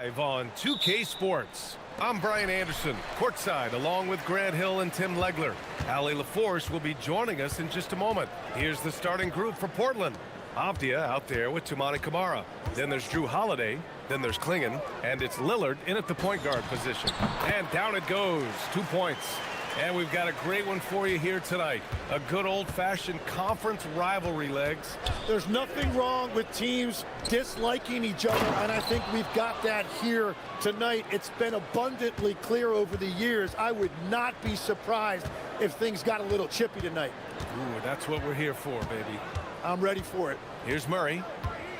Live on 2K Sports. I'm Brian Anderson, courtside, along with Grant Hill and Tim Legler. Ali LaForce will be joining us in just a moment. Here's the starting group for Portland. Avdia out there with Toumani Camara. Then there's Drew Holiday. Then there's Klingon. And it's Lillard in at the point guard position. And down it goes. 2 points. And we've got a great one for you here tonight. A good old-fashioned conference rivalry, Legs. There's nothing wrong with teams disliking each other, and I think we've got that here tonight. It's been abundantly clear over the years. I would not be surprised if things got a little chippy tonight. Ooh, that's what we're here for, baby. I'm ready for it. Here's Murray.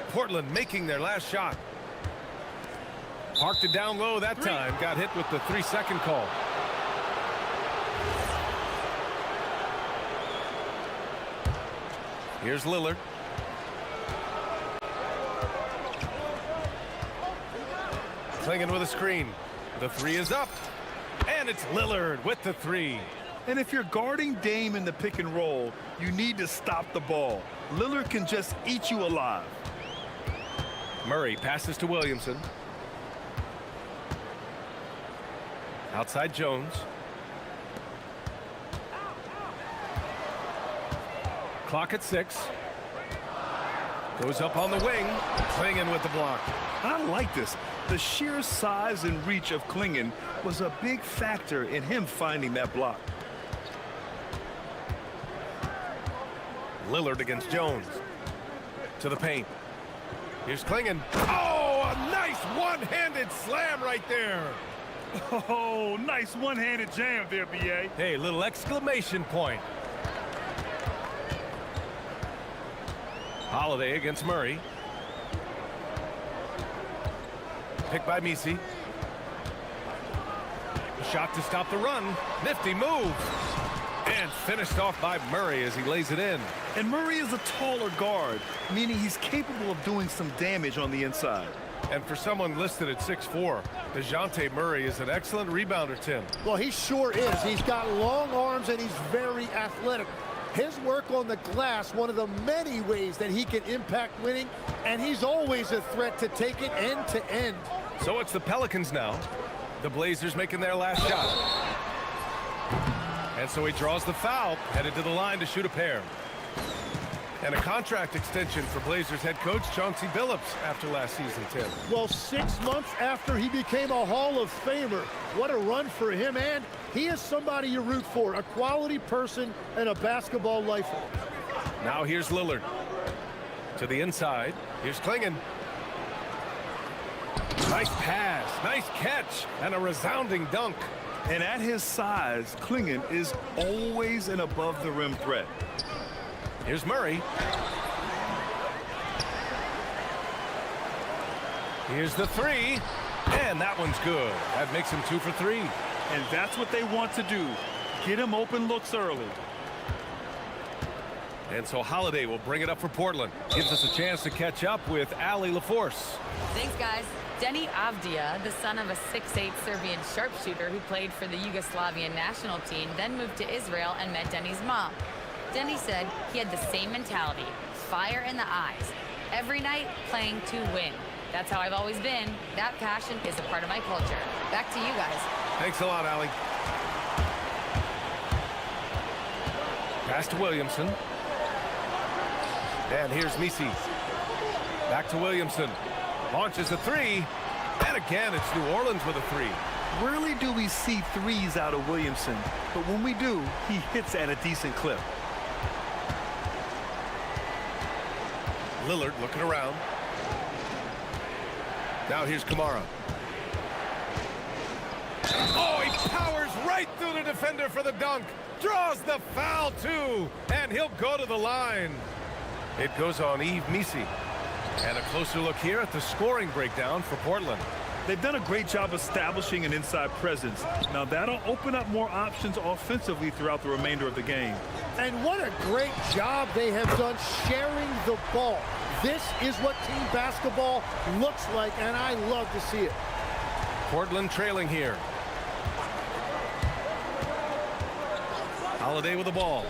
Portland making their last shot. Parked it down low that time. Got hit with the 3-second call. Here's Lillard. Klingon with a screen. The three is up. And it's Lillard with the three. And if you're guarding Dame in the pick and roll, you need to stop the ball. Lillard can just eat you alive. Murray passes to Williamson. Outside Jones. Clock at 6. Goes up on the wing. Klingon with the block. I like this. The sheer size and reach of Klingon was a big factor in him finding that block. Lillard against Jones. To the paint. Here's Klingon. Oh, a nice one-handed slam right there. Oh, nice one-handed jam there, B.A. Hey, little exclamation point. Holiday against Murray. Picked by Misi. Shot to stop the run. Nifty move. And finished off by Murray as he lays it in. And Murray is a taller guard, meaning he's capable of doing some damage on the inside. And for someone listed at 6'4", DeJounte Murray is an excellent rebounder, Tim. Well, he sure is. He's got long arms and he's very athletic. His work on the glass, one of the many ways that he can impact winning, and he's always a threat to take it end to end. So it's the Pelicans now. The Blazers making their last shot. And so he draws the foul, headed to the line to shoot a pair. And a contract extension for Blazers head coach Chauncey Billups after last season, Tim. Well, 6 months after he became a Hall of Famer, what a run for him, and he is somebody you root for, a quality person and a basketball lifer. Now here's Lillard. To the inside, here's Klingon. Nice pass, nice catch, and a resounding dunk. And at his size, Klingon is always an above-the-rim threat. Here's Murray. Here's the three. And that one's good. That makes him 2 for 3. And that's what they want to do. Get him open looks early. And so Holiday will bring it up for Portland. Gives us a chance to catch up with Ali LaForce. Thanks, guys. Denny Avdia, the son of a 6'8" Serbian sharpshooter who played for the Yugoslavian national team, then moved to Israel and met Denny's mom. Denny said he had the same mentality, fire in the eyes. Every night, playing to win. That's how I've always been. That passion is a part of my culture. Back to you guys. Thanks a lot, Ali. Pass to Williamson. And here's Misi. Back to Williamson. Launches a three. And again, it's New Orleans with a three. Rarely do we see threes out of Williamson, but when we do, he hits at a decent clip. Lillard looking around. Now here's Camara. Oh, he powers right through the defender for the dunk. Draws the foul, too. And he'll go to the line. It goes on Yves Misi. And a closer look here at the scoring breakdown for Portland. They've done a great job establishing an inside presence. Now that'll open up more options offensively throughout the remainder of the game. And what a great job they have done sharing the ball. This is what team basketball looks like, and I love to see it. Portland trailing here. Holiday with the ball.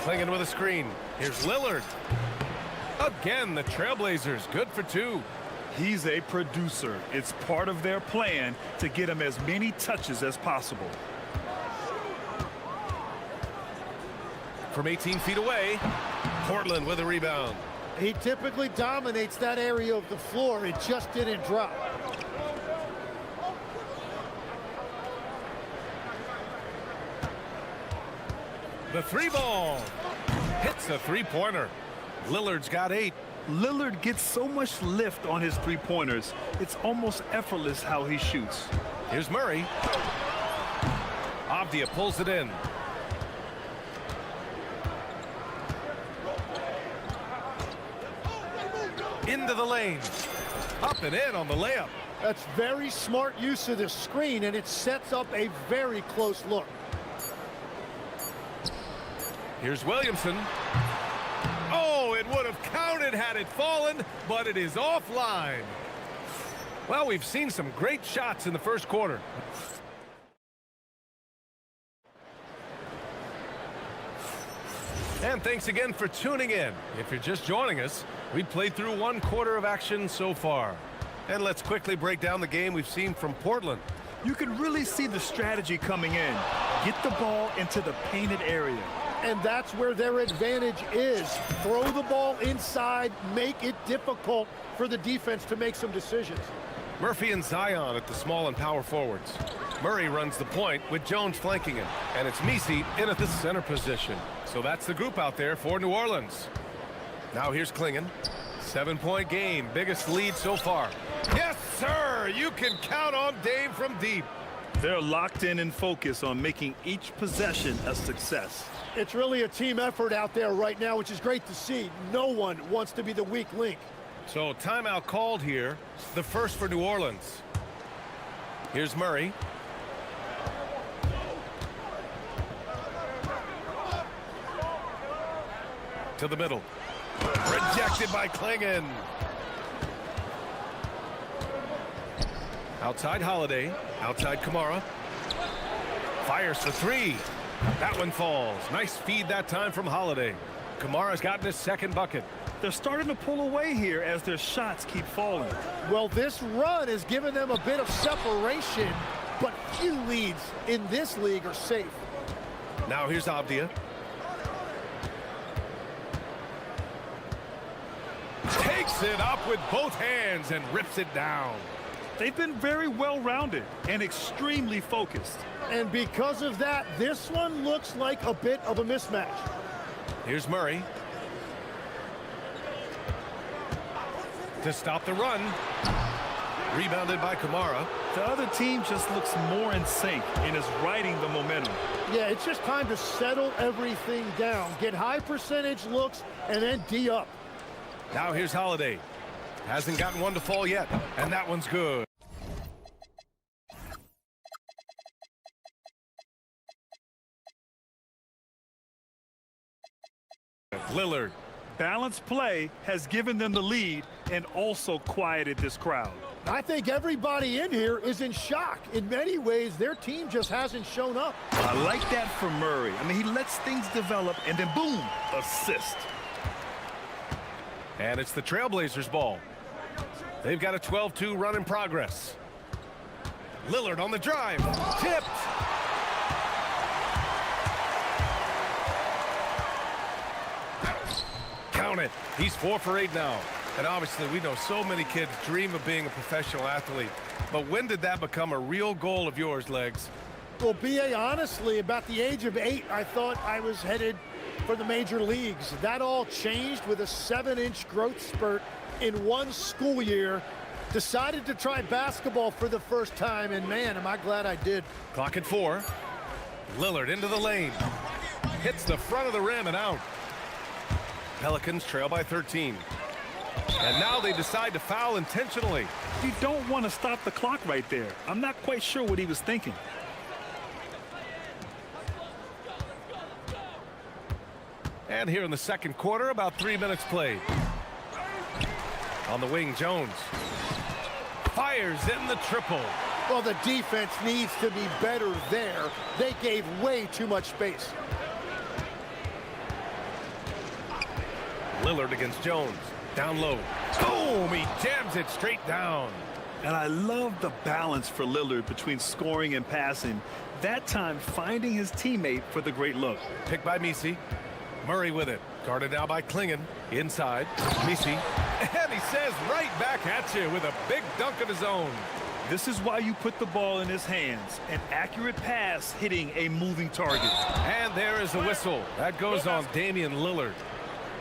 Klingon with a screen. Here's Lillard. Again, the Trailblazers, good for two. He's a producer. It's part of their plan to get him as many touches as possible. From 18 feet away, Portland with a rebound. He typically dominates that area of the floor. It just didn't drop. The three ball hits a three-pointer. Lillard's got 8. Lillard gets so much lift on his three-pointers. It's almost effortless how he shoots. Here's Murray. Avdia pulls it in. Into the lane. Up and in on the layup. That's very smart use of the screen, and it sets up a very close look. Here's Williamson. Oh, it would have counted had it fallen, but it is offline. Well, we've seen some great shots in the first quarter. And thanks again for tuning in. If you're just joining us, we played through 1 quarter of action so far. And let's quickly break down the game we've seen from Portland. You can really see the strategy coming in. Get the ball into the painted area. And that's where their advantage is. Throw the ball inside, make it difficult for the defense to make some decisions. Murphy and Zion at the small and power forwards. Murray runs the point with Jones flanking him. And it's Messi in at the center position. So that's the group out there for New Orleans. Now here's Klingon. 7-point game, biggest lead so far. Yes, sir! You can count on Dave from deep. They're locked in and focused on making each possession a success. It's really a team effort out there right now, which is great to see. No one wants to be the weak link. So timeout called here, the first for New Orleans. Here's Murray. To the middle. Rejected by Klingon. Outside Holiday. Outside Kamara. Fires for 3. That one falls. Nice feed that time from Holiday. Kamara's gotten his second bucket. They're starting to pull away here as their shots keep falling. Well, this run has given them a bit of separation, but few leads in this league are safe. Now here's Avdia. Takes it up with both hands and rips it down. They've been very well-rounded and extremely focused. And because of that, this one looks like a bit of a mismatch. Here's Murray. To stop the run. Rebounded by Kamara. The other team just looks more in sync and is riding the momentum. Yeah, it's just time to settle everything down. Get high percentage looks and then D up. Now here's Holiday. Hasn't gotten one to fall yet, and that one's good. Lillard. Balanced play has given them the lead and also quieted this crowd. I think everybody in here is in shock. In many ways, their team just hasn't shown up. I like that from Murray. I mean, he lets things develop and then boom, assist. And it's the Trailblazers' ball. They've got a 12-2 run in progress. Lillard on the drive. Tipped. Count it. He's 4 for 8 now. And obviously, we know so many kids dream of being a professional athlete. But when did that become a real goal of yours, Legs? Well, B.A., honestly, about the age of 8, I thought I was headed for the major leagues. That all changed with a 7-inch growth spurt in one school year. Decided to try basketball for the first time, and man, am I glad I did. Clock at 4. Lillard into the lane. Hits the front of the rim and out. Pelicans trail by 13. And now they decide to foul intentionally. You don't want to stop the clock right there. I'm not quite sure what he was thinking. And here in the second quarter, about 3 minutes played. On the wing, Jones. Fires in the triple. Well, the defense needs to be better there. They gave way too much space. Lillard against Jones. Down low. Boom! He jams it straight down. And I love the balance for Lillard between scoring and passing. That time finding his teammate for the great look. Picked by Misi. Murray with it. Guarded now by Klingon. Inside. Misi. And he says right back at you with a big dunk of his own. This is why you put the ball in his hands. An accurate pass hitting a moving target. And there is a whistle. That goes on Damian Lillard.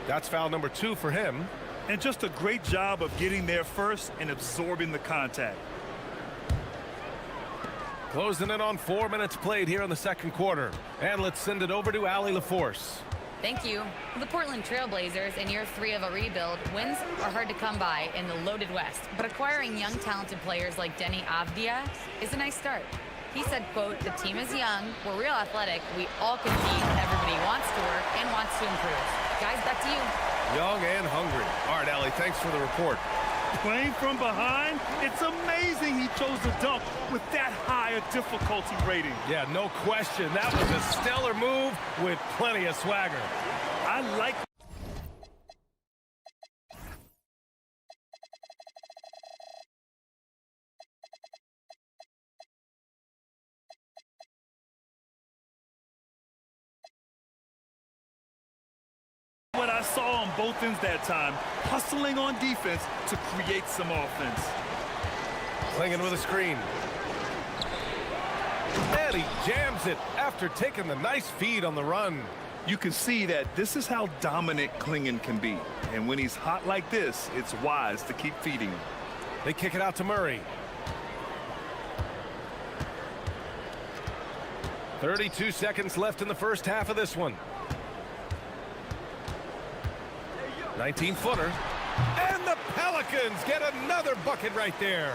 That's foul number 2 for him. And just a great job of getting there first and absorbing the contact. Closing in on 4 minutes played here in the second quarter. And let's send it over to Allie LaForce. Thank you. The Portland Trailblazers, in year 3 of a rebuild, wins are hard to come by in the loaded West. But acquiring young, talented players like Denny Avdia is a nice start. He said, quote, "The team is young, we're real athletic, we all compete, everybody wants to work and wants to improve." Guys, back to you. Young and hungry. All right, Allie, thanks for the report. Playing from behind, it's amazing he chose to dunk with that high a difficulty rating. Yeah, no question. That was a stellar move with plenty of swagger. I like what I saw on both ends that time, hustling on defense to create some offense. Klinging with a screen. And he jams it after taking the nice feed on the run. You can see that this is how dominant Klingon can be. And when he's hot like this, it's wise to keep feeding him. They kick it out to Murray. 32 seconds left in the first half of this one. 19-footer. And the Pelicans get another bucket right there.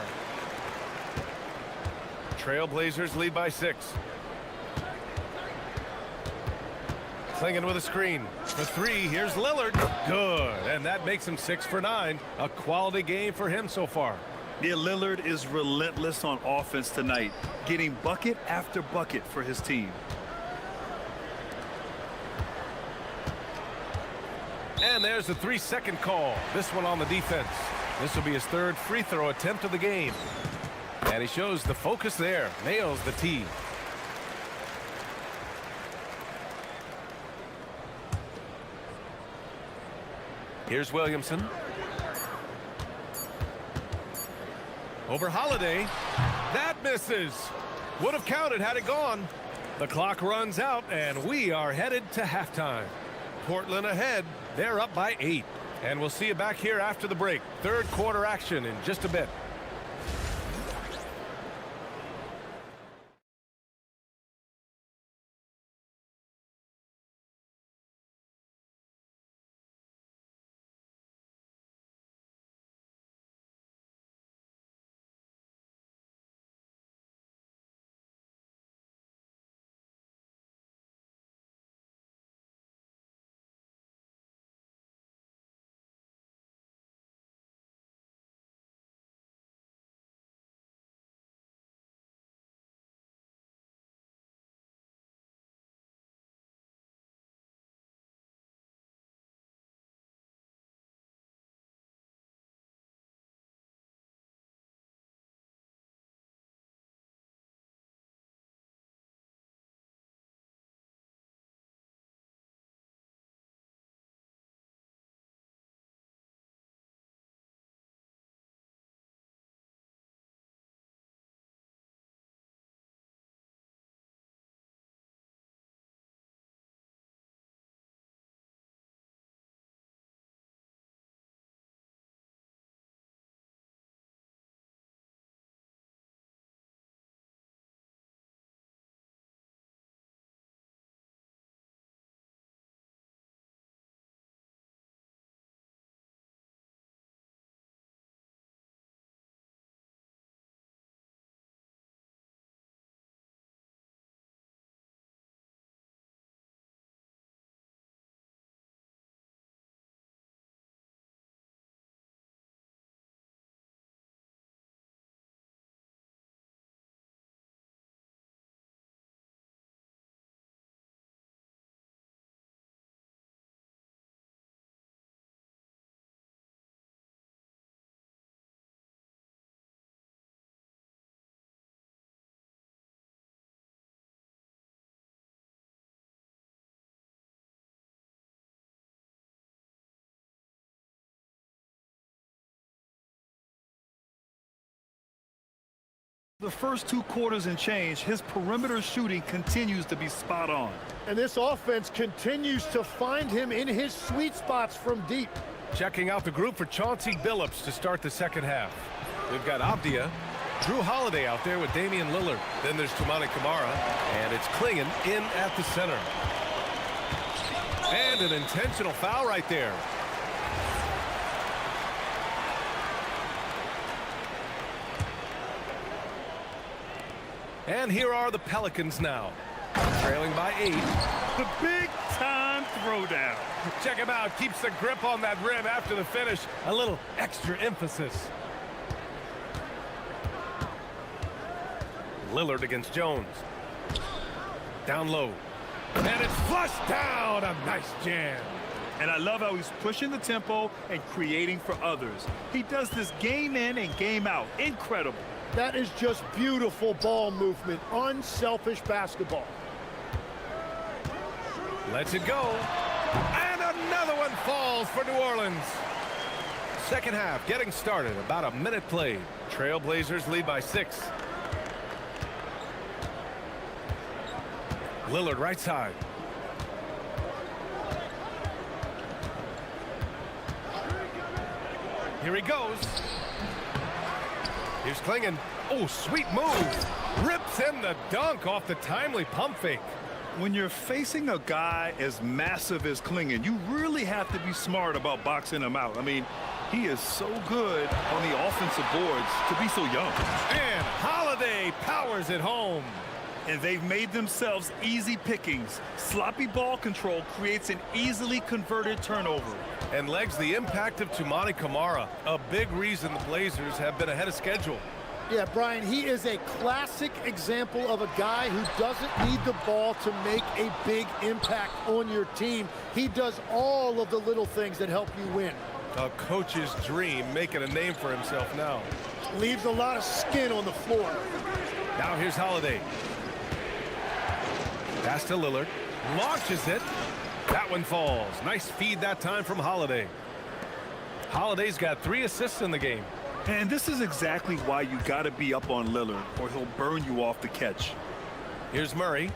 Trailblazers lead by 6. Klinging with a screen. For 3, here's Lillard. Good, and that makes him 6 for 9. A quality game for him so far. Yeah, Lillard is relentless on offense tonight, getting bucket after bucket for his team. And there's a 3-second call. This one on the defense. This will be his 3rd free throw attempt of the game. And he shows the focus there. Nails the tee. Here's Williamson. Over Holiday. That misses. Would have counted had it gone. The clock runs out, and we are headed to halftime. Portland ahead. They're up by 8. And we'll see you back here after the break. 3rd quarter action in just a bit. The first 2 quarters and change, his perimeter shooting continues to be spot on. And this offense continues to find him in his sweet spots from deep. Checking out the group for Chauncey Billups to start the second half. We've got Avdia, Drew Holiday out there with Damian Lillard. Then there's Toumani Camara, and it's Klingon in at the center. And an intentional foul right there. And here are the Pelicans now, trailing by 8. The big-time throwdown. Check him out. Keeps the grip on that rim after the finish. A little extra emphasis. Lillard against Jones. Down low. And it's flushed down. A nice jam. And I love how he's pushing the tempo and creating for others. He does this game in and game out. Incredible. That is just beautiful ball movement, unselfish basketball. Lets it go. And another one falls for New Orleans. Second half getting started. About a minute played. Trailblazers lead by 6. Lillard right side. Here he goes. Here's Klingon. Oh, sweet move. Rips in the dunk off the timely pump fake. When you're facing a guy as massive as Klingon, you really have to be smart about boxing him out. I mean, he is so good on the offensive boards to be so young. And Holiday powers it home. And they've made themselves easy pickings. Sloppy ball control creates an easily converted turnover. And legs the impact of Toumani Camara. A big reason the Blazers have been ahead of schedule. Yeah, Brian, he is a classic example of a guy who doesn't need the ball to make a big impact on your team. He does all of the little things that help you win. A coach's dream, making a name for himself now. Leaves a lot of skin on the floor. Now here's Holiday. Pass to Lillard. Launches it. That one falls. Nice feed that time from Holiday. Holiday's got 3 assists in the game. And this is exactly why you got to be up on Lillard, or he'll burn you off the catch. Here's Murray.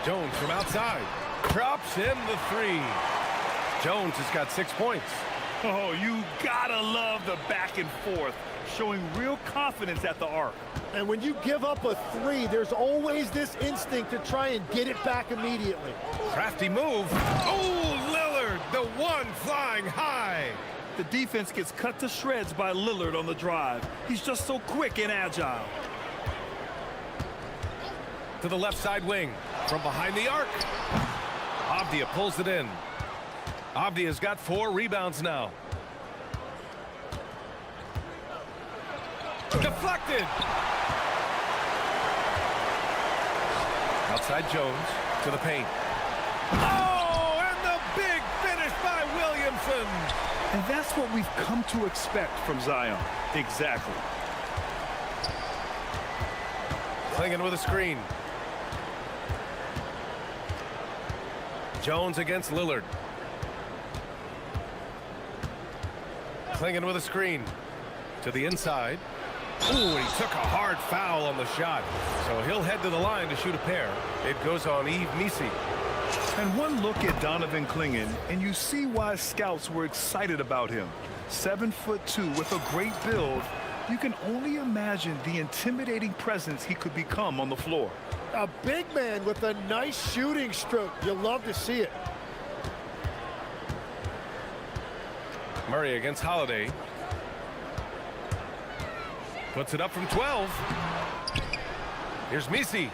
Jones from outside. Drops in the 3. Jones has got 6 points. Oh, you gotta love the back and forth, showing real confidence at the arc. And when you give up a 3, there's always this instinct to try and get it back immediately. Crafty move. Oh, Lillard, the one flying high. The defense gets cut to shreds by Lillard on the drive. He's just so quick and agile. To the left side wing. From behind the arc. Avdia pulls it in. Avdia's got 4 rebounds now. Deflected. Outside Jones to the paint. Oh, and the big finish by Williamson. And that's what we've come to expect from Zion. Exactly. Klingon with a screen. Jones against Lillard. Klingon with a screen. To the inside. Ooh, he took a hard foul on the shot. So he'll head to the line to shoot a pair. It goes on Yves Missi. And one look at Donovan Klingon, and you see why scouts were excited about him. 7'2" with a great build. You can only imagine the intimidating presence he could become on the floor. A big man with a nice shooting stroke. You'll love to see it. Murray against Holiday. Puts it up from 12. Here's Missi.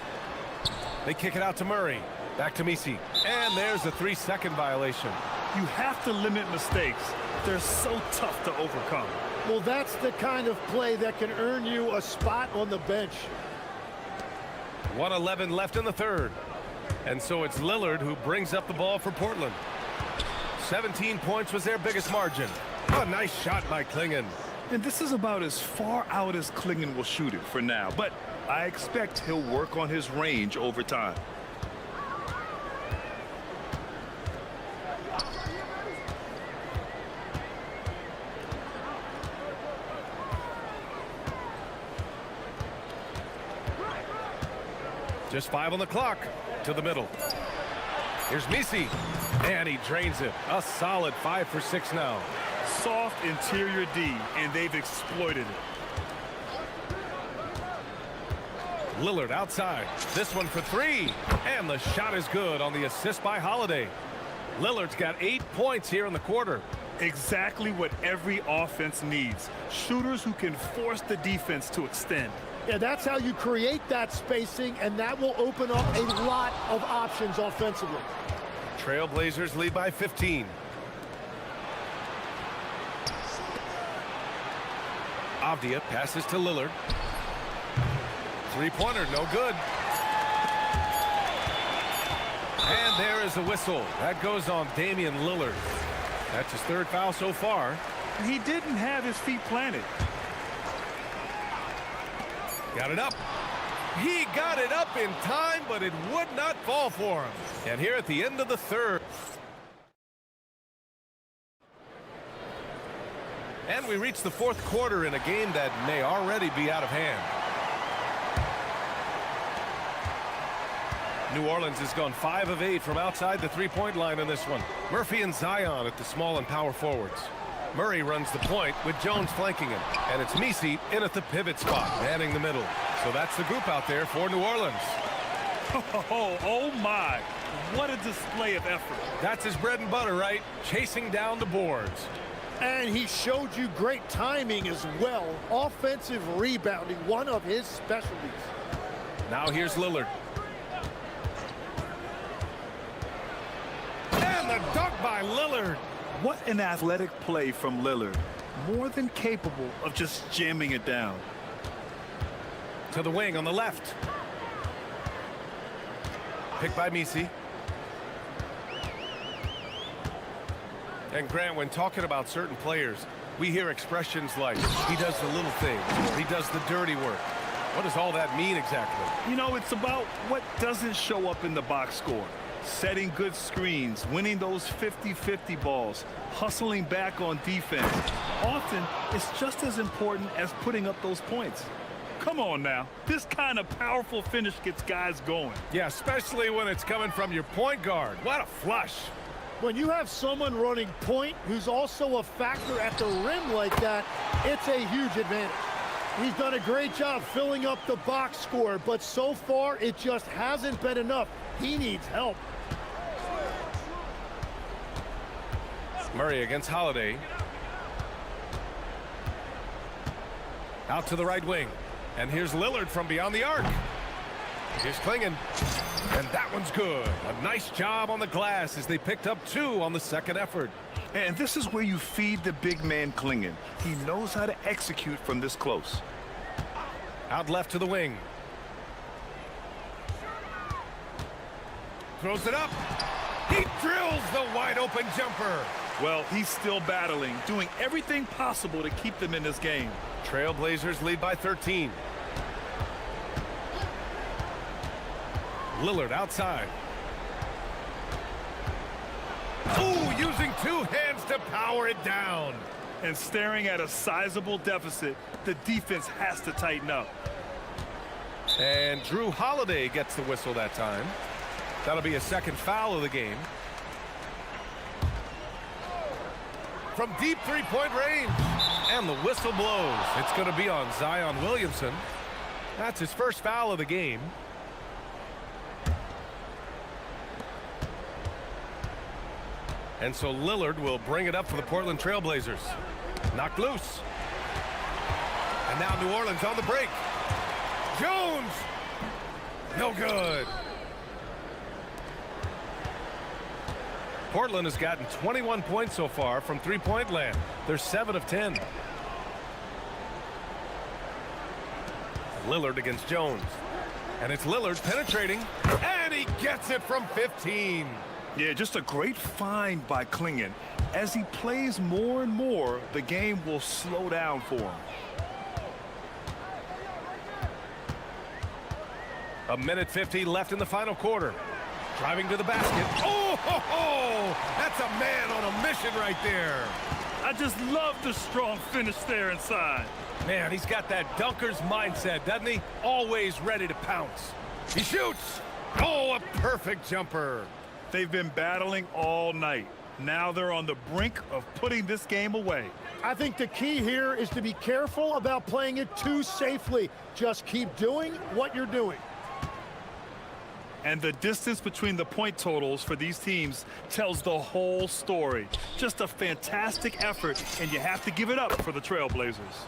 They kick it out to Murray. Back to Missi. And there's a 3-second violation. You have to limit mistakes. They're so tough to overcome. Well, that's the kind of play that can earn you a spot on the bench. 1:11 left in the third. And so it's Lillard who brings up the ball for Portland. 17 points was their biggest margin. A nice shot by Klingon. And this is about as far out as Klingon will shoot it for now. But I expect he'll work on his range over time. Just 5 on the clock. To the middle. Here's Misi. And he drains it. A solid 5 for 6 now. Soft interior D, and they've exploited it. Lillard outside. This one for 3. And the shot is good on the assist by Holiday. Lillard's got 8 points here in the quarter. Exactly what every offense needs. Shooters who can force the defense to extend. Yeah, that's how you create that spacing, and that will open up a lot of options offensively. Trailblazers lead by 15. Avdia passes to Lillard. Three-pointer, no good. And there is a whistle. That goes on Damian Lillard. That's his 3rd foul so far. He didn't have his feet planted. Got it up. He got it up in time, but it would not fall for him. And here at the end of the 3rd. And we reach the 4th quarter in a game that may already be out of hand. New Orleans has gone 5 of 8 from outside the three-point line in this one. Murphy and Zion at the small and power forwards. Murray runs the point with Jones flanking him. And it's Misi in at the pivot spot, manning the middle. So that's the group out there for New Orleans. Oh my. What a display of effort. That's his bread and butter, right? Chasing down the boards. And he showed you great timing as well. Offensive rebounding, one of his specialties. Now here's Lillard. And the dunk by Lillard. What an athletic play from Lillard. More than capable of just jamming it down. To the wing on the left. Picked by Misi. And Grant, when talking about certain players, we hear expressions like, he does the little things, he does the dirty work. What does all that mean exactly? You know, it's about what doesn't show up in the box score. Setting good screens, winning those 50-50 balls, hustling back on defense. Often, it's just as important as putting up those points. Come on now. This kind of powerful finish gets guys going. Yeah, especially when it's coming from your point guard. What a flush. When you have someone running point who's also a factor at the rim like that, it's a huge advantage. He's done a great job filling up the box score, but so far it just hasn't been enough. He needs help. Murray against Holiday. Out to the right wing. And here's Lillard from beyond the arc. Here's Klingon. And that one's good. A nice job on the glass as they picked up 2 on the 2nd effort. And this is where you feed the big man Klingon. He knows how to execute from this close. Out left to the wing. Throws it up. He drills the wide open jumper. Well, he's still battling, doing everything possible to keep them in this game. Trailblazers lead by 13. Lillard outside. Ooh, using 2 hands to power it down. And staring at a sizable deficit, the defense has to tighten up. And Drew Holiday gets the whistle that time. That'll be a 2nd foul of the game. From deep three-point range. And the whistle blows. It's going to be on Zion Williamson. That's his 1st foul of the game. And so Lillard will bring it up for the Portland Trailblazers. Knocked loose. And now New Orleans on the break. Jones! No good. Portland has gotten 21 points so far from three-point land. They're 7 of 10. Lillard against Jones. And it's Lillard penetrating. And he gets it from 15. Yeah, just a great find by Klingon. As he plays more and more, the game will slow down for him. A minute 50 left in the final quarter. Driving to the basket. Oh, ho, ho! That's a man on a mission right there. I just love the strong finish there inside. Man, he's got that dunker's mindset, doesn't he? Always ready to pounce. He shoots. Oh, a perfect jumper. They've been battling all night. Now they're on the brink of putting this game away. I think the key here is to be careful about playing it too safely. Just keep doing what you're doing. And the distance between the point totals for these teams tells the whole story. Just a fantastic effort, and you have to give it up for the Trailblazers.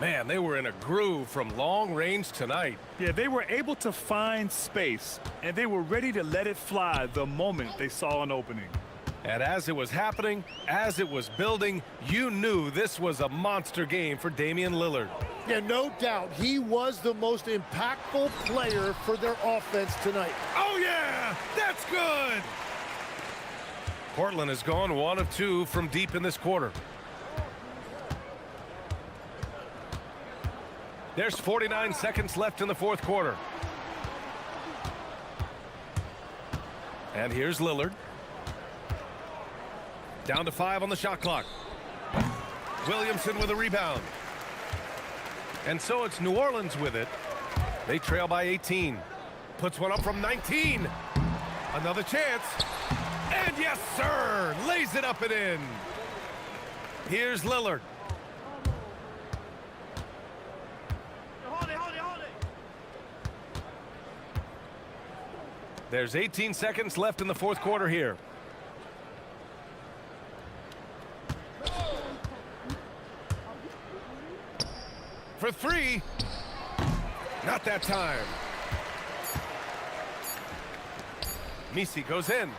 Man, they were in a groove from long range tonight. Yeah, they were able to find space, and they were ready to let it fly the moment they saw an opening. And as it was happening, as it was building, you knew this was a monster game for Damian Lillard. Yeah, no doubt. He was the most impactful player for their offense tonight. Oh, yeah! That's good! Portland has gone 1 of 2 from deep in this quarter. There's 49 seconds left in the fourth quarter. And here's Lillard. Down to 5 on the shot clock. Williamson with a rebound. And so it's New Orleans with it. They trail by 18. Puts one up from 19. Another chance. And yes, sir! Lays it up and in. Here's Lillard. There's 18 seconds left in the fourth quarter here. For 3. Not that time. Misi goes in.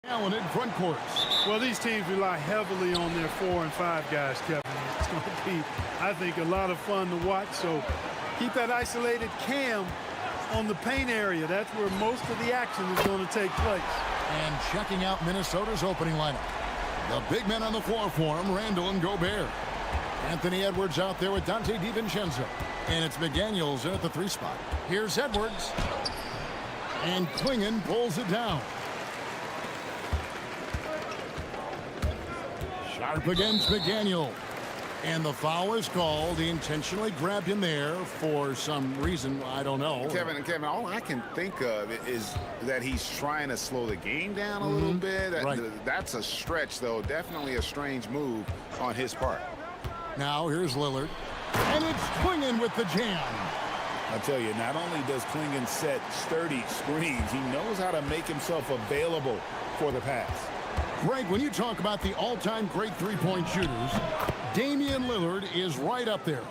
talented front courts. Well, these teams rely heavily on their 4 and 5 guys, Kevin. It's going to be, I think, a lot of fun to watch. So keep that isolated cam on the paint area. That's where most of the action is going to take place. And checking out Minnesota's opening lineup. The big men on the floor for him, Randall and Gobert. Anthony Edwards out there with Dante DiVincenzo. And it's McDaniels in at the 3 spot. Here's Edwards. And Klingon pulls it down. Sharp against McDaniel. And the foul is called. He intentionally grabbed him there for some reason. I don't know. Kevin, all I can think of is that he's trying to slow the game down a little bit. Right. That's a stretch, though. Definitely a strange move on his part. Now here's Lillard. And it's Klingon with the jam. I tell you, not only does Klingon set sturdy screens, he knows how to make himself available for the pass. Greg, when you talk about the all-time great three-point shooters, Damian Lillard is right up there.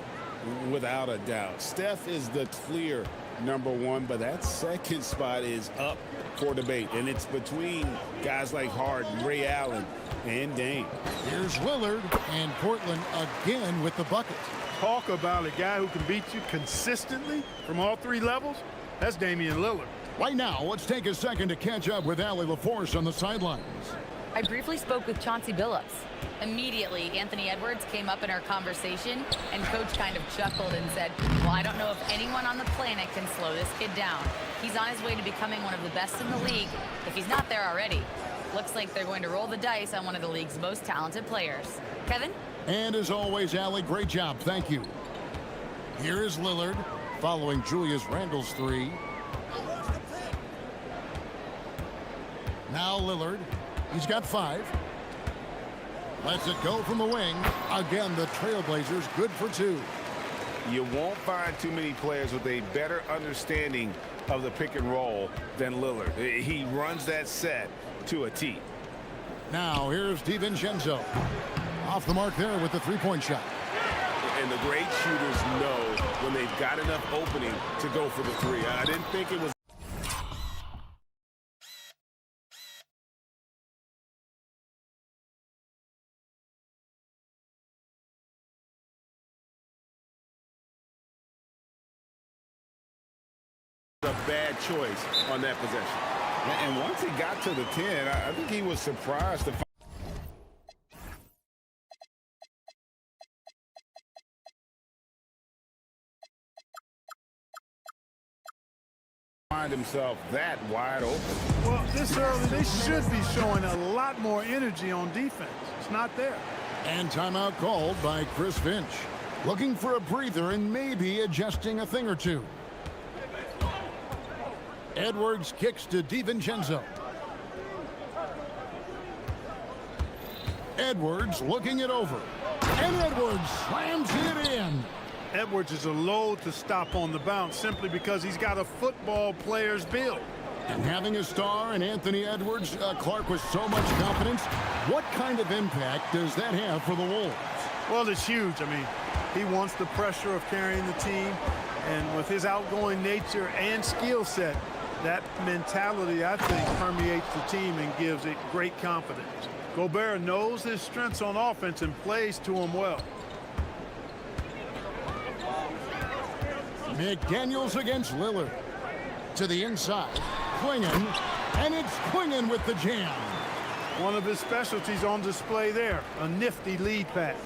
Without a doubt. Steph is the clear #1, but that second spot is up for debate. And it's between guys like Harden, Ray Allen, and Dame. Here's Lillard, and Portland again with the bucket. Talk about a guy who can beat you consistently from all 3 levels. That's Damian Lillard. Right now, let's take a second to catch up with Allie LaForce on the sidelines. I briefly spoke with Chauncey Billups. Immediately, Anthony Edwards came up in our conversation, and Coach kind of chuckled and said, well, I don't know if anyone on the planet can slow this kid down. He's on his way to becoming one of the best in the league, if he's not there already. Looks like they're going to roll the dice on one of the league's most talented players. Kevin? And as always, Allie, great job. Thank you. Here is Lillard, following Julius Randle's 3. Now Lillard. He's got 5. Lets it go from the wing. Again, the Trailblazers good for 2. You won't find too many players with a better understanding of the pick and roll than Lillard. He runs that set to a T. Now here's DiVincenzo. Off the mark there with the 3-point shot. And the great shooters know when they've got enough opening to go for the 3. I didn't think it was a bad choice on that possession. And once he got to the 10, I think he was surprised to find himself that wide open. Well, this early, they should be showing a lot more energy on defense. It's not there. And timeout called by Chris Finch. Looking for a breather and maybe adjusting a thing or two. Edwards kicks to DiVincenzo. Edwards looking it over. And Edwards slams it in. Edwards is a load to stop on the bounce simply because he's got a football player's build. And having a star in Anthony Edwards, Clark, with so much confidence, what kind of impact does that have for the Wolves? Well, it's huge. I mean, he wants the pressure of carrying the team, and with his outgoing nature and skill set, that mentality, I think, permeates the team and gives it great confidence. Gobert knows his strengths on offense and plays to them well. McDaniels against Lillard. To the inside. Klingon. And it's Klingon with the jam. One of his specialties on display there. A nifty lead pass.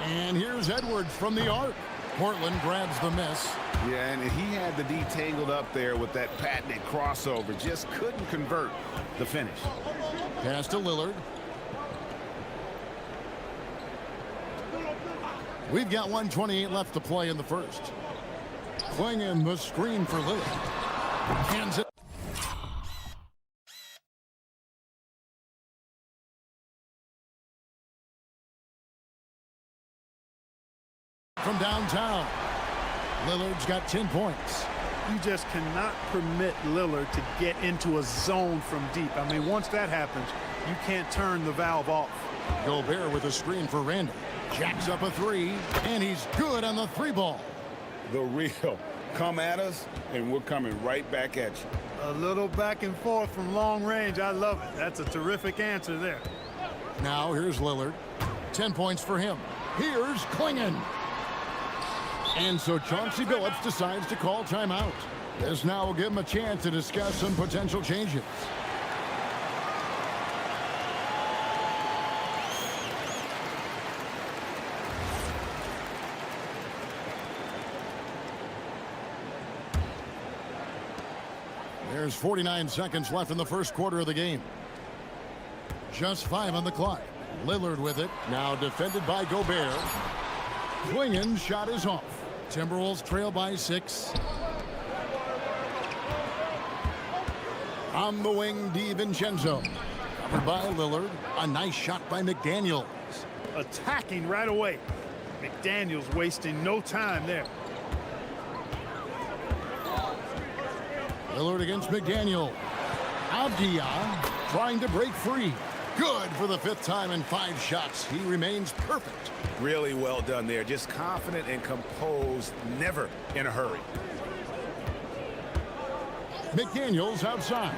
And here's Edwards from the arc. Portland grabs the miss. Yeah, and he had the D tangled up there with that patented crossover. Just couldn't convert the finish. Pass to Lillard. We've got 1:28 left to play in the first. Klingon the screen for Lillard. Hands it. From downtown. Lillard's got 10 points. You just cannot permit Lillard to get into a zone from deep. I mean, once that happens, you can't turn the valve off. Gobert with a screen for Randall. Jacks up a 3, and he's good on the 3 ball. the real. Come at us, and we're coming right back at you. A little back and forth from long range. I love it. That's a terrific answer there. Now here's Lillard. 10 points for him. Here's Klingon. And so Chauncey Billups decides to call timeout. This now will give him a chance to discuss some potential changes. There's 49 seconds left in the first quarter of the game. Just 5 on the clock. Lillard with it. Now defended by Gobert. Klingon's shot is off. Timberwolves trail by 6. On the wing, DiVincenzo. Covered by Lillard. A nice shot by McDaniels. Attacking right away. McDaniels wasting no time there. Lillard against McDaniel. Avdia trying to break free. Good for the 5th time in 5 shots. He remains perfect. Really well done there. Just confident and composed, never in a hurry. McDaniels outside.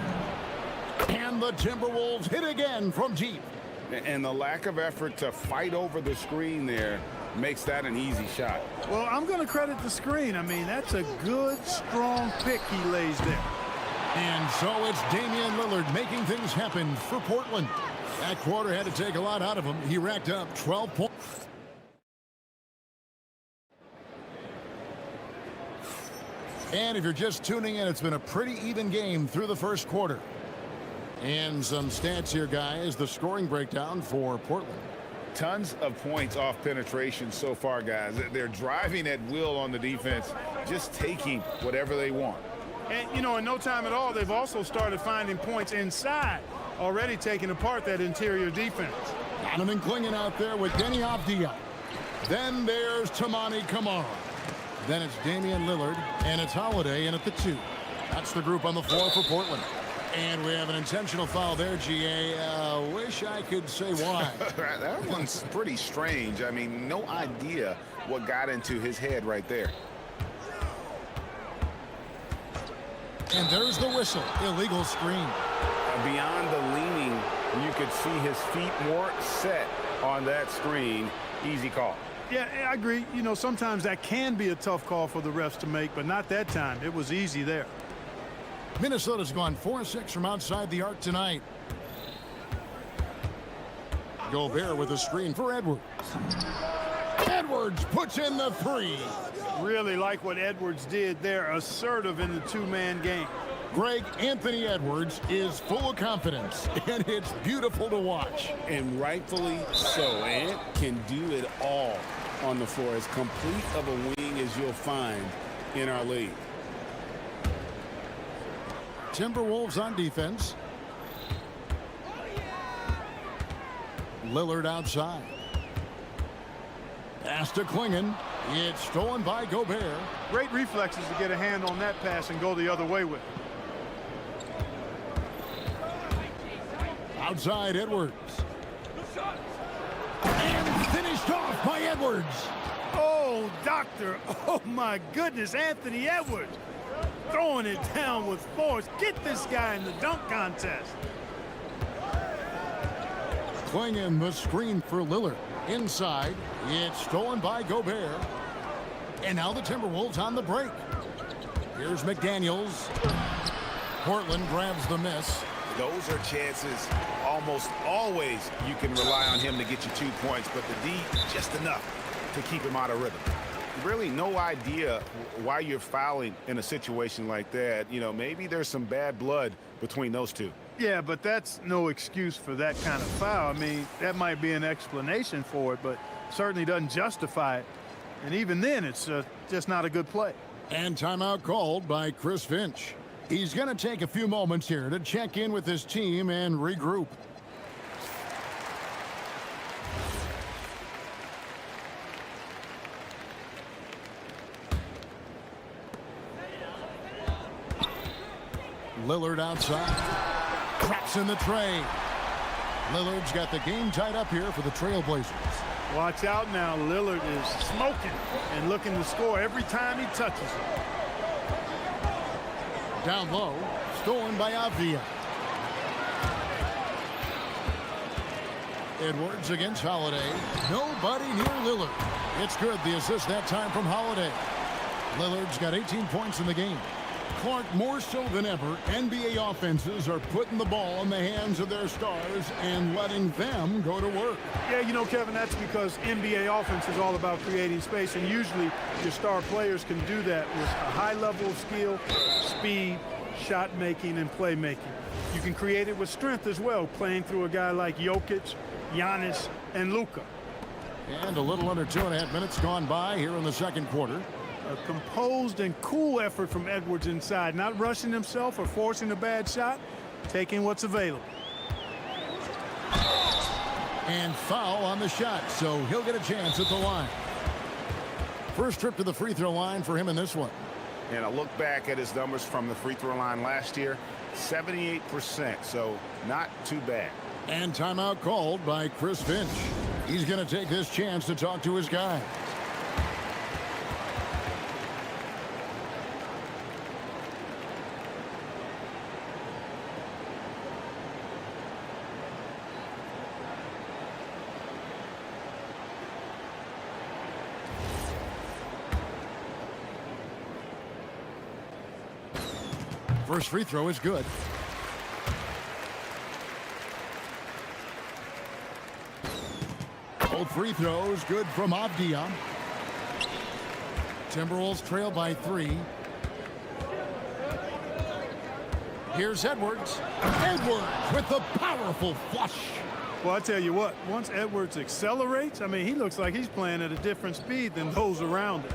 And the Timberwolves hit again from deep. And the lack of effort to fight over the screen there makes that an easy shot. Well, I'm going to credit the screen. I mean, that's a good, strong pick he lays there. And so it's Damian Lillard making things happen for Portland. That quarter had to take a lot out of him. He racked up 12 points. And if you're just tuning in, it's been a pretty even game through the first quarter. And some stats here, guys. The scoring breakdown for Portland. Tons of points off penetration so far, guys. They're driving at will on the defense, just taking whatever they want. And, you know, in no time at all, they've also started finding points inside, already taking apart that interior defense. Donovan Klingon out there with Denny Avdia. Then there's Tamani Kamara. Then it's Damian Lillard, and it's Holiday in at the 2. That's the group on the floor for Portland. And we have an intentional foul there, GA. Wish I could say why. That one's pretty strange. I mean, no idea what got into his head right there. And there's the whistle. Illegal screen. Beyond the leaning, you could see his feet more set on that screen. Easy call. Yeah, I agree. You know, sometimes that can be a tough call for the refs to make, but not that time. It was easy there. Minnesota's gone 4-6 from outside the arc tonight. Gobert with a screen for Edwards. Edwards puts in the 3. Really like what Edwards did there, assertive in the 2-man game. Greg, Anthony Edwards is full of confidence, and it's beautiful to watch. And rightfully so. Ant can do it all on the floor. As complete of a wing as you'll find in our league. Timberwolves on defense. Lillard outside. Pass to Klingon. It's stolen by Gobert. Great reflexes to get a hand on that pass and go the other way with it. Outside Edwards. And finished off by Edwards. Oh, doctor. Oh, my goodness. Anthony Edwards throwing it down with force. Get this guy in the dunk contest. Klingon the screen for Lillard. Inside. It's stolen by Gobert. And now the Timberwolves on the break. Here's McDaniels. Portland grabs the miss. Those are chances almost always you can rely on him to get you 2 points, but the D just enough to keep him out of rhythm. Really no idea why you're fouling in a situation like that. You know, maybe there's some bad blood between those two. Yeah, but that's no excuse for that kind of foul. I mean, that might be an explanation for it, but certainly doesn't justify it. And even then, it's just not a good play. And timeout called by Chris Finch. He's going to take a few moments here to check in with his team and regroup. Lillard outside. Traps in the tray. Lillard's got the game tied up here for the Trailblazers. Watch out now. Lillard is smoking and looking to score every time he touches it. Down low. stolen by Avdia. Edwards against Holiday. Nobody near Lillard. It's good. The assist that time from Holiday. Lillard's got 18 points in the game. Clark, more so than ever, NBA offenses are putting the ball in the hands of their stars and letting them go to work. Yeah, you know, Kevin, that's because NBA offense is all about creating space, and usually your star players can do that with a high level of skill, speed, shot making, and playmaking. You can create it with strength as well, playing through a guy like Jokic, Giannis, and Luka. And a little under 2.5 minutes gone by here in the second quarter. A composed and cool effort from Edwards inside, not rushing himself or forcing a bad shot, taking what's available. And foul on the shot, so he'll get a chance at the line. First trip to the free throw line for him in this one. And I look back at his numbers from the free throw line last year, 78%, so not too bad. And timeout called by Chris Finch. He's going to take this chance to talk to his guy. First free throw is good. Both free throws good from Avdia. Timberwolves trail by 3. Here's Edwards. Edwards with the powerful flush. Well, I tell you what, once Edwards accelerates, I mean, he looks like he's playing at a different speed than those around him.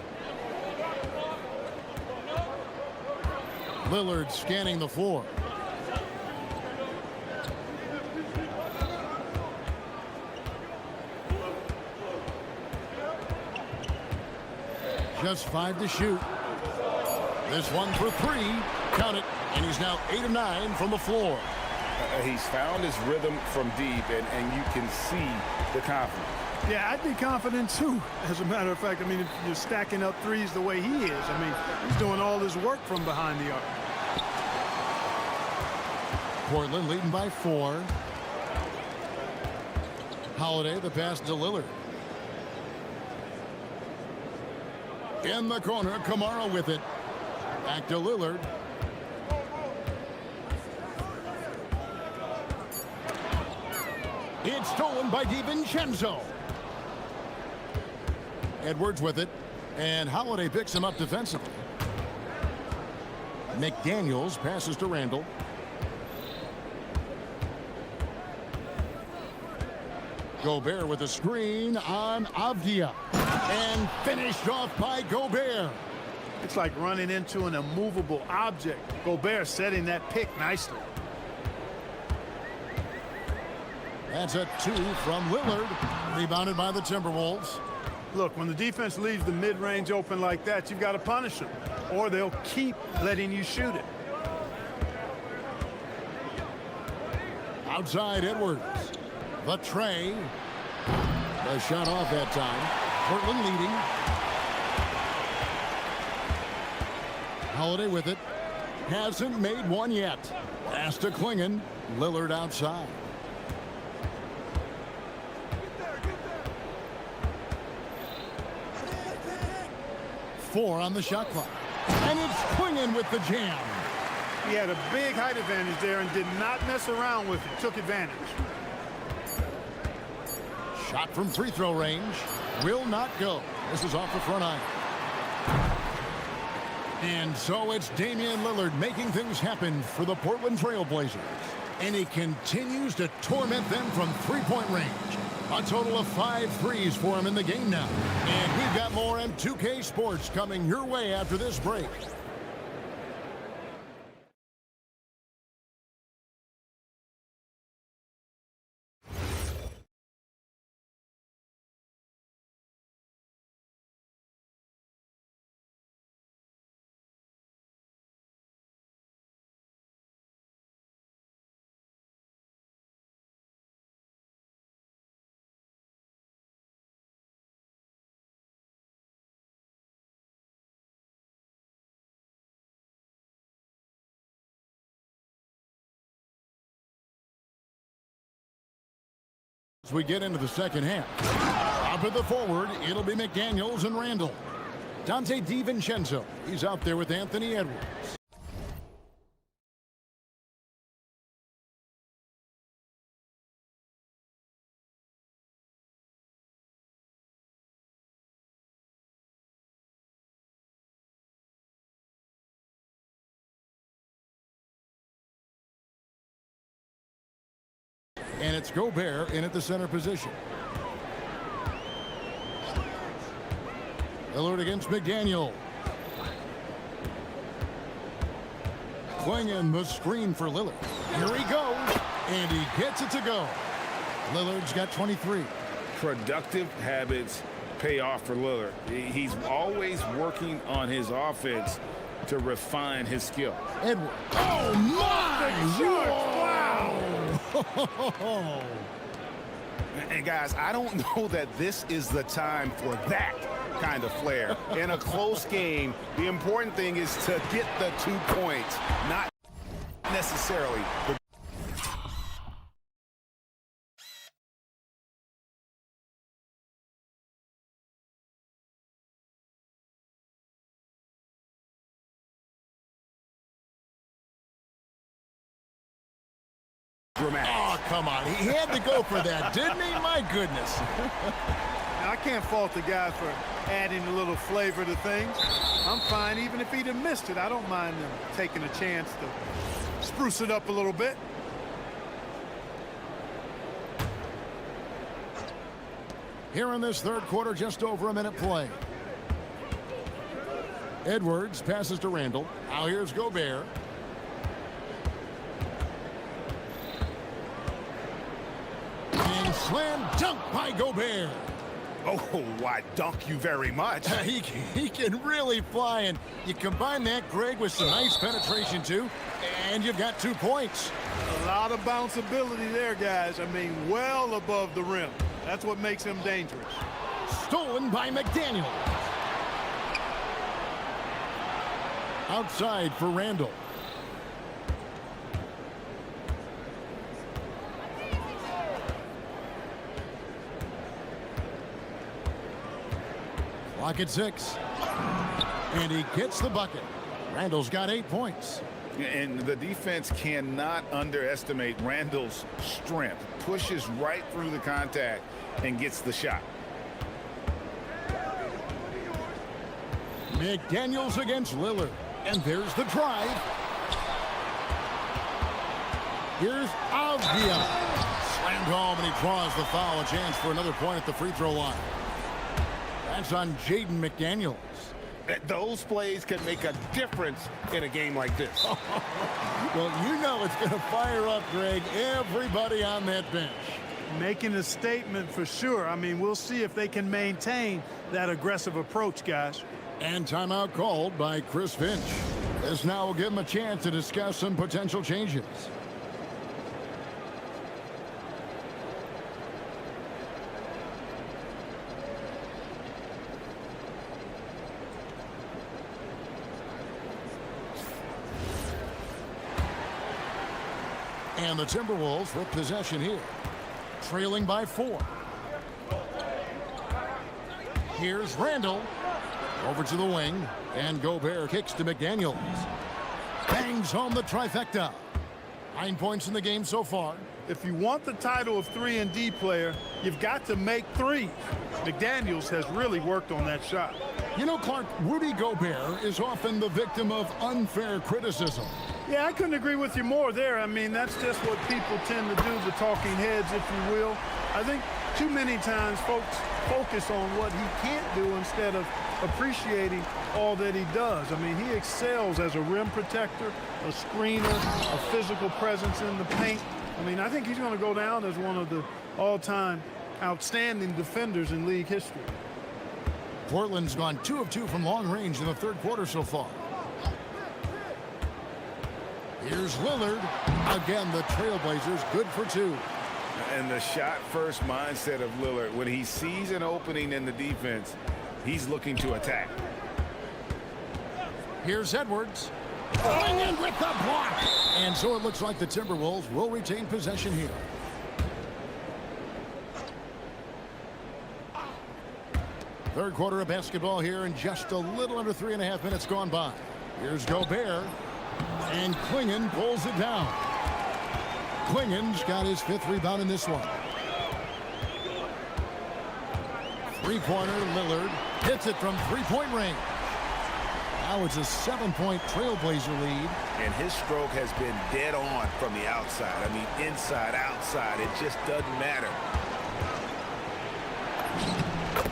Lillard scanning the floor. Just 5 to shoot. This one for 3. Count it. And he's now 8 of 9 from the floor. He's found his rhythm from deep, and you can see the confidence. Yeah, I'd be confident too. As a matter of fact, I mean, if you're stacking up threes the way he is, I mean, he's doing all his work from behind the arc. Portland leading by 4. Holiday, the pass to Lillard. In the corner, Kamara with it. Back to Lillard. It's stolen by DiVincenzo. Edwards with it. And Holiday picks him up defensively. McDaniels passes to Randall. Gobert with a screen on Avdia. And finished off by Gobert. It's like running into an immovable object. Gobert setting that pick nicely. That's a 2 from Lillard. Rebounded by the Timberwolves. Look, when the defense leaves the mid-range open like that, you've got to punish them, or they'll keep letting you shoot it. Outside Edwards. The tray. The shot off that time. Portland leading. Holiday with it. Hasn't made one yet. Pass to Klingon. Lillard outside. Four on the shot clock. And it's Klingon with the jam. He had a big height advantage there and did not mess around with it. Took advantage. Shot from free throw range. Will not go. This is off the front iron. And so it's Damian Lillard making things happen for the Portland Trail Blazers. And he continues to torment them from three-point range. A total of 5 threes for him in the game now. And we've got more M2K Sports coming your way after this break. As we get into the second half. Up at the forward, it'll be McDaniels and Randall. Dante DiVincenzo, he's out there with Anthony Edwards. And it's Gobert in at the center position. Lillard against McDaniel. Playing in the screen for Lillard. Here he goes, and he gets it to go. Lillard's got 23. Productive habits pay off for Lillard. He's always working on his offense to refine his skill. Edwards. Oh, my! Wow! And guys, I don't know that this is the time for that kind of flair. In a close game, the important thing is to get the 2 points, not necessarily the dramatic. Oh, come on. He had to go for that, didn't he? My goodness. I can't fault the guy for adding a little flavor to things. I'm fine even if he'd have missed it. I don't mind him taking a chance to spruce it up a little bit. Here in this third quarter, just over a minute play. Edwards passes to Randall. Now here's Gobert. And slam dunk by Gobert. Oh, why, dunk you very much. He can really fly, and you combine that, Greg, with some nice penetration, too, and you've got 2 points. A lot of bounceability there, guys. I mean, well above the rim. That's what makes him dangerous. Stolen by McDaniel. Outside for Randall. Clock at 6. And he gets the bucket. Randall's got 8 points. And the defense cannot underestimate Randall's strength. Pushes right through the contact and gets the shot. McDaniels against Lillard. And there's the drive. Here's Avdia. Slammed home, and he draws the foul. A chance for another point at the free throw line. That's on Jaden McDaniels. Those plays can make a difference in a game like this. Well, you know it's going to fire up, Greg, everybody on that bench. Making a statement for sure. I mean, we'll see if they can maintain that aggressive approach, guys. And timeout called by Chris Finch. This now will give him a chance to discuss some potential changes. And the Timberwolves with possession here, trailing by 4. Here's Randall. Over to the wing, and Gobert kicks to McDaniels. Bangs home the trifecta. 9 points in the game so far. If you want the title of 3-and-D player, you've got to make threes. McDaniels has really worked on that shot. You know, Clark, Rudy Gobert is often the victim of unfair criticism. Yeah, I couldn't agree with you more there. I mean, that's just what people tend to do, the talking heads, if you will. I think too many times folks focus on what he can't do instead of appreciating all that he does. I mean, he excels as a rim protector, a screener, a physical presence in the paint. I mean, I think he's going to go down as one of the all-time outstanding defenders in league history. Portland's gone 2 of 2 from long range in the third quarter so far. Here's Lillard. Again, the Trailblazers good for 2. And the shot-first mindset of Lillard, when he sees an opening in the defense, he's looking to attack. Here's Edwards. Going in with the block. And so it looks like the Timberwolves will retain possession here. Third quarter of basketball here, and just a little under 3.5 minutes gone by. Here's Gobert, and Klingen pulls it down. Klingen's got his 5th rebound in this one. Three-pointer, Lillard hits it from three-point range. Now it's a 7-point Trailblazer lead. And his stroke has been dead on from the outside. I mean, inside, outside, it just doesn't matter.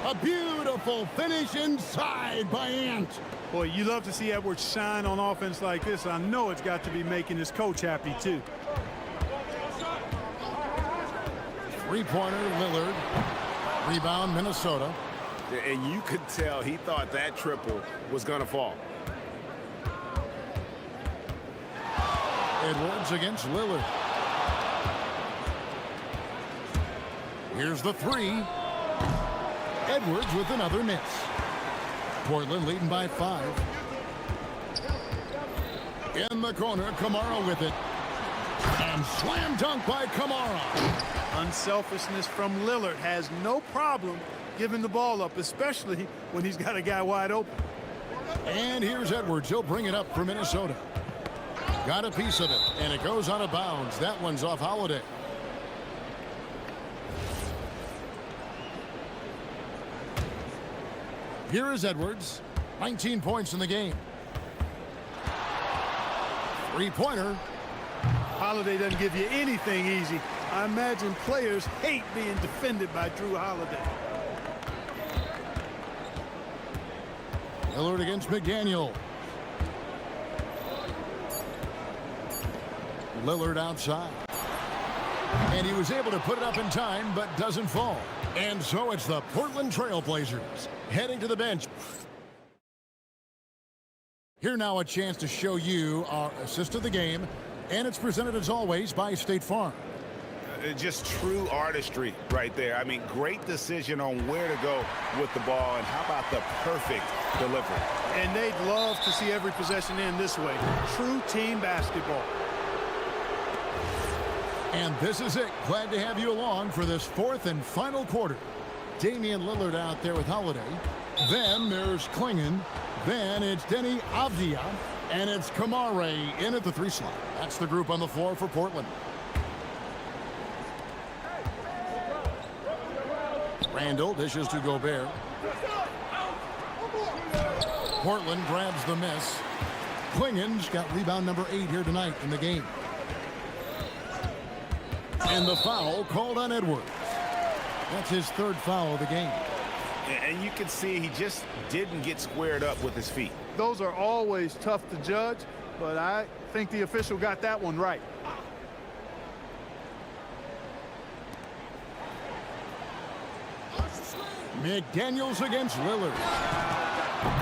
A beautiful finish inside by Ant. Boy, you love to see Edwards shine on offense like this. I know it's got to be making his coach happy, too. Three-pointer, Lillard. Rebound, Minnesota. And you could tell he thought that triple was going to fall. Edwards against Lillard. Here's the three. Edwards with another miss. Portland leading by 5. In the corner, Kamara with it. And slam dunk by Kamara. Unselfishness from Lillard, has no problem giving the ball up, especially when he's got a guy wide open. And here's Edwards. He'll bring it up for Minnesota. Got a piece of it, and it goes out of bounds. That one's off Holiday. Here is Edwards. 19 points in the game. Three-pointer. Holiday doesn't give you anything easy. I imagine players hate being defended by Drew Holiday. Lillard against McDaniel. Lillard outside. And he was able to put it up in time, but doesn't fall. And so it's the Portland Trailblazers heading to the bench. Here now a chance to show you our assist of the game. And it's presented as always by State Farm. Just true artistry right there. I mean, great decision on where to go with the ball, and how about the perfect delivery? And they'd love to see every possession end this way. True team basketball. And this is it. Glad to have you along for this 4th and final quarter. Damian Lillard out there with Holiday. Then there's Klingen. Then it's Denny Avdia. And it's Kamara in at the 3 slot. That's the group on the floor for Portland. Randall dishes to Gobert. Portland grabs the miss. Klingen's got rebound number 8 here tonight in the game. And the foul called on Edwards. That's his 3rd foul of the game. And you can see he just didn't get squared up with his feet. Those are always tough to judge, but I think the official got that one right. McDaniels against Lillard.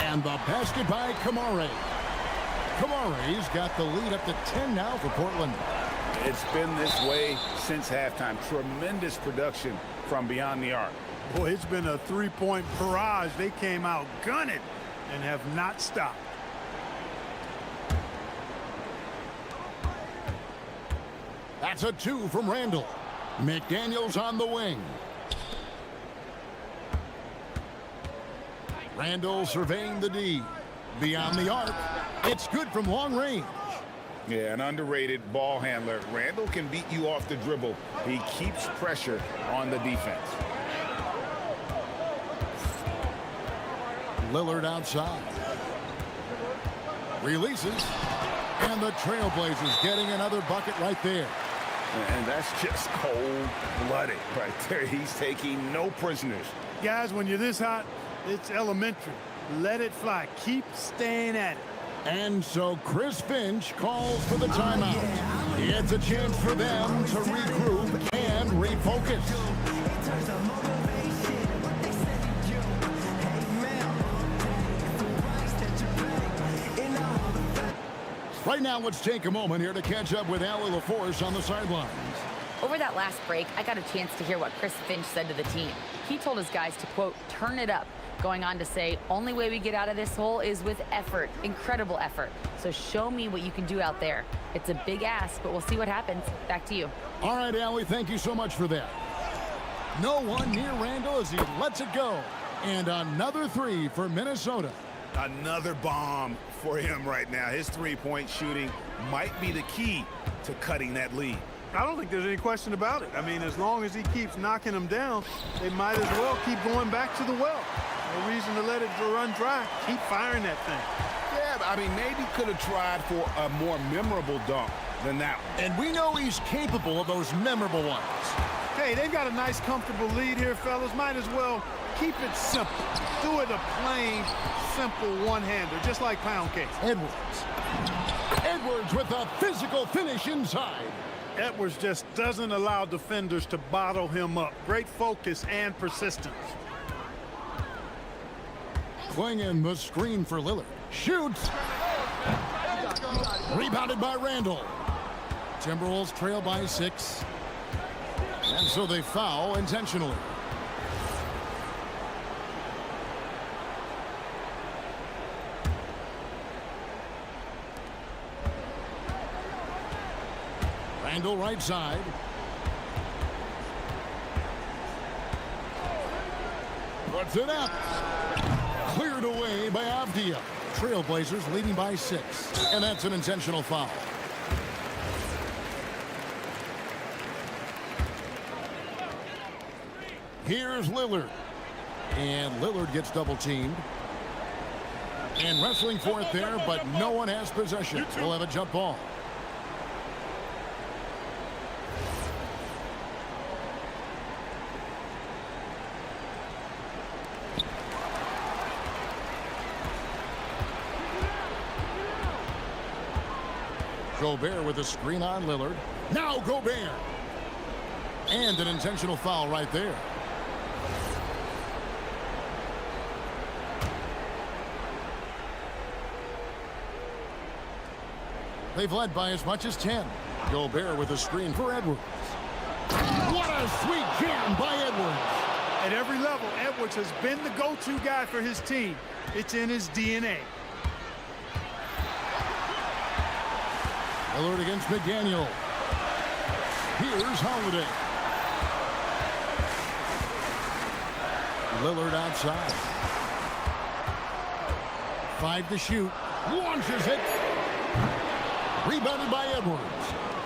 And the basket by Kamara. Kamara's got the lead up to 10 now for Portland. It's been this way since halftime. Tremendous production from beyond the arc. Boy, it's been a 3-point barrage. They came out gunning and have not stopped. That's a 2 from Randall. McDaniels on the wing. Randall surveying the D. Beyond the arc. It's good from long range. Yeah, an underrated ball handler. Randall can beat you off the dribble. He keeps pressure on the defense. Lillard outside. Releases. And the Trailblazers getting another bucket right there. And that's just cold-blooded right there. He's taking no prisoners. Guys, when you're this hot, it's elementary. Let it fly. Keep staying at it. And so Chris Finch calls for the timeout. It's a chance for them to regroup and refocus. Right now, let's take a moment here to catch up with Allie LaForce on the sidelines. Over that last break, I got a chance to hear what Chris Finch said to the team. He told his guys to, quote, turn it up, going on to say, only way we get out of this hole is with effort, incredible effort. So show me what you can do out there. It's a big ask, but we'll see what happens. Back to you. All right, Allie, thank you so much for that. No one near Randall as he lets it go. And another three for Minnesota. Another bomb for him right now. His three-point shooting might be the key to cutting that lead. I don't think there's any question about it. I mean, as long as he keeps knocking them down, they might as well keep going back to the well. No reason to let it run dry. Keep firing that thing. Yeah, but I mean, maybe could have tried for a more memorable dunk than that one. And we know he's capable of those memorable ones. Hey, they've got a nice, comfortable lead here, fellas. Might as well keep it simple. Do it a plain, simple one-hander, just like pound cake. Edwards. Edwards with a physical finish inside. Edwards just doesn't allow defenders to bottle him up. Great focus and persistence. Clingan the screen for Lillard. Shoots. Rebounded by Randall. Timberwolves trail by 6. And so they foul intentionally. Randall right side. Puts it up. Cleared away by Avdia. Trailblazers leading by 6. And that's an intentional foul. Here's Lillard. And Lillard gets double teamed. And wrestling for it there, but no one has possession. We'll have a jump ball. Gobert with a screen on Lillard. Now Gobert. And an intentional foul right there. They've led by as much as 10. Gobert with a screen for Edwards. What a sweet jam by Edwards. At every level, Edwards has been the go-to guy for his team. It's in his DNA. Lillard against McDaniel. Here's Holiday. Lillard outside. 5 to shoot. Launches it. Rebounded by Edwards.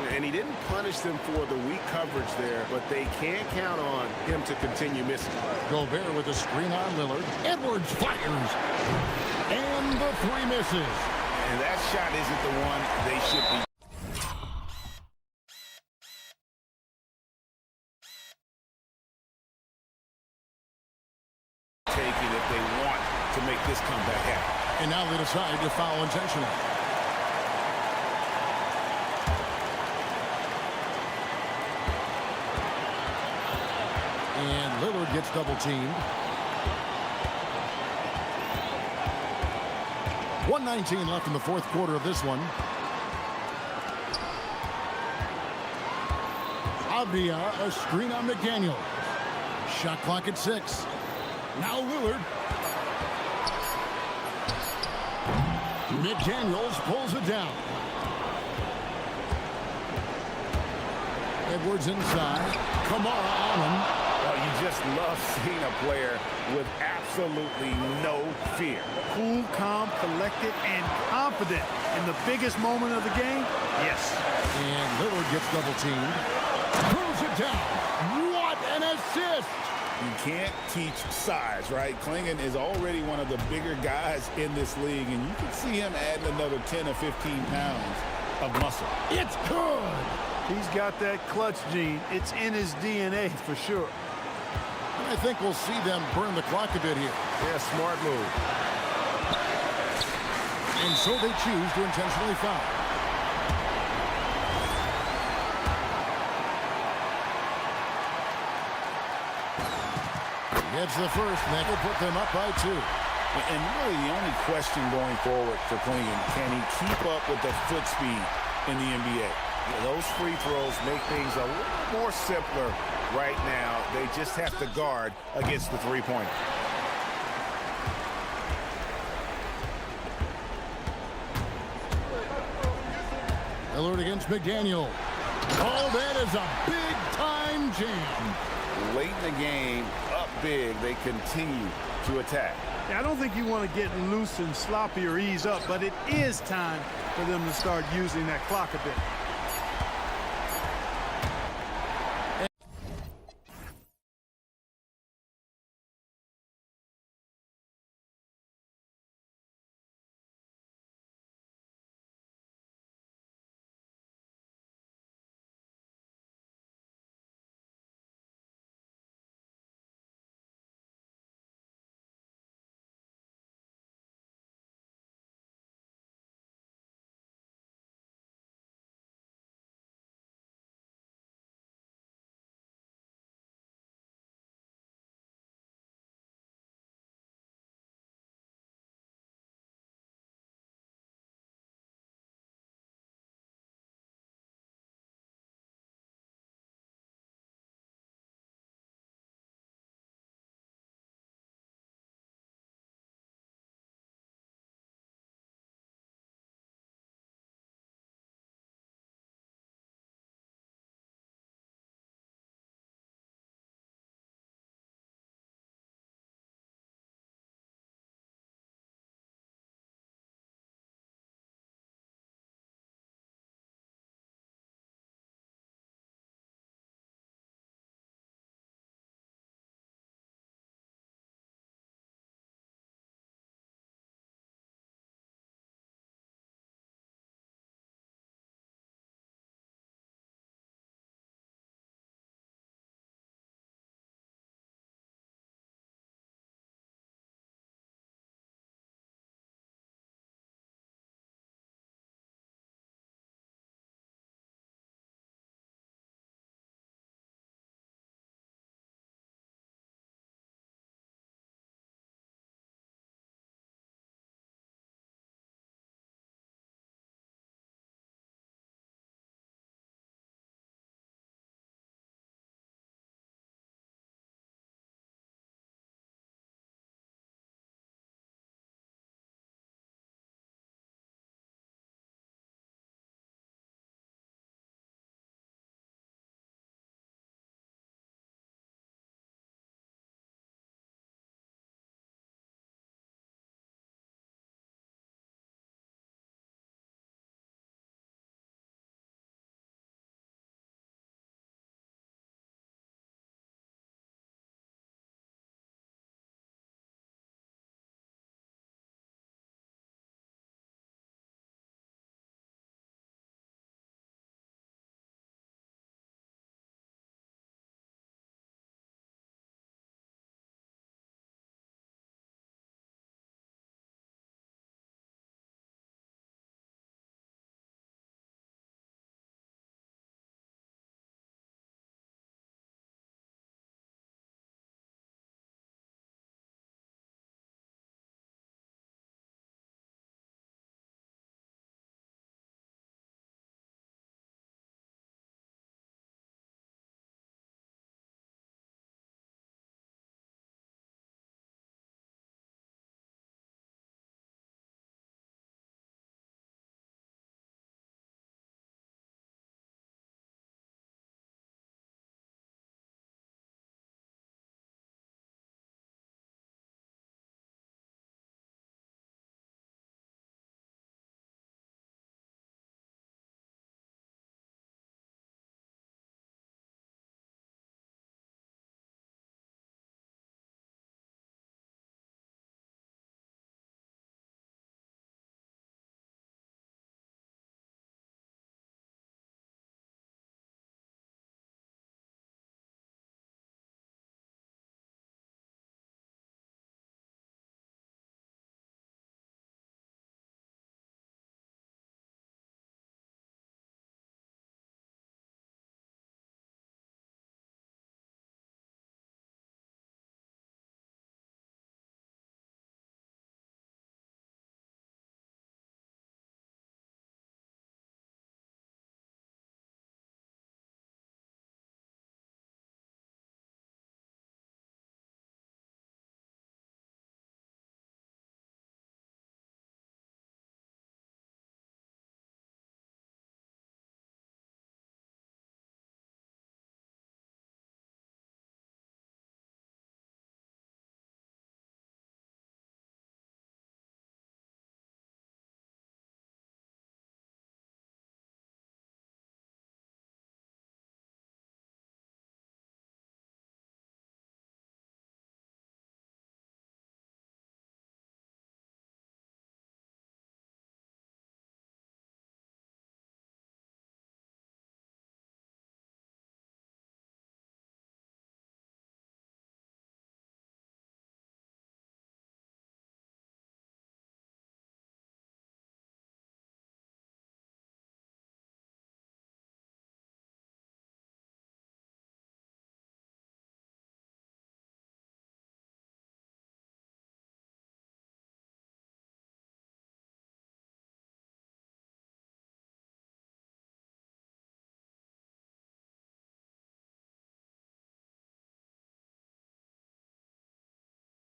And he didn't punish them for the weak coverage there, but they can't count on him to continue missing. Gobert with a screen on Lillard. Edwards fires. And the 3 misses. And that shot isn't the one they should be. Taking if they want to make this comeback happen. And now they decide to foul intentionally. And Lillard gets double teamed. 1:19 left in the 4th quarter of this one. Avdia, a screen on McDaniel. Shot clock at 6. Now Lillard. McDaniels pulls it down. Edwards inside. Kamara on him. Well, you just love seeing a player with absolutely no fear. Cool, calm, collected, and confident in the biggest moment of the game. Yes. And Lillard gets double teamed. Pulls it down. What an assist! You can't teach size, right? Clingan is already one of the bigger guys in this league, and you can see him adding another 10 or 15 pounds of muscle. It's good! He's got that clutch gene. It's in his DNA for sure. And I think we'll see them burn the clock a bit here. Yeah, smart move. And so they choose to intentionally foul. Gets the first, and that will put them up by 2. And really the only question going forward for Clingan, can he keep up with the foot speed in the NBA? Yeah, those free throws make things a little more simpler right now. They just have to guard against the three-pointer. Lillard against McDaniel. Oh, that is a big-time jam. Late in the game, up big, they continue to attack. Yeah, I don't think you want to get loose and sloppy or ease up, but it is time for them to start using that clock a bit.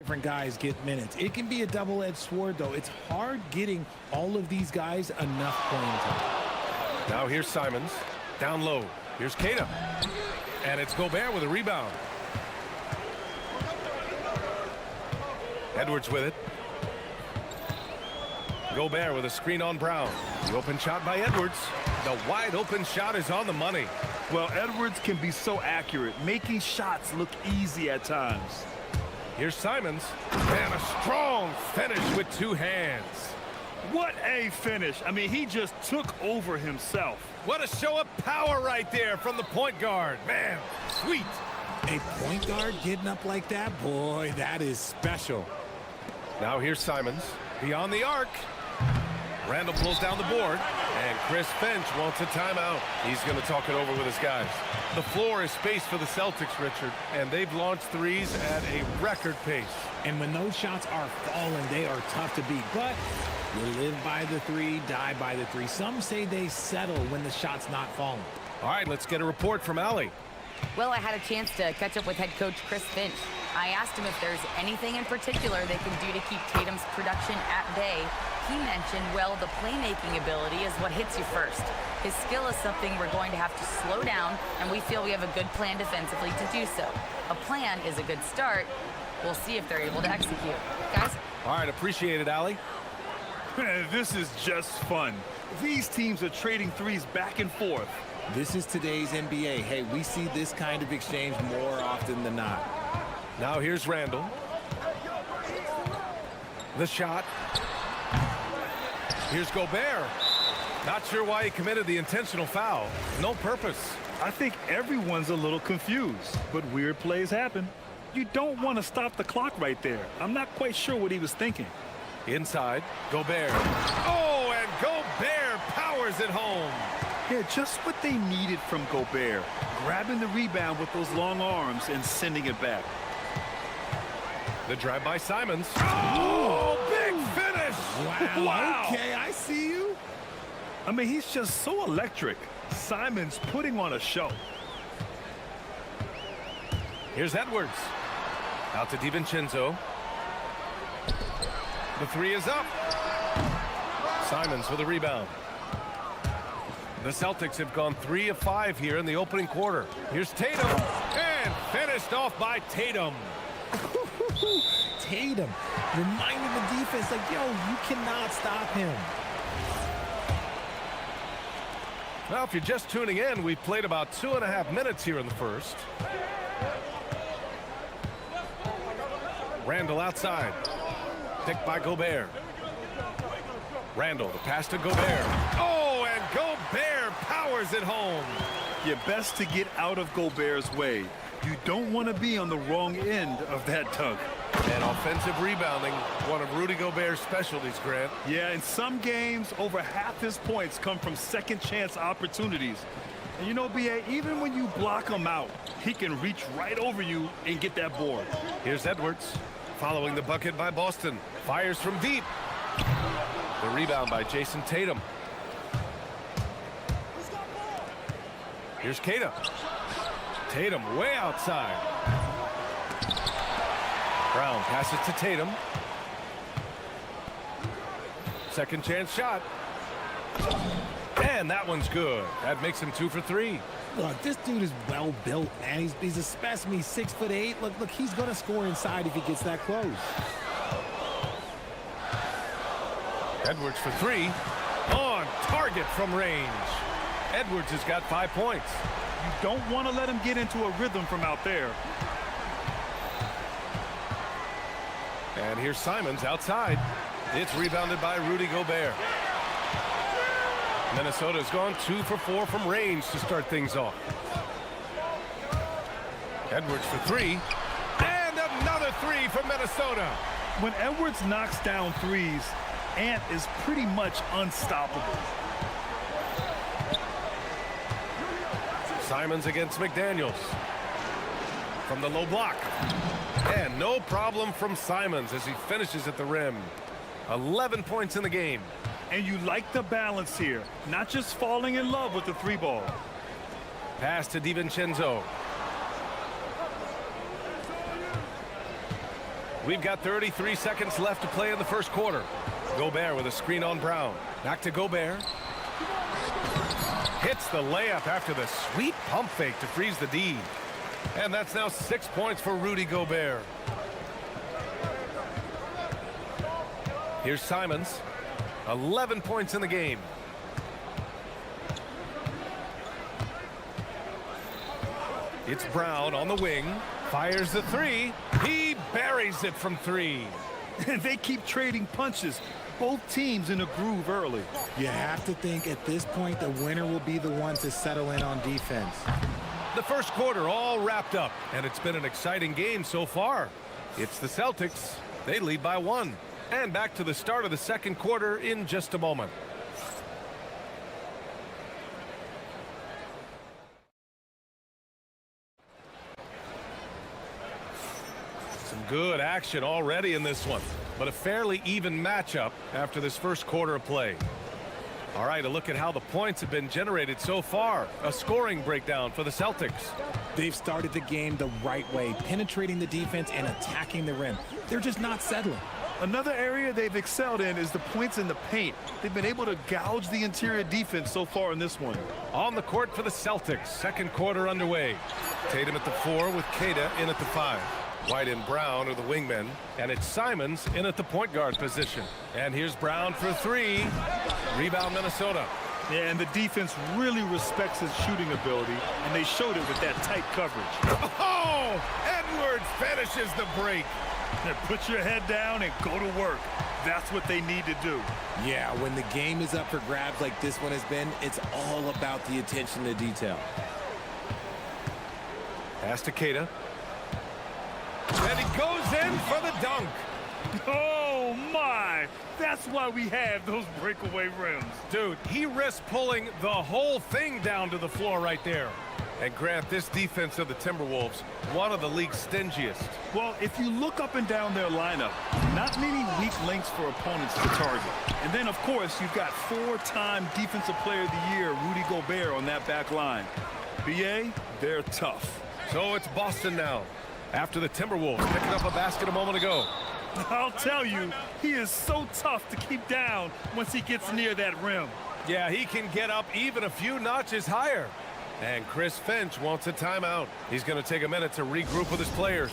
different guys get minutes. It can be a double-edged sword, though. It's hard getting all of these guys enough playing time. Now here's Simons. Down low. Here's Keita. And it's Gobert with a rebound. Edwards with it. Gobert with a screen on Brown. The open shot by Edwards. The wide open shot is on the money. Well, Edwards can be so accurate, making shots look easy at times. Here's Simons. And a strong finish with two hands. What a finish. I mean, he just took over himself. What a show of power right there from the point guard. Man, sweet. A point guard getting up like that, boy, that is special. Now here's Simons. Beyond the arc. Randall pulls down the board, and Chris Finch wants a timeout. He's going to talk it over with his guys. The floor is space for the Celtics, Richard, and they've launched threes at a record pace. And when those shots are falling, they are tough to beat. But you live by the three, die by the three. Some say they settle when the shot's not falling. All right, let's get a report from Allie. Well, I had a chance to catch up with head coach Chris Finch. I asked him if there's anything in particular they can do to keep Tatum's production at bay. He mentioned, well, the playmaking ability is what hits you first. His skill is something we're going to have to slow down, and we feel we have a good plan defensively to do so. A plan is a good start. We'll see if they're able to execute. Guys? All right, appreciate it, Allie. This is just fun. These teams are trading threes back and forth. This is today's NBA. Hey, we see this kind of exchange more often than not. Now here's Randall. The shot. Here's Gobert. Not sure why he committed the intentional foul. No purpose. I think everyone's a little confused, but weird plays happen. You don't want to stop the clock right there. I'm not quite sure what he was thinking. Inside, Gobert. Oh, and Gobert powers it home. Yeah, just what they needed from Gobert. Grabbing the rebound with those long arms and sending it back. The drive by Simons. Oh, big finish. Wow. Okay, I see you. I mean, he's just so electric. Simons putting on a show. Here's Edwards. Out to DiVincenzo. The three is up. Simons with a rebound. The Celtics have gone 3 of 5 here in the opening quarter. Here's Tatum. And finished off by Tatum. Tatum reminding the defense, like, yo, you cannot stop him. Well, if you're just tuning in, we've played about 2.5 minutes here in the first. Randall outside. Picked by Gobert. Randall, the pass to Gobert. Oh, and Gobert powers it home. You're best to get out of Gobert's way. You don't want to be on the wrong end of that tug. And offensive rebounding, one of Rudy Gobert's specialties, Grant. Yeah, in some games, over half his points come from second chance opportunities. And you know, BA, even when you block him out, he can reach right over you and get that board. Here's Edwards, following the bucket by Boston. Fires from deep. The rebound by Jason Tatum. Here's Keita. Tatum way outside. Brown passes to Tatum. Second chance shot. And that one's good. That makes him 2 for 3. Look, this dude is well built, man. He's a specimen. He's 6'8". Look, he's gonna score inside if he gets that close. Edwards for 3. On target from range. Edwards has got 5 points. You don't want to let him get into a rhythm from out there. And here's Simons outside. It's rebounded by Rudy Gobert. Minnesota's gone 2 for 4 from range to start things off. Edwards for 3. And another 3 from Minnesota. When Edwards knocks down threes, Ant is pretty much unstoppable. Simons against McDaniels. From the low block. And no problem from Simons as he finishes at the rim. 11 points in the game. And you like the balance here, not just falling in love with the 3 ball. Pass to DiVincenzo. We've got 33 seconds left to play in the first quarter. Gobert with a screen on Brown. Back to Gobert. Hits the layup after the sweet pump fake to freeze the D. And that's now 6 points for Rudy Gobert. Here's Simons. 11 points in the game. It's Brown on the wing. Fires the three. He buries it from three. They keep trading punches. Both teams in a groove early. You have to think at this point the winner will be the one to settle in on defense. The first quarter all wrapped up, and it's been an exciting game so far. It's the Celtics. They lead by 1. And back to the start of the second quarter in just a moment. Some good action already in this one, but a fairly even matchup after this first quarter of play. All right, a look at how the points have been generated so far. A scoring breakdown for the Celtics. They've started the game the right way, penetrating the defense and attacking the rim. They're just not settling. Another area they've excelled in is the points in the paint. They've been able to gouge the interior defense so far in this one. On the court for the Celtics, second quarter underway. Tatum at the 4 with Queta in at the 5. White and Brown are the wingmen, and it's Simons in at the point guard position. And here's Brown for 3. Rebound Minnesota. Yeah, and the defense really respects his shooting ability, and they showed it with that tight coverage. Oh! Edwards finishes the break. Now put your head down and go to work. That's what they need to do. Yeah, when the game is up for grabs like this one has been, it's all about the attention to detail. Pass to Queta. And he goes in for the dunk. Oh, my. That's why we have those breakaway rims. Dude, he risked pulling the whole thing down to the floor right there. And Grant, this defense of the Timberwolves, one of the league's stingiest. Well, if you look up and down their lineup, not many weak links for opponents to target. And then, of course, you've got 4-time Defensive Player of the Year, Rudy Gobert, on that back line. BA, they're tough. So it's Boston now, after the Timberwolves picking up a basket a moment ago. I'll tell you, he is so tough to keep down once he gets near that rim. Yeah, he can get up even a few notches higher. And Chris Finch wants a timeout. He's going to take a minute to regroup with his players.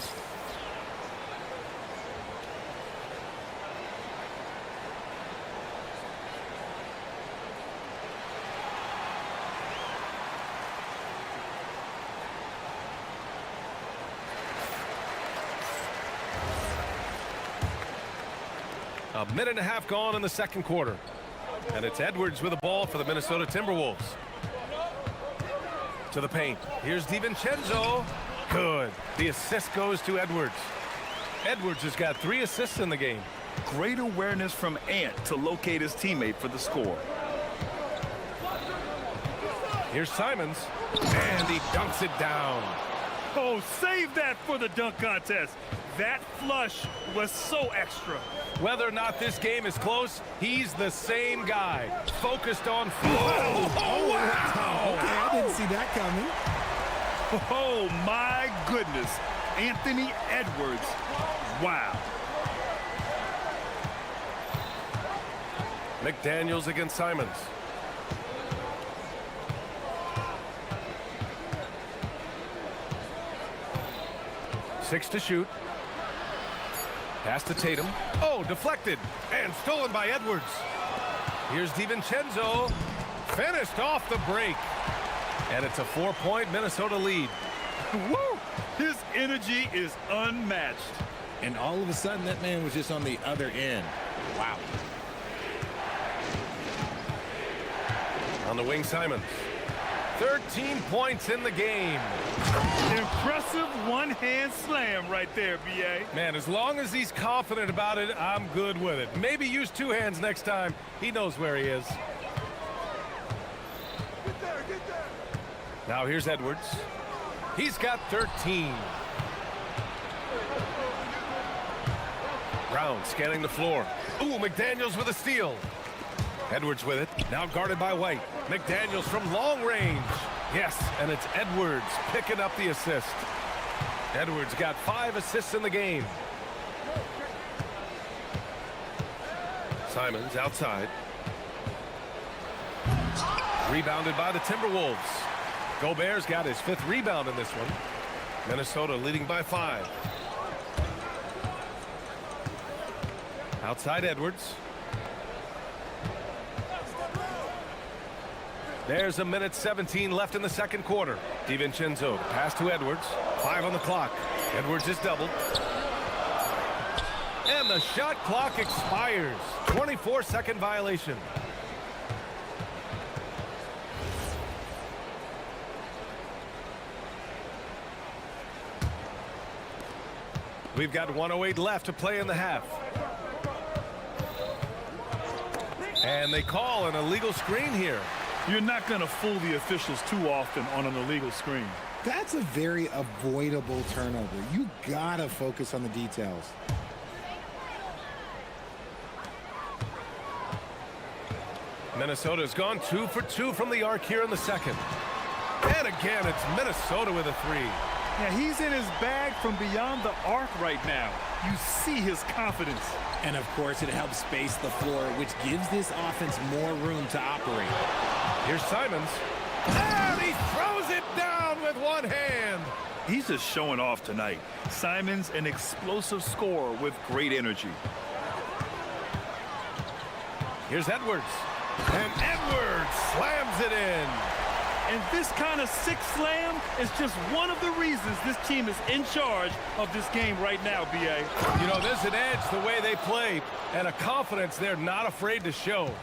A minute and a half gone in the second quarter. And it's Edwards with the ball for the Minnesota Timberwolves. To the paint. Here's DiVincenzo. Good. The assist goes to Edwards. Edwards has got 3 assists in the game. Great awareness from Ant to locate his teammate for the score. Here's Simons. And he dunks it down. Oh, save that for the dunk contest. That flush was so extra. Whether or not this game is close, he's the same guy. Focused on flow. Oh, wow. Okay, I didn't see that coming. Oh, my goodness. Anthony Edwards. Wow. McDaniels against Simons. Six to shoot. Pass to Tatum. Oh, deflected. And stolen by Edwards. Here's DiVincenzo. Finished off the break. And it's a 4-point Minnesota lead. Woo! His energy is unmatched. And all of a sudden, that man was just on the other end. Wow. On the wing, Simons. 13 points in the game. Impressive one-hand slam right there, B.A. Man, as long as he's confident about it, I'm good with it. Maybe use 2 hands next time. He knows where he is. Get there. Now here's Edwards. He's got 13. Brown scanning the floor. Ooh, McDaniels with a steal. Edwards with it. Now guarded by White. McDaniels from long range. Yes, and it's Edwards picking up the assist. Edwards got 5 assists in the game. Simons outside. Rebounded by the Timberwolves. Gobert's got his 5th rebound in this one. Minnesota leading by 5. Outside Edwards. There's 1:17 left in the second quarter. DiVincenzo pass to Edwards. 5 on the clock. Edwards is doubled. And the shot clock expires. 24-second violation. We've got 1:08 left to play in the half. And they call an illegal screen here. You're not going to fool the officials too often on an illegal screen. That's a very avoidable turnover. You gotta focus on the details. Minnesota's gone 2 for 2 from the arc here in the second. And again, it's Minnesota with a 3. Yeah, he's in his bag from beyond the arc right now. You see his confidence. And of course, it helps space the floor, which gives this offense more room to operate. Here's Simons. And he throws it down with one hand. He's just showing off tonight. Simons, an explosive scorer with great energy. Here's Edwards. And Edwards slams it in. And this kind of sick slam is just one of the reasons this team is in charge of this game right now, B.A. You know, there's an edge the way they play and a confidence they're not afraid to show.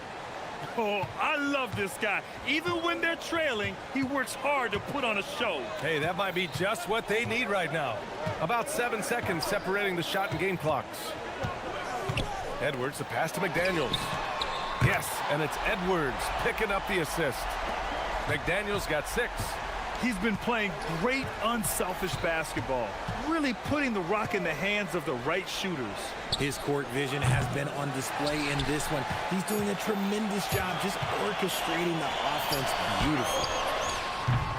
Oh, I love this guy. Even when they're trailing, he works hard to put on a show. Hey, that might be just what they need right now. About 7 seconds separating the shot and game clocks. Edwards, the pass to McDaniels. Yes, and it's Edwards picking up the assist. McDaniels got 6. He's been playing great unselfish basketball, really putting the rock in the hands of the right shooters. His court vision has been on display in this one. He's doing a tremendous job just orchestrating the offense beautifully.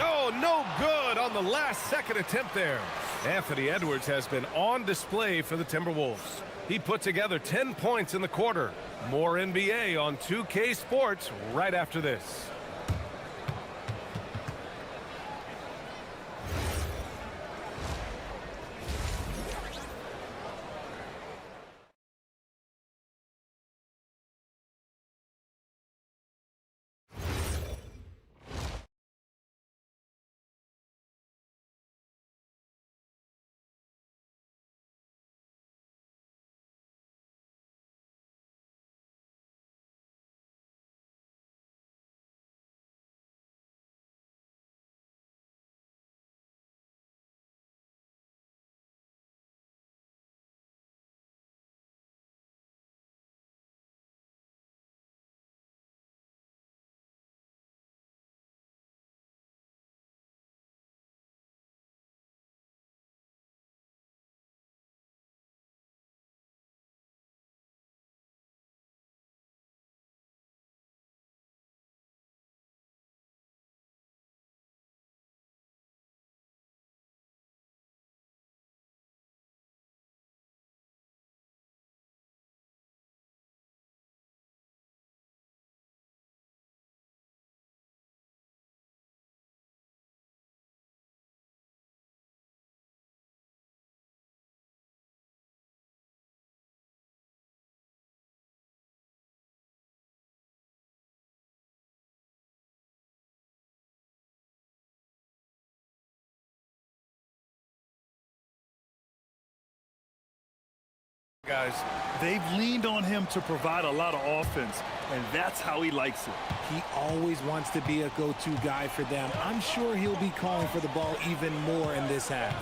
Oh, no good on the last second attempt there. Anthony Edwards has been on display for the Timberwolves. He put together 10 points in the quarter. More NBA on 2K Sports right after this. Guys, they've leaned on him to provide a lot of offense, and that's how he likes it. He always wants to be a go-to guy for them. I'm sure he'll be calling for the ball even more in this half.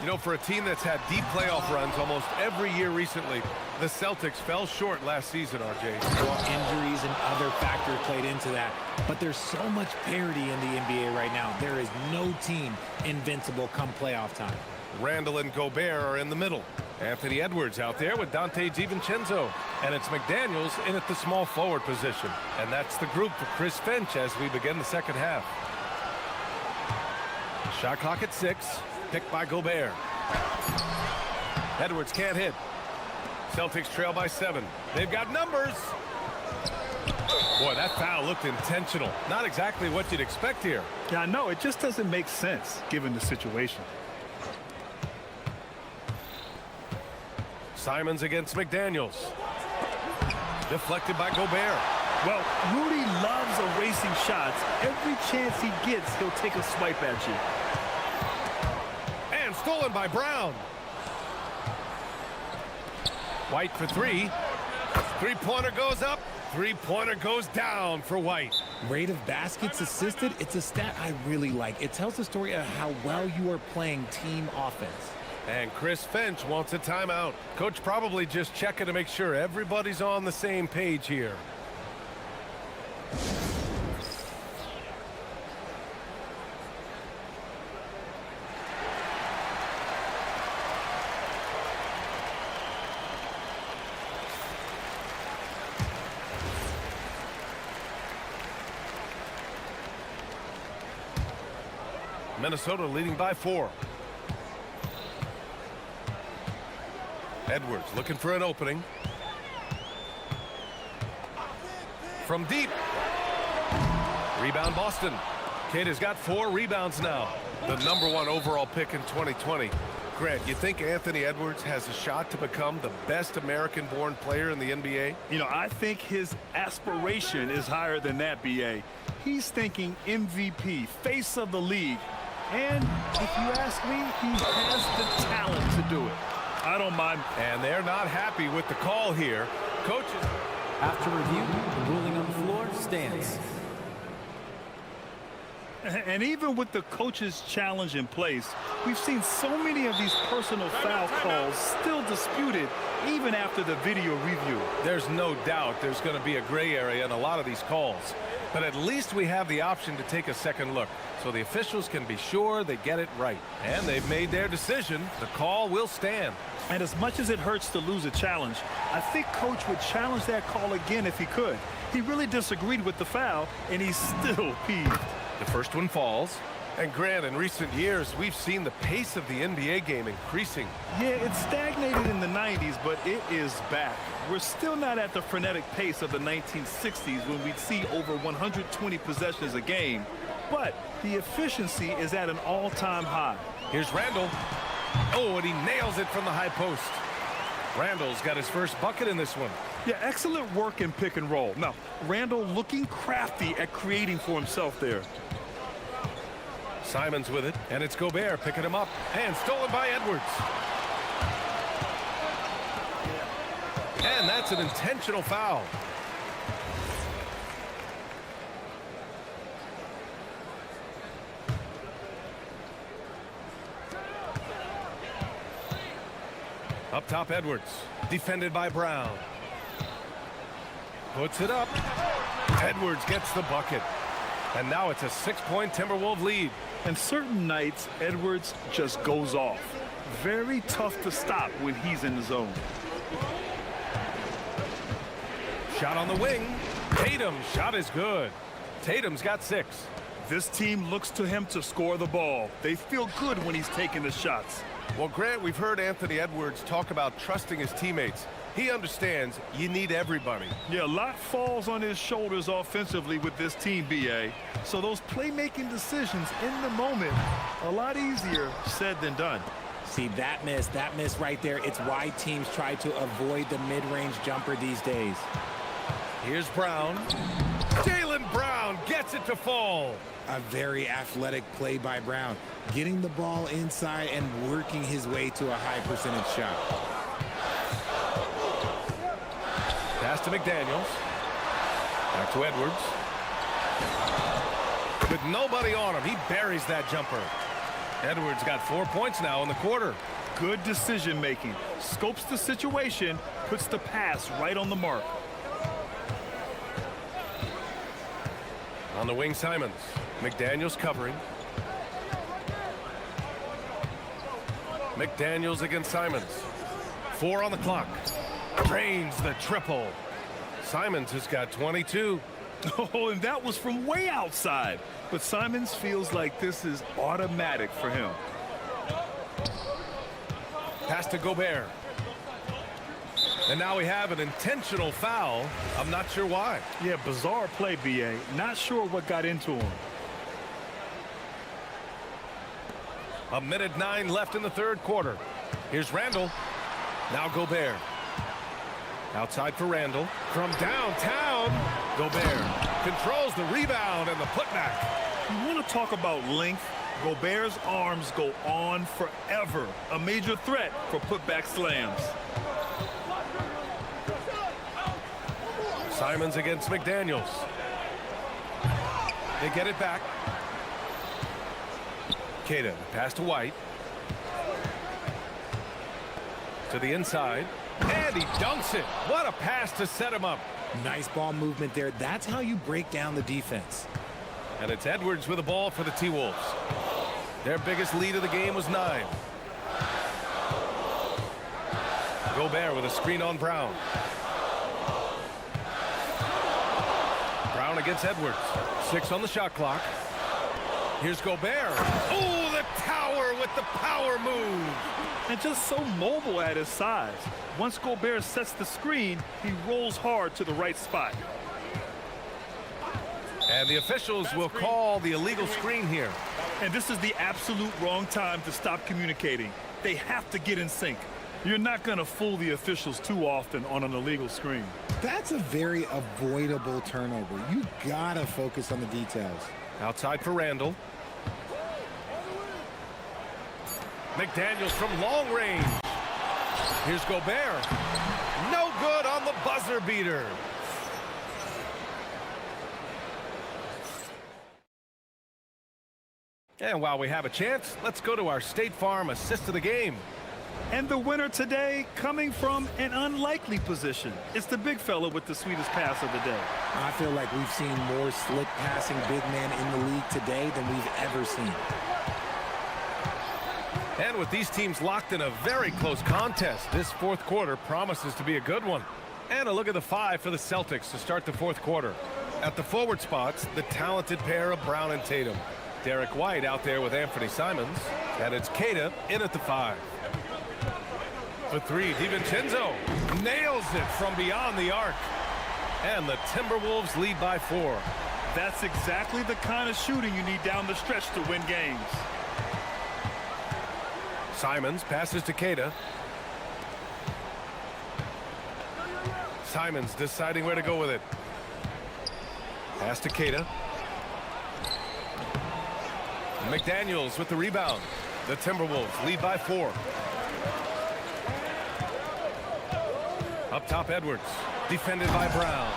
You know, for a team that's had deep playoff runs almost every year recently, the Celtics fell short last season, RJ. Well, injuries and other factors played into that. But there's so much parity in the NBA right now. There is no team invincible come playoff time. Randall and Gobert are in the middle. Anthony Edwards out there with Dante DiVincenzo. And it's McDaniels in at the small forward position. And that's the group for Chris Finch as we begin the second half. Shot clock at 6. Picked by Gobert. Edwards can't hit. Celtics trail by 7. They've got numbers. Boy, that foul looked intentional. Not exactly what you'd expect here. Yeah, I know. It just doesn't make sense given the situation. Simons against McDaniels. Deflected by Gobert. Well, Rudy loves erasing shots. Every chance he gets, he'll take a swipe at you. And stolen by Brown. White for three. Three-pointer goes up. Three-pointer goes down for White. Rate of baskets assisted, it's a stat I really like. It tells the story of how well you are playing team offense. And Chris Finch wants a timeout. Coach probably just checking to make sure everybody's on the same page here. Minnesota leading by 4. Edwards looking for an opening. From deep. Rebound Boston. Kate has got 4 rebounds now. The #1 overall pick in 2020. Grant, you think Anthony Edwards has a shot to become the best American-born player in the NBA? You know, I think his aspiration is higher than that, B.A. He's thinking MVP, face of the league. And if you ask me, he has the talent to do it. I don't mind. And they're not happy with the call here. Coaches. After review, the ruling on the floor stands. And even with the coach's challenge in place, we've seen so many of these personal foul calls still disputed even after the video review. There's no doubt there's going to be a gray area in a lot of these calls. But at least we have the option to take a second look, so the officials can be sure they get it right. And they've made their decision. The call will stand. And as much as it hurts to lose a challenge, I think Coach would challenge that call again if he could. He really disagreed with the foul, and he's still peeved. The first one falls. And Grant, in recent years, we've seen the pace of the NBA game increasing. Yeah, it stagnated in the 90s, but it is back. We're still not at the frenetic pace of the 1960s when we'd see over 120 possessions a game. But the efficiency is at an all-time high. Here's Randall. Oh, and he nails it from the high post. Randall's got his first bucket in this one. Yeah, excellent work in pick and roll. Now, Randall looking crafty at creating for himself there. Simons with it, and it's Gobert picking him up. And stolen by Edwards. And that's an intentional foul. Up top, Edwards. Defended by Brown. Puts it up. Edwards gets the bucket. And now it's a 6-point Timberwolves lead. And certain nights, Edwards just goes off. Very tough to stop when he's in the zone. Shot on the wing. Tatum's shot is good. Tatum's got 6. This team looks to him to score the ball. They feel good when he's taking the shots. Well, Grant, we've heard Anthony Edwards talk about trusting his teammates. He understands you need everybody. Yeah, a lot falls on his shoulders offensively with this team, B.A. So those playmaking decisions in the moment, a lot easier said than done. See, that miss right there, it's why teams try to avoid the mid-range jumper these days. Here's Brown. Jaylen Brown gets it to fall. A very athletic play by Brown, getting the ball inside and working his way to a high percentage shot. Pass to McDaniels. Back to Edwards. With nobody on him, he buries that jumper. Edwards got 4 points now in the quarter. Good decision making. Scopes the situation, puts the pass right on the mark. On the wing, Simons. McDaniels covering. McDaniels against Simons. 4 on the clock. Drains the triple. Simons has got 22. Oh, and that was from way outside. But Simons feels like this is automatic for him. Pass to Gobert. And now we have an intentional foul. I'm not sure why. Yeah, bizarre play, BA. Not sure what got into him. 1:09 left in the third quarter. Here's Randall. Now Gobert. Outside for Randall. From downtown, Gobert controls the rebound and the putback. You want to talk about length? Gobert's arms go on forever. A major threat for putback slams. Simons against McDaniels. They get it back. Queta, pass to White. To the inside. And he dunks it. What a pass to set him up. Nice ball movement there. That's how you break down the defense. And it's Edwards with the ball for the T-Wolves. Their biggest lead of the game was 9. Gobert with a screen on Brown. Brown against Edwards. 6 on the shot clock. Here's Gobert. Oh, the tower with the power move. And just so mobile at his size. Once Gobert sets the screen, he rolls hard to the right spot. And the officials will call the illegal screen here. And this is the absolute wrong time to stop communicating. They have to get in sync. You're not going to fool the officials too often on an illegal screen. That's a very avoidable turnover. You gotta focus on the details. Outside for Randall. McDaniels from long range. Here's Gobert. No good on the buzzer beater. And while we have a chance, let's go to our State Farm assist of the game. And the winner today coming from an unlikely position. It's the big fella with the sweetest pass of the day. I feel like we've seen more slick passing big men in the league today than we've ever seen. And with these teams locked in a very close contest, this fourth quarter promises to be a good one. And a look at the 5 for the Celtics to start the fourth quarter. At the forward spots, the talented pair of Brown and Tatum. Derek White out there with Anthony Simons. And it's Queta in at the 5. For 3, DiVincenzo nails it from beyond the arc. And the Timberwolves lead by 4. That's exactly the kind of shooting you need down the stretch to win games. Simons passes to Queta. Simons deciding where to go with it. Pass to Queta. McDaniels with the rebound. The Timberwolves lead by 4. Up top, Edwards. Defended by Brown.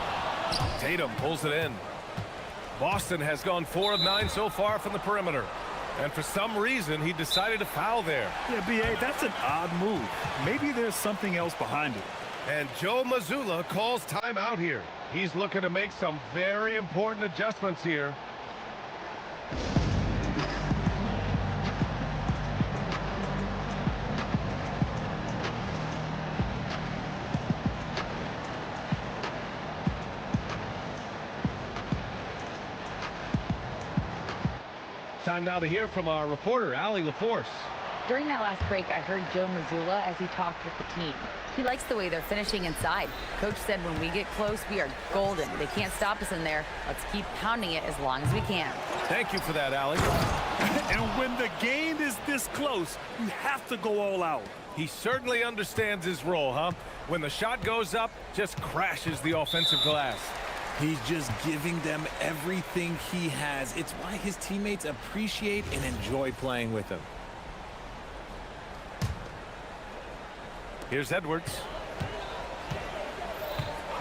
Tatum pulls it in. Boston has gone 4 of 9 so far from the perimeter. And for some reason, he decided to foul there. Yeah, B.A., that's an odd move. Maybe there's something else behind it. And Joe Mazzulla calls timeout here. He's looking to make some very important adjustments here. Time now to hear from our reporter, Allie LaForce. During that last break, I heard Joe Mazzulla as he talked with the team. He likes the way they're finishing inside. Coach said when we get close, we are golden. They can't stop us in there. Let's keep pounding it as long as we can. Thank you for that, Allie. And when the game is this close, you have to go all out. He certainly understands his role, huh? When the shot goes up, just crashes the offensive glass. He's just giving them everything he has. It's why his teammates appreciate and enjoy playing with him. Here's Edwards.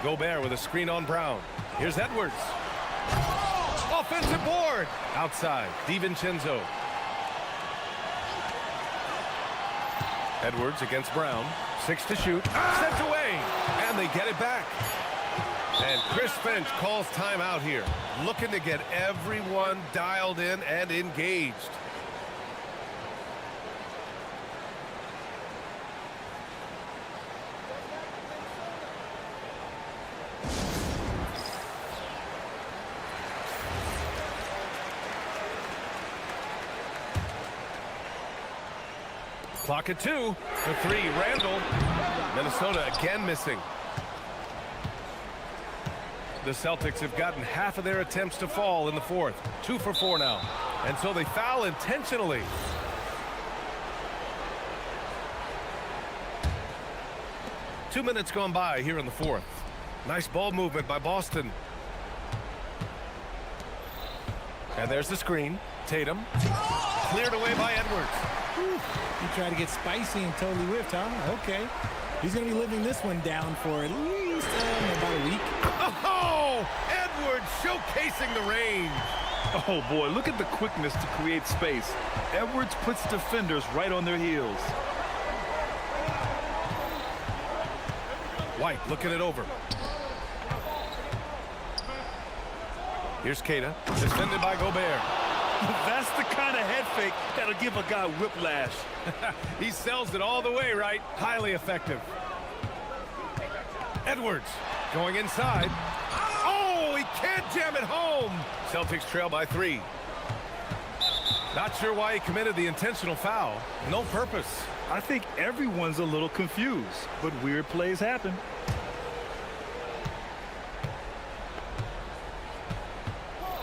Gobert with a screen on Brown. Here's Edwards. Offensive board. Outside, DiVincenzo. Edwards against Brown. 6 to shoot. Sent away. And they get it back. And Chris Finch calls timeout here. Looking to get everyone dialed in and engaged. Clock at 2. For 3, Randall. Minnesota again missing. The Celtics have gotten half of their attempts to fall in the fourth. 2 for 4 now. And so they foul intentionally. Two minutes gone by here in the fourth. Nice ball movement by Boston. And there's the screen. Tatum. Cleared away by Edwards. He tried to get spicy and totally whiffed, huh? Okay. He's going to be living this one down for at least about a week. Oh! Edwards showcasing the range. Oh, boy, look at the quickness to create space. Edwards puts defenders right on their heels. White looking it over. Here's Keita, defended by Gobert. That's the kind of head fake that'll give a guy whiplash. He sells it all the way, right? Highly effective. Edwards going inside. Oh, he can't jam it home. Celtics trail by 3. Not sure why he committed the intentional foul. No purpose. I think everyone's a little confused, but weird plays happen.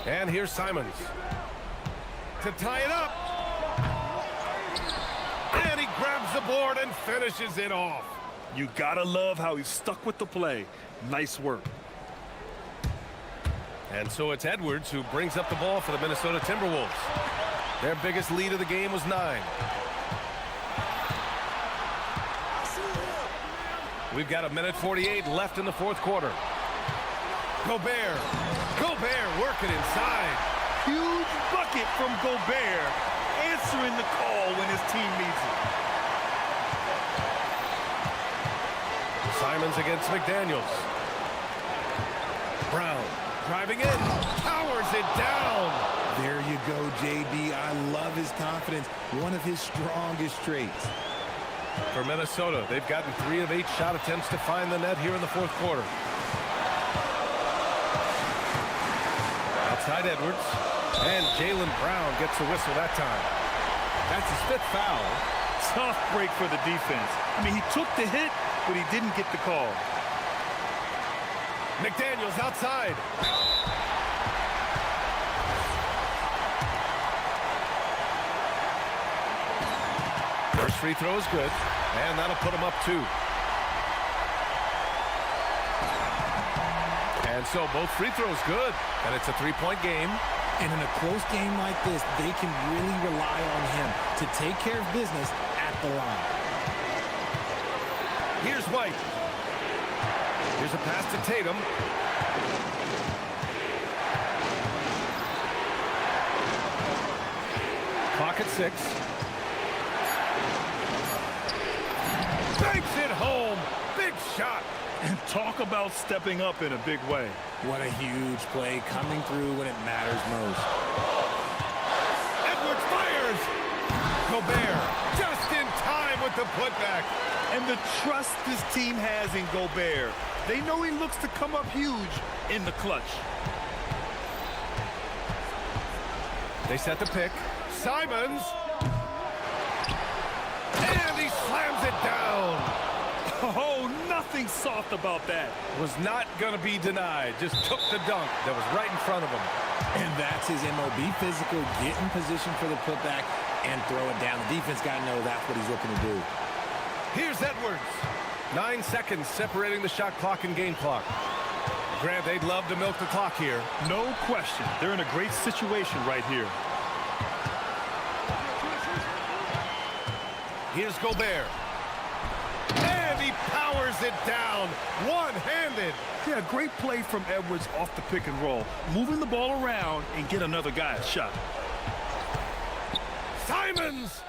And here's Simons to tie it up. And he grabs the board and finishes it off. You gotta love how he stuck with the play. Nice work. And so it's Edwards who brings up the ball for the Minnesota Timberwolves. Their biggest lead of the game was 9. We've got 1:48 left in the fourth quarter. Gobert working inside. Huge bucket from Gobert, answering the call when his team needs it. Simons against McDaniels. Brown driving in, powers it down. There you go, JB. I love his confidence. One of his strongest traits. For Minnesota, they've gotten 3 of 8 shot attempts to find the net here in the fourth quarter. Outside Edwards, and Jaylen Brown gets a whistle that time. That's his 5th foul. Tough break for the defense. I mean, he took the hit, but he didn't get the call. McDaniels outside. First free throw is good, and that'll put him up 2. And so both free throws good, and it's a 3-point game. And in a close game like this, they can really rely on him to take care of business at the line. Here's White. Here's a pass to Tatum. Clock at 6. Banks it home. Big shot. And talk about stepping up in a big way. What a huge play coming through when it matters most. Edwards fires. Gobert just in time with the putback. And the trust this team has in Gobert. They know he looks to come up huge in the clutch. They set the pick. Simons. And he slams it down. Oh, nothing soft about that. Was not going to be denied. Just took the dunk that was right in front of him. And that's his MO. Be physical, get in position for the putback, and throw it down. The defense got to know that's what he's looking to do. Here's Edwards. 9 seconds separating the shot clock and game clock. Grant, they'd love to milk the clock here. No question. They're in a great situation right here. Here's Gobert. And he powers it down, one-handed. Yeah, great play from Edwards off the pick and roll. Moving the ball around and get another guy a shot. Simons!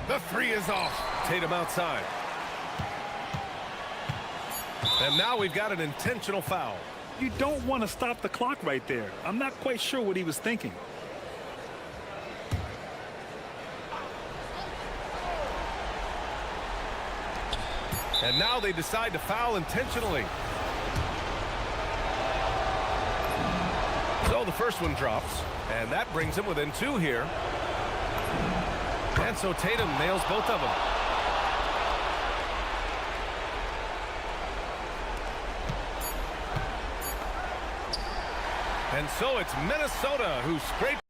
The 3 is off. Tatum outside. And now we've got an intentional foul. You don't want to stop the clock right there. I'm not quite sure what he was thinking. And now they decide to foul intentionally. So the first one drops, and that brings him within 2 here. And so Tatum nails both of them. And so it's Minnesota who scraped.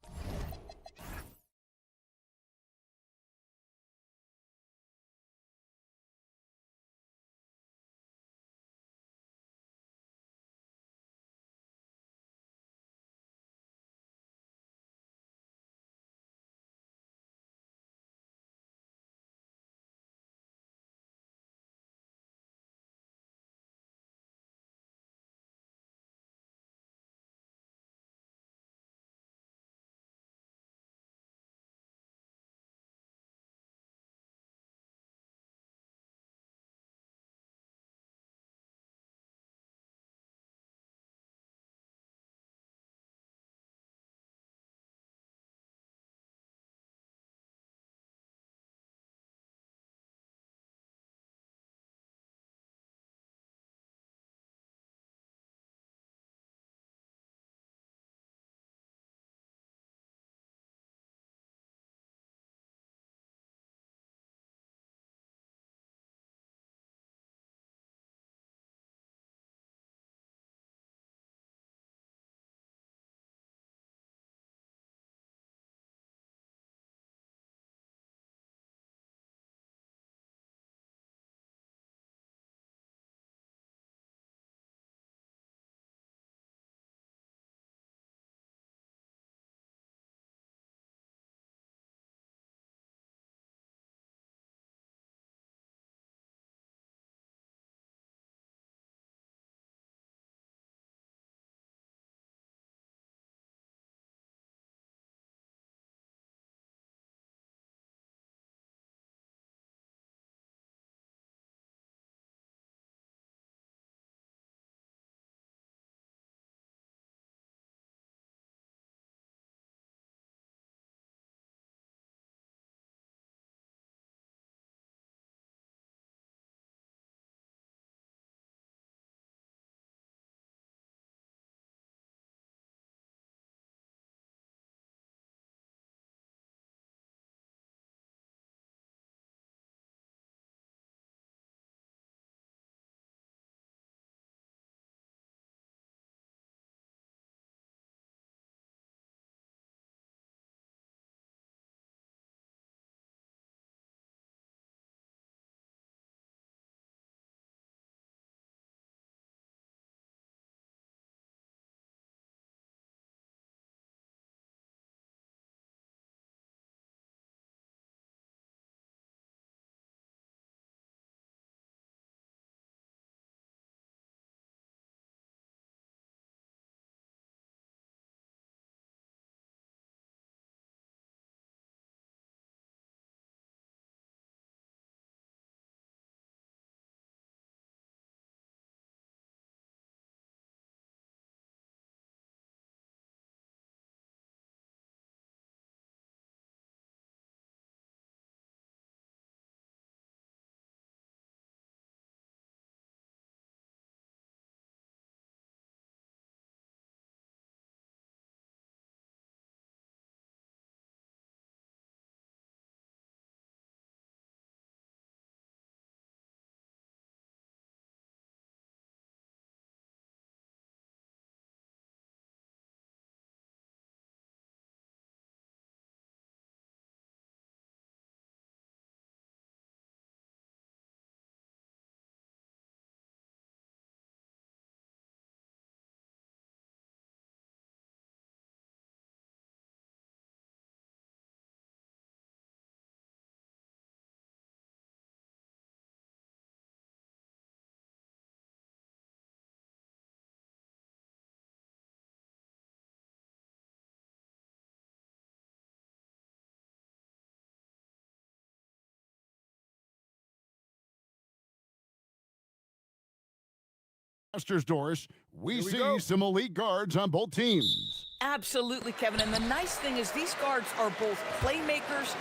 Masters, Doris, we see some elite guards on both teams. Absolutely, Kevin. And the nice thing is these guards are both playmakers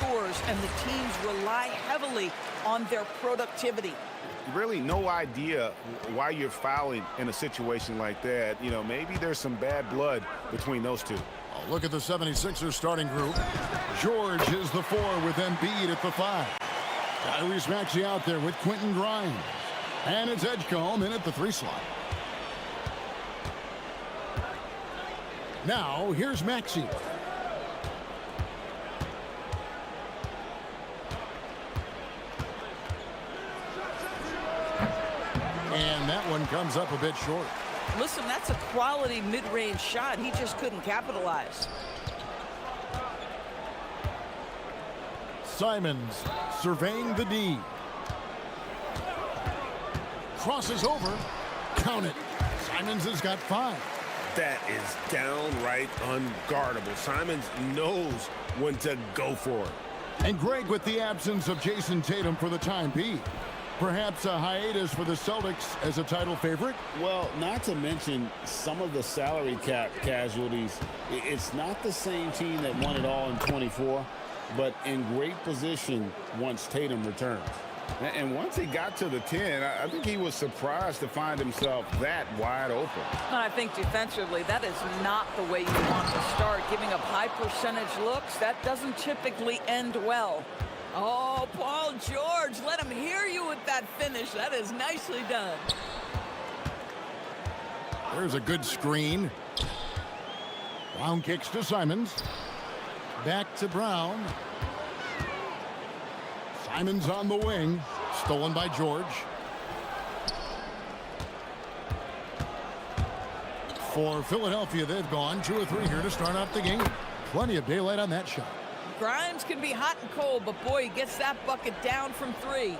scores, and the teams rely heavily on their productivity. Really no idea why you're fouling in a situation like that. You know, maybe there's some bad blood between those two. Oh, look at the 76ers starting group. George is the 4 with Embiid at the 5. Tyrese Maxey out there with Quentin Grimes. And it's Edgecombe in at the 3 slot. Now, here's Maxey. And that one comes up a bit short. Listen, that's a quality mid-range shot. He just couldn't capitalize. Simons surveying the D. Crosses over. Count it. Simons has got 5. That is downright unguardable. Simons knows when to go for it. And Greg with the absence of Jason Tatum for the time being. Perhaps a hiatus for the Celtics as a title favorite? Well, not to mention some of the salary cap casualties. It's not the same team that won it all in 24, but in great position once Tatum returns. And once he got to the 10, I think he was surprised to find himself that wide open. I think defensively, that is not the way you want to start. Giving up high percentage looks, that doesn't typically end well. Oh, Paul George, let him hear you with that finish. That is nicely done. There's a good screen. Brown kicks to Simons. Back to Brown. Simons on the wing. Stolen by George. For Philadelphia, they've gone 2 or 3 here to start out the game. Plenty of daylight on that shot. Grimes can be hot and cold, but boy, he gets that bucket down from 3.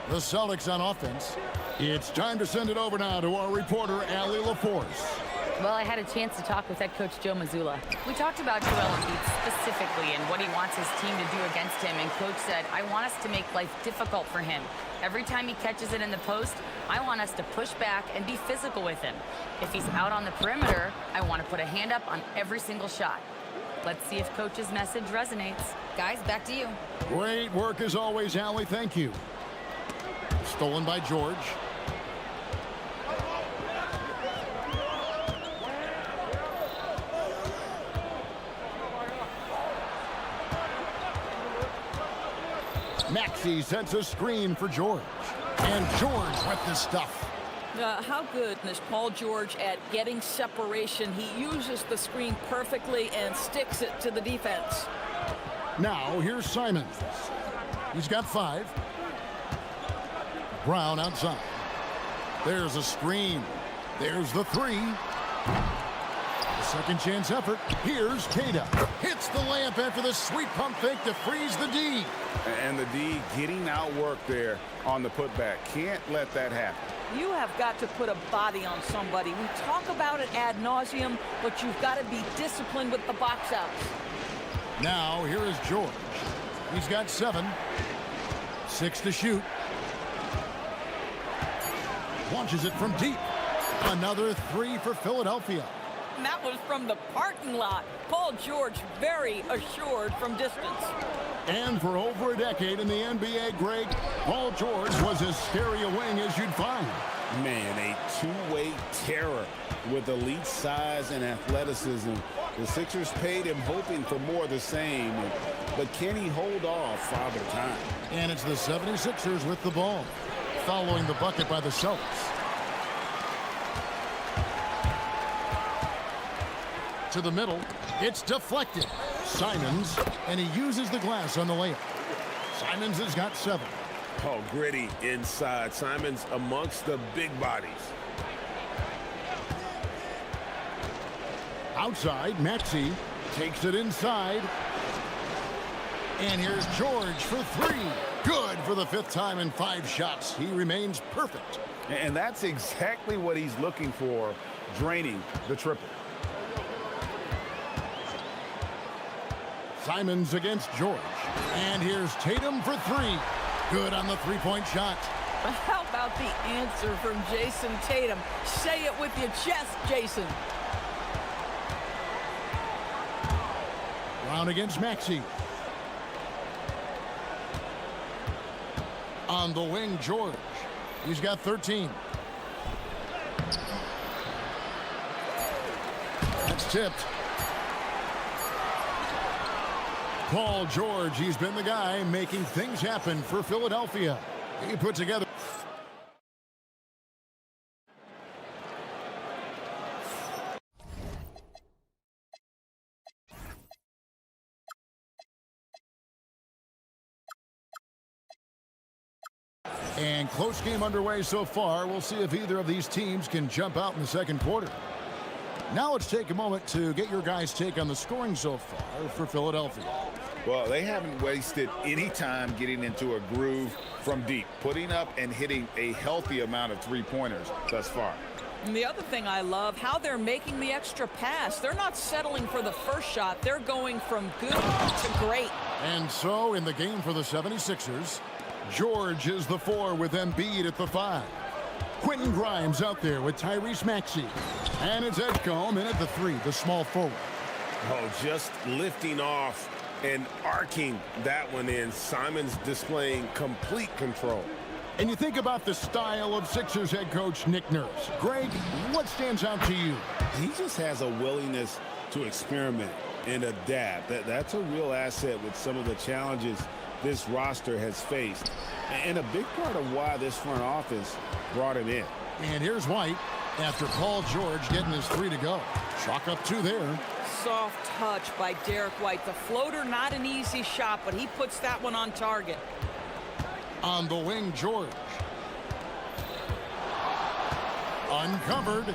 The Celtics on offense. It's time to send it over now to our reporter, Allie LaForce. Well, I had a chance to talk with head coach Joe Mazzulla. We talked about Joel Embiid specifically and what he wants his team to do against him, and coach said, I want us to make life difficult for him. Every time he catches it in the post, I want us to push back and be physical with him. If he's out on the perimeter, I want to put a hand up on every single shot. Let's see if coach's message resonates. Guys, back to you. Great work as always, Allie. Thank you. Stolen by George. Maxey sets a screen for George. And George with the stuff. How good is Paul George at getting separation? He uses the screen perfectly and sticks it to the defense. Now, here's Simons. He's got 5. Brown outside. There's a screen. There's the 3. The second chance effort. Here's Tatum. Hits the layup after the sweet pump fake to freeze the D. And the D getting outworked there on the putback. Can't let that happen. You have got to put a body on somebody. We talk about it ad nauseum, but you've got to be disciplined with the box outs. Now, here is George. He's got 7. 6 to shoot. Launches it from deep. Another 3 for Philadelphia. And that was from the parking lot. Paul George very assured from distance. And for over a decade in the NBA, Greg, Paul George was as scary a wing as you'd find. Man, a two-way terror with elite size and athleticism. The Sixers paid him hoping for more of the same, but can he hold off Father Time? And it's the 76ers with the ball, following the bucket by the Celtics. To the middle, it's deflected. Simons, and he uses the glass on the layup. Simons has got 7. Oh, gritty inside. Simons amongst the big bodies. Outside, Maxey takes it inside. And here's George for 3. Good for the 5th time in 5 shots. He remains perfect. And that's exactly what he's looking for, draining the triple. Simons against George. And here's Tatum for 3. Good on the 3-point shot. How about the answer from Jason Tatum? Say it with your chest, Jason. Brown against Maxey. On the wing, George. He's got 13. That's tipped. Paul George, he's been the guy making things happen for Philadelphia. He put together. And close game underway so far. We'll see if either of these teams can jump out in the second quarter. Now let's take a moment to get your guys' take on the scoring so far for Philadelphia. Well, they haven't wasted any time getting into a groove from deep, putting up and hitting a healthy amount of three-pointers thus far. And the other thing I love, how they're making the extra pass. They're not settling for the first shot. They're going from good to great. And so in the game for the 76ers, George is the 4 with Embiid at the 5. Quentin Grimes out there with Tyrese Maxey. And it's Edgecombe in at the 3, the small forward. Oh, just lifting off and arcing that one in. Simons displaying complete control. And you think about the style of Sixers head coach Nick Nurse. Greg, what stands out to you? He just has a willingness to experiment and adapt. That's a real asset with some of the challenges this roster has faced, and a big part of why this front office brought him in. And here's White after Paul George getting his 3 to go. Chalk up 2 there. Soft touch by Derek White. The floater, not an easy shot, but he puts that one on target. On the wing, George. Uncovered.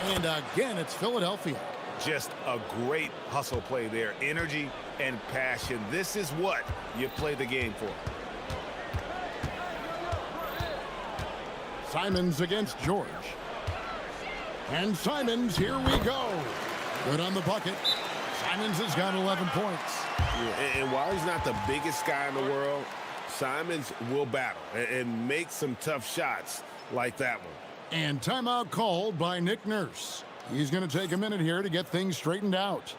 And again, it's Philadelphia. Just a great hustle play there. Energy and passion. This is what you play the game for. Simons against George. And Simons, here we go. Good on the bucket. Simons has got 11 points. Yeah, and while he's not the biggest guy in the world, Simons will battle and make some tough shots like that one. And timeout called by Nick Nurse. He's going to take a minute here to get things straightened out.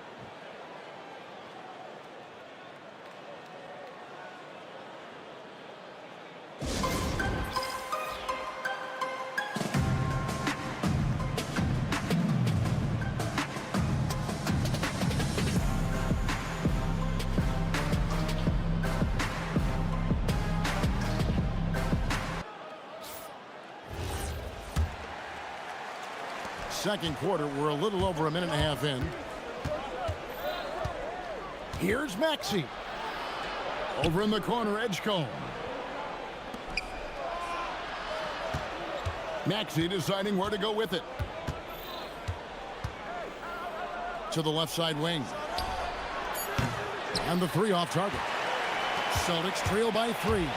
Second quarter, we're a little over a minute and a half in. Here's Maxey. Over in the corner, Edgecombe. Maxey deciding where to go with it. To the left side wing. And the 3 off target. Celtics trail by 3.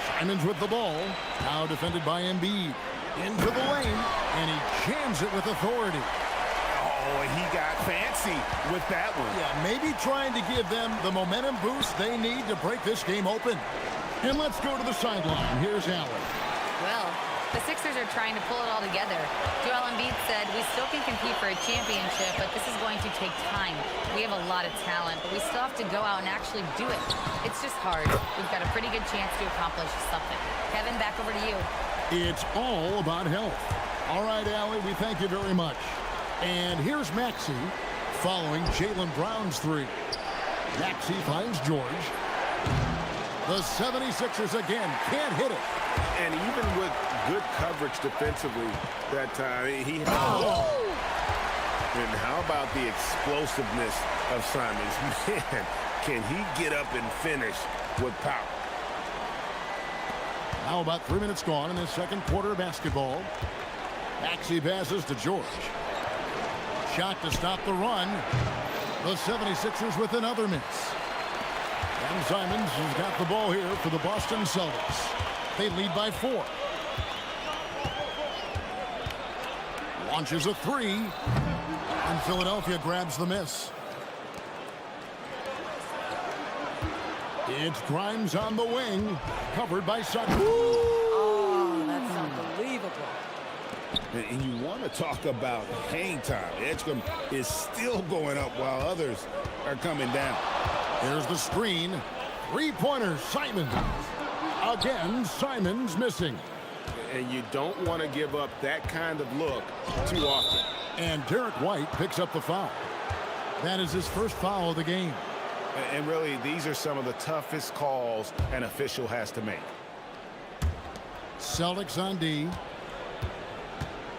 Simons with the ball. Now defended by Embiid. Into the lane, and he jams it with authority. Oh, he got fancy with that one. Yeah, maybe trying to give them the momentum boost they need to break this game open. And let's go to the sideline. Here's Allen. Well, the Sixers are trying to pull it all together. Joel Embiid said, we still can compete for a championship, but this is going to take time. We have a lot of talent, but we still have to go out and actually do it. It's just hard. We've got a pretty good chance to accomplish something. Kevin, back over to you. It's all about health. All right, Allie, we thank you very much. And here's Maxey following Jaylen Brown's 3. Maxey finds George. The 76ers again can't hit it. And even with good coverage defensively that time, he... Oh. And how about the explosiveness of Simons? Man, can he get up and finish with power? Now about 3 minutes gone in the second quarter of basketball. Maxey passes to George. Shot to stop the run. The 76ers with another miss. And Simons has got the ball here for the Boston Celtics. They lead by 4. Launches a 3. And Philadelphia grabs the miss. It's Grimes on the wing, covered by Sutton. Oh, that's unbelievable. And you want to talk about hang time. Edgecombe is still going up while others are coming down. Here's the screen. 3-pointer, Simons. Again, Simon's missing. And you don't want to give up that kind of look too often. And Derek White picks up the foul. That is his first foul of the game. And really, these are some of the toughest calls an official has to make. Celtics on D.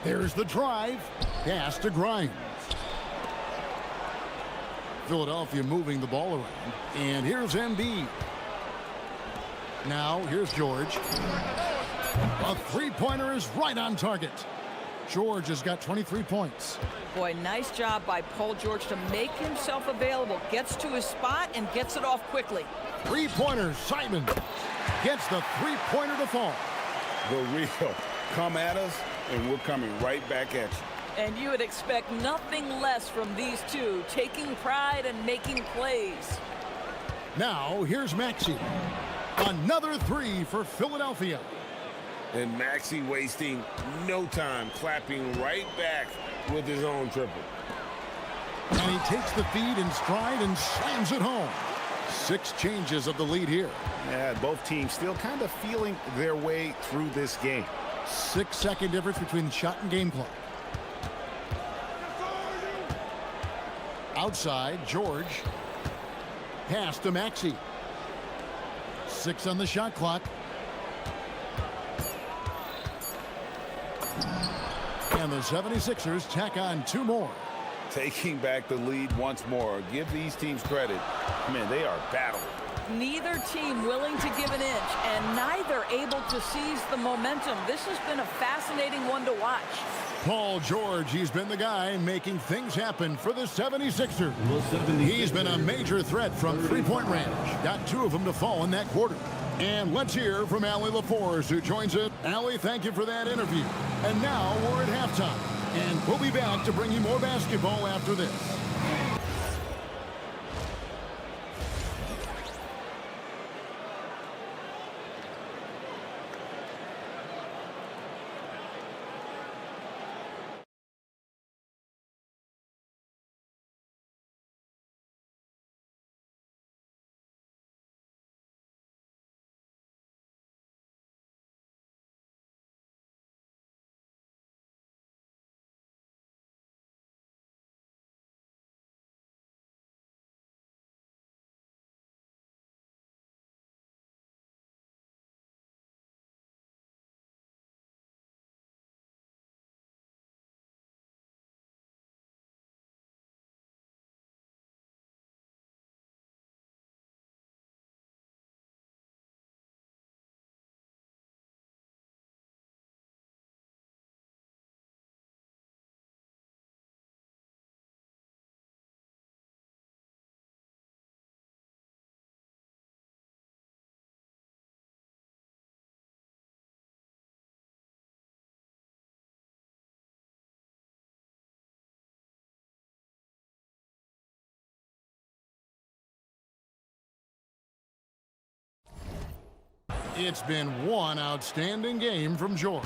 There's the drive. Pass to Grimes. Philadelphia moving the ball around. And here's Embiid. Now, here's George. A three-pointer is right on target. George has got 23 points. Boy, nice job by Paul George to make himself available. Gets to his spot and gets it off quickly. Three-pointer, Simon gets the three-pointer to fall. The real come at us, and we're coming right back at you. And you would expect nothing less from these two, taking pride and making plays. Now, here's Maxey. Another three for Philadelphia. And Maxey wasting no time, clapping right back with his own triple. And he takes the feed in stride and slams it home. 6 changes of the lead here. Yeah, both teams still kind of feeling their way through this game. 6-second difference between the shot and game clock. Outside, George. Pass to Maxey. 6 on the shot clock. And the 76ers tack on 2 more. Taking back the lead once more. Give these teams credit. Man, they are battling. Neither team willing to give an inch, and neither able to seize the momentum. This has been a fascinating one to watch. Paul George, he's been the guy making things happen for the 76ers. He's been a major threat from three-point range. Got 2 of them to fall in that quarter. And let's hear from Allie LaForce, who joins us. Allie, thank you for that interview. And now we're at halftime. And we'll be back to bring you more basketball after this. It's been one outstanding game from George.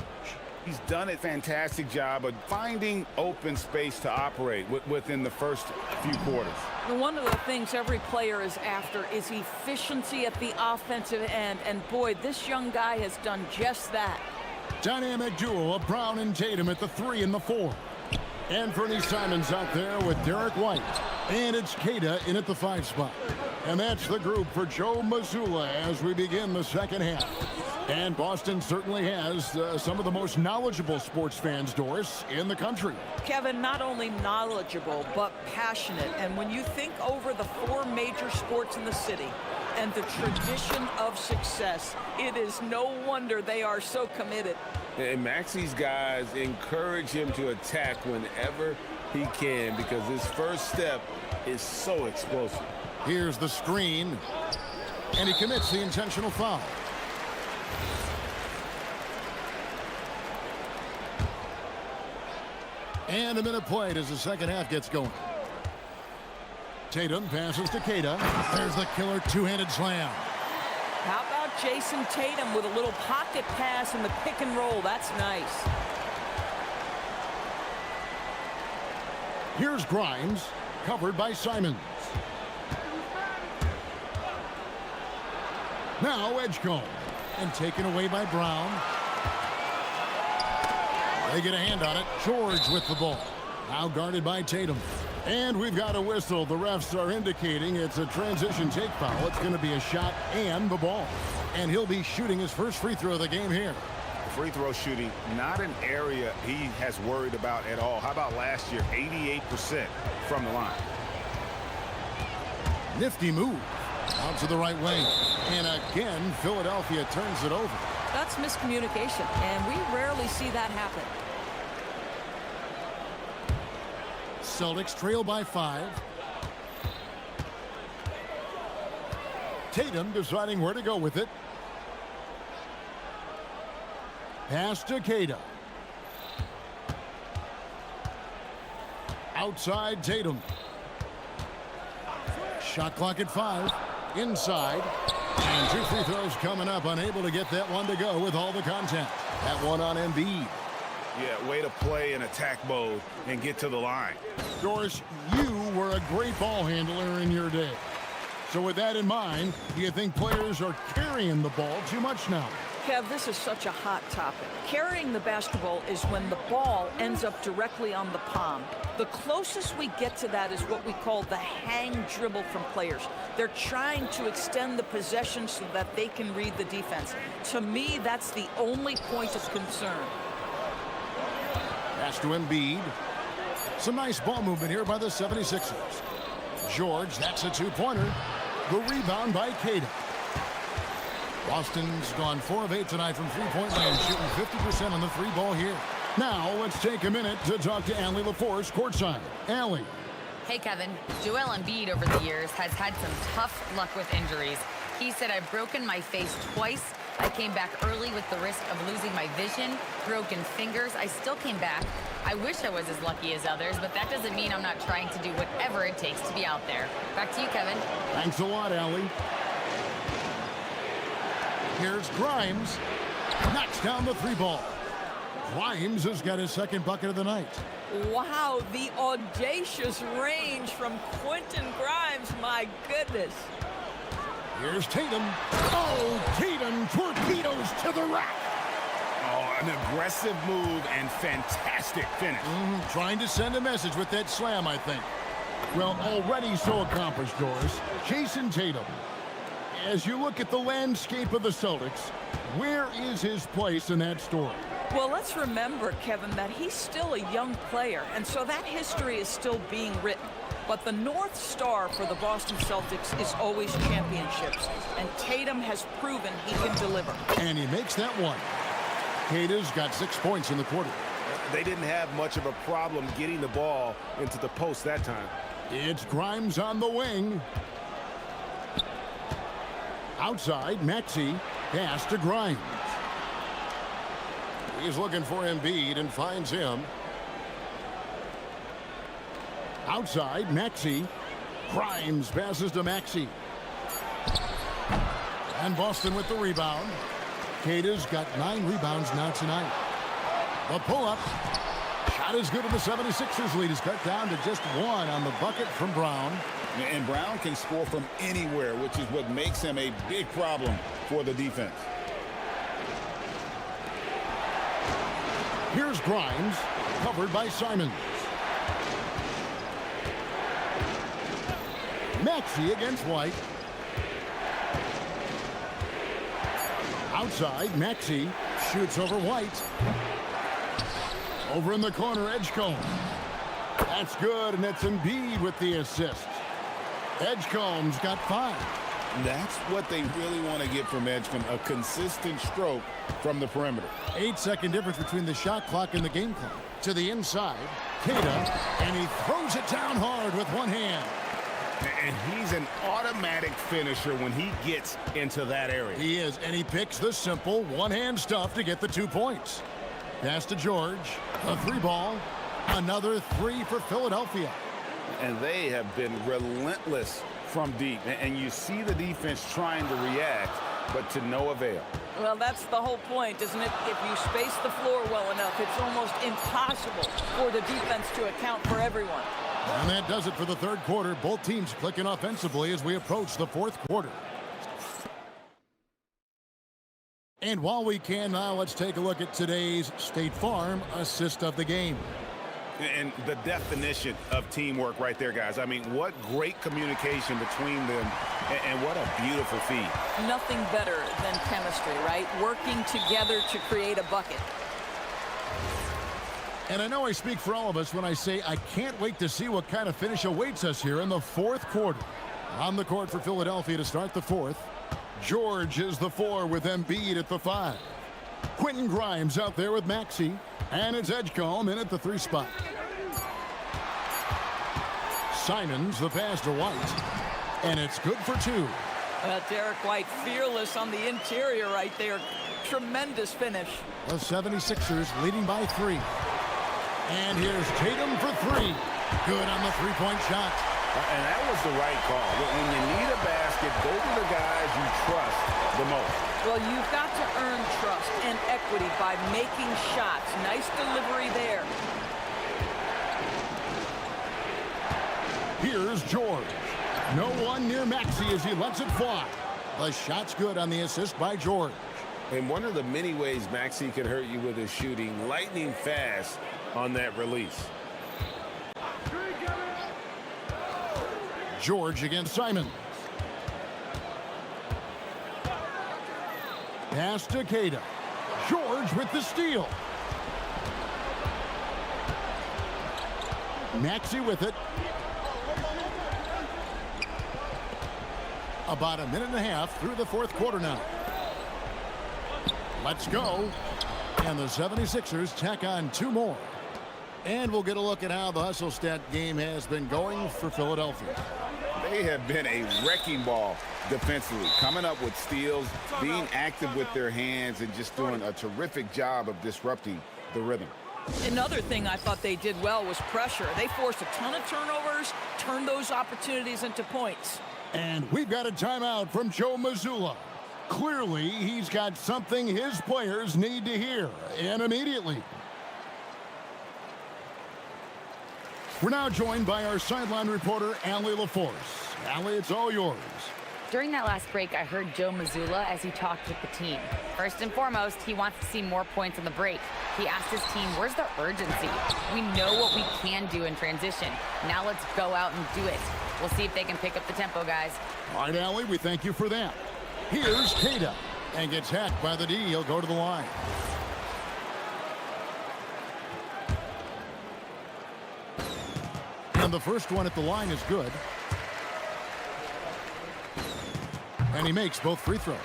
He's done a fantastic job of finding open space to operate within the first few quarters. One of the things every player is after is efficiency at the offensive end. And boy, this young guy has done just that. Dynamic duo of Brown and Tatum at the 3 and the 4. Anthony Simons out there with Derek White. And it's Keita in at the 5 spot. And that's the group for Joe Mazzulla as we begin the second half. And Boston certainly has some of the most knowledgeable sports fans, Doris, in the country. Kevin, not only knowledgeable, but passionate. And when you think over the 4 major sports in the city and the tradition of success, it is no wonder they are so committed. And Maxey's guys encourage him to attack whenever he can because his first step is so explosive. Here's the screen, and he commits the intentional foul. And a minute played as the second half gets going. Tatum passes to Keita. There's the killer two-handed slam. How about Jason Tatum with a little pocket pass in the pick and roll? That's nice. Here's Grimes, covered by Simons. Now Edgecombe. And taken away by Brown. They get a hand on it. George with the ball. Now guarded by Tatum. And we've got a whistle. The refs are indicating it's a transition take foul. It's going to be a shot and the ball. And he'll be shooting his first free throw of the game here. Free throw shooting, not an area he has worried about at all. How about last year? 88% from the line. Nifty move. Out to the right wing. And again, Philadelphia turns it over. That's miscommunication, and we rarely see that happen. Celtics trail by 5. Tatum deciding where to go with it. Pass to Tatum. Outside Tatum. Shot clock at 5. Inside. And 2 free throws coming up. Unable to get that one to go with all the contact. That one on Embiid. Yeah, way to play in attack mode and get to the line. Doris, you were a great ball handler in your day. So with that in mind, do you think players are carrying the ball too much now? Kev, this is such a hot topic. Carrying the basketball is when the ball ends up directly on the palm. The closest we get to that is what we call the hang dribble from players. They're trying to extend the possession so that they can read the defense. To me, that's the only point of concern. Pass to Embiid. Some nice ball movement here by the 76ers. George, that's a 2-pointer. The rebound by Cada. Boston's gone 4 of 8 tonight from three-point land, shooting 50% on the 3-ball here. Now, let's take a minute to talk to Allie LaForce courtside. Allie. Hey, Kevin. Joel Embiid over the years has had some tough luck with injuries. He said, I've broken my face twice. I came back early with the risk of losing my vision, broken fingers. I still came back. I wish I was as lucky as others, but that doesn't mean I'm not trying to do whatever it takes to be out there. Back to you, Kevin. Thanks a lot, Allie. Here's Grimes. Knocks down the 3-ball. Grimes has got his second bucket of the night. Wow, the audacious range from Quentin Grimes. My goodness. Here's Tatum. Oh, Tatum torpedoes to the rack. Oh, an aggressive move and fantastic finish. Trying to send a message with that slam, I think. Well, already so accomplished, Doris. Jason Tatum. As you look at the landscape of the Celtics, where is his place in that story? Well, let's remember, Kevin, that he's still a young player, and so that history is still being written. But the North Star for the Boston Celtics is always championships, and Tatum has proven he can deliver. And he makes that one. Cada's got 6 points in the quarter. They didn't have much of a problem getting the ball into the post that time. It's Grimes on the wing. Outside, Maxey. Pass to Grimes. He's looking for Embiid and finds him. Outside, Maxey. Grimes passes to Maxey. And Boston with the rebound. Cada's got 9 rebounds now tonight. The pull-up. Shot is good, and the 76ers lead is cut down to just 1 on the bucket from Brown. And Brown can score from anywhere, which is what makes him a big problem for the defense. Here's Grimes, covered by Simons. Maxey against White. Outside, Maxey shoots over White. Over in the corner, Edgecombe. That's good, and it's Embiid with the assist. Edgecombe's got 5. That's what they really want to get from Edgecombe, a consistent stroke from the perimeter. 8-second difference between the shot clock and the game clock. To the inside, Cada, and he throws it down hard with one hand. And he's an automatic finisher when he gets into that area. He is, and he picks the simple one-hand stuff to get the 2 points. Pass to George, a 3-ball, another 3 for Philadelphia. And they have been relentless from deep. And you see the defense trying to react, but to no avail. Well, that's the whole point, isn't it? If you space the floor well enough, it's almost impossible for the defense to account for everyone. And that does it for the third quarter. Both teams clicking offensively as we approach the fourth quarter. And while we can now, let's take a look at today's State Farm assist of the game. And the definition of teamwork right there, guys. I mean, what great communication between them, and what a beautiful feed. Nothing better than chemistry, right? Working together to create a bucket. And I know I speak for all of us when I say I can't wait to see what kind of finish awaits us here in the fourth quarter. On the court for Philadelphia to start the fourth. George is the 4 with Embiid at the 5. Quentin Grimes out there with Maxey. And it's Edgecombe in at the 3 spot. Simons the pass to White. And it's good for 2. Derek White fearless on the interior right there. Tremendous finish. The 76ers leading by 3. And here's Tatum for 3. Good on the three-point shot. And that was the right call. When you need a basket, go to the guys you trust the most. Well, you've got to earn trust and equity by making shots. Nice delivery there. Here's George. No one near Maxey as he lets it fly. The shot's good on the assist by George. And one of the many ways Maxey can hurt you with his shooting, lightning fast on that release. George against Simon. Pass to Cada. George with the steal. Maxey with it. About a minute and a half through the fourth quarter now. Let's go. And the 76ers tack on 2 more. And we'll get a look at how the hustle stat game has been going for Philadelphia. They have been a wrecking ball defensively, coming up with steals, being active with their hands, and just doing a terrific job of disrupting the rhythm. Another thing I thought they did well was pressure. They forced a ton of turnovers, turned those opportunities into points. And we've got a timeout from Joe Mazzulla. Clearly, he's got something his players need to hear, and immediately. We're now joined by our sideline reporter, Allie LaForce. Allie, it's all yours. During that last break, I heard Joe Mazzulla as he talked with the team. First and foremost, he wants to see more points on the break. He asked his team, where's the urgency? We know what we can do in transition. Now let's go out and do it. We'll see if they can pick up the tempo, guys. All right, Allie, we thank you for that. Here's Cada, and gets hacked by the D. He'll go to the line. And the first one at the line is good. And he makes both free throws.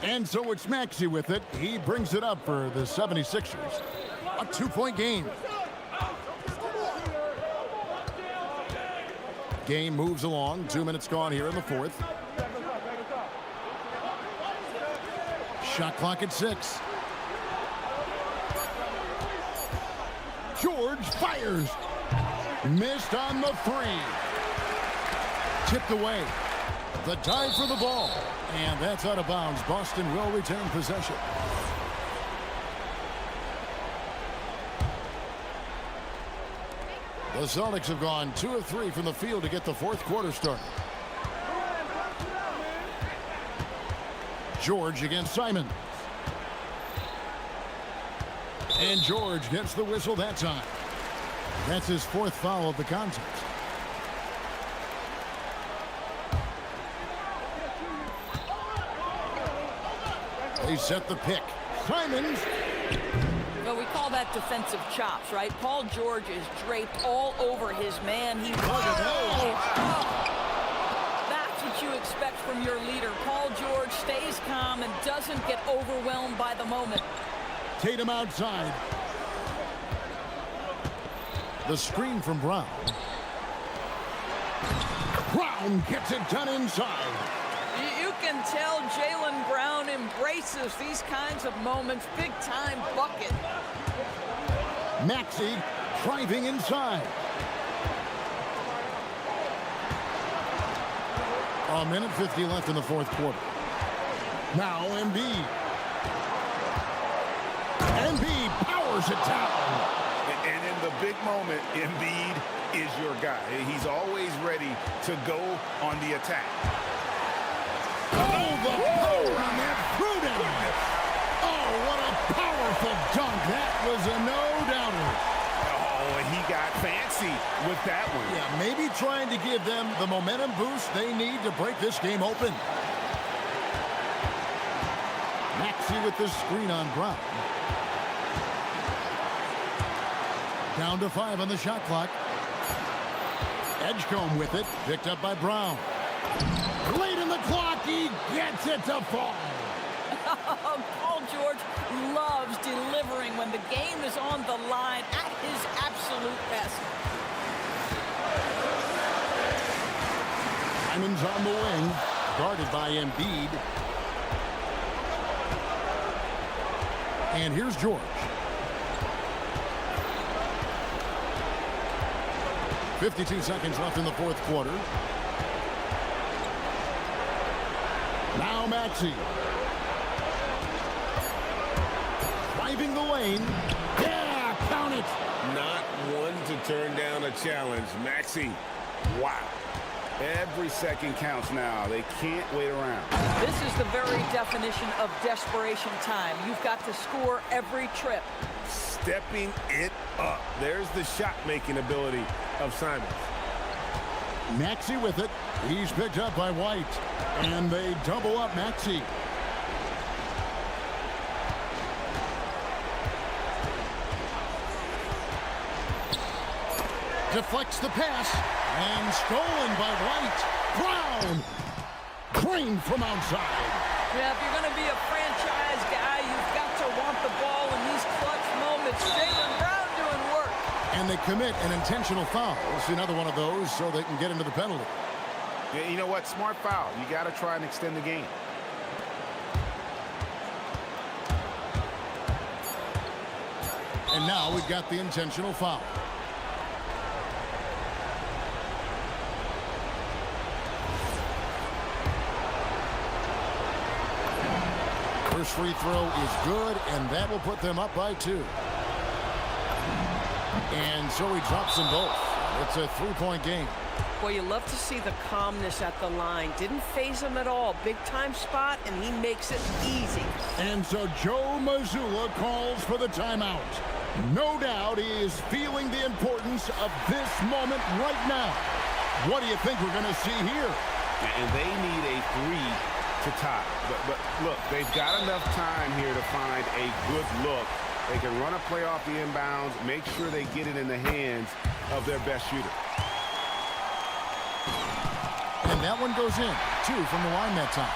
And so it's Maxey with it. He brings it up for the 76ers. A 2-point game. Game moves along. 2 minutes gone here in the fourth. Shot clock at 6. George fires. Missed on the 3. Tipped away. The dive for the ball. And that's out of bounds. Boston will retain possession. The Celtics have gone 2 of 3 from the field to get the fourth quarter started. George against Simon. And George gets the whistle that time. That's his 4th foul of the contest. They set the pick. Simons. Well, we call that defensive chops, right? Paul George is draped all over his man. He That's what you expect from your leader. Paul George stays calm and doesn't get overwhelmed by the moment. Tatum outside. The screen from Brown. Brown gets it done inside. You can tell Jaylen Brown embraces these kinds of moments. Big-time bucket. Maxey driving inside. A minute 50 left in the fourth quarter. Now Embiid. Embiid powers it down. And in the big moment, Embiid is your guy. He's always ready to go on the attack. Oh, the power on that Pruden. Oh, what a powerful dunk. That was a no-doubter. Oh, and he got fancy with that one. Yeah, maybe trying to give them the momentum boost they need to break this game open. Maxey with the screen on Brown. Down to 5 on the shot clock. Edgecombe with it, picked up by Brown. Late in the clock, he gets it to fall. Paul George loves delivering when the game is on the line at his absolute best. Simon's on the wing, guarded by Embiid. And here's George. 52 seconds left in the fourth quarter. Now Maxey. Driving the lane. Yeah, count it. Not one to turn down a challenge. Maxey, wow. Every second counts now. They can't wait around. This is the very definition of desperation time. You've got to score every trip. Stepping it up. There's the shot-making ability of Simons. Maxey with it. He's picked up by White. And they double up Maxey. Deflects the pass. And stolen by White. Brown. Drained from outside. Yeah, if you're going to be a franchise guy, you've got to want the ball in these clutch moments. Jaylen Brown doing work. And they commit an intentional foul. We'll see another one of those so they can get into the penalty. Yeah, you know what? Smart foul. You got to try and extend the game. And now we've got the intentional foul. First free throw is good, and that will put them up by 2. And so he drops them both. It's a 3-point game. Well, you love to see the calmness at the line. Didn't phase him at all. Big time spot, and he makes it easy. And so Joe Mazzulla calls for the timeout. No doubt he is feeling the importance of this moment right now. What do you think we're going to see here? And they need a 3 to tie. But look, they've got enough time here to find a good look. They can run a play off the inbounds, make sure they get it in the hands of their best shooter. And that one goes in. 2 from the line that time.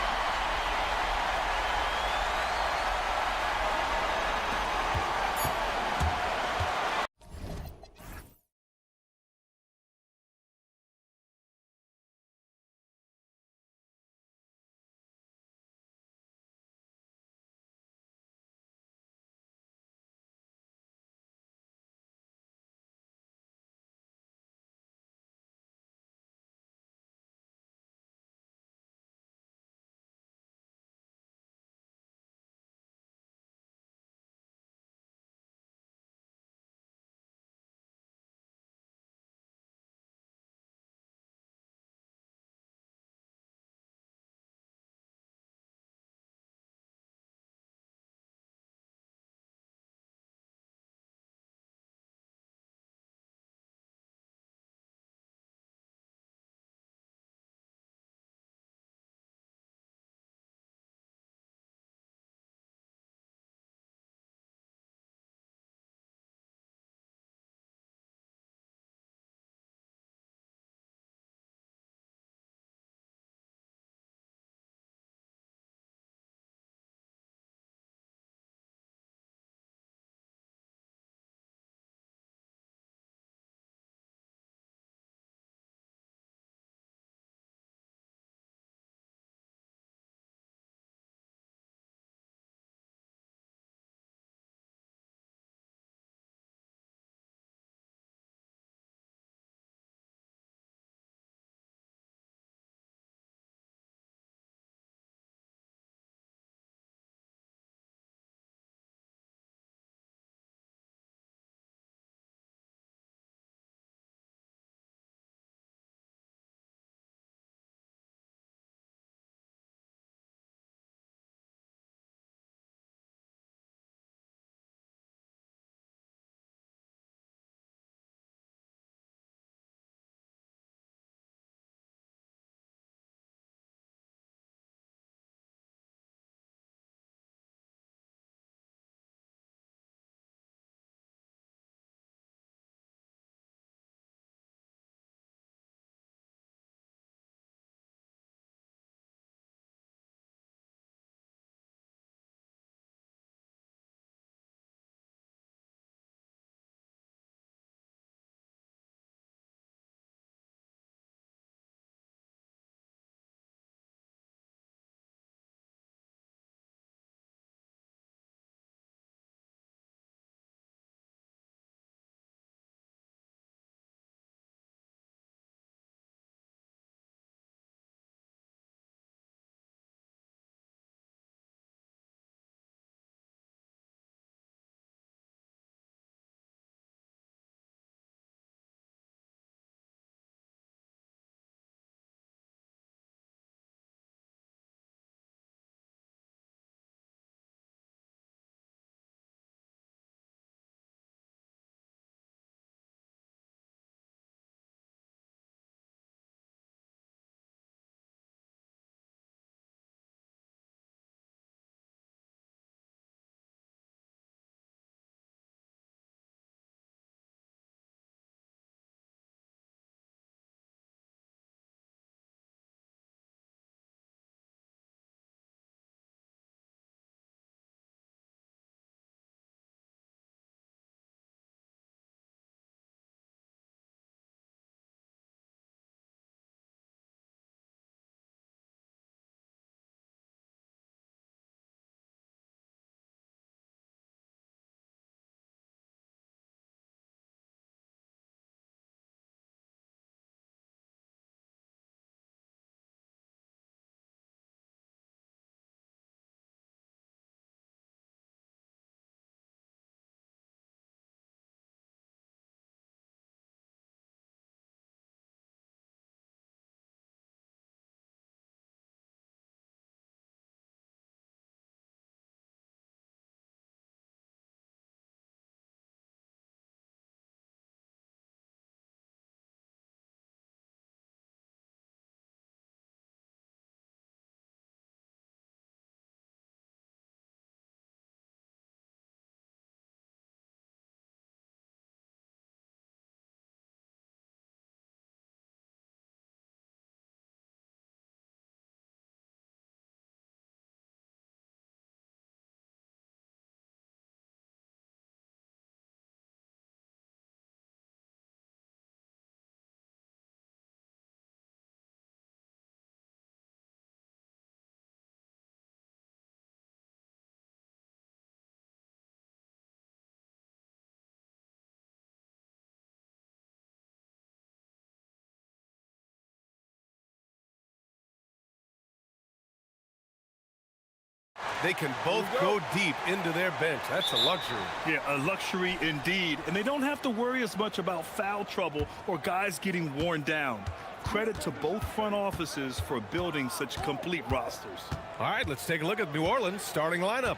They can both go deep into their bench. That's a luxury. Yeah, a luxury indeed. And they don't have to worry as much about foul trouble or guys getting worn down. Credit to both front offices for building such complete rosters. All right, let's take a look at New Orleans' starting lineup.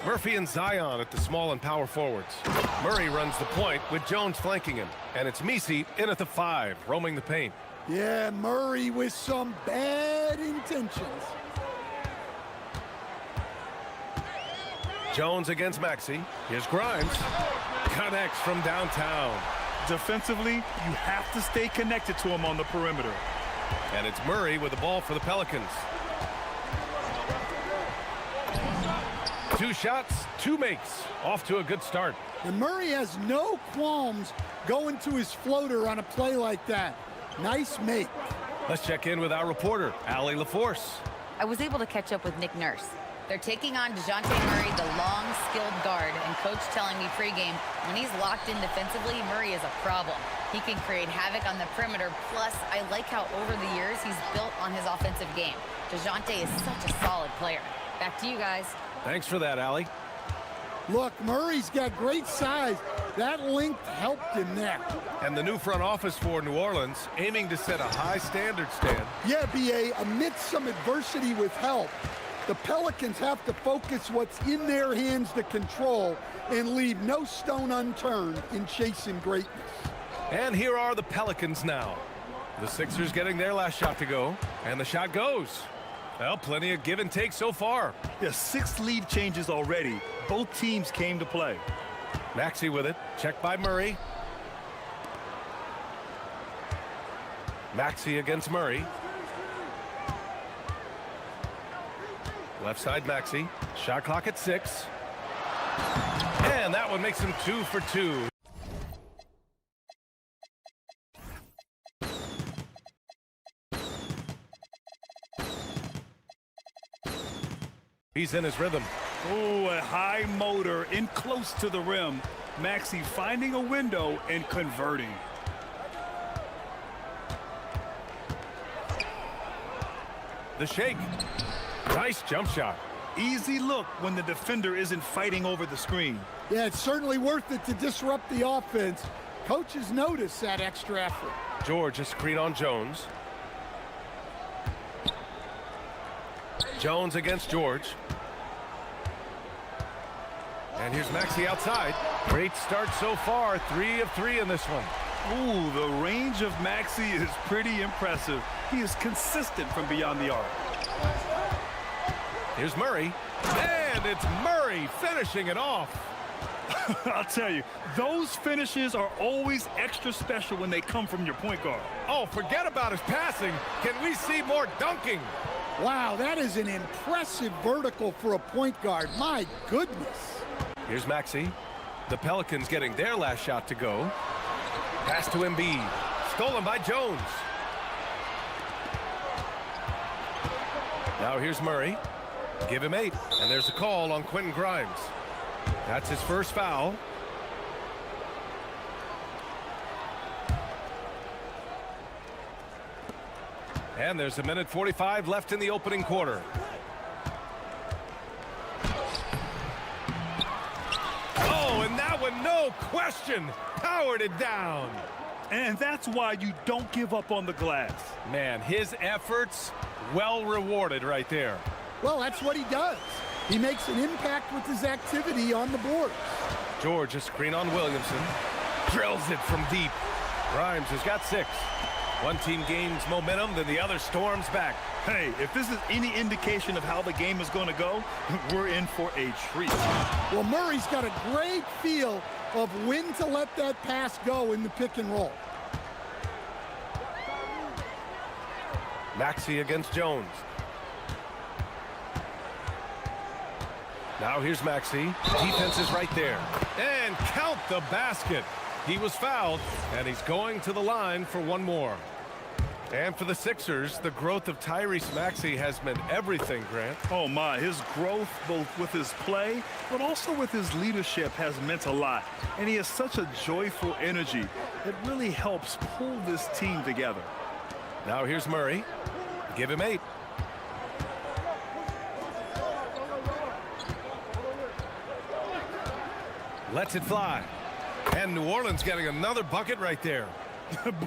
Murphy and Zion at the small and power forwards. Murray runs the point with Jones flanking him. And it's Messi in at the 5, roaming the paint. Yeah, Murray with some bad intentions. Jones against Maxey. Here's Grimes. Connects from downtown. Defensively, you have to stay connected to him on the perimeter. And it's Murray with the ball for the Pelicans. 2 shots, 2 makes. Off to a good start. And Murray has no qualms going to his floater on a play like that. Nice make. Let's check in with our reporter, Allie LaForce. I was able to catch up with Nick Nurse. They're taking on DeJounte Murray, the long, skilled guard, and coach telling me pregame, when he's locked in defensively, Murray is a problem. He can create havoc on the perimeter, plus I like how over the years he's built on his offensive game. DeJounte is such a solid player. Back to you guys. Thanks for that, Allie. Look, Murray's got great size. That length helped him there. And the new front office for New Orleans, aiming to set a high standard, Stan. Yeah, B.A., amidst some adversity with help, the Pelicans have to focus what's in their hands to control and leave no stone unturned in chasing greatness. And here are the Pelicans now. The Sixers getting their last shot to go, and the shot goes. Well, plenty of give and take so far. Yeah, 6 lead changes already. Both teams came to play. Maxey with it, checked by Murray. Maxey against Murray. Left side Maxey. Shot clock at 6. And that one makes him 2 for 2. He's in his rhythm. Oh, a high motor in close to the rim. Maxey finding a window and converting. The shake. Nice jump shot. Easy look when the defender isn't fighting over the screen. Yeah, it's certainly worth it to disrupt the offense. Coaches notice that extra effort. George a screen on Jones. Jones against George. And here's Maxey outside. Great start so far. 3 of 3 in this one. Ooh, the range of Maxey is pretty impressive. He is consistent from beyond the arc. Here's Murray. And it's Murray finishing it off. I'll tell you, those finishes are always extra special when they come from your point guard. Oh, forget about his passing. Can we see more dunking? Wow, that is an impressive vertical for a point guard. My goodness. Here's Maxey. The Pelicans getting their last shot to go. Pass to Embiid. Stolen by Jones. Now here's Murray. Give him 8. And there's a call on Quentin Grimes. That's his first foul. And there's 1:45 left in the opening quarter. Oh, and that one, no question, powered it down. And that's why you don't give up on the glass. Man, his efforts well rewarded right there. Well, that's what he does. He makes an impact with his activity on the board. George a screen on Williamson. Drills it from deep. Grimes has got 6. One team gains momentum, then the other storms back. Hey, if this is any indication of how the game is going to go, we're in for a treat. Well, Murray's got a great feel of when to let that pass go in the pick and roll. Maxey against Jones. Now here's Maxey. Defense is right there. And count the basket. He was fouled, and he's going to the line for one more. And for the Sixers, the growth of Tyrese Maxey has meant everything, Grant. Oh, my. His growth, both with his play, but also with his leadership, has meant a lot. And he has such a joyful energy. It really helps pull this team together. Now here's Murray. Give him 8. Lets it fly. And New Orleans getting another bucket right there.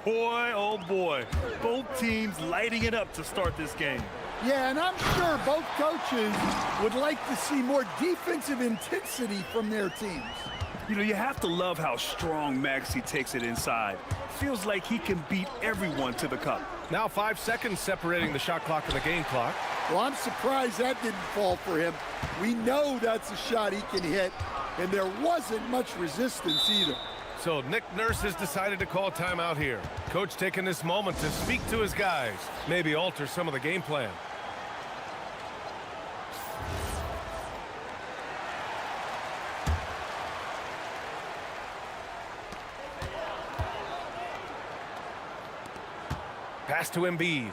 Boy, oh boy. Both teams lighting it up to start this game. Yeah, and I'm sure both coaches would like to see more defensive intensity from their teams. You know, you have to love how strong Maxey takes it inside. Feels like he can beat everyone to the cup. Now 5 seconds separating the shot clock and the game clock. Well, I'm surprised that didn't fall for him. We know that's a shot he can hit, and there wasn't much resistance either. So Nick Nurse has decided to call timeout here. Coach taking this moment to speak to his guys, maybe alter some of the game plan. Pass to Embiid.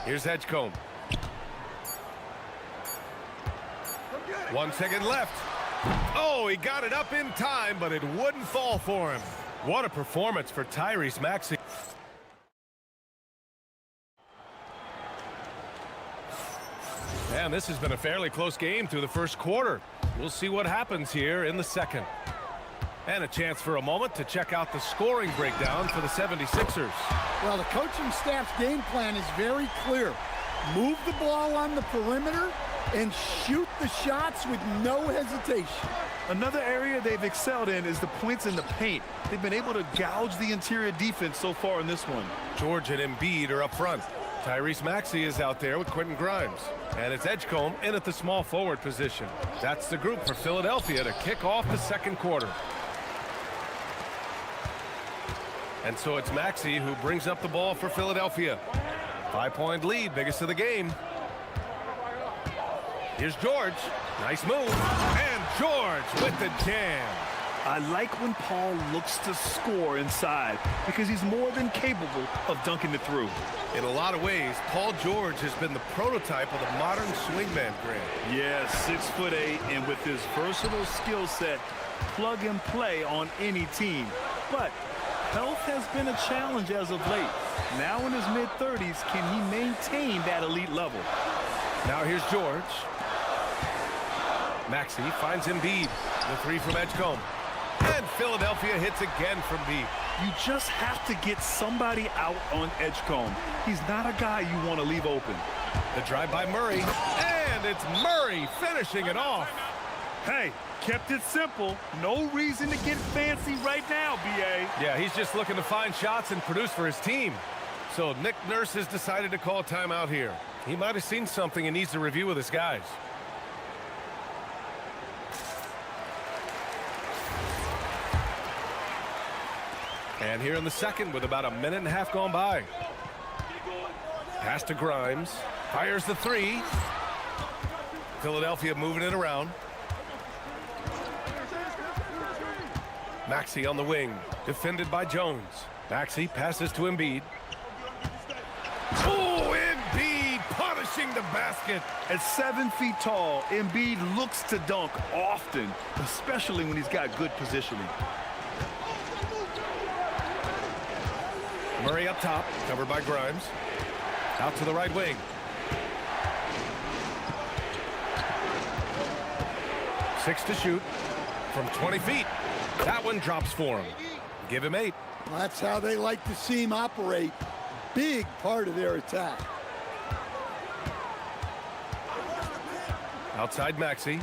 Here's Edgecombe. 1 second left. Oh, he got it up in time, but it wouldn't fall for him. What a performance for Tyrese Maxey. And this has been a fairly close game through the first quarter. We'll see what happens here in the second. And a chance for a moment to check out the scoring breakdown for the 76ers. Well, the coaching staff's game plan is very clear. Move the ball on the perimeter and shoot the shots with no hesitation. Another area they've excelled in is the points in the paint. They've been able to gouge the interior defense so far in this one. George and Embiid are up front. Tyrese Maxey is out there with Quentin Grimes. And it's Edgecombe in at the small forward position. That's the group for Philadelphia to kick off the second quarter. And so it's Maxey who brings up the ball for Philadelphia. 5-point lead, biggest of the game. Here's George. Nice move. And George with the jam. I like when Paul looks to score inside because he's more than capable of dunking it through. In a lot of ways, Paul George has been the prototype of the modern swingman, Grant. Yeah, 6'8", and with his versatile skill set, plug and play on any team. But health has been a challenge as of late. Now in his mid-30s, can he maintain that elite level? Now here's George. Maxey finds Embiid. The three from Edgecombe. And Philadelphia hits again from deep. You just have to get somebody out on Edgecombe. He's not a guy you want to leave open. The drive by Murray. And it's Murray finishing it off. Hey, kept it simple. No reason to get fancy right now, B.A. Yeah, he's just looking to find shots and produce for his team. So Nick Nurse has decided to call timeout here. He might have seen something and needs to review with his guys. And here in the second with about a minute and a half gone by. Pass to Grimes. Fires the three. Philadelphia moving it around. Maxey on the wing. Defended by Jones. Maxey passes to Embiid. Oh, Embiid punishing the basket. At 7 feet tall, Embiid looks to dunk often, especially when he's got good positioning. Murray up top, covered by Grimes. Out to the right wing. Six to shoot from 20 feet. That one drops for him. Give him 8. Well, that's how they like to see him operate. Big part of their attack. Outside Maxey.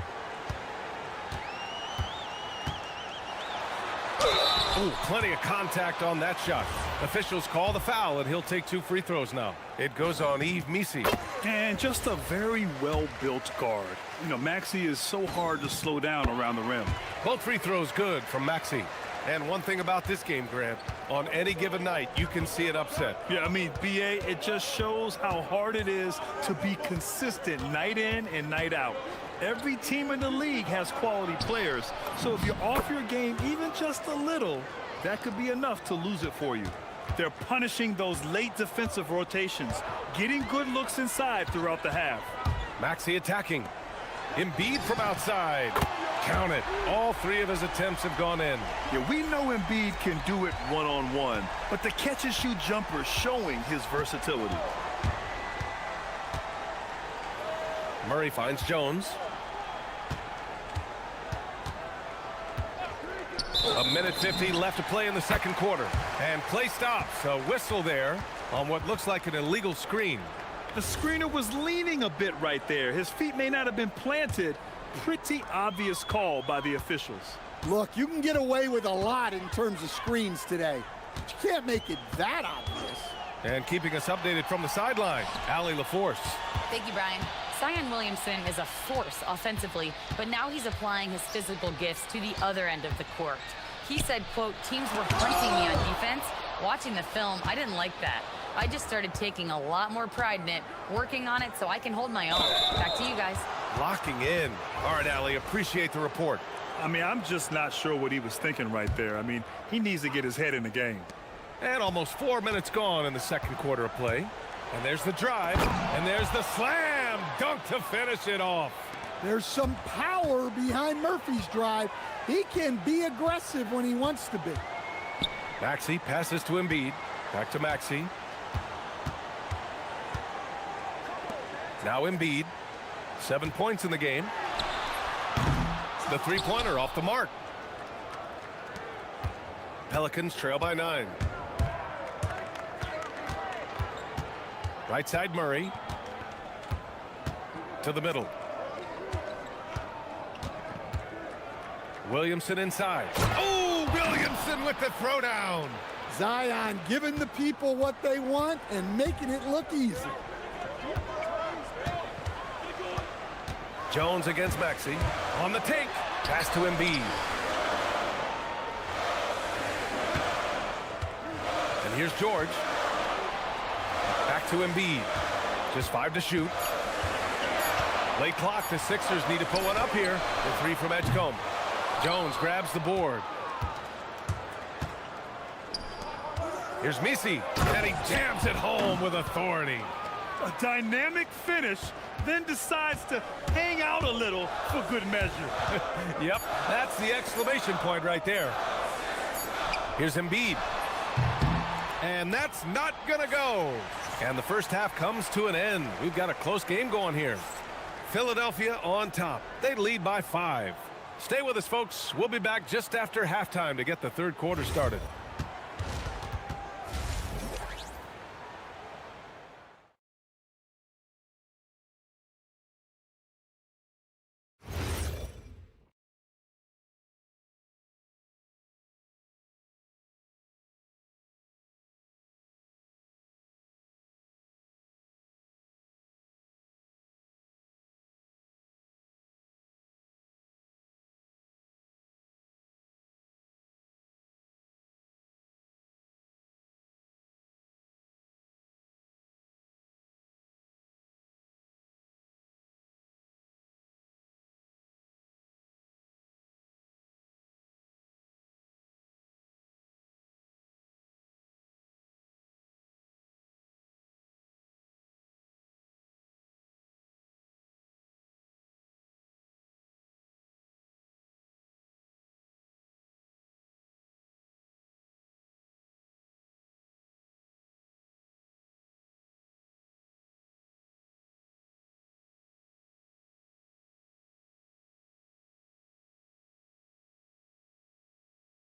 Ooh, plenty of contact on that shot. Officials call the foul, and he'll take 2 free throws now. It goes on Yves Missi. And just a very well-built guard. You know, Maxey is so hard to slow down around the rim. Both free throws good from Maxey. And one thing about this game, Grant, on any given night, you can see it upset. Yeah, I mean, B.A., it just shows how hard it is to be consistent night in and night out. Every team in the league has quality players, so if you're off your game even just a little, that could be enough to lose it for you. They're punishing those late defensive rotations, getting good looks inside throughout the half. Maxey attacking. Embiid from outside. Count it. All 3 of his attempts have gone in. Yeah, we know Embiid can do it one-on-one, but the catch-and-shoot jumper is showing his versatility. Murray finds Jones. A minute 50 left to play in the second quarter. And play stops. A whistle there on what looks like an illegal screen. The screener was leaning a bit right there. His feet may not have been planted. Pretty obvious call by the officials. Look, you can get away with a lot in terms of screens today. But you can't make it that obvious. And keeping us updated from the sideline, Allie LaForce. Thank you, Brian. Zion Williamson is a force offensively, but now he's applying his physical gifts to the other end of the court. He said, quote, teams were hunting me on defense. Watching the film, I didn't like that. I just started taking a lot more pride in it, working on it so I can hold my own. Back to you guys. Locking in. All right, Allie, appreciate the report. I mean, I'm just not sure what he was thinking right there. I mean, he needs to get his head in the game. And almost 4 minutes gone in the second quarter of play. And there's the drive, and there's the slam dunk to finish it off. There's some power behind Murphy's drive. He can be aggressive when he wants to be. Maxey passes to Embiid. Back to Maxey. Now Embiid. 7 points in the game. The three-pointer off the mark. Pelicans trail by 9. Right side Murray. To the middle. Williamson inside. Oh, Williamson with the throwdown. Zion giving the people what they want and making it look easy. Jones against Maxey. On the take. Pass to Embiid. And here's George. Back to Embiid. Just 5 to shoot. Late clock. The Sixers need to put one up here. The 3 from Edgecombe. Jones grabs the board. Here's Messi. And he jams it home with authority. A dynamic finish, then decides to hang out a little for good measure. Yep, that's the exclamation point right there. Here's Embiid. And that's not gonna go. And the first half comes to an end. We've got a close game going here. Philadelphia on top. They lead by 5. Stay with us, folks. We'll be back just after halftime to get the third quarter started.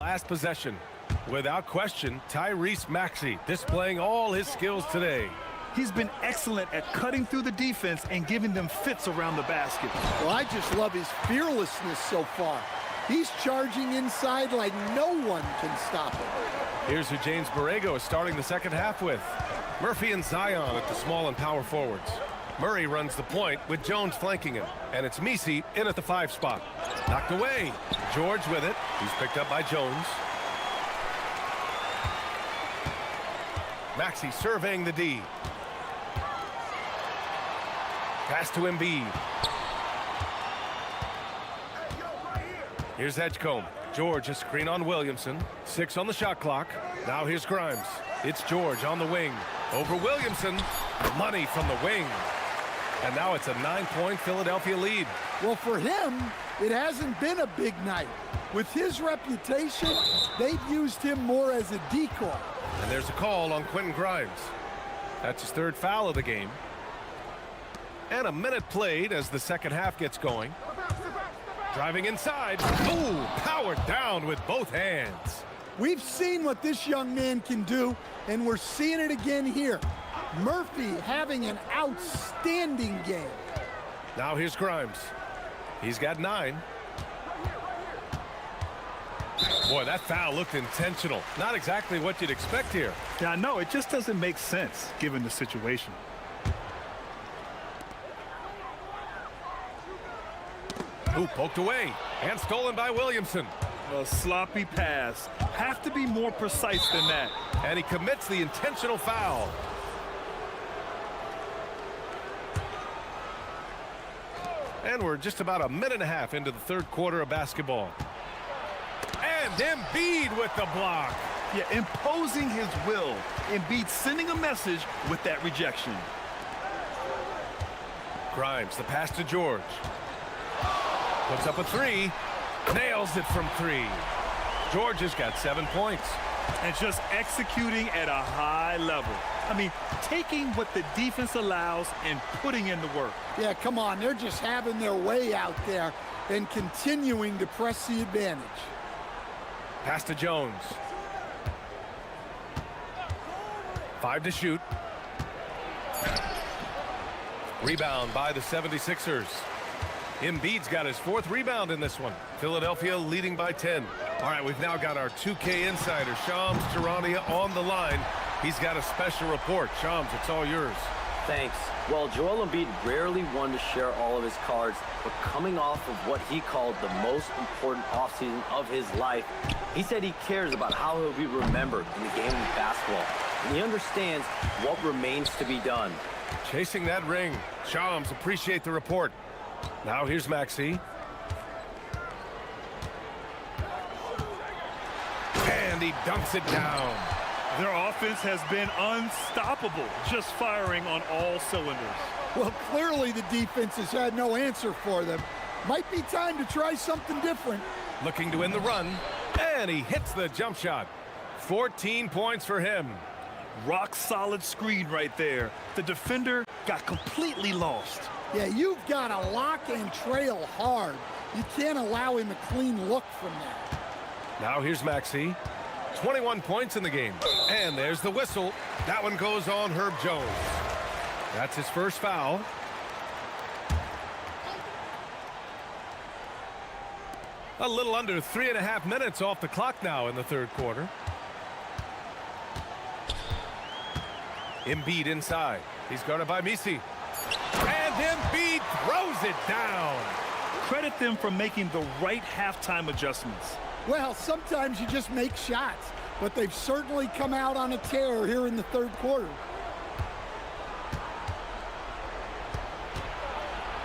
Last possession. Without question, Tyrese Maxey displaying all his skills today. He's been excellent at cutting through the defense and giving them fits around the basket. Well, I just love his fearlessness so far. He's charging inside like no one can stop him. Here's who James Borrego is starting the second half with. Murphy and Zion at the small and power forwards. Murray runs the point with Jones flanking him. And it's Messi in at the 5 spot. Knocked away. George with it. He's picked up by Jones. Maxey surveying the D. Pass to Embiid. Here's Edgecombe. George a screen on Williamson. 6 on the shot clock. Now here's Grimes. It's George on the wing. Over Williamson. Money from the wing. And now it's a 9-point Philadelphia lead. Well, for him, it hasn't been a big night. With his reputation, they've used him more as a decoy. And there's a call on Quentin Grimes. That's his 3rd foul of the game. And a minute played as the second half gets going. Driving inside. Ooh, powered down with both hands. We've seen what this young man can do, and we're seeing it again here. Murphy having an outstanding game. Now here's Grimes. He's got 9. Boy, that foul looked intentional. Not exactly what you'd expect here. Yeah, I know. It just doesn't make sense given the situation. Ooh, poked away and stolen by Williamson. A sloppy pass. Have to be more precise than that. And he commits the intentional foul. And we're just about a minute and a half into the third quarter of basketball. And Embiid with the block. Yeah, imposing his will. Embiid sending a message with that rejection. Grimes, the pass to George. Puts up a 3. Nails it from 3. George has got 7 points. And just executing at a high level. I mean, taking what the defense allows and putting in the work. Yeah, come on. They're just having their way out there and continuing to press the advantage. Pass to Jones. 5 to shoot. Rebound by the 76ers. Embiid's got his 4th rebound in this one. Philadelphia leading by 10. All right, we've now got our 2K insider, Shams Charania, on the line. He's got a special report. Shams, it's all yours. Thanks. Well, Joel Embiid rarely wanted to share all of his cards, but coming off of what he called the most important offseason of his life, he said he cares about how he'll be remembered in the game of basketball, and he understands what remains to be done. Chasing that ring. Shams, appreciate the report. Now here's Maxey. And he dunks it down. Their offense has been unstoppable, just firing on all cylinders. Well, clearly the defense has had no answer for them. Might be time to try something different. Looking to win the run, and he hits the jump shot. 14 points for him. Rock solid screen right there. The defender got completely lost. Yeah, you've got to lock and trail hard. You can't allow him a clean look from that. Now here's Maxey. 21 points in the game. And there's the whistle. That one goes on Herb Jones. That's his first foul. A little under 3.5 minutes off the clock now in the third quarter. Embiid inside. He's guarded by Messi. And Embiid throws it down. Credit them for making the right halftime adjustments. Well, sometimes you just make shots, but they've certainly come out on a tear here in the third quarter.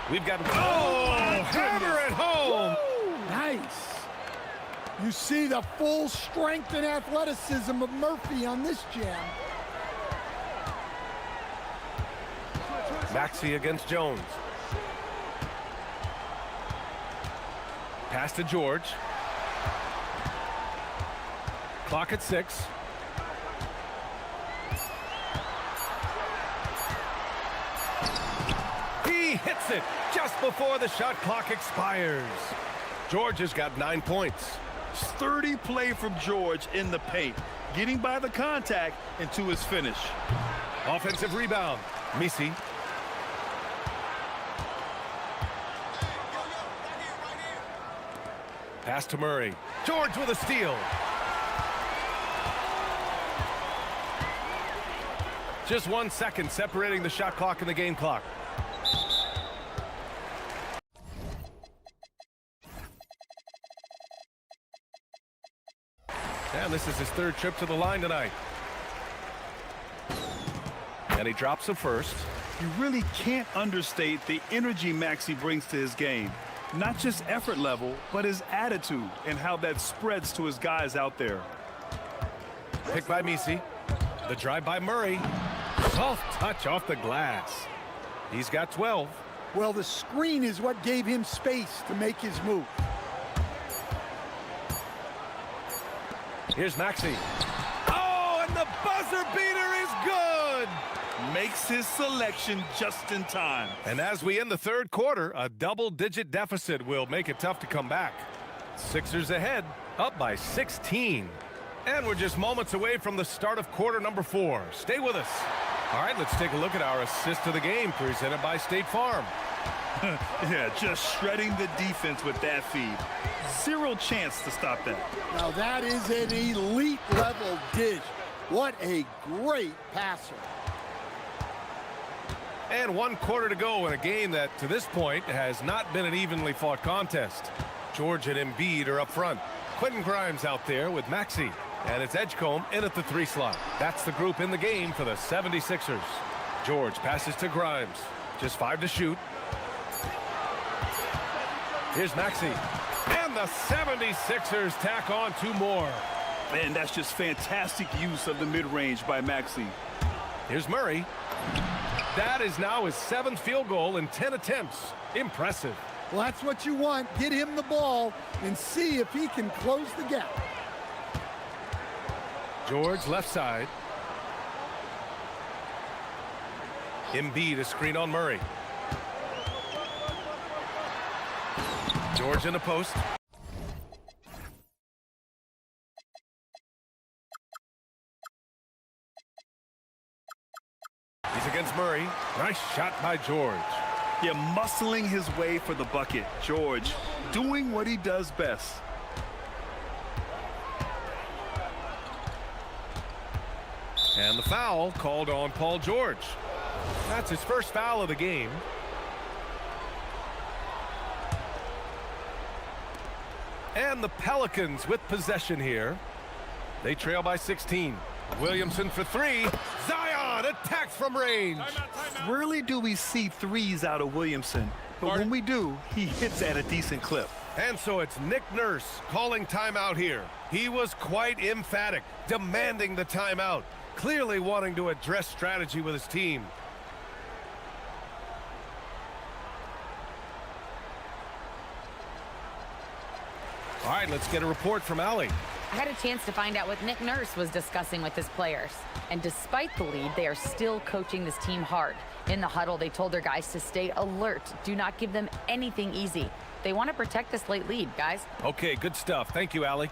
We've got, hammer it home. Woo! Nice. You see the full strength and athleticism of Murphy on this jam. Maxey against Jones. Pass to George. Clock at 6. He hits it just before the shot clock expires. George has got 9 points. Sturdy play from George in the paint, getting by the contact and to his finish. Offensive rebound. Messi. Pass to Murray. George with a steal. Just 1 second separating the shot clock and the game clock. And this is his 3rd trip to the line tonight. And he drops the first. You really can't understate the energy Maxey brings to his game. Not just effort level, but his attitude and how that spreads to his guys out there. Picked by Messi. The drive by Murray. Soft touch off the glass. He's got 12. Well, the screen is what gave him space to make his move. Here's Maxey. Oh, and the buzzer beater is good. Makes his selection just in time. And as we end the third quarter, a double-digit deficit will make it tough to come back. Sixers ahead, up by 16. And we're just moments away from the start of quarter number 4. Stay with us. All right, let's take a look at our assist of the game presented by State Farm. Yeah, just shredding the defense with that feed. Zero chance to stop that. Now that is an elite level dish. What a great passer. And 1 quarter to go in a game that, to this point, has not been an evenly fought contest. George and Embiid are up front. Quentin Grimes out there with Maxey. And it's Edgecombe in at the 3 slot. That's the group in the game for the 76ers. George passes to Grimes. Just 5 to shoot. Here's Maxey. And the 76ers tack on 2 more. Man, that's just fantastic use of the mid-range by Maxey. Here's Murray. That is now his 7th field goal in 10 attempts. Impressive. Well, that's what you want. Get him the ball and see if he can close the gap. George left side. Embiid a screen on Murray. George in the post. He's against Murray. Nice shot by George. Yeah, muscling his way for the bucket. George doing what he does best. And the foul called on Paul George. That's his first foul of the game. And the Pelicans with possession here. They trail by 16. Williamson for 3. Zion attacks from range. Rarely do we see threes out of Williamson, but when we do, he hits at a decent clip. And so it's Nick Nurse calling timeout here. He was quite emphatic, demanding the timeout, clearly wanting to address strategy with his team. All right, let's get a report from Allie. I had a chance to find out what Nick Nurse was discussing with his players. And despite the lead, they are still coaching this team hard. In the huddle, they told their guys to stay alert. Do not give them anything easy. They want to protect this late lead, guys. Okay, good stuff. Thank you, Allie.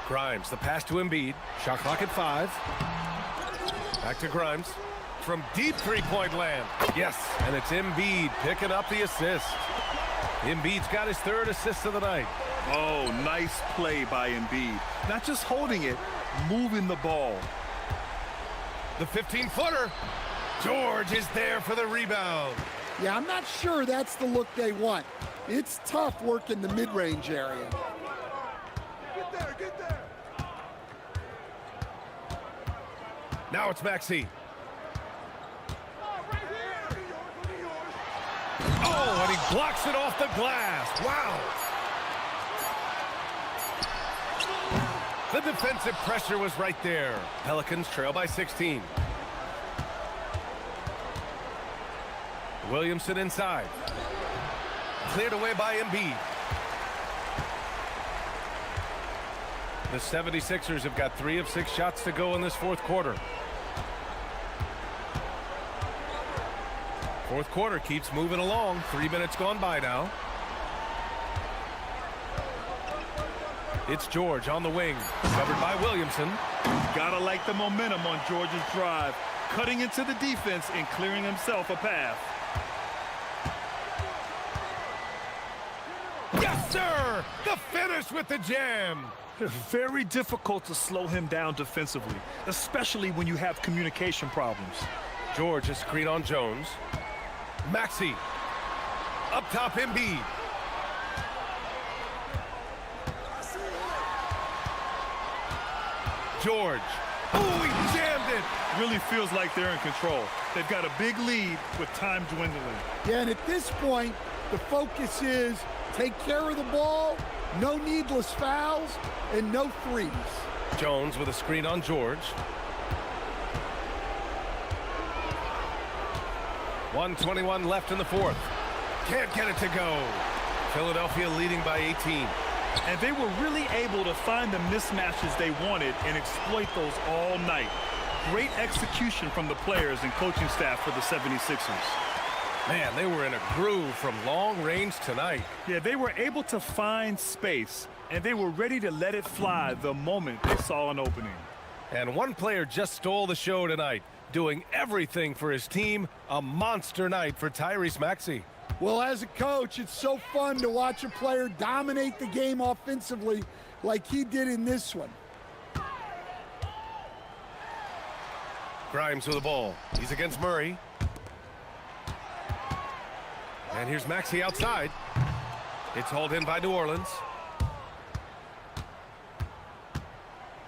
Grimes, the pass to Embiid. Shot clock at 5. Back to Grimes. From deep three-point land. Yes, and it's Embiid picking up the assist. Embiid's got his 3rd assist of the night. Oh, nice play by Embiid. Not just holding it, moving the ball. The 15-footer. George is there for the rebound. Yeah, I'm not sure that's the look they want. It's tough work in the mid-range area. Get there. Now it's Maxey. Oh, and he blocks it off the glass. Wow. The defensive pressure was right there. Pelicans trail by 16. Williamson inside. Cleared away by Embiid. The 76ers have got 3 of 6 shots to go in this 4th quarter. 4th quarter keeps moving along. 3 minutes gone by now. It's George on the wing, covered by Williamson. Gotta like the momentum on George's drive, cutting into the defense and clearing himself a path. Yes, sir! The finish with the jam. Very difficult to slow him down defensively, especially when you have communication problems. George a screen on Jones. Maxey. Up top, Embiid. George. Oh, he jammed it. Really feels like they're in control. They've got a big lead with time dwindling. Yeah, and at this point, the focus is take care of the ball, no needless fouls, and no threes. Jones with a screen on George. 1:21 left in the 4th. Can't get it to go. Philadelphia leading by 18. And they were really able to find the mismatches they wanted and exploit those all night. Great execution from the players and coaching staff for the 76ers. Man, they were in a groove from long range tonight. Yeah, they were able to find space, and they were ready to let it fly the moment they saw an opening. And one player just stole the show tonight, doing everything for his team. A monster night for Tyrese Maxey. Well, as a coach, it's so fun to watch a player dominate the game offensively like he did in this one. Grimes with the ball. He's against Murray. And here's Maxey outside. It's hauled in by New Orleans.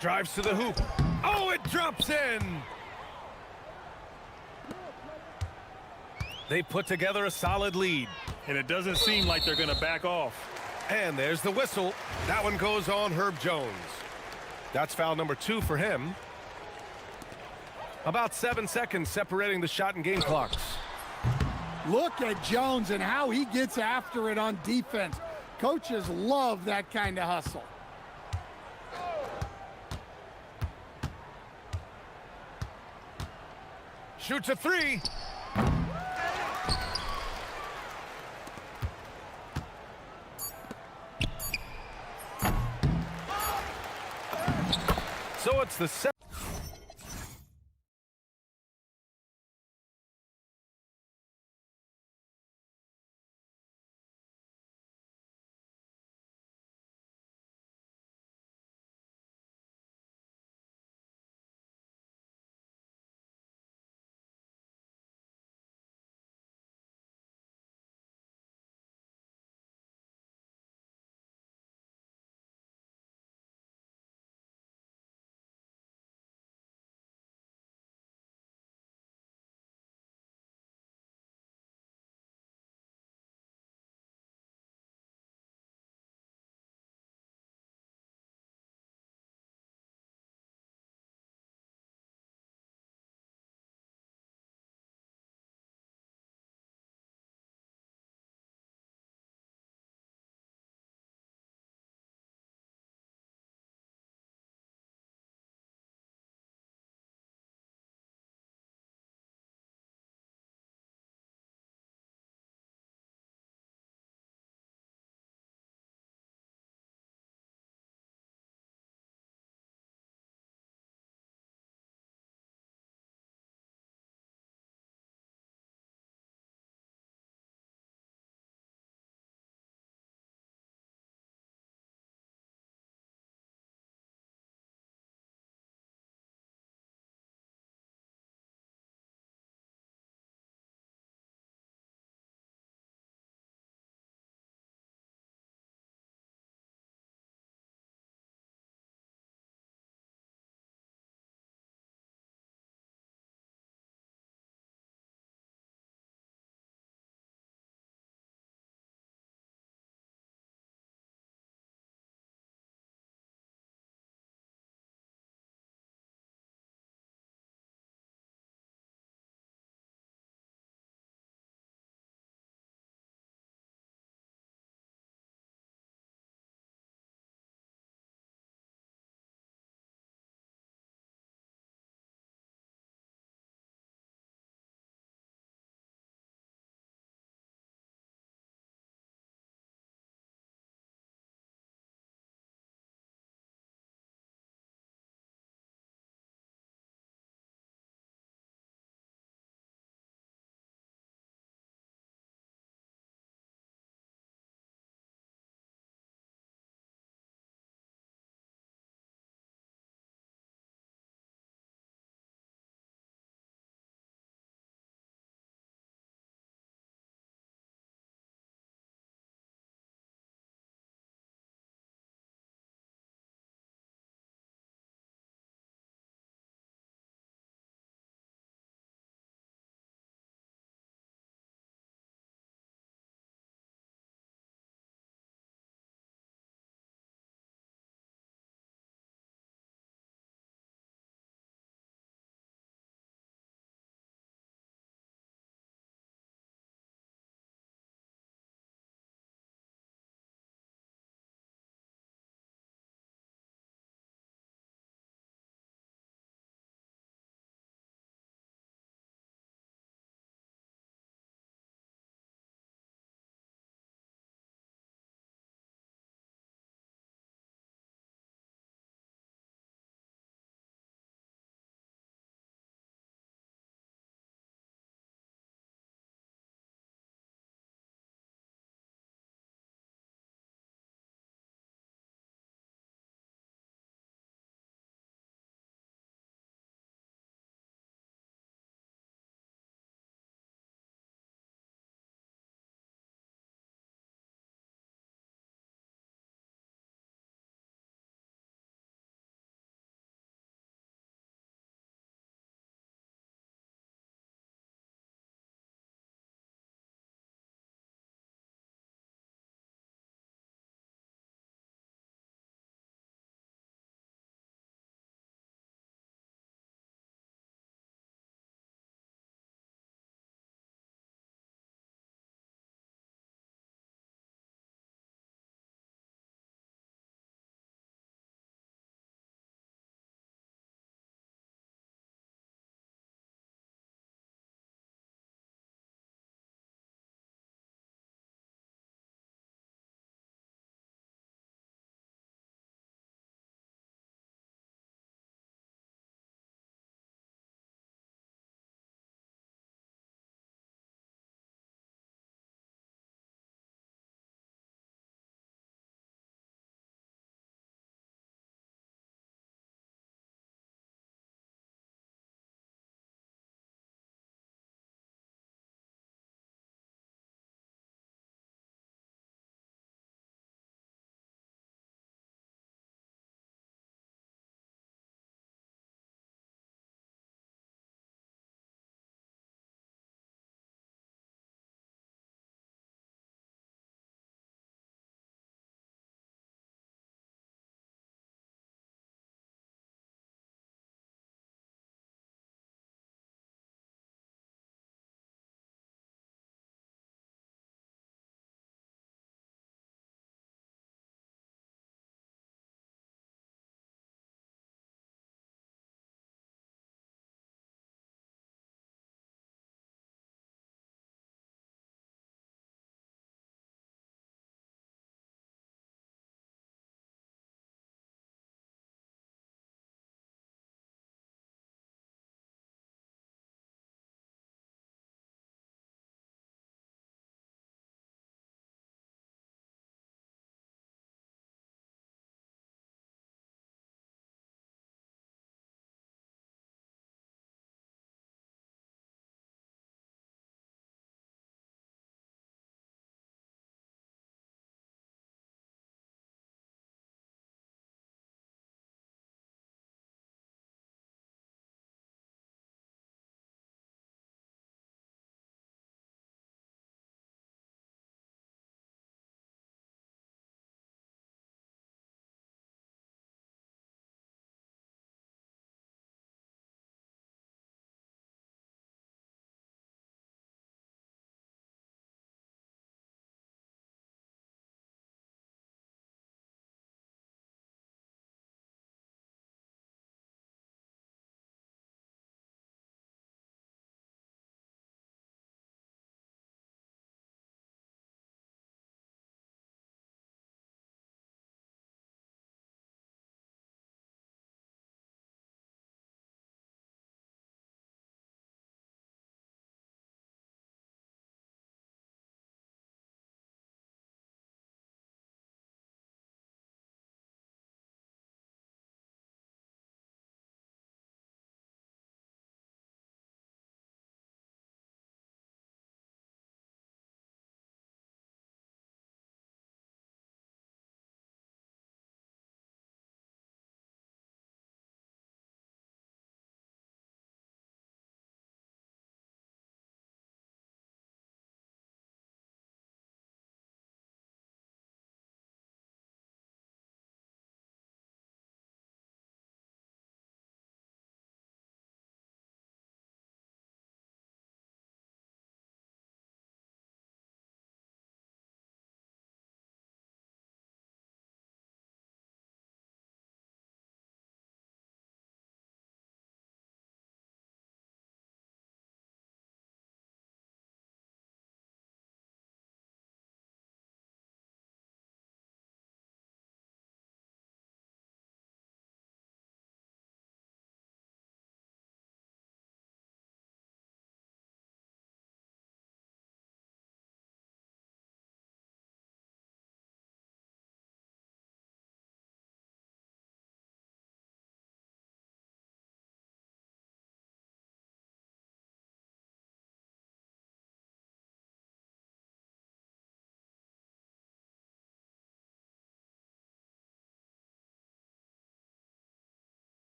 Drives to the hoop. Oh, it drops in! They put together a solid lead. And it doesn't seem like they're going to back off. And there's the whistle. That one goes on Herb Jones. That's foul number 2 for him. About 7 seconds separating the shot and game clocks. Look at Jones and how he gets after it on defense. Coaches love that kind of hustle. Shoots a 3. So it's the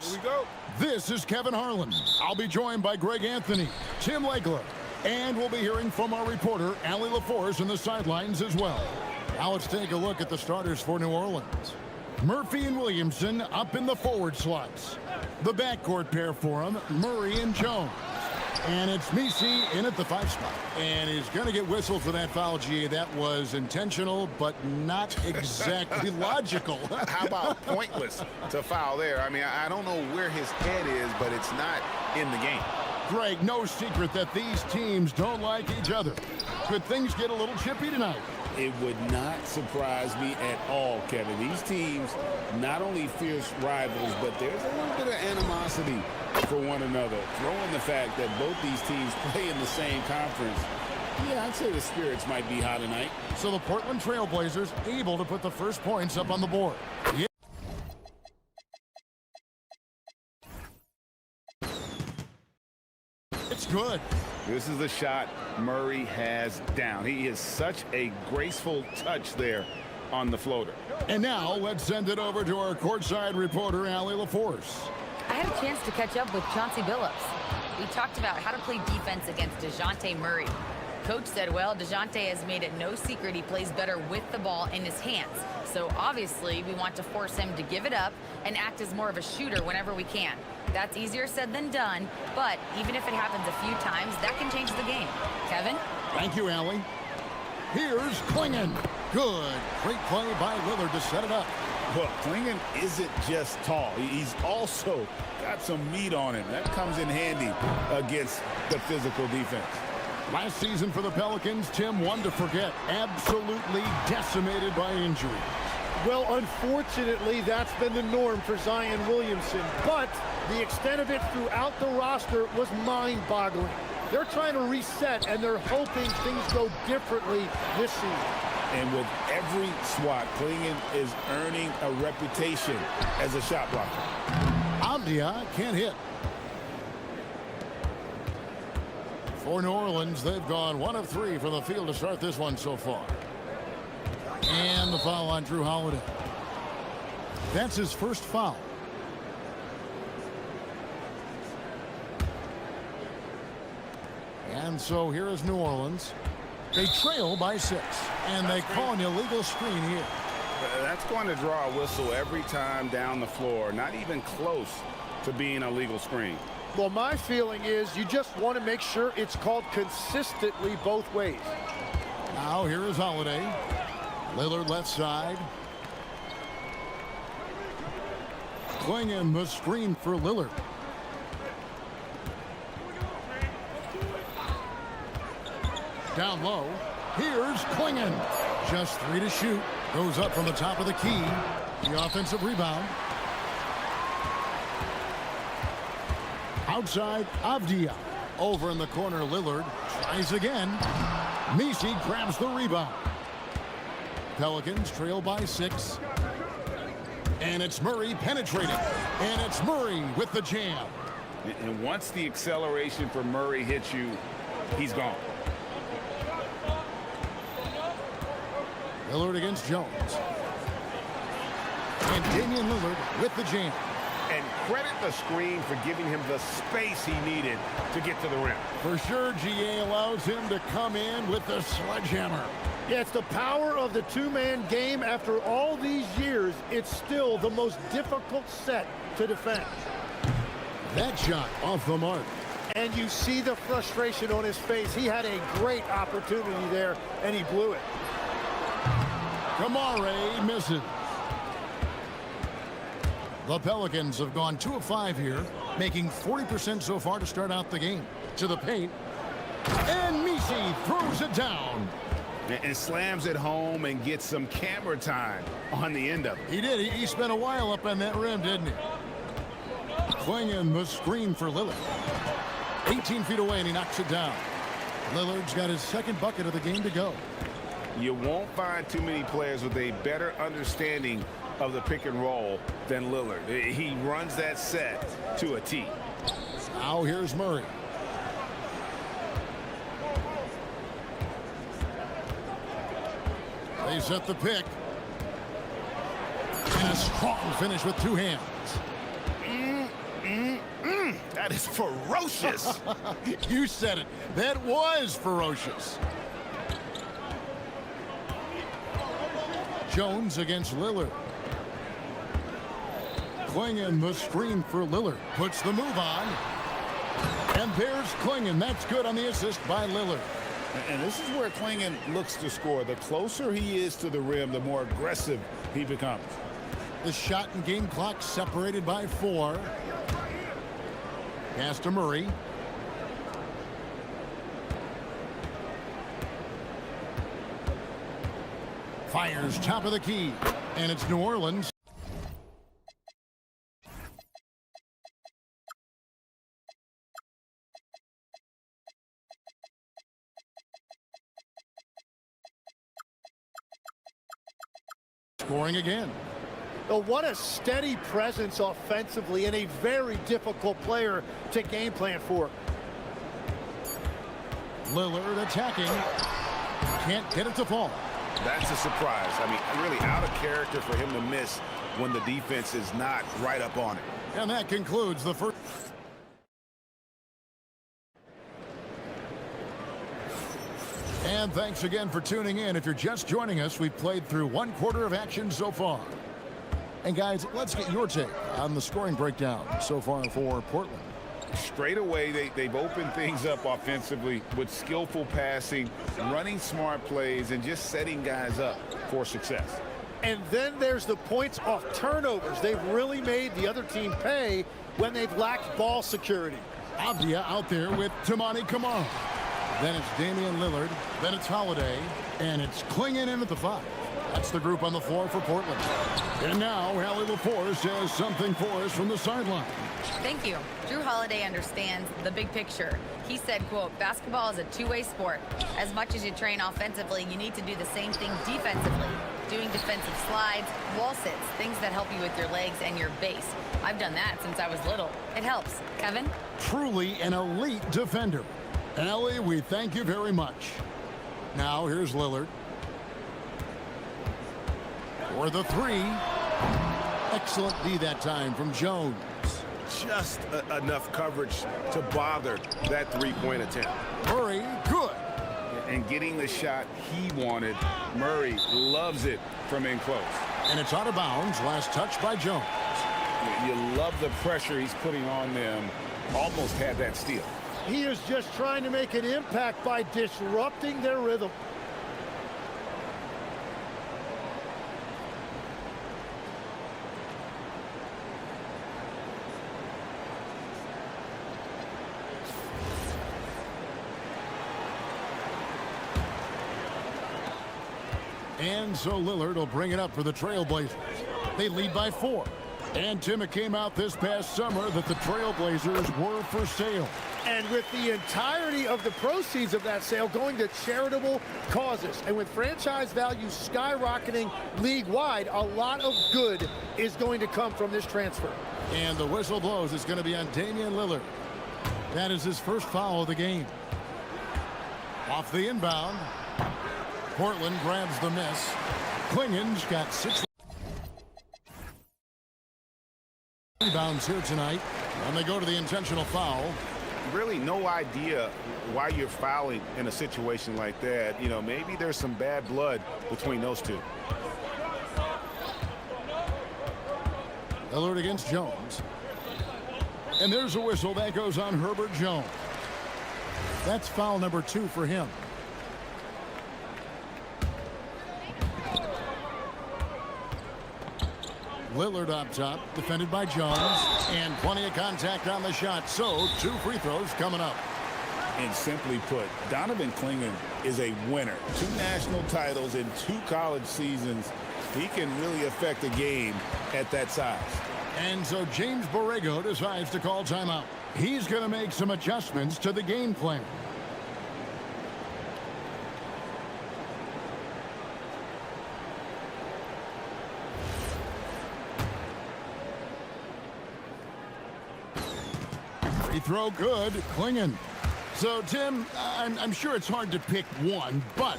Here we go. This is Kevin Harlan. I'll be joined by Greg Anthony, Tim Legler, and we'll be hearing from our reporter, Allie LaForce, on the sidelines as well. Now let's take a look at the starters for New Orleans. Murphy and Williamson up in the forward slots. The backcourt pair for him, Murray and Jones. And it's Misi in at the 5 spot. And he's going to get whistled for that foul, G. That was intentional, but not exactly logical. How about pointless to foul there? I mean, I don't know where his head is, but it's not in the game. Greg, no secret that these teams don't like each other. Could things get a little chippy tonight? It would not surprise me at all, Kevin. These teams, not only fierce rivals, but there's a little bit of animosity for one another. Throw in the fact that both these teams play in the same conference. Yeah, I'd say the spirits might be high tonight. So the Portland Trail Blazers able to put the first points up on the board. Yeah. It's good. This is the shot Murray has down. He is such a graceful touch there on the floater. And now let's send it over to our courtside reporter, Allie LaForce. I had a chance to catch up with Chauncey Billups. We talked about how to play defense against DeJounte Murray. Coach said, well, DeJounte has made it no secret he plays better with the ball in his hands. So obviously we want to force him to give it up and act as more of a shooter whenever we can. That's easier said than done, but even if it happens a few times, that can change the game. Kevin? Thank you, Allie. Here's Klingon. Good. Great play by Lillard to set it up. Well, Klingon isn't just tall. He's also got some meat on him. That comes in handy against the physical defense. Last season for the Pelicans, Tim, one to forget. Absolutely decimated by injury. Well, unfortunately, that's been the norm for Zion Williamson. But the extent of it throughout the roster was mind-boggling. They're trying to reset, and they're hoping things go differently this season. And with every swat, Klingon is earning a reputation as a shot blocker. Avdia can't hit. For New Orleans, they've gone 1 of 3 from the field to start this one so far. And the foul on Drew Holiday. That's his first foul. And so here is New Orleans. They trail by 6, and they call an illegal screen here. That's going to draw a whistle every time down the floor. Not even close to being a legal screen. Well, my feeling is you just want to make sure it's called consistently both ways. Now here is Holiday. Lillard left side. Klingon the screen for Lillard. Down low. Here's Klingon. Just 3 to shoot. Goes up from the top of the key. The offensive rebound. Outside, Avdia. Over in the corner, Lillard tries again. Misi grabs the rebound. Pelicans trail by 6. And it's Murray penetrating. And it's Murray with the jam. And once the acceleration for Murray hits you, he's gone. Lillard against Jones. And Damian Lillard with the jam. And credit the screen for giving him the space he needed to get to the rim. For sure, GA allows him to come in with the sledgehammer. Yeah, it's the power of the two-man game. After all these years, it's still the most difficult set to defend. That shot off the mark. And you see the frustration on his face. He had a great opportunity there, and he blew it. Kamare misses. The Pelicans have gone 2 of 5 here, making 40% so far to start out the game. To the paint. And Misi throws it down. And slams it home and gets some camera time on the end of it. He did. He spent a while up on that rim, didn't he? Klingon the screen for Lillard. 18 feet away, and he knocks it down. Lillard's got his second bucket of the game to go. You won't find too many players with a better understanding of the pick and roll than Lillard. He runs that set to a T. Now here's Murray. They set the pick. And a strong finish with 2 hands. That is ferocious. You said it. That was ferocious. Jones against Lillard. Klingon, the screen for Lillard. Puts the move on. And there's Klingon. That's good on the assist by Lillard. And this is where Klingon looks to score. The closer he is to the rim, the more aggressive he becomes. The shot and game clock separated by 4. Pass to Murray. Fires top of the key. And it's New Orleans. Scoring again. Oh, what a steady presence offensively and a very difficult player to game plan for. Lillard attacking. Can't get it to fall. That's a surprise. I mean, really out of character for him to miss when the defense is not right up on it. And that concludes the first. And thanks again for tuning in. If you're just joining us, we've played through 1/4 of action so far. And guys, let's get your take on the scoring breakdown so far for Portland. Straight away, they've opened things up offensively with skillful passing, running smart plays, and just setting guys up for success. And then there's the points off turnovers. They've really made the other team pay when they've lacked ball security. Avdia out there with Tamani Kamara. Then it's Damian Lillard. Then it's Holiday. And it's Klingon in at the 5. That's the group on the floor for Portland. And now, Allie LaForce has something for us from the sideline. Thank you. Drew Holiday understands the big picture. He said, quote, basketball is a two-way sport. As much as you train offensively, you need to do the same thing defensively. Doing defensive slides, wall sits, things that help you with your legs and your base. I've done that since I was little. It helps. Kevin? Truly an elite defender. Allie, we thank you very much. Now, here's Lillard. For the 3. Excellent D that time from Jones. Just enough coverage to bother that three-point attempt. Murray, good. And getting the shot he wanted. Murray loves it from in close. And it's out of bounds. Last touch by Jones. You love the pressure he's putting on them. Almost had that steal. He is just trying to make an impact by disrupting their rhythm. And so Lillard will bring it up for the Trailblazers. They lead by 4. And Tim, it came out this past summer that the Trailblazers were for sale. And with the entirety of the proceeds of that sale going to charitable causes, and with franchise value skyrocketing league-wide, a lot of good is going to come from this transfer. And the whistle blows. It's going to be on Damian Lillard. That is his first foul of the game. Off the inbound. Portland grabs the miss. Klingon's got 6 rebounds here tonight. And they go to the intentional foul. Really no idea why you're fouling in a situation like that. You know, maybe there's some bad blood between those two. Lillard against Jones. And there's a whistle that goes on Herbert Jones. That's foul number 2 for him. Lillard up top, defended by Jones, and plenty of contact on the shot. So 2 free throws coming up. And simply put, Donovan Klingon is a winner. 2 national titles in 2 college seasons. He can really affect a game at that size. And so James Borrego decides to call timeout. He's going to make some adjustments to the game plan. Free throw good. Klingon. So, Tim, I'm sure it's hard to pick one, but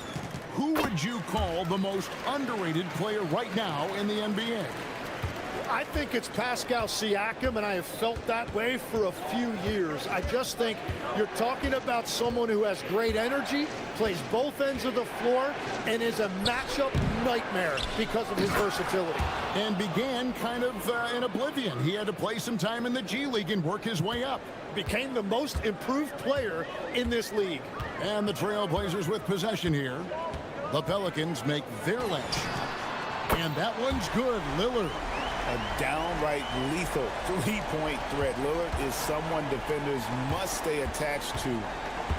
who would you call the most underrated player right now in the NBA? I think it's Pascal Siakam, and I have felt that way for a few years. I just think you're talking about someone who has great energy, plays both ends of the floor, and is a matchup nightmare because of his versatility. And began kind of in oblivion. He had to play some time in the G League and work his way up. Became the most improved player in this league. And the Trailblazers with possession here. The Pelicans make their last shot. And that one's good. Lillard. A downright lethal three-point threat. Lillard is someone defenders must stay attached to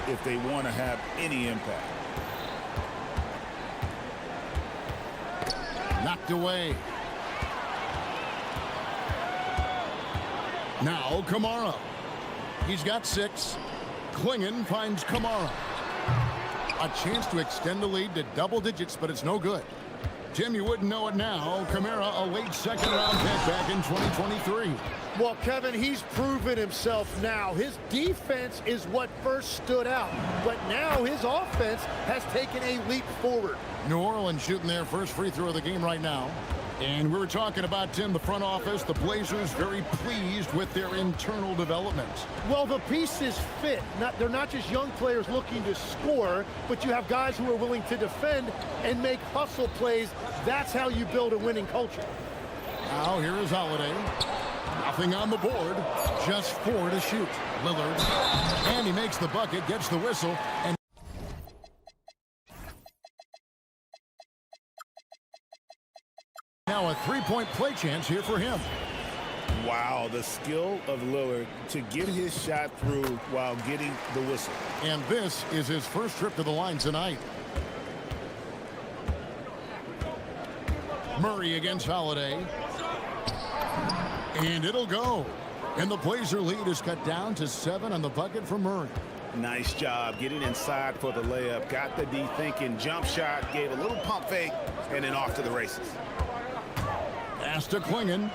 if they want to have any impact. Knocked away. Now Kamara. He's got 6. Klingon finds Kamara. A chance to extend the lead to double digits, but it's no good. Jim, you wouldn't know it now. Kamara, a late second-round pick back in 2023. Well, Kevin, he's proven himself now. His defense is what first stood out, but now his offense has taken a leap forward. New Orleans shooting their first free throw of the game right now. And we were talking about, Tim, the front office, the Blazers very pleased with their internal development. Well, the pieces fit. They're not just young players looking to score, but you have guys who are willing to defend and make hustle plays. That's how you build a winning culture. Now here is Holiday. Nothing on the board. Just 4 to shoot. Lillard. And he makes the bucket, gets the whistle, and now a three-point play chance here for him. Wow, the skill of Lillard to get his shot through while getting the whistle. And this is his first trip to the line tonight. Murray against Holiday. And it'll go. And the Blazer lead is cut down to 7 on the bucket for Murray. Nice job getting inside for the layup. Got the D thinking. Jump shot, gave a little pump fake, and then off to the races. Pass to Klingon.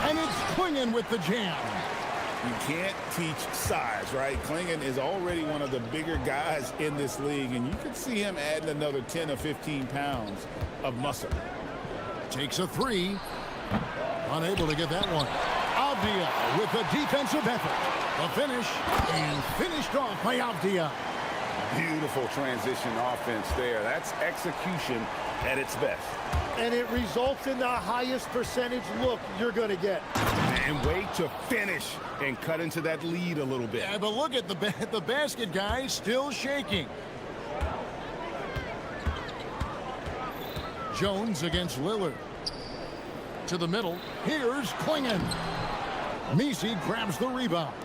And it's Klingon with the jam. You can't teach size, right? Klingon is already one of the bigger guys in this league, and you can see him adding another 10 or 15 pounds of muscle. Takes a 3. Unable to get that one. Avdia with the defensive effort. The finish, and finished off by Avdia. Beautiful transition offense there. That's execution at its best. And it results in the highest percentage look you're going to get. And way to finish and cut into that lead a little bit. Yeah, but look at the basket, guys, still shaking. Jones against Lillard. To the middle. Here's Klingon. Messi grabs the rebound.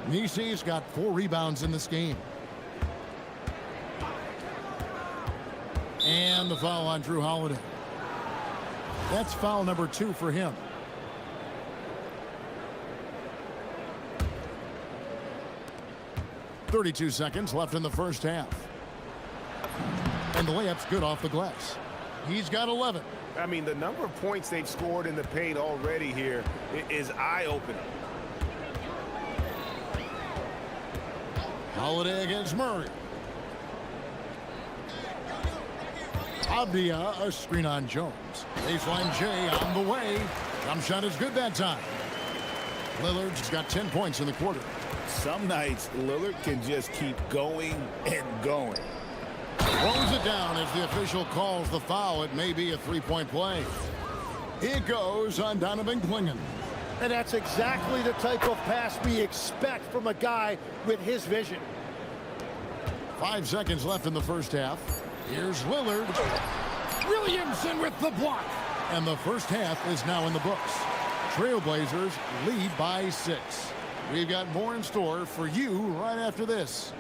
Messi's got 4 rebounds in this game. And the foul on Drew Holiday. That's foul number 2 for him. .32 seconds left in the first half. And the layup's good off the glass. He's got 11. I mean, the number of points they've scored in the paint already here is eye-opening. Holiday against Murray. Avdia, a screen on Jones. Baseline J on the way. Jump shot is good that time. Lillard's got 10 points in the quarter. Some nights, Lillard can just keep going and going. Throws it down as the official calls the foul. It may be a 3-point play. It goes on Donovan Klingon. And that's exactly the type of pass we expect from a guy with his vision. 5 seconds left in the first half. Here's Lillard. Williamson with the block. And the first half is now in the books. Trailblazers lead by 6. We've got more in store for you right after this.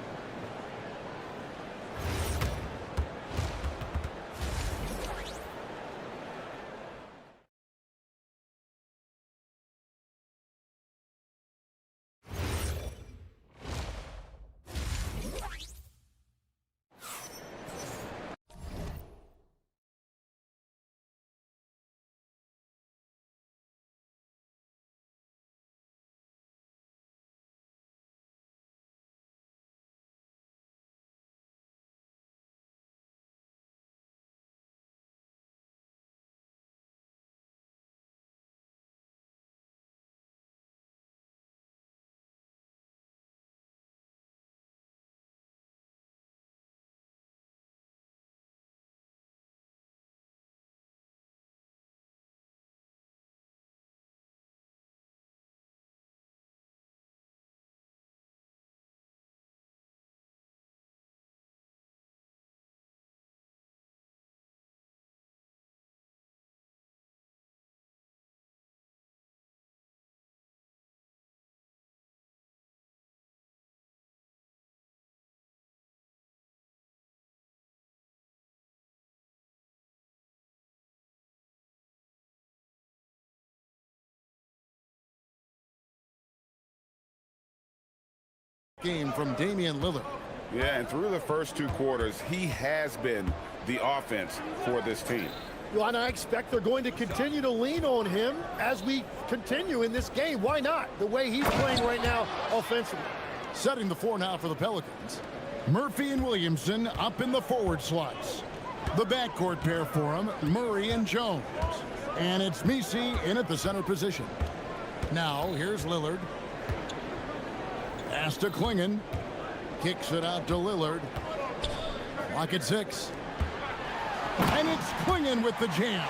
game from Damian Lillard. Yeah, and through the first 2 quarters, he has been the offense for this team. Well, and I expect they're going to continue to lean on him as we continue in this game. Why not? The way he's playing right now offensively. Setting the floor now for the Pelicans. Murphy and Williamson up in the forward slots. The backcourt pair for him, Murray and Jones. And it's Messi in at the center position. Now, here's Lillard. Pass to Klingon. Kicks it out to Lillard. Clock at 6. And it's Klingon with the jam.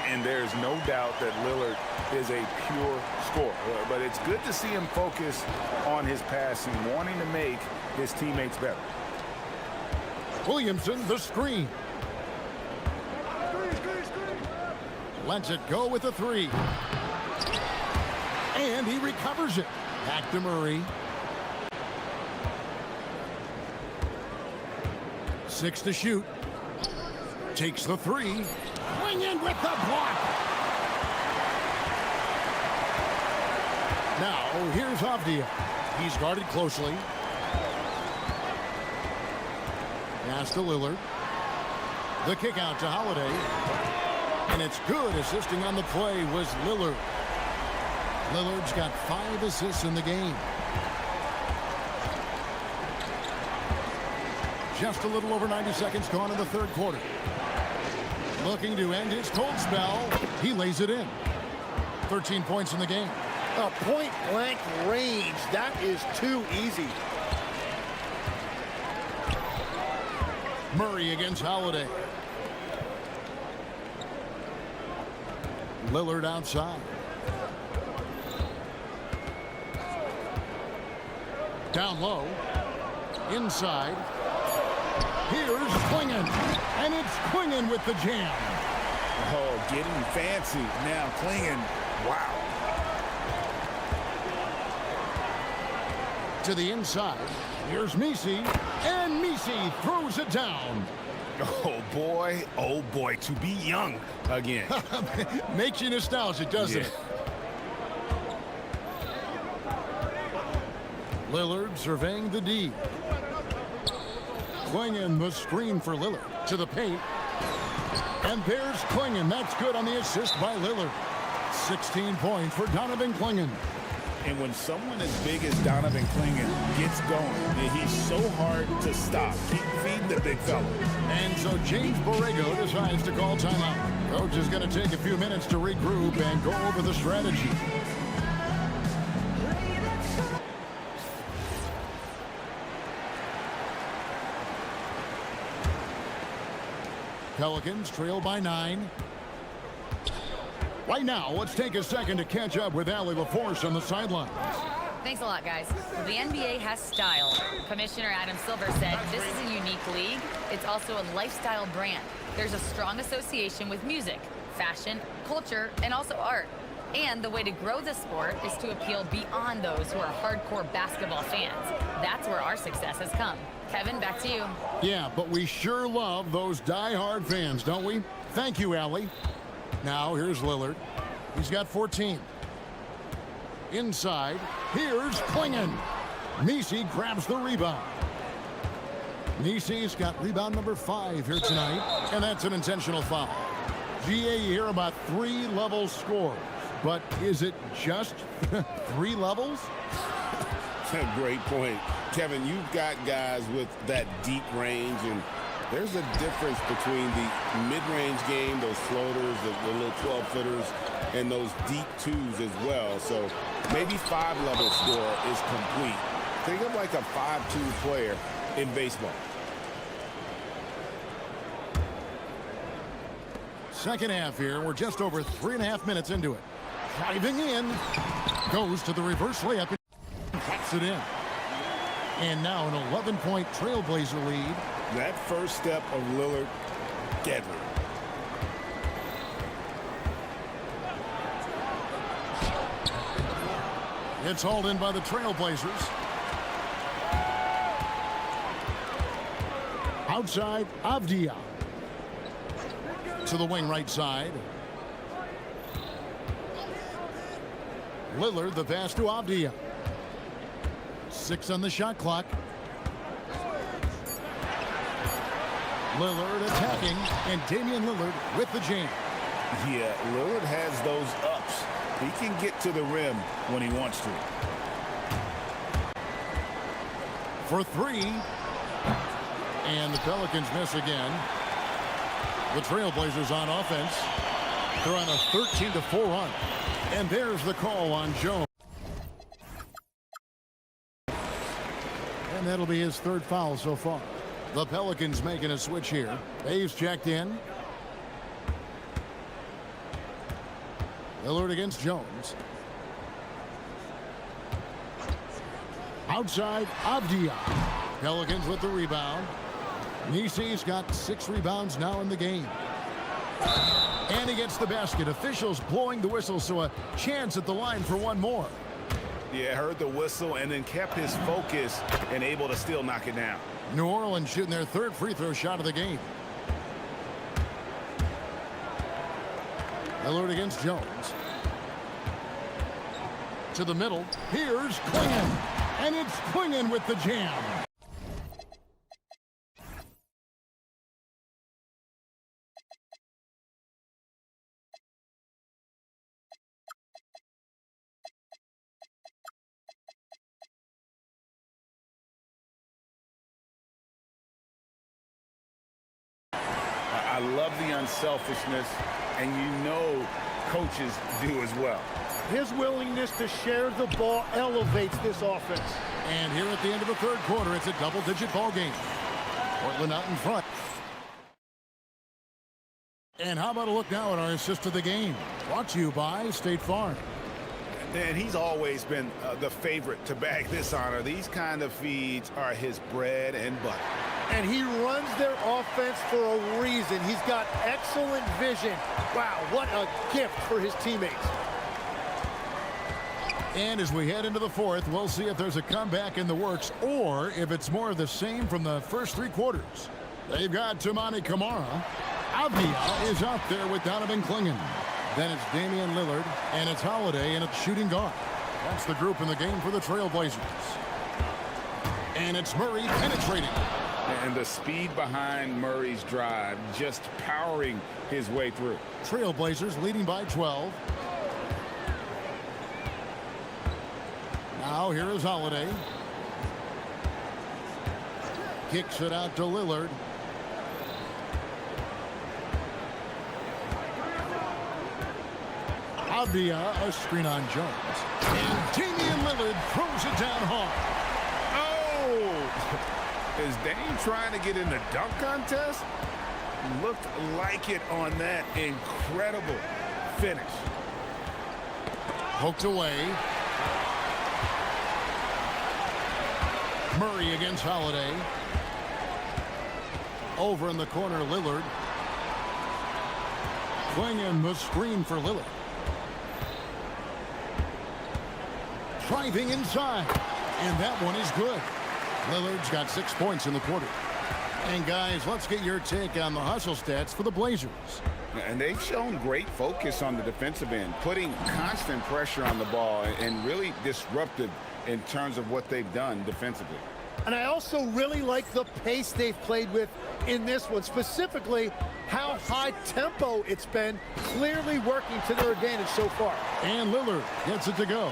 And there's no doubt that Lillard is a pure scorer. But it's good to see him focus on his passing, wanting to make his teammates better. Williamson, the screen. Lets it go with a 3. And he recovers it. Back to Murray. 6 to shoot. Takes the 3. Klingon with the block. Now, here's Avdia. He's guarded closely. Pass to Lillard. The kick out to Holiday. And it's good. Assisting on the play was Lillard. Lillard's got 5 assists in the game. Just a little over 90 seconds gone in the 3rd quarter. Looking to end his cold spell. He lays it in. 13 points in the game. A point-blank range. That is too easy. Murray against Holiday. Lillard outside. Down low. Inside. Here's Klingon. And it's Klingon with the jam. Oh, getting fancy. Now Klingon. Wow. To the inside. Here's Messi. And Messi throws it down. Oh, boy, to be young again. Makes you nostalgic, doesn't it? Lillard surveying the D. Klingon the screen for Lillard. To the paint. And there's Klingon. That's good on the assist by Lillard. 16 points for Donovan Klingon. And when someone as big as Donovan Klingon gets going, he's so hard to stop. Keep feeding the big fella. And so James Borrego decides to call timeout. Coach is going to take a few minutes to regroup and go over the strategy. Pelicans trail by 9. Right now, let's take a second to catch up with Allie LaForce on the sidelines. Thanks a lot, guys. The NBA has style. Commissioner Adam Silver said this is a unique league. It's also a lifestyle brand. There's a strong association with music, fashion, culture, and also art. And the way to grow the sport is to appeal beyond those who are hardcore basketball fans. That's where our success has come. Kevin, back to you. Yeah, but we sure love those die-hard fans, don't we? Thank you, Allie. Now, here's Lillard. He's got 14. Inside, here's Klingon. Messi grabs the rebound. Messi's got rebound number 5 here tonight, and that's an intentional foul. GA, you hear about 3-level scores, but is it just 3 levels? Great point. Kevin, you've got guys with that deep range, and there's a difference between the mid-range game, those floaters, the little 12-footers, and those deep 2s as well. So maybe 5-level score is complete. Think of like a 5-2 player in baseball. Second half here. We're just over 3.5 minutes into it. Driving in. Goes to the reverse layup and hacks it in. And now an 11-point Trailblazer lead. That first step of Lillard, deadly. It's hauled in by the Trailblazers. Outside, Avdia. To the wing right side. Lillard, the pass to Avdia. 6 on the shot clock. Lillard attacking, and Damian Lillard with the jam. Yeah, Lillard has those ups. He can get to the rim when he wants to. For 3. And the Pelicans miss again. The Trailblazers on offense. They're on a 13-4 run. And there's the call on Jones. And that'll be his 3rd foul so far. The Pelicans making a switch here. Dave's checked in. Lillard against Jones. Outside, Avdia. Pelicans with the rebound. Nisi's got 6 rebounds now in the game. And he gets the basket. Officials blowing the whistle, so a chance at the line for one more. Yeah, heard the whistle and then kept his focus and able to still knock it down. New Orleans shooting their 3rd free throw shot of the game. Lillard against Jones. To the middle. Here's Klingon. And it's Klingon with the jam. I love the unselfishness, and you know coaches do as well. His willingness to share the ball elevates this offense. And here at the end of the 3rd quarter, it's a double-digit ball game. Portland out in front. And how about a look now at our assist of the game? Brought to you by State Farm. And he's always been the favorite to bag this honor. These kind of feeds are his bread and butter. And he runs their offense for a reason. He's got excellent vision. Wow, what a gift for his teammates. And as we head into the 4th, we'll see if there's a comeback in the works or if it's more of the same from the first 3 quarters. They've got Toumani Camara. Avdia is out there with Donovan Klingon. Then it's Damian Lillard, and it's Holiday, and it's shooting guard. That's the group in the game for the Trailblazers. And it's Murray penetrating. And the speed behind Murray's drive, just powering his way through. Trailblazers leading by 12. Now here is Holiday. Kicks it out to Lillard. Avdia, a screen on Jones. And Damian Lillard throws it down hard. Oh! Is Dame trying to get in the dunk contest? Looked like it on that incredible finish. Poked away. Murray against Holiday. Over in the corner, Lillard. Klingon the screen for Lillard. Driving inside. And that one is good. Lillard's got 6 points in the quarter. And guys, let's get your take on the hustle stats for the Blazers. And they've shown great focus on the defensive end, putting constant pressure on the ball and really disruptive in terms of what they've done defensively. And I also really like the pace they've played with in this one, specifically how high tempo it's been, clearly working to their advantage so far. And Lillard gets it to go.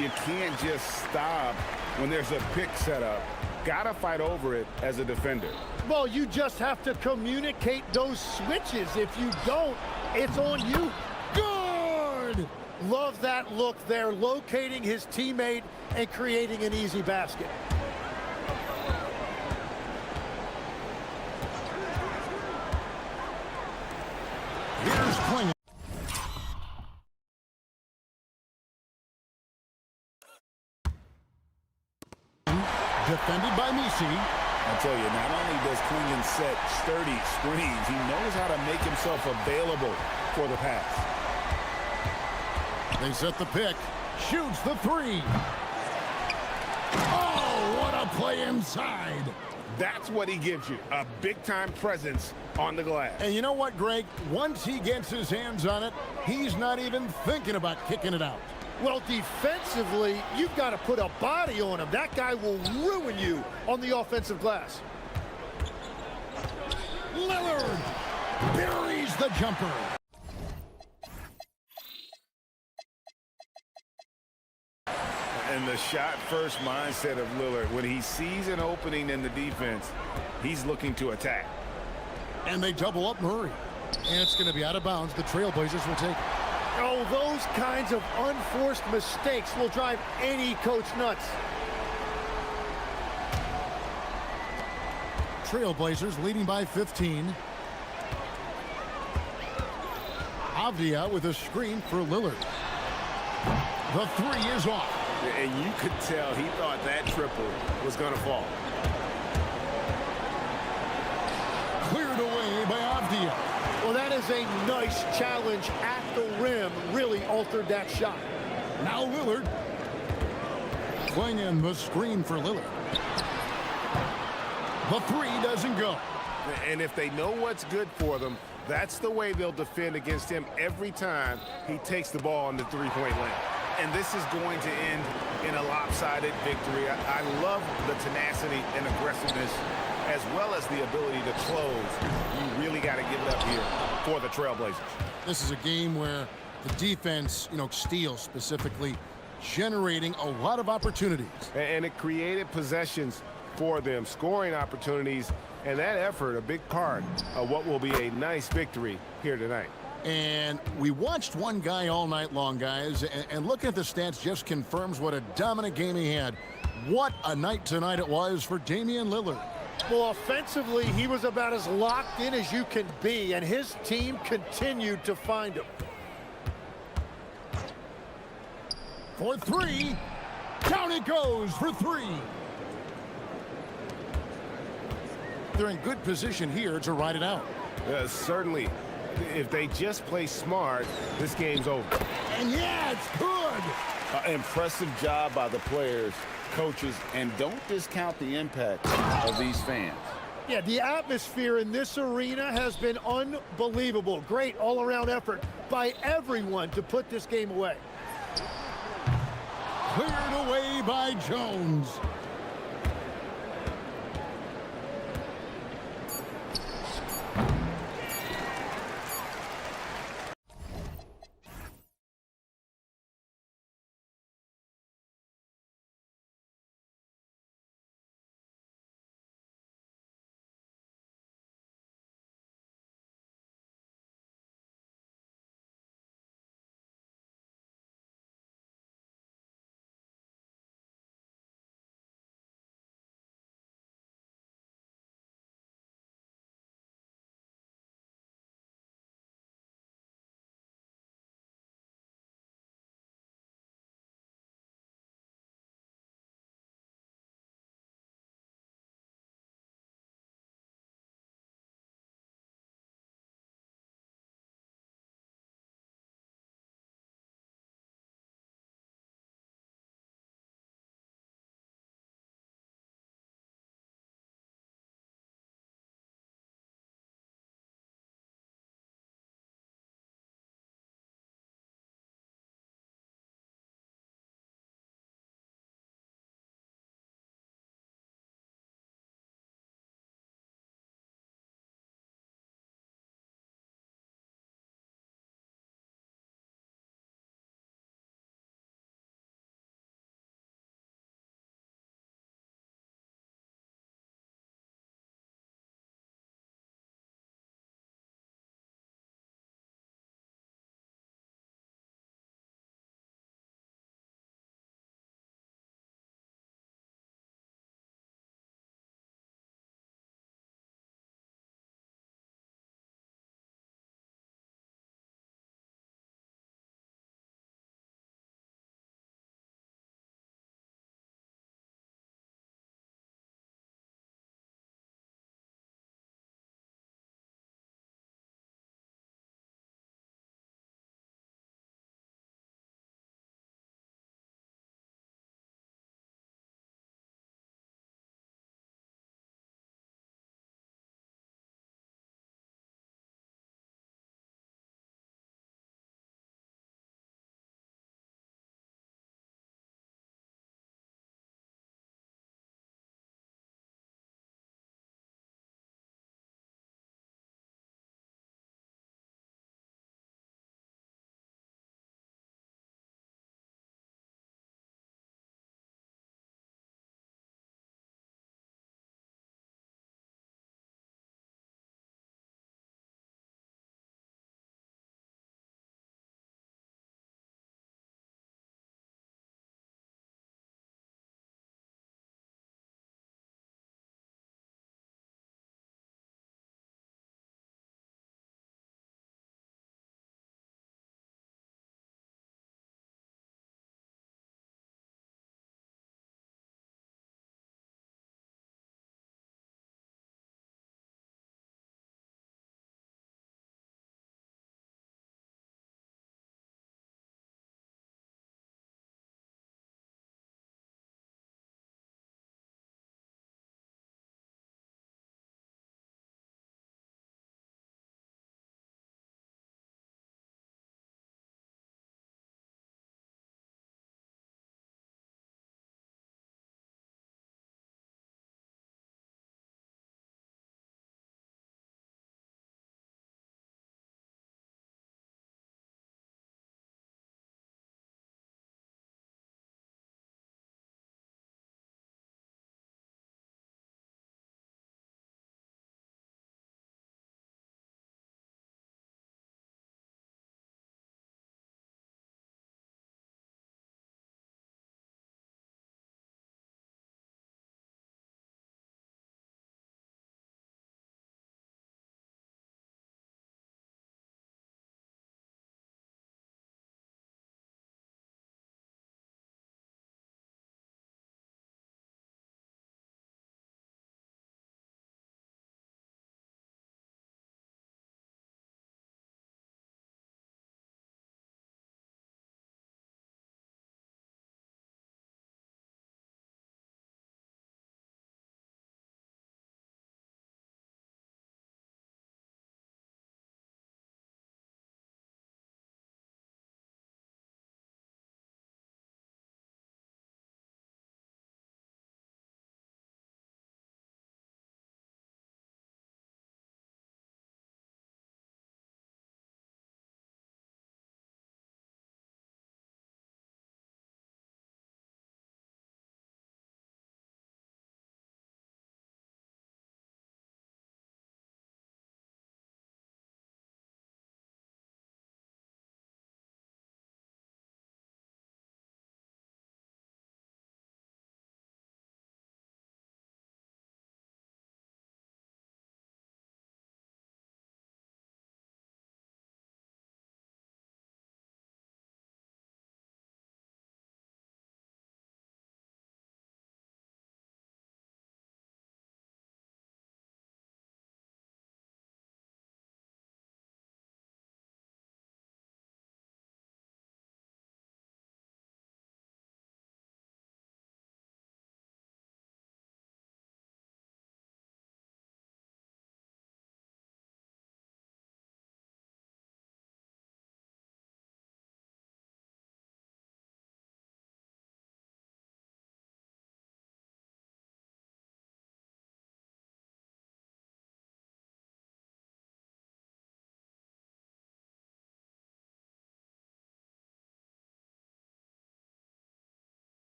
You can't just stop when there's a pick set up. Gotta fight over it as a defender. Well, you just have to communicate those switches. If you don't, it's on you. Good! Love that look there, locating his teammate and creating an easy basket. Here's Klingon. Defended by Nisi. I tell you, not only does Klingon set sturdy screens, he knows how to make himself available for the pass. They set the pick. Shoots the 3. Oh, what a play inside. That's what he gives you, a big-time presence on the glass. And you know what, Greg? Once he gets his hands on it, he's not even thinking about kicking it out. Well, defensively, you've got to put a body on him. That guy will ruin you on the offensive glass. Lillard buries the jumper. And the shot-first mindset of Lillard, when he sees an opening in the defense, he's looking to attack. And they double up Murray. And it's going to be out of bounds. The Trailblazers will take it. Oh, those kinds of unforced mistakes will drive any coach nuts. Trailblazers leading by 15. Avdia with a screen for Lillard. The three is off. And you could tell he thought that triple was going to fall. Cleared away by Avdia. Well, that is a nice challenge at the rim. Really altered that shot. Now Lillard. Playing in the screen for Lillard. The three doesn't go. And if they know what's good for them, that's the way they'll defend against him every time he takes the ball in the three-point line. And this is going to end in a lopsided victory. I love the tenacity and aggressiveness as well as the ability to close. You really got to give it up here for the Trailblazers. This is a game where the defense, steals specifically, generating a lot of opportunities. And it created possessions for them, scoring opportunities, and that effort, a big part of what will be a nice victory here tonight. And we watched one guy all night long, guys, and looking at the stats just confirms what a dominant game he had. What a night tonight it was for Damian Lillard. Well, offensively, he was about as locked in as you can be, and his team continued to find him. For three, down it goes for three. They're in good position here to ride it out. Certainly. If they just play smart, this game's over. And yeah, it's good. Impressive job by the players, coaches, and don't discount the impact of these fans. Yeah, the atmosphere in this arena has been unbelievable. Great all-around effort by everyone to put this game away. Cleared away by Jones.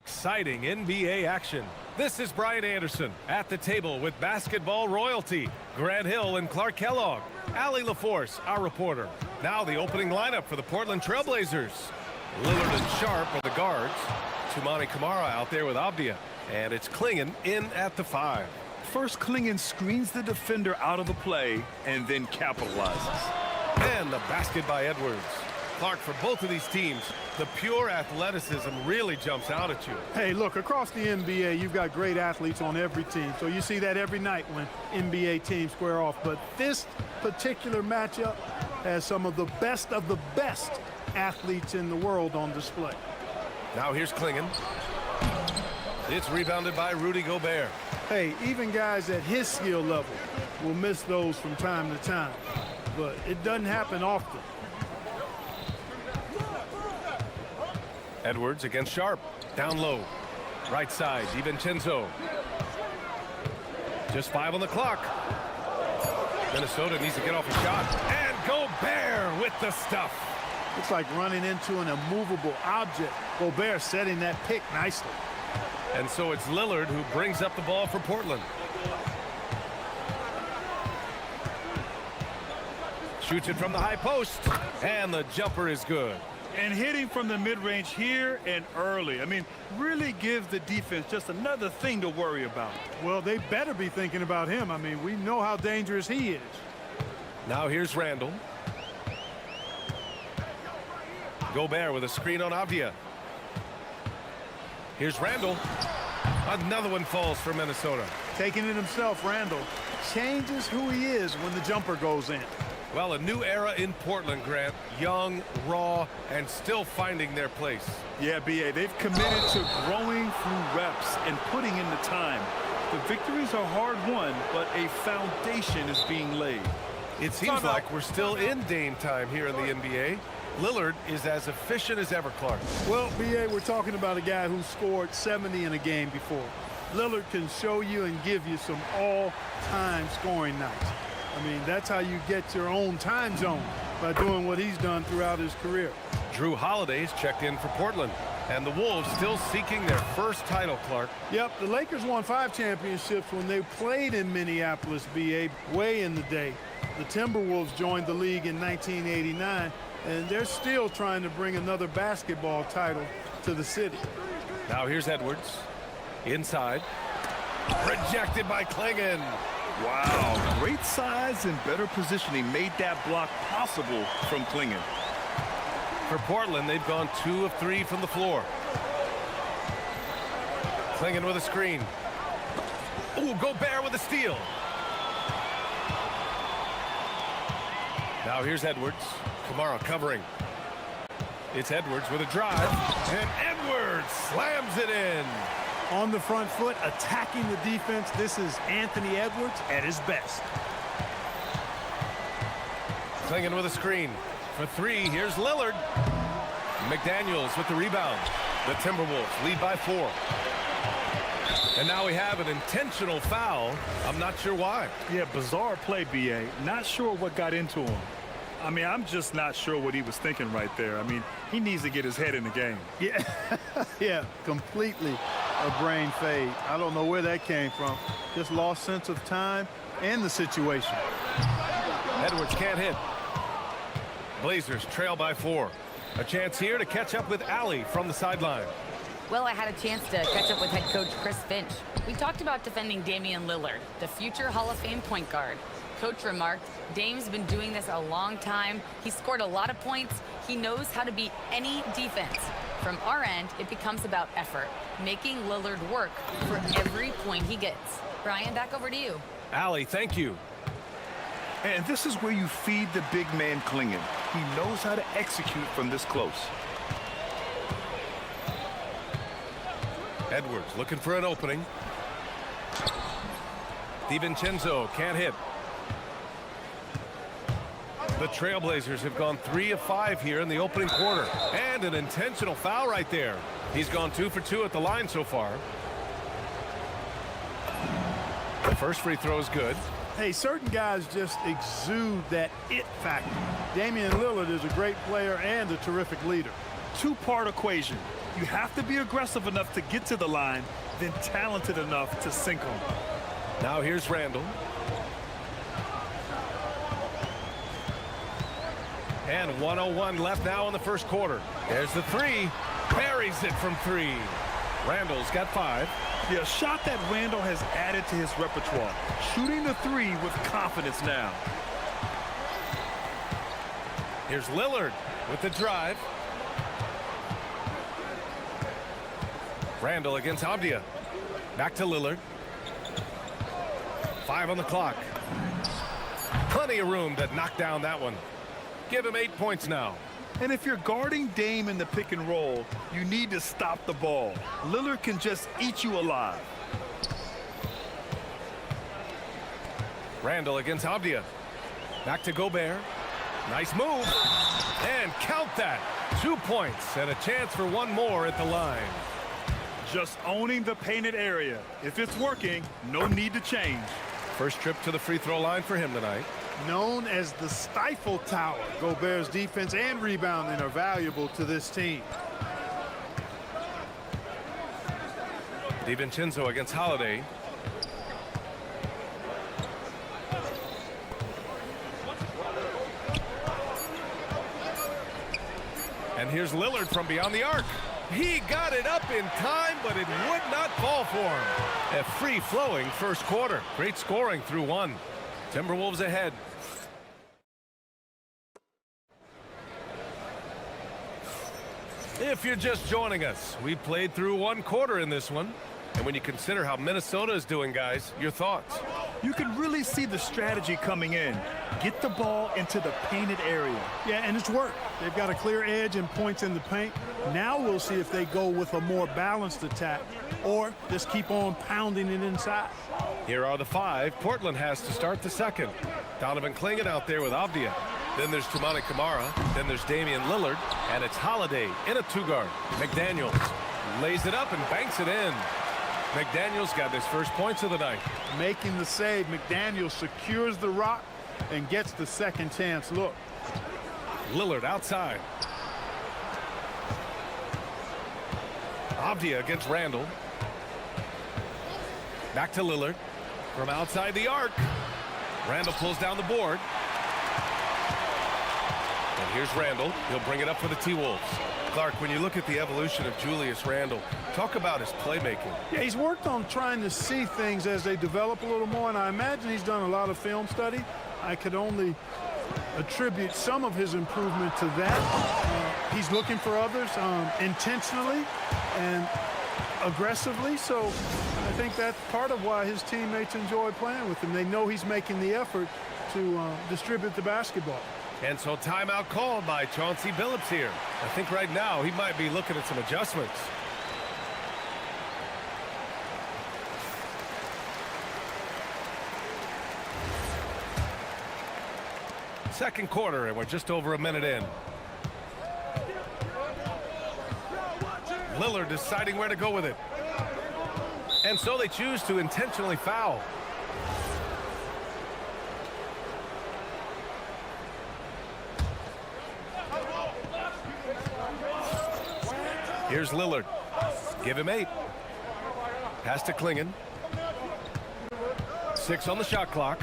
Exciting NBA action. This is Brian Anderson at the table with basketball royalty. Grant Hill and Clark Kellogg. Allie LaForce, our reporter. Now the opening lineup for the Portland Trailblazers. Lillard and Sharp are the guards. Toumani Camara out there with Avdia. And it's Klingon in at the 5. First, Klingon screens the defender out of the play and then capitalizes. And the basket by Edwards. Clark, for both of these teams, the pure athleticism really jumps out at you. Hey, look, across the NBA, you've got great athletes on every team. So you see that every night when NBA teams square off. But this particular matchup has some of the best athletes in the world on display. Now here's Klingon. It's rebounded by Rudy Gobert. Hey, even guys at his skill level will miss those from time to time. But it doesn't happen often. Edwards against Sharp. Down low. Right side, DiVincenzo. Just 5 on the clock. Minnesota needs to get off a shot. And Gobert with the stuff. It's like running into an immovable object. Gobert setting that pick nicely. And so it's Lillard who brings up the ball for Portland. Shoots it from the high post. And the jumper is good. And hitting from the mid-range here and early. I mean, really gives the defense just another thing to worry about. Well, they better be thinking about him. I mean, we know how dangerous he is. Now here's Randall. Gobert with a screen on Avdia. Here's Randall. Another one falls for Minnesota. Taking it himself, Randall changes who he is when the jumper goes in. Well, a new era in Portland, Grant. Young, raw, and still finding their place. Yeah, B.A., they've committed to growing through reps and putting in the time. The victories are hard-won, but a foundation is being laid. It seems like we're still in Dame time here in the NBA. Lillard is as efficient as ever, Clark. Well, B.A., we're talking about a guy who scored 70 in a game before. Lillard can show you and give you some all-time scoring nights. I mean, that's how you get your own time zone, by doing what he's done throughout his career. Drew Holiday's checked in for Portland. And the Wolves still seeking their first title, Clark. Yep, the Lakers won 5 championships when they played in Minneapolis, B.A., way in the day. The Timberwolves joined the league in 1989, and they're still trying to bring another basketball title to the city. Now here's Edwards. Inside. Rejected by Klingon. Wow, great size and better positioning made that block possible from Klingon. For Portland, they've gone 2 of 3 from the floor. Klingon with a screen. Ooh, Gobert with a steal. Now here's Edwards. Camara covering. It's Edwards with a drive. And Edwards slams it in. On the front foot, attacking the defense. This is Anthony Edwards at his best. Klingon with a screen. For 3, here's Lillard. McDaniels with the rebound. The Timberwolves lead by 4. And now we have an intentional foul. I'm not sure why. Yeah, bizarre play, B.A. Not sure what got into him. I mean, I'm just not sure what he was thinking right there. I mean, he needs to get his head in the game. Yeah, yeah, completely a brain fade. I don't know where that came from. Just lost sense of time and the situation. Edwards can't hit. Blazers trail by 4. A chance here to catch up with Allie from the sideline. Well, I had a chance to catch up with head coach Chris Finch. We talked about defending Damian Lillard, the future Hall of Fame point guard. Coach remarked, Dame's been doing this a long time. He scored a lot of points. He knows how to beat any defense. From our end, it becomes about effort, making Lillard work for every point he gets. Brian, back over to you. Allie, thank you. And this is where you feed the big man Klingon. He knows how to execute from this close. Edwards looking for an opening. DiVincenzo can't hit. The Trailblazers have gone 3 of 5 here in the opening quarter. And an intentional foul right there. He's gone 2 for 2 at the line so far. The first free throw is good. Hey, certain guys just exude that it factor. Damian Lillard is a great player and a terrific leader. Two-part equation. You have to be aggressive enough to get to the line, then talented enough to sink them. Now here's Randall. And 1:01 left now in the first quarter. There's the three. Buries it from three. Randall's got 5. Yeah, a shot that Randall has added to his repertoire. Shooting the three with confidence now. Here's Lillard with the drive. Randall against Avdia. Back to Lillard. 5 on the clock. Plenty of room to knock down that one. Give him 8 points now. And if you're guarding Dame in the pick and roll, you need to stop the ball. Lillard can just eat you alive. Randall against Avdia. Back to Gobert. Nice move. And count that. 2 points and a chance for one more at the line. Just owning the painted area. If it's working, no need to change. First trip to the free throw line for him tonight. Known as the Stifle Tower, Gobert's defense and rebounding are valuable to this team. DiVincenzo against Holiday. And here's Lillard from beyond the arc. He got it up in time, but it would not fall for him. A free-flowing first quarter. Great scoring through one. Timberwolves ahead. If you're just joining us, we played through one quarter in this one. And when you consider how Minnesota is doing, guys, your thoughts? You can really see the strategy coming in. Get the ball into the painted area. Yeah, and it's worked. They've got a clear edge and points in the paint. Now we'll see if they go with a more balanced attack or just keep on pounding it inside. Here are the 5. Portland has to start the second. Donovan Clingan out there with Avdia. Then there's Toumani Camara. Then there's Damian Lillard. And it's Holiday in a 2-guard. McDaniels lays it up and banks it in. McDaniels got his first points of the night. Making the save, McDaniels secures the rock and gets the second chance look. Lillard outside. Avdia against Randall. Back to Lillard. From outside the arc. Randall pulls down the board. And here's Randall. He'll bring it up for the T-Wolves. Clark, when you look at the evolution of Julius Randle, talk about his playmaking. Yeah, he's worked on trying to see things as they develop a little more, and I imagine he's done a lot of film study. I could only attribute some of his improvement to that. He's looking for others intentionally and aggressively, so I think that's part of why his teammates enjoy playing with him. They know he's making the effort to distribute the basketball. And so timeout called by Chauncey Billups here. I think right now he might be looking at some adjustments. Second quarter, and we're just over a minute in. Lillard deciding where to go with it. And so they choose to intentionally foul. Here's Lillard. Give him 8. Pass to Clingan. 6 on the shot clock.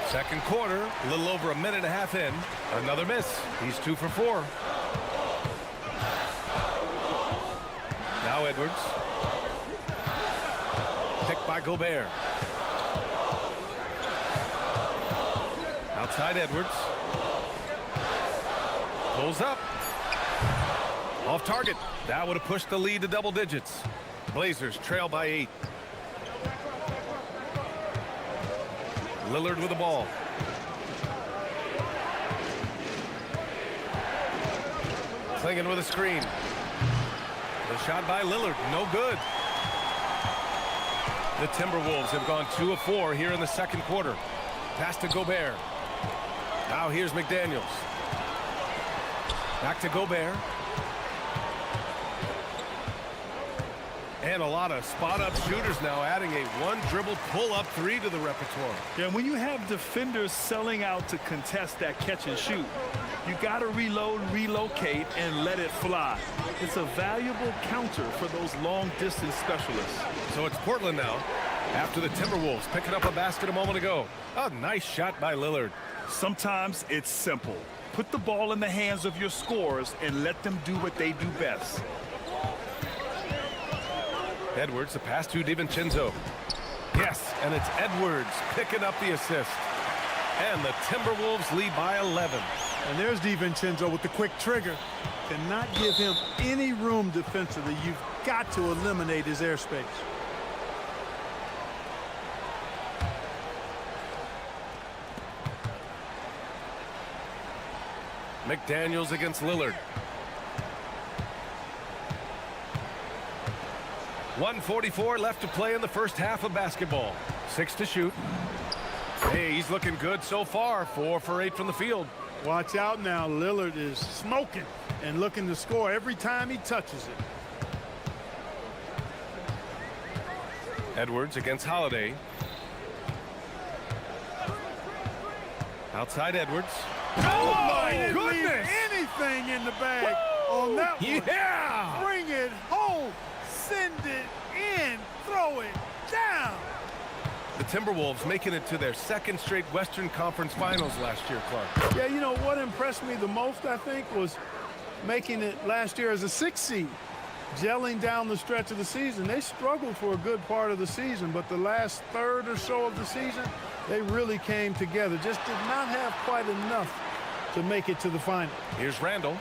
Second quarter, a little over a minute and a half in. Another miss. He's 2 for 4. Now Edwards. Picked by Gobert. Outside Edwards. Pulls up. Off target. That would have pushed the lead to double digits. Blazers trail by 8. Lillard with the ball. Clingan with a screen. The shot by Lillard, no good. The Timberwolves have gone 2 of 4 here in the second quarter. Pass to Gobert. Now here's McDaniels. Back to Gobert. And a lot of spot-up shooters now, adding a one-dribble pull-up 3 to the repertoire. Yeah, when you have defenders selling out to contest that catch and shoot, You got to reload, relocate, and let it fly. It's a valuable counter for those long-distance specialists. So it's Portland now, after the Timberwolves picking up a basket a moment ago. A nice shot by Lillard. Sometimes it's simple. Put the ball in the hands of your scorers and let them do what they do best. Edwards, the pass to DiVincenzo. Yes, and it's Edwards picking up the assist. And the Timberwolves lead by 11. And there's DiVincenzo with the quick trigger. Cannot give him any room defensively. You've got to eliminate his airspace. McDaniels against Lillard. 1:44 left to play in the first half of basketball. 6 to shoot. Hey, he's looking good so far. 4 for 8 from the field. Watch out now. Lillard is smoking and looking to score every time he touches it. Edwards against Holiday. Outside Edwards. Oh, my goodness! Anything in the bag on that one. Yeah! Bring it home. Send it in. Throw it down. The Timberwolves making it to their second straight Western Conference Finals last year, Clark. Yeah, you know what impressed me the most, I think, was making it last year as a 6th seed. Gelling down the stretch of the season. They struggled for a good part of the season, but the last third or so of the season, they really came together. Just did not have quite enough to make it to the final. Here's Randall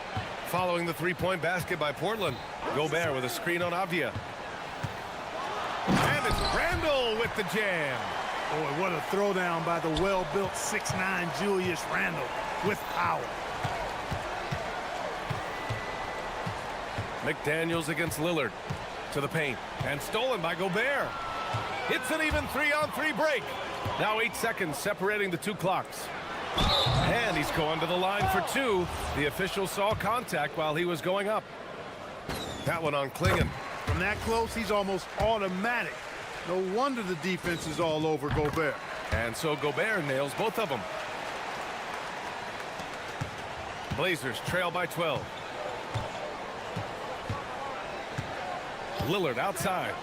following the three-point basket by Portland. Gobert with a screen on Avdia. And it's Randall with the jam. Boy, what a throwdown by the well-built 6'9" Julius Randall with power. McDaniels against Lillard. To the paint. And stolen by Gobert. It's an even 3-on-3 break. Now 8 seconds separating the two clocks. And he's going to the line for 2. The official saw contact while he was going up. That one on Klingon. From that close, he's almost automatic. No wonder the defense is all over Gobert. And so Gobert nails both of them. Blazers trail by 12. Lillard outside.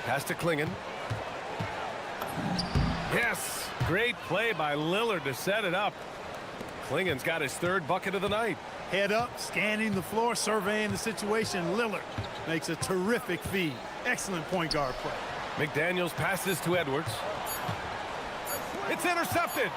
Pass to Klingon. Yes, great play by Lillard to set it up. Klingon's got his 3rd bucket of the night. Head up, scanning the floor, surveying the situation. Lillard makes a terrific feed. Excellent point guard play. McDaniels passes to Edwards. It's intercepted.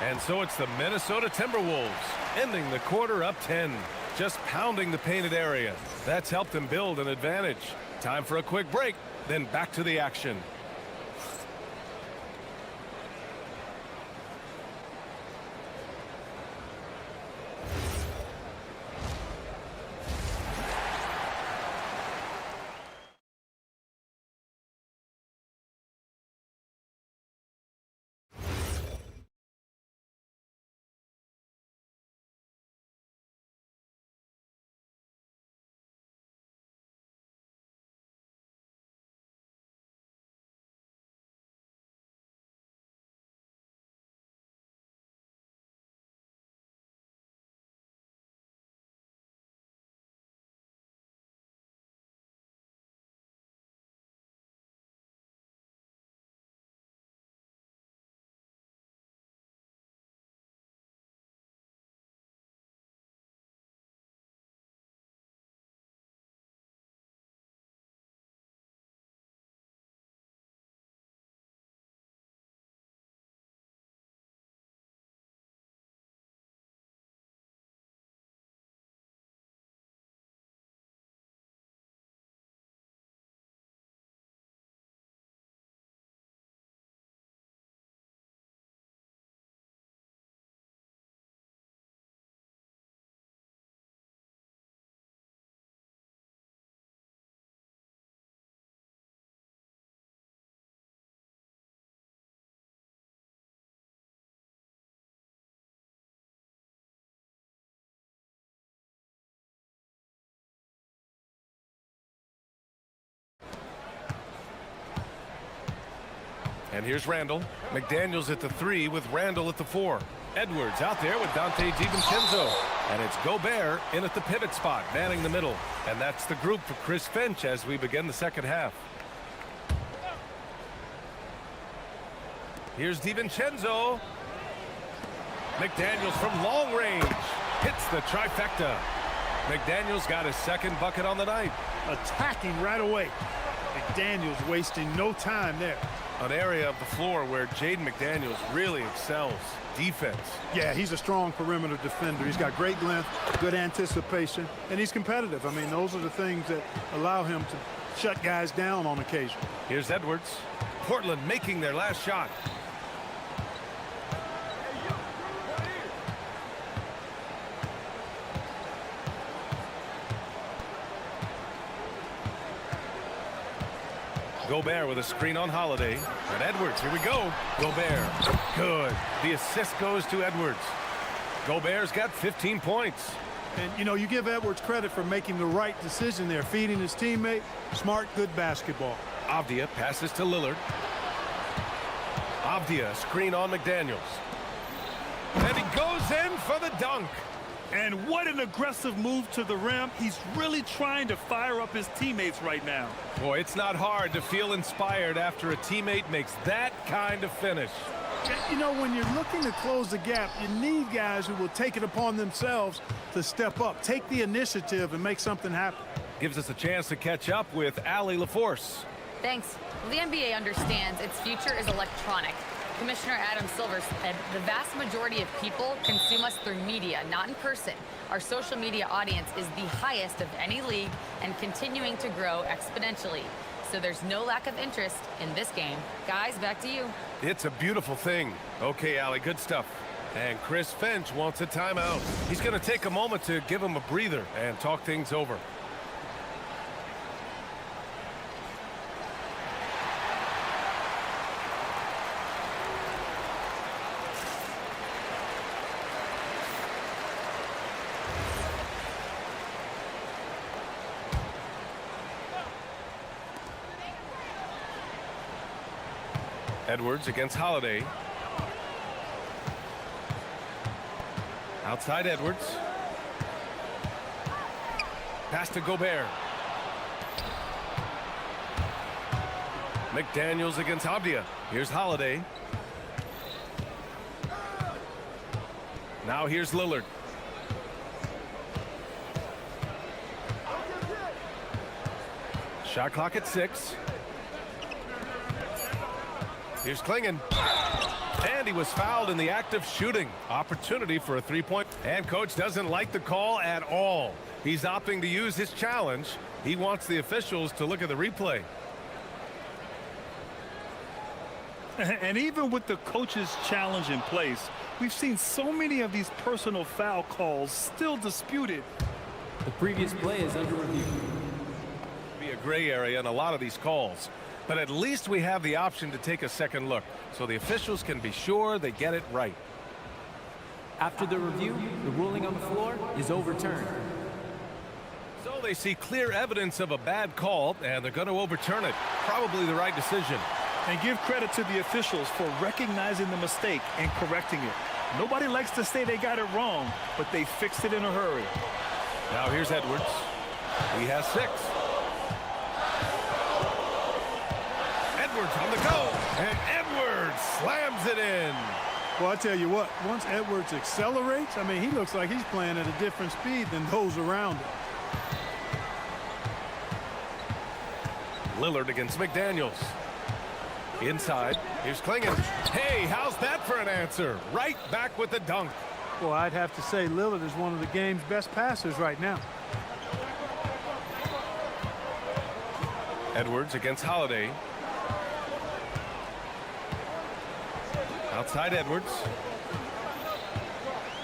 And so it's the Minnesota Timberwolves, ending the quarter up 10. Just pounding the painted area. That's helped them build an advantage. Time for a quick break, then back to the action. And here's Randall. McDaniels at the 3 with Randall at the 4. Edwards out there with Dante DiVincenzo. And it's Gobert in at the pivot spot, manning the middle. And that's the group for Chris Finch as we begin the second half. Here's DiVincenzo. McDaniels from long range. Hits the trifecta. McDaniels got his second bucket on the night. Attacking right away. McDaniels wasting no time there. An area of the floor where Jaden McDaniels really excels. Defense. Yeah, he's a strong perimeter defender. He's got great length, good anticipation, and he's competitive. I mean, those are the things that allow him to shut guys down on occasion. Here's Edwards. Portland making their last shot. Gobert with a screen on Holiday. And Edwards, here we go. Gobert, good. The assist goes to Edwards. Gobert's got 15 points. And, you know, you give Edwards credit for making the right decision there, feeding his teammate. Smart, good basketball. Avdia passes to Lillard. Avdia, screen on McDaniels. And he goes in for the dunk. And what an aggressive move to the rim. He's really trying to fire up his teammates right now. Boy, it's not hard to feel inspired after a teammate makes that kind of finish. You know, when you're looking to close the gap, you need guys who will take it upon themselves to step up, take the initiative, and make something happen. Gives us a chance to catch up with Allie LaForce. Thanks. Well, the NBA understands its future is electronic. Commissioner Adam Silver said the vast majority of people consume us through media, not in person. Our social media audience is the highest of any league and continuing to grow exponentially. So there's no lack of interest in this game. Guys, back to you. It's a beautiful thing. Okay, Allie, good stuff. And Chris Finch wants a timeout. He's going to take a moment to give him a breather and talk things over. Edwards against Holiday. Outside Edwards. Pass to Gobert. McDaniels against Avdia. Here's Holiday. Now here's Lillard. Shot clock at 6. Here's Klingon. And he was fouled in the act of shooting. Opportunity for a three-point. And coach doesn't like the call at all. He's opting to use his challenge. He wants the officials to look at the replay. And even with the coach's challenge in place, we've seen so many of these personal foul calls still disputed. The previous play is under review. Be a gray area in a lot of these calls. But at least we have the option to take a second look, so the officials can be sure they get it right. After the review, the ruling on the floor is overturned. So they see clear evidence of a bad call, and they're going to overturn it. Probably the right decision. And give credit to the officials for recognizing the mistake and correcting it. Nobody likes to say they got it wrong, but they fixed it in a hurry. Now here's Edwards. He has 6. Edwards on the go, and Edwards slams it in. Well, I tell you what, once Edwards accelerates, I mean, he looks like he's playing at a different speed than those around him. Lillard against McDaniels. Inside, here's Klingon. Hey, how's that for an answer? Right back with the dunk. Well, I'd have to say Lillard is one of the game's best passers right now. Edwards against Holiday. Outside Edwards.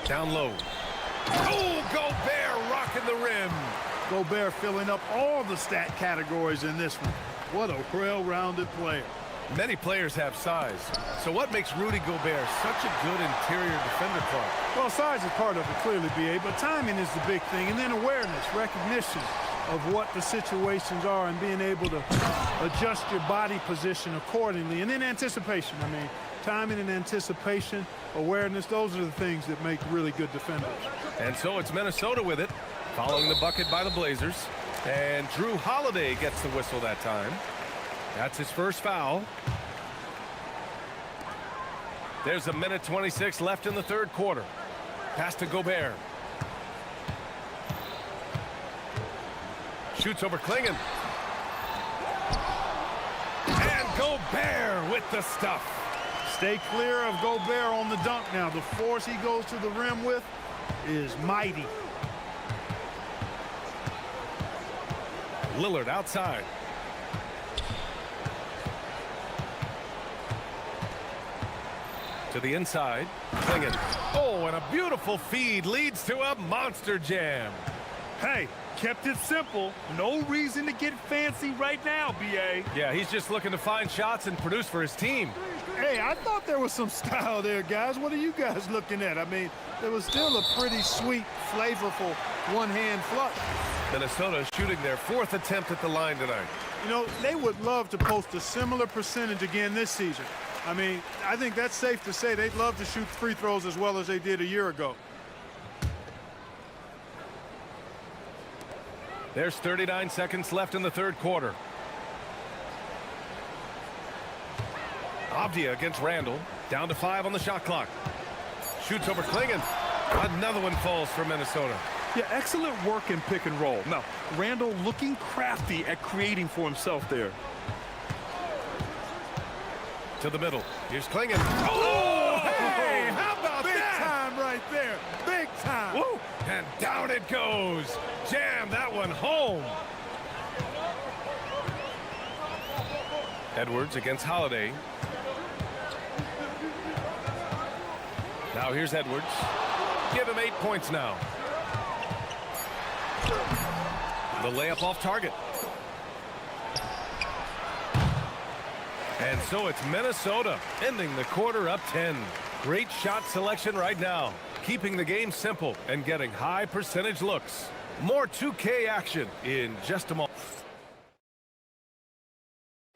Down low. Oh, Gobert rocking the rim. Gobert filling up all the stat categories in this one. What a well-rounded player. Many players have size. So what makes Rudy Gobert such a good interior defender, Clark? Well, size is part of it, clearly, B.A., but timing is the big thing, and then awareness, recognition. of what the situations are and being able to adjust your body position accordingly. And then anticipation. I mean, timing and anticipation, awareness, those are the things that make really good defenders. And so it's Minnesota with it, following the bucket by the Blazers. And Drew Holiday gets the whistle that time. That's his first foul. There's 1:26 left in the third quarter. Pass to Gobert. Shoots over Klingen. And Gobert with the stuff. Stay clear of Gobert on the dunk now. The force he goes to the rim with is mighty. Lillard outside. To the inside. Klingen. Oh, and a beautiful feed leads to a monster jam. Hey, kept it simple. No reason to get fancy right now, B.A. Yeah, he's just looking to find shots and produce for his team. Hey, I thought there was some style there, guys. What are you guys looking at? I mean, there was still a pretty sweet, flavorful one-hand flush. Minnesota shooting their fourth attempt at the line tonight. You know, they would love to post a similar percentage again this season. I mean, I think that's safe to say they'd love to shoot free throws as well as they did a year ago. There's 39 seconds left in the third quarter. Avdia against Randall. Down to 5 on the shot clock. Shoots over Klingen. Another one falls for Minnesota. Yeah, excellent work in pick and roll. Now, Randall looking crafty at creating for himself there. To the middle. Here's Klingen. Oh, hey, how about Big that? time right there. Big time. Woo. And down it goes. Jam that one home. Edwards against Holiday. Now here's Edwards. Give him 8 points now. The layup off target. And so it's Minnesota ending the quarter up 10. Great shot selection right now, keeping the game simple and getting high percentage looks. More 2K action in just a moment.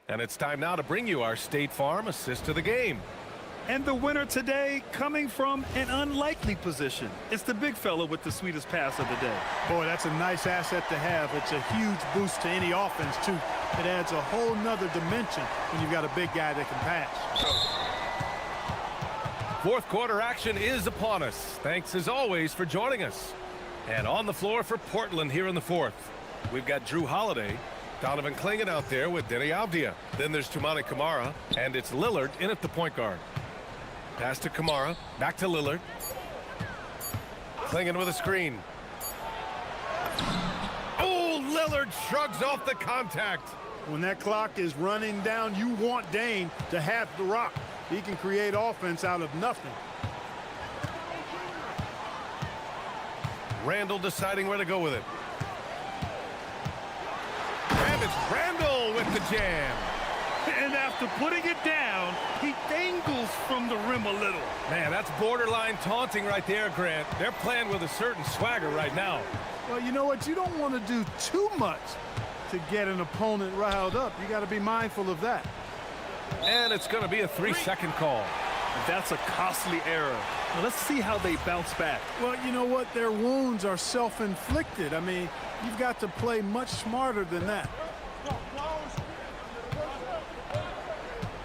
And it's time now to bring you our State Farm assist to the game. And the winner today coming from an unlikely position. It's the big fella with the sweetest pass of the day. Boy, that's a nice asset to have. It's a huge boost to any offense, too. It adds a whole nother dimension when you've got a big guy that can pass. Fourth quarter action is upon us. Thanks as always for joining us. And on the floor for Portland here in the fourth, we've got Drew Holiday, Donovan Klingen out there with Denny Avdia. Then there's Toumani Camara, and it's Lillard in at the point guard. Pass to Camara, back to Lillard. Klingen with a screen. Oh, Lillard shrugs off the contact. When that clock is running down, you want Dame to have the rock. He can create offense out of nothing. Randall deciding where to go with it. And it's Randall with the jam. And after putting it down, he dangles from the rim a little. Man, that's borderline taunting right there, Grant. They're playing with a certain swagger right now. Well, you know what? You don't want to do too much to get an opponent riled up. You got to be mindful of that. And it's going to be a 3-second call. That's a costly error. Now let's see how they bounce back. Well, you know what? Their wounds are self-inflicted. I mean, you've got to play much smarter than that.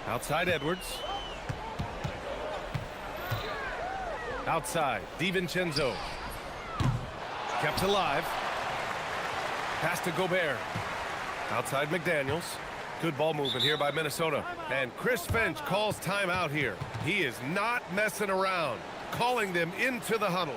Outside Edwards. Outside DiVincenzo. Kept alive. Pass to Gobert. Outside McDaniels. Good ball movement here by Minnesota. And Chris Finch calls timeout here. He is not messing around. Calling them into the huddle.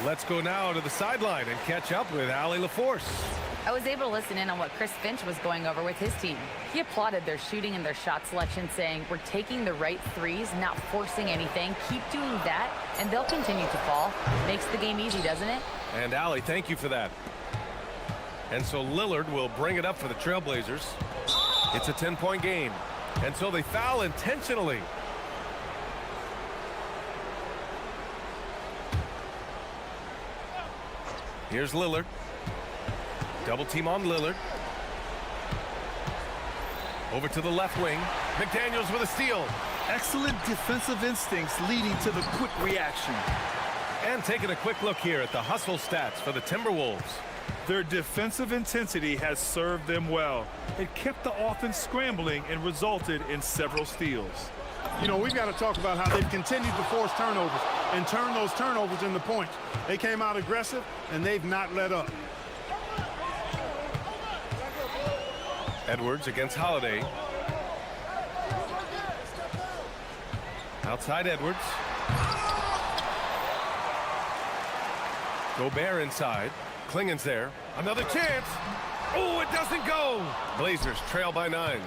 Let's go now to the sideline and catch up with Allie LaForce. I was able to listen in on what Chris Finch was going over with his team. He applauded their shooting and their shot selection, saying, "We're taking the right threes, not forcing anything. Keep doing that, and they'll continue to fall." Makes the game easy, doesn't it? And Allie, thank you for that. And so Lillard will bring it up for the Trailblazers. It's a 10-point game. And so they foul intentionally. Here's Lillard. Double team on Lillard. Over to the left wing. McDaniels with a steal. Excellent defensive instincts leading to the quick reaction. And taking a quick look here at the hustle stats for the Timberwolves. Their defensive intensity has served them well. It kept the offense scrambling and resulted in several steals. You know, we've got to talk about how they've continued to force turnovers and turn those turnovers into points. They came out aggressive, and they've not let up. Edwards against Holiday. Outside Edwards. Gobert inside. Klingen's there. Another chance. Oh, it doesn't go. Blazers trail by 9.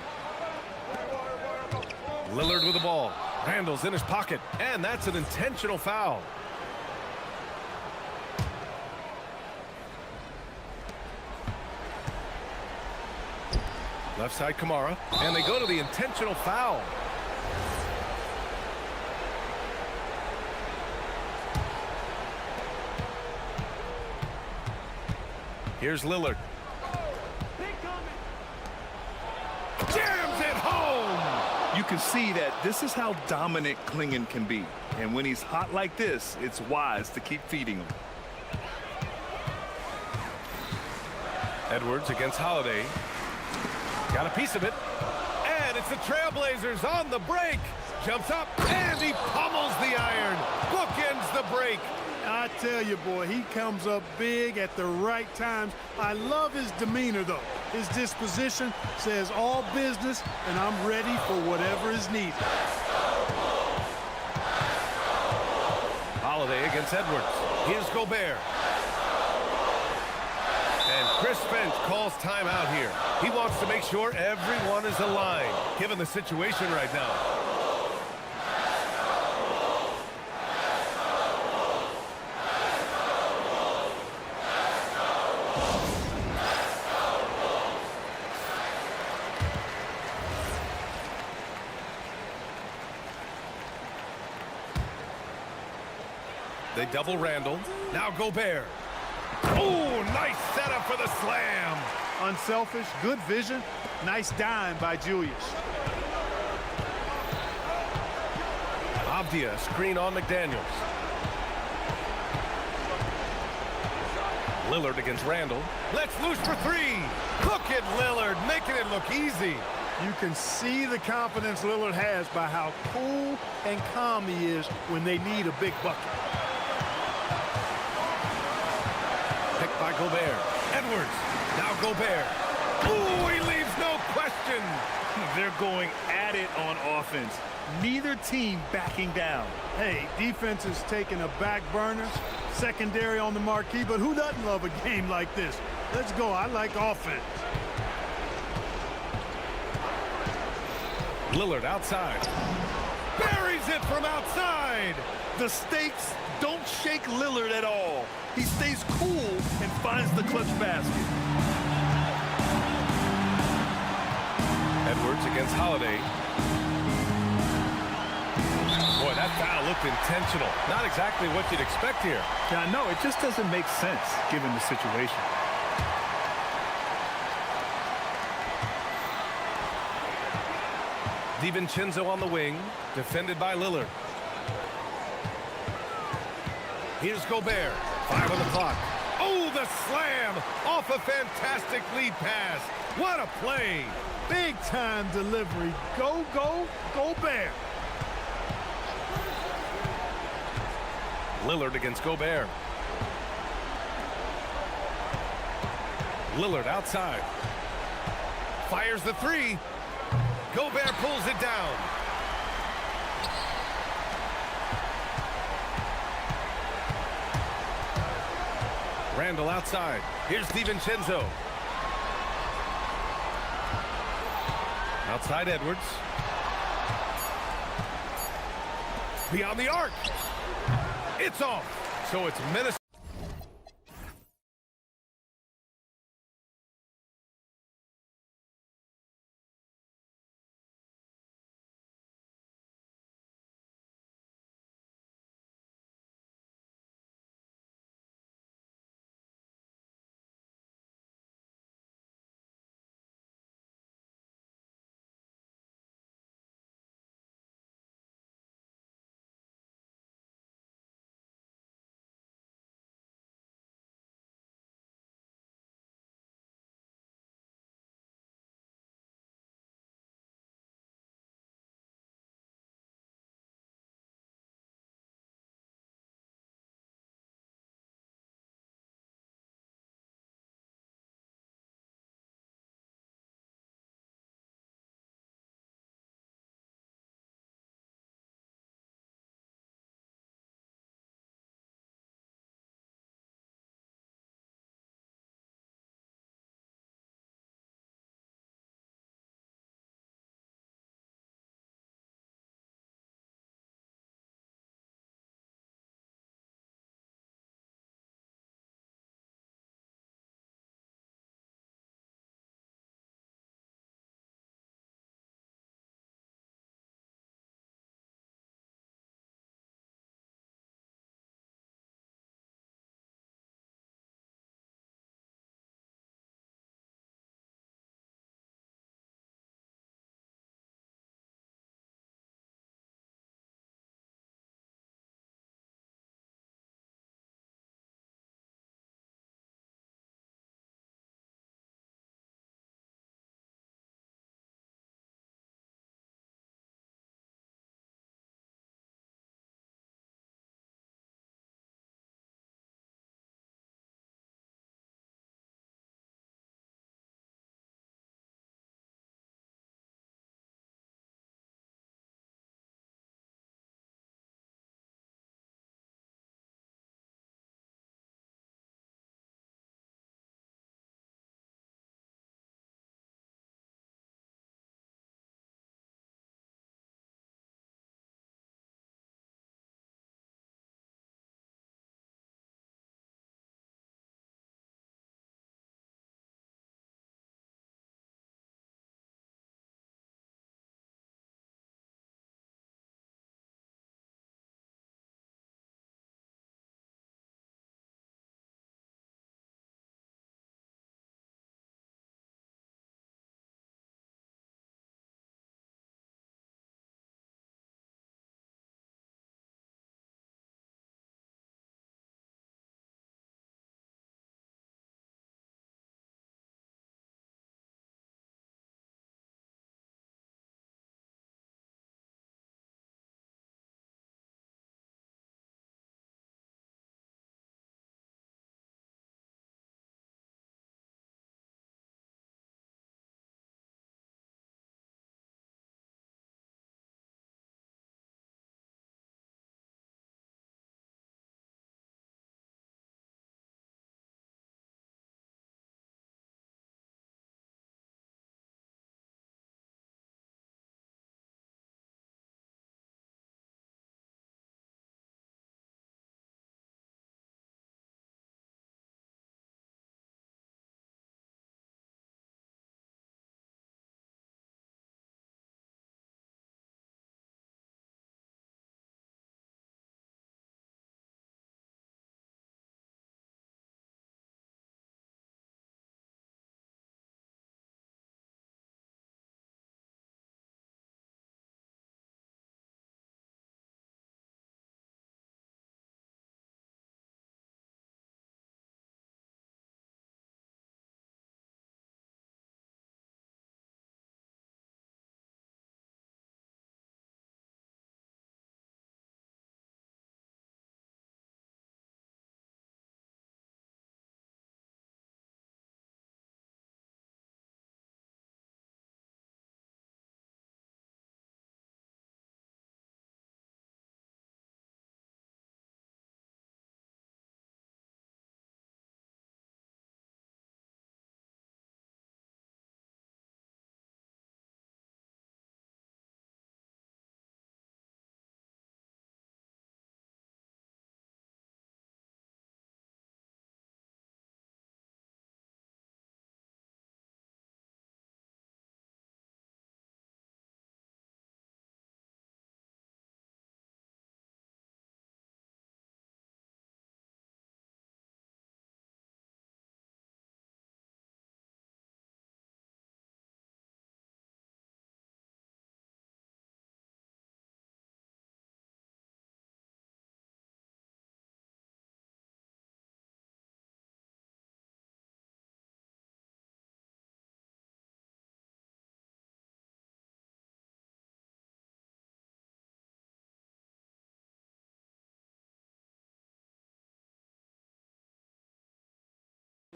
Lillard with the ball. Randall's in his pocket. And that's an intentional foul. Left side Kamara. And they go to the intentional foul. Here's Lillard. Jams it home! You can see that this is how dominant Klingen can be. And when he's hot like this, it's wise to keep feeding him. Edwards against Holiday. Got a piece of it. And it's the Trailblazers on the break. Jumps up and he pummels the iron. Bookends the break. I tell you, boy, he comes up big at the right times. I love his demeanor, though. His disposition says all business, and I'm ready for whatever is needed. Holiday against Edwards. Here's Gobert. And Chris Finch calls timeout here. He wants to make sure everyone is aligned, given the situation right now. They double Randall. Now Gobert. Oh, nice setup for the slam. Unselfish, good vision. Nice dime by Julius. Avdia, screen on McDaniels. Lillard against Randall. Let's loose for 3. Cook it, Lillard, making it look easy. You can see the confidence Lillard has by how cool and calm he is when they need a big bucket. Picked by Gobert. Edwards. Now Gobert. Ooh, he leaves no question. They're going at it on offense. Neither team backing down. Hey, defense is taking a back burner. Secondary on the marquee, but who doesn't love a game like this? Let's go. I like offense. Lillard outside. Buries it from outside. The stakes don't shake Lillard at all. He stays cool and finds the clutch basket. Edwards against Holiday. Boy, that foul looked intentional. Not exactly what you'd expect here. Yeah, no, it just doesn't make sense given the situation. DiVincenzo on the wing, defended by Lillard. Here's Gobert. 5 on the clock. Oh, the slam off a fantastic lead pass. What a play. Big time delivery. Go, go, Gobert. Lillard against Gobert. Lillard outside. Fires the 3. Gobert pulls it down. Randall outside. Here's DiVincenzo. Outside Edwards. Beyond the arc. It's off. So it's Minnesota.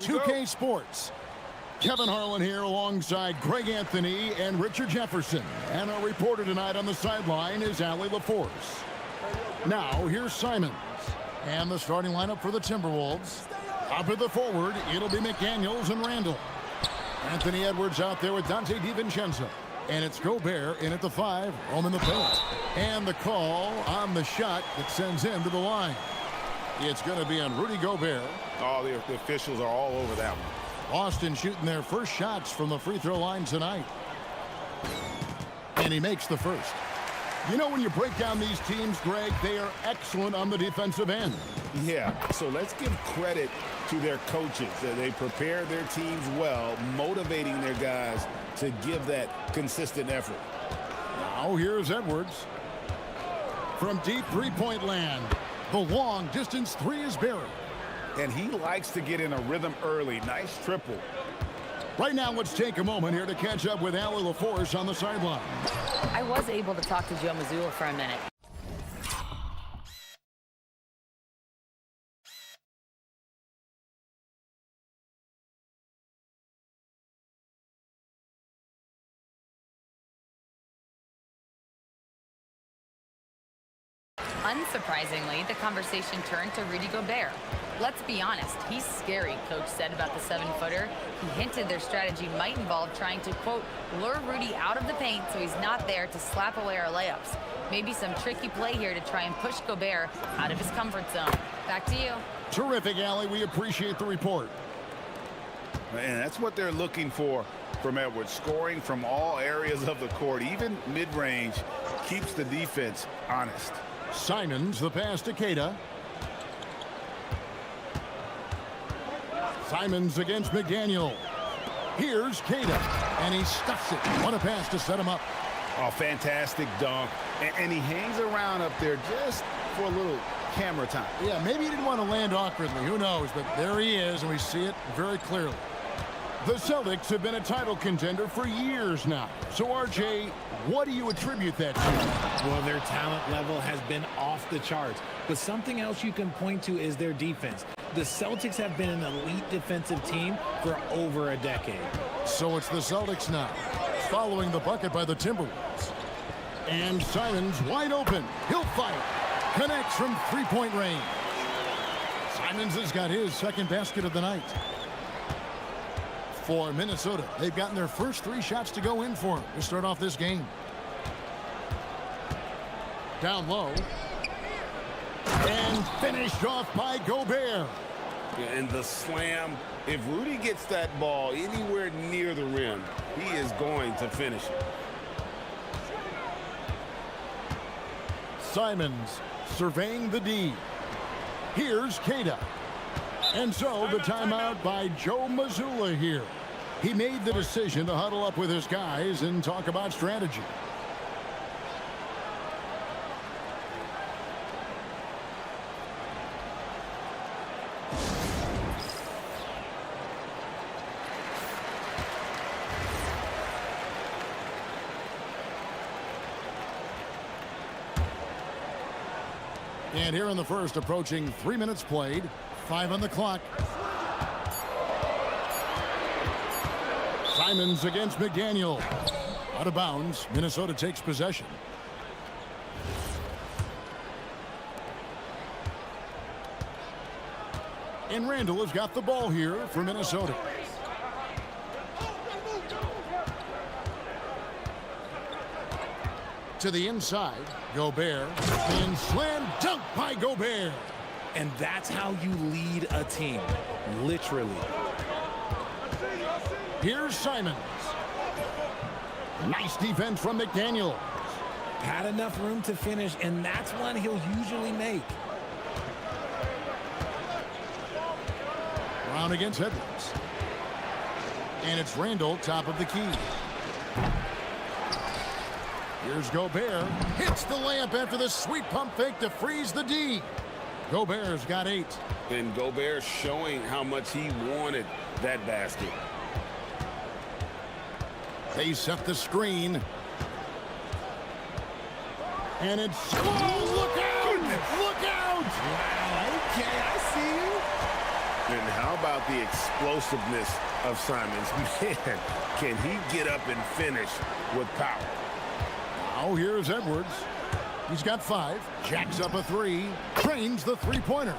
2K Sports. Kevin Harlan here alongside Greg Anthony and Richard Jefferson. And our reporter tonight on the sideline is Allie LaForce. Now, here's Simons. And the starting lineup for the Timberwolves. Up at the forward, it'll be McDaniels and Randall. Anthony Edwards out there with Dante DiVincenzo. And it's Gobert in at the 5, roaming the paint. And the call on the shot that sends him to the line. It's going to be on Rudy Gobert. Oh, the officials are all over that one. Boston shooting their first shots from the free throw line tonight. And he makes the first. You know, when you break down these teams, Greg, they are excellent on the defensive end. Yeah, so let's give credit to their coaches. They prepare their teams well, motivating their guys to give that consistent effort. Now here's Edwards. From deep three-point land, the long distance three is buried. And he likes to get in a rhythm early. Nice triple. Right now, let's take a moment here to catch up with Allie LaForce on the sideline. I was able to talk to Joe Mazzulla for a minute. Unsurprisingly, the conversation turned to Rudy Gobert. Let's be honest, he's scary, Coach said about the 7-footer. He hinted their strategy might involve trying to, quote, lure Rudy out of the paint so he's not there to slap away our layups. Maybe some tricky play here to try and push Gobert out of his comfort zone. Back to you. Terrific, Allie. We appreciate the report. And that's what they're looking for from Edwards. Scoring from all areas of the court, even mid-range, keeps the defense honest. Simons, the pass to Keita. Simons against McDaniel. Here's Keita, and he stuffs it. What a pass to set him up. Oh, fantastic dunk. And he hangs around up there just for a little camera time. Yeah, maybe he didn't want to land awkwardly. Who knows? But there he is, and we see it very clearly. The Celtics have been a title contender for years now. So, RJ, what do you attribute that to? Well, their talent level has been off the charts. But something else you can point to is their defense. The Celtics have been an elite defensive team for over a decade. So it's the Celtics now, following the bucket by the Timberwolves. And Simons wide open. He'll fire. Connects from three-point range. Simons has got his second basket of the night. For Minnesota, they've gotten their first 3 shots to go in for him to start off this game. Down low. And finished off by Gobert. And the slam, if Rudy gets that ball anywhere near the rim, he is going to finish it. Simons surveying the D. Here's Keita. And so the timeout by Joe Mazzulla here. He made the decision to huddle up with his guys and talk about strategy. And here in the first, approaching 3 minutes played, 5 on the clock. Simons against McDaniel. Out of bounds, Minnesota takes possession. And Randall has got the ball here for Minnesota. To the inside, Gobert, and slam dunk by Gobert. And that's how you lead a team, literally. Here's Simons. Nice defense from McDaniel. Had enough room to finish, and that's one he'll usually make. Brown against Edwards. And it's Randall, top of the key. Here's Gobert. Hits the layup after the sweet pump fake to freeze the D. Gobert's got 8. And Gobert showing how much he wanted that basket. They set the screen. And it's... Oh, look out! Look out! Wow, okay, I see you. And how about the explosiveness of Simons? Man, can he get up and finish with power? Now here's Edwards. He's got 5. Jacks up a 3. Trains the three-pointer.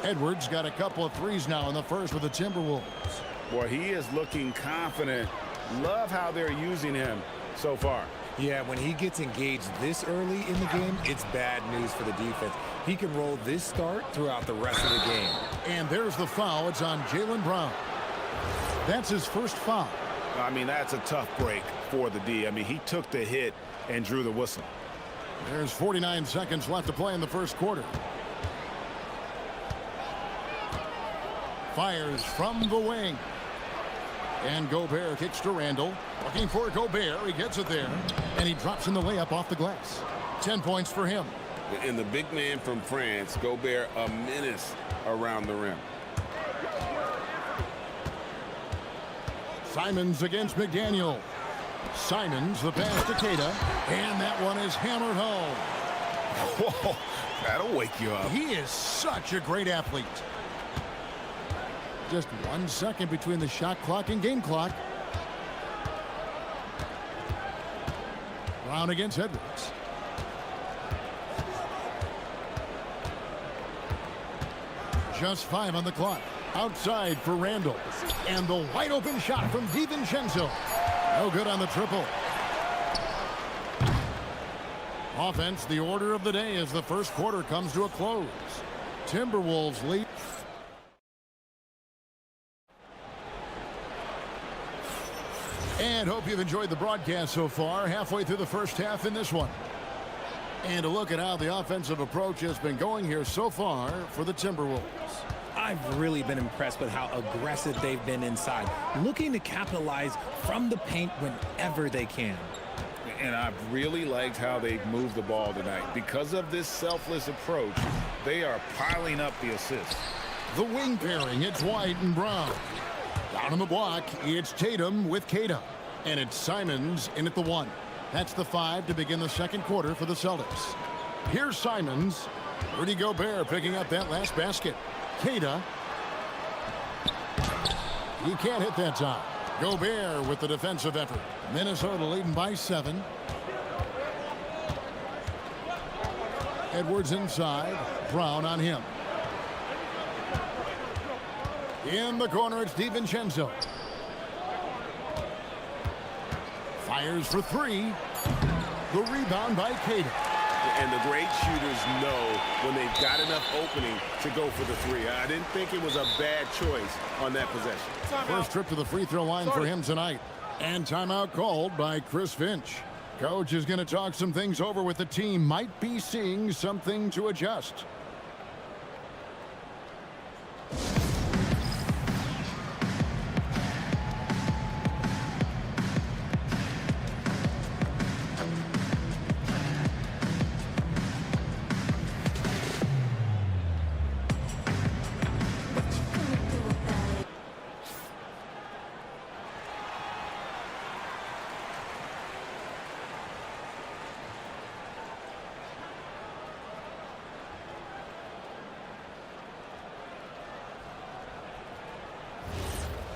Edwards got a couple of threes now in the first with the Timberwolves. Boy, he is looking confident. Love how they're using him so far. Yeah, when he gets engaged this early in the game, it's bad news for the defense. He can roll this start throughout the rest of the game. And there's the foul. It's on Jaylen Brown. That's his first foul. I mean, that's a tough break for the D. I mean, he took the hit and drew the whistle. There's 49 seconds left to play in the first quarter. Fires from the wing. And Gobert kicks to Randall. Looking for Gobert. He gets it there. And he drops in the layup off the glass. 10 points for him. And the big man from France, Gobert, a menace around the rim. Simons against McDaniel. Simons, the pass to Keita. And that one is hammered home. Whoa, that'll wake you up. He is such a great athlete. Just 1 second between the shot clock and game clock. Brown against Edwards. Just 5 on the clock. Outside for Randall. And the wide open shot from DiVincenzo. No good on the triple. Offense, the order of the day as the first quarter comes to a close. Timberwolves lead. And hope you've enjoyed the broadcast so far. Halfway through the first half in this one. And a look at how the offensive approach has been going here so far for the Timberwolves. I've really been impressed with how aggressive they've been inside, looking to capitalize from the paint whenever they can. And I've really liked how they've moved the ball tonight. Because of this selfless approach, they are piling up the assists. The wing pairing, it's White and Brown. Down on the block, it's Tatum with Keita. And it's Simons in at the 1. That's the 5 to begin the second quarter for the Celtics. Here's Simons. Rudy Gobert picking up that last basket. Keita. He can't hit that time. Gobert with the defensive effort. Minnesota leading by 7. Edwards inside. Brown on him. In the corner, it's DiVincenzo. Fires for 3. The rebound by Keita. And the great shooters know when they've got enough opening to go for the 3. I didn't think it was a bad choice on that possession. First trip to the free throw line for him tonight. And timeout called by Chris Finch. Coach is going to talk some things over with the team. Might be seeing something to adjust.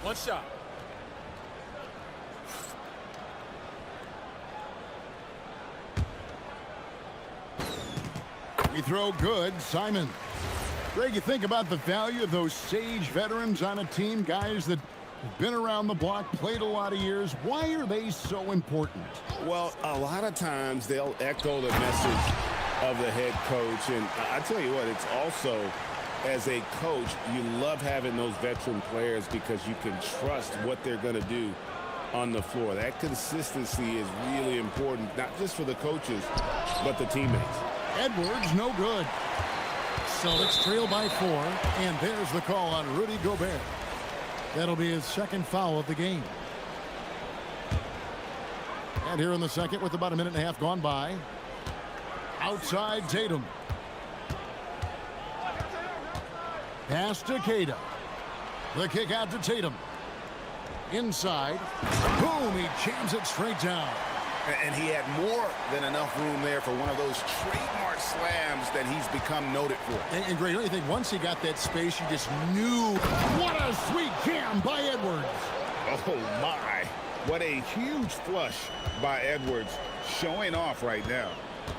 One shot. We throw good. Simon. Greg, you think about the value of those sage veterans on a team, guys that have been around the block, played a lot of years. Why are they so important? Well, a lot of times they'll echo the message of the head coach. And I tell you what, it's also, as a coach, you love having those veteran players because you can trust what they're going to do on the floor. That consistency is really important, not just for the coaches, but the teammates. Edwards, no good. Celtics trail by 4, and there's the call on Rudy Gobert. That'll be his second foul of the game. And here in the second with about a minute and a half gone by. Outside Tatum. Pass to Keita. The kick out to Tatum. Inside. Boom, he jams it straight down. And he had more than enough room there for one of those trademark slams that he's become noted for. And Greg, don't you think once he got that space, you just knew? What a sweet jam by Edwards. Oh, my. What a huge flush by Edwards, showing off right now.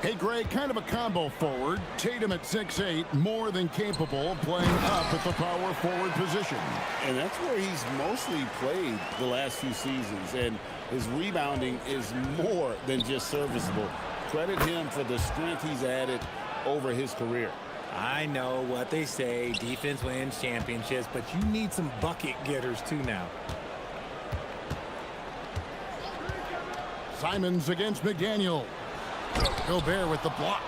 Hey, Greg, kind of a combo forward. Tatum at 6'8", more than capable of playing up at the power forward position. And that's where he's mostly played the last few seasons. And his rebounding is more than just serviceable. Credit him for the strength he's added over his career. I know what they say, defense wins championships, but you need some bucket getters too now. Simons against McDaniel. Gobert with the block.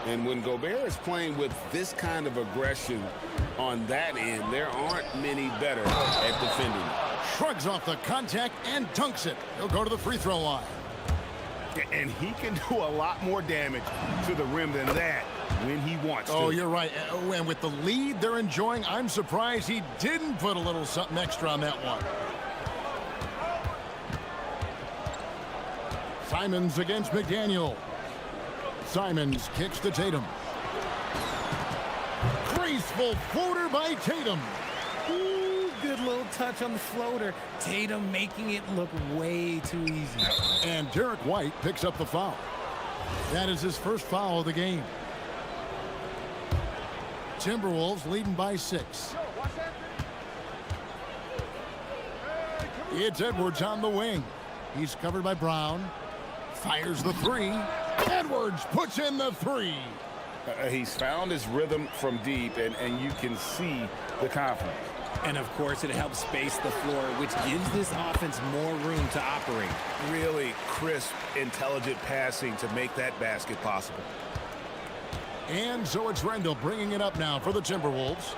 And when Gobert is playing with this kind of aggression on that end, there aren't many better at defending. Shrugs off the contact and dunks it. He'll go to the free throw line. And he can do a lot more damage to the rim than that when he wants to. Oh, you're right. And with the lead they're enjoying, I'm surprised he didn't put a little something extra on that one. Simons against McDaniel. Simons kicks to Tatum. Graceful floater by Tatum. Ooh, good little touch on the floater. Tatum making it look way too easy. And Derek White picks up the foul. That is his first foul of the game. Timberwolves leading by 6. It's Edwards on the wing. He's covered by Brown. Fires the three. Edwards puts in the three. He's found his rhythm from deep, and you can see the confidence. And, of course, it helps space the floor, which gives this offense more room to operate. Really crisp, intelligent passing to make that basket possible. And so it's Rendell bringing it up now for the Timberwolves.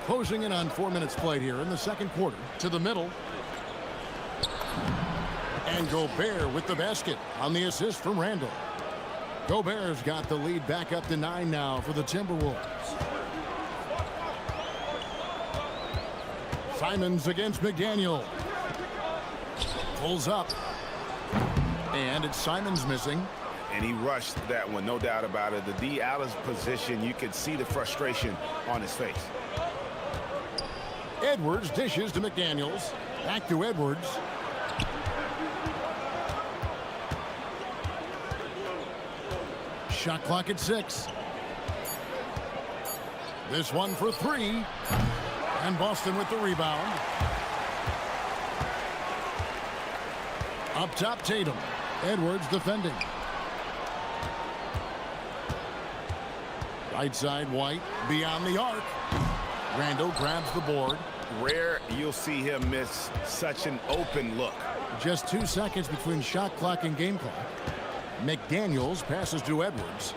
Closing in on 4 minutes played here in the second quarter. To the middle. And Gobert with the basket on the assist from Randall. Gobert's got the lead back up to 9 now for the Timberwolves. Simons against McDaniel. Pulls up. And it's Simons missing. And he rushed that one, no doubt about it. The D out of position, you could see the frustration on his face. Edwards dishes to McDaniels. Back to Edwards. Shot clock at 6. This one for 3. And Boston with the rebound. Up top, Tatum. Edwards defending. Right side, White. Beyond the arc. Randall grabs the board. Rare you'll see him miss such an open look. Just 2 seconds between shot clock and game clock. McDaniels passes to Edwards.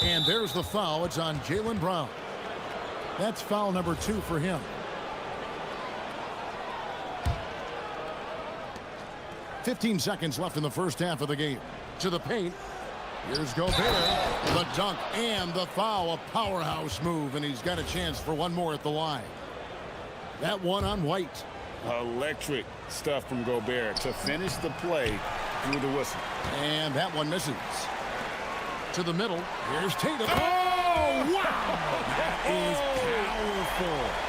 And there's the foul. It's on Jaylen Brown. That's foul number 2 for him. .15 seconds left in the first half of the game. To the paint. Here's Gobert. The dunk and the foul. A powerhouse move, and he's got a chance for one more at the line. That one on White. Electric stuff from Gobert to finish the play through the whistle. And that one misses. To the middle. Here's Tatum. Oh, wow! That is powerful.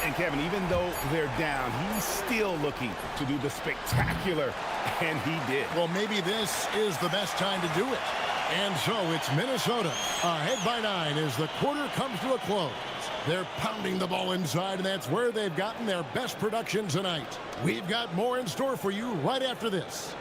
And Kevin, even though they're down, he's still looking to do the spectacular, and he did. Well, maybe this is the best time to do it. And so it's Minnesota ahead by 9 as the quarter comes to a close. They're pounding the ball inside, and that's where they've gotten their best production tonight. We've got more in store for you right after this.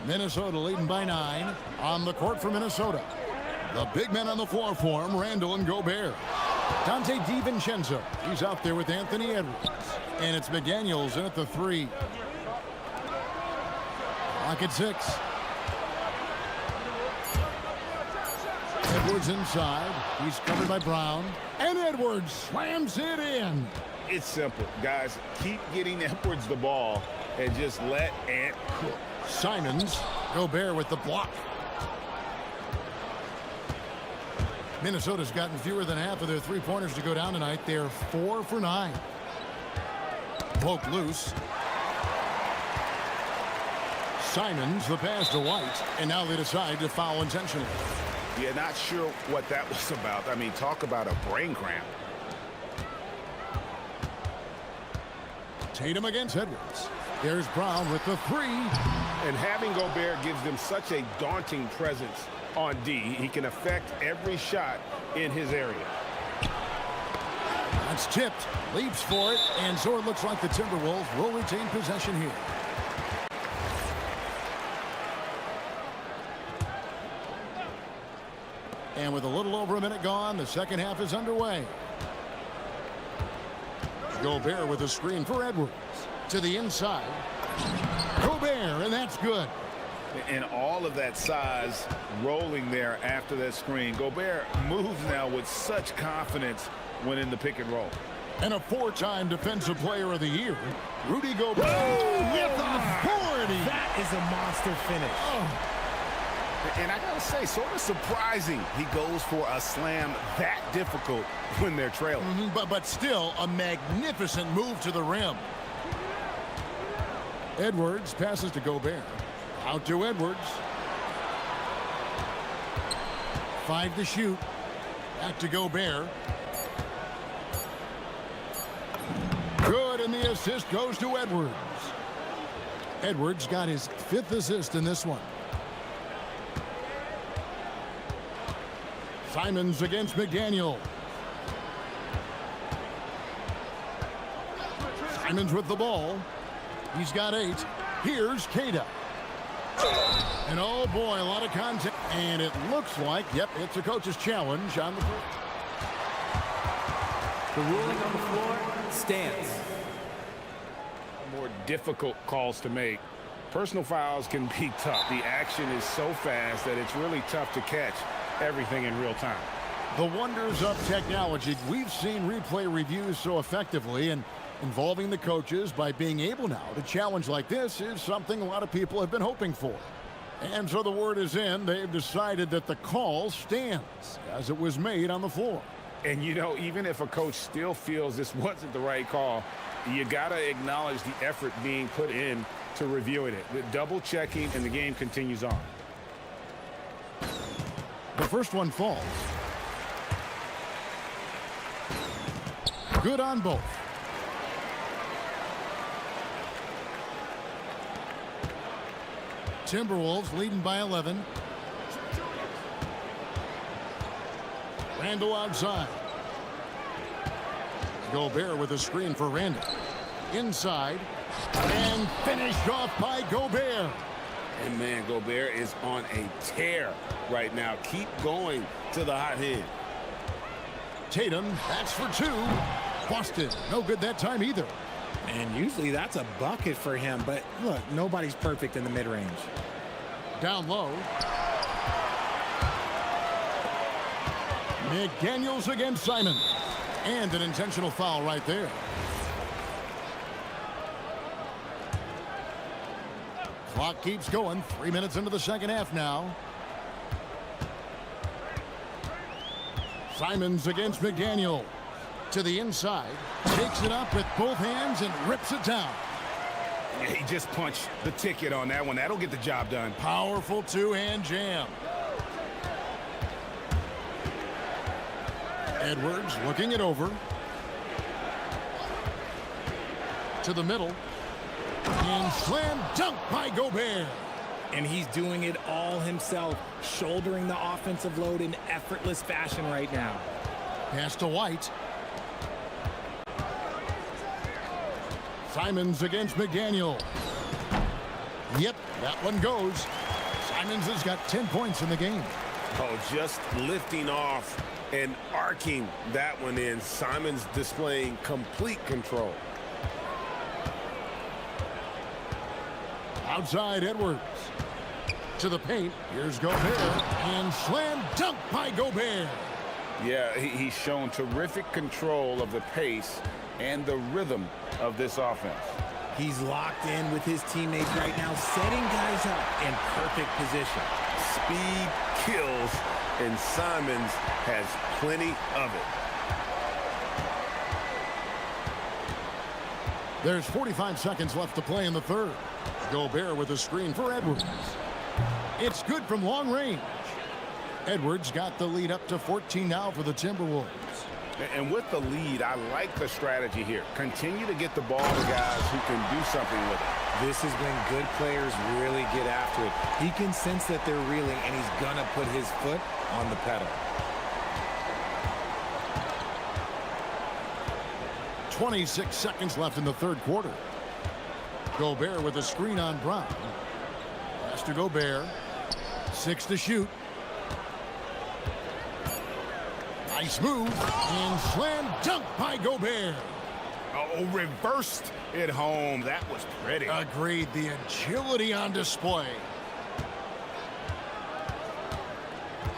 Minnesota leading by 9 on the court for Minnesota. The big men on the floor for him, Randall and Gobert. Dante DiVincenzo, he's out there with Anthony Edwards. And it's McDaniels in at the 3. Clock at 6. Edwards inside. He's covered by Brown. And Edwards slams it in. It's simple, guys. Keep getting Edwards the ball and just let Ant cook. Simons, Gobert with the block. Minnesota's gotten fewer than half of their three-pointers to go down tonight. They're 4 for 9. Poke loose. Simons, the pass to White, and now they decide to foul intentionally. Yeah, not sure what that was about. I mean, talk about a brain cramp. Tatum against Edwards. There's Brown with the 3. And having Gobert gives them such a daunting presence on D. He can affect every shot in his area. That's tipped. Leaps for it. And so it looks like the Timberwolves will retain possession here. And with a little over a minute gone, the second half is underway. Gobert with a screen for Edwards. To the inside. Gobert, and that's good. And all of that size rolling there after that screen. Gobert moves now with such confidence when in the pick and roll. And a 4-time Defensive Player of the Year, Rudy Gobert with authority. That is a monster finish. Oh. And I gotta say, sort of surprising he goes for a slam that difficult when they're trailing. But still a magnificent move to the rim. Edwards passes to Gobert. Out to Edwards. 5 to shoot. Back to Gobert. Good, and the assist goes to Edwards. Edwards got his 5th assist in this one. Simons against McDaniel. Simons with the ball. He's got 8. Here's Cada. And oh boy, a lot of contact. And it looks like, yep, it's a coach's challenge on the court. The ruling on the floor stands. More difficult calls to make. Personal fouls can be tough. The action is so fast that it's really tough to catch everything in real time. The wonders of technology. We've seen replay reviews so effectively, and involving the coaches by being able now to challenge like this is something a lot of people have been hoping for. And so the word is in. They've decided that the call stands as it was made on the floor. And, you know, even if a coach still feels this wasn't the right call, you got to acknowledge the effort being put in to reviewing it. The double checking, and the game continues on. The first one falls. Good on both. Timberwolves leading by 11. Randall outside. Gobert with a screen for Randall. Inside. And finished off by Gobert. And man, Gobert is on a tear right now. Keep going to the hot hand. Tatum, that's for 2. Boston, no good that time either. And usually that's a bucket for him, but look, nobody's perfect in the mid-range. Down low. McDaniels against Simon. And an intentional foul right there. Clock keeps going. 3 minutes into the second half now. Simons against McDaniel. To the inside. Takes it up with both hands and rips it down. Yeah, he just punched the ticket on that one. That'll get the job done. Powerful two-hand jam. Edwards looking it over. To the middle. And slam dunk by Gobert. And he's doing it all himself, shouldering the offensive load in effortless fashion right now. Pass to White. Simons against McDaniel. Yep, that one goes. Simons has got 10 points in the game. Oh, just lifting off and arcing that one in. Simons displaying complete control. Outside Edwards. To the paint. Here's Gobert. And slam dunk by Gobert. Yeah, he's shown terrific control of the pace and the rhythm of this offense. He's locked in with his teammates right now, setting guys up in perfect position. Speed kills, and Simons has plenty of it. There's 45 seconds left to play in the third. Gobert with a screen for Edwards. It's good from long range. Edwards got the lead up to 14 now for the Timberwolves. And with the lead, I like the strategy here. Continue to get the ball to guys who can do something with it. This is when good players really get after it. He can sense that they're reeling, and he's going to put his foot on the pedal. 26 seconds left in the third quarter. Gobert with a screen on Brown. Pass to Gobert. 6 to shoot. Nice move. And slam dunk by Gobert. Oh, reversed it home. That was pretty. Agreed. The agility on display.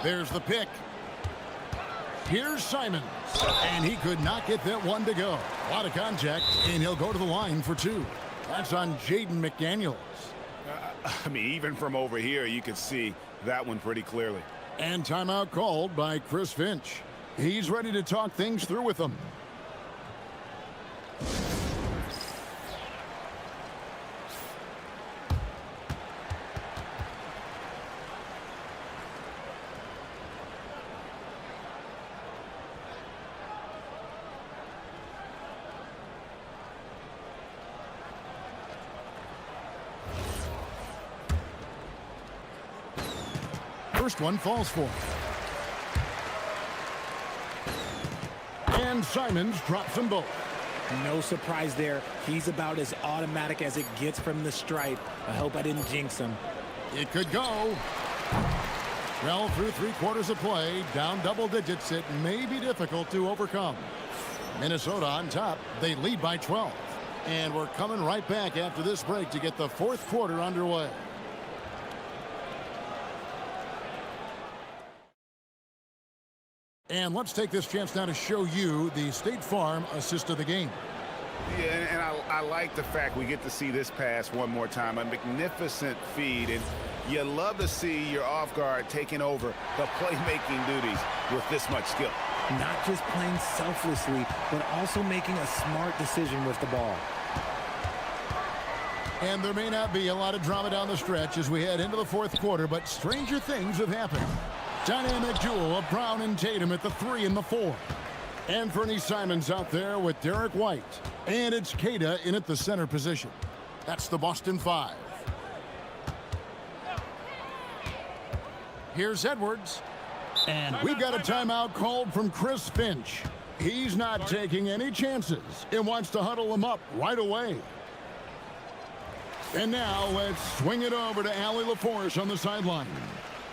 There's the pick. Here's Simons. And he could not get that one to go. A lot of contact, and he'll go to the line for 2. That's on Jaden McDaniels. I mean, even from over here, you can see that one pretty clearly. And timeout called by Chris Finch. He's ready to talk things through with them. First one falls for him. And Simons drops them both. No surprise there. He's about as automatic as it gets from the stripe. I hope I didn't jinx him. It could go. Well, through 3 quarters of play, down double digits, it may be difficult to overcome. Minnesota on top. They lead by 12. And we're coming right back after this break to get the fourth quarter underway. And let's take this chance now to show you the State Farm assist of the game. Yeah, and I like the fact we get to see this pass one more time. A magnificent feed, and you love to see your off guard taking over the playmaking duties with this much skill. Not just playing selflessly, but also making a smart decision with the ball. And there may not be a lot of drama down the stretch as we head into the fourth quarter, but stranger things have happened. Dynamic duel of Brown and Tatum at the 3 and the 4. And Fernie Simons out there with Derek White. And it's Keita in at the center position. That's the Boston 5. Here's Edwards. And we've got a timeout called from Chris Finch. He's not taking any chances and wants to huddle them up right away. And now let's swing it over to Allie LaForce on the sideline.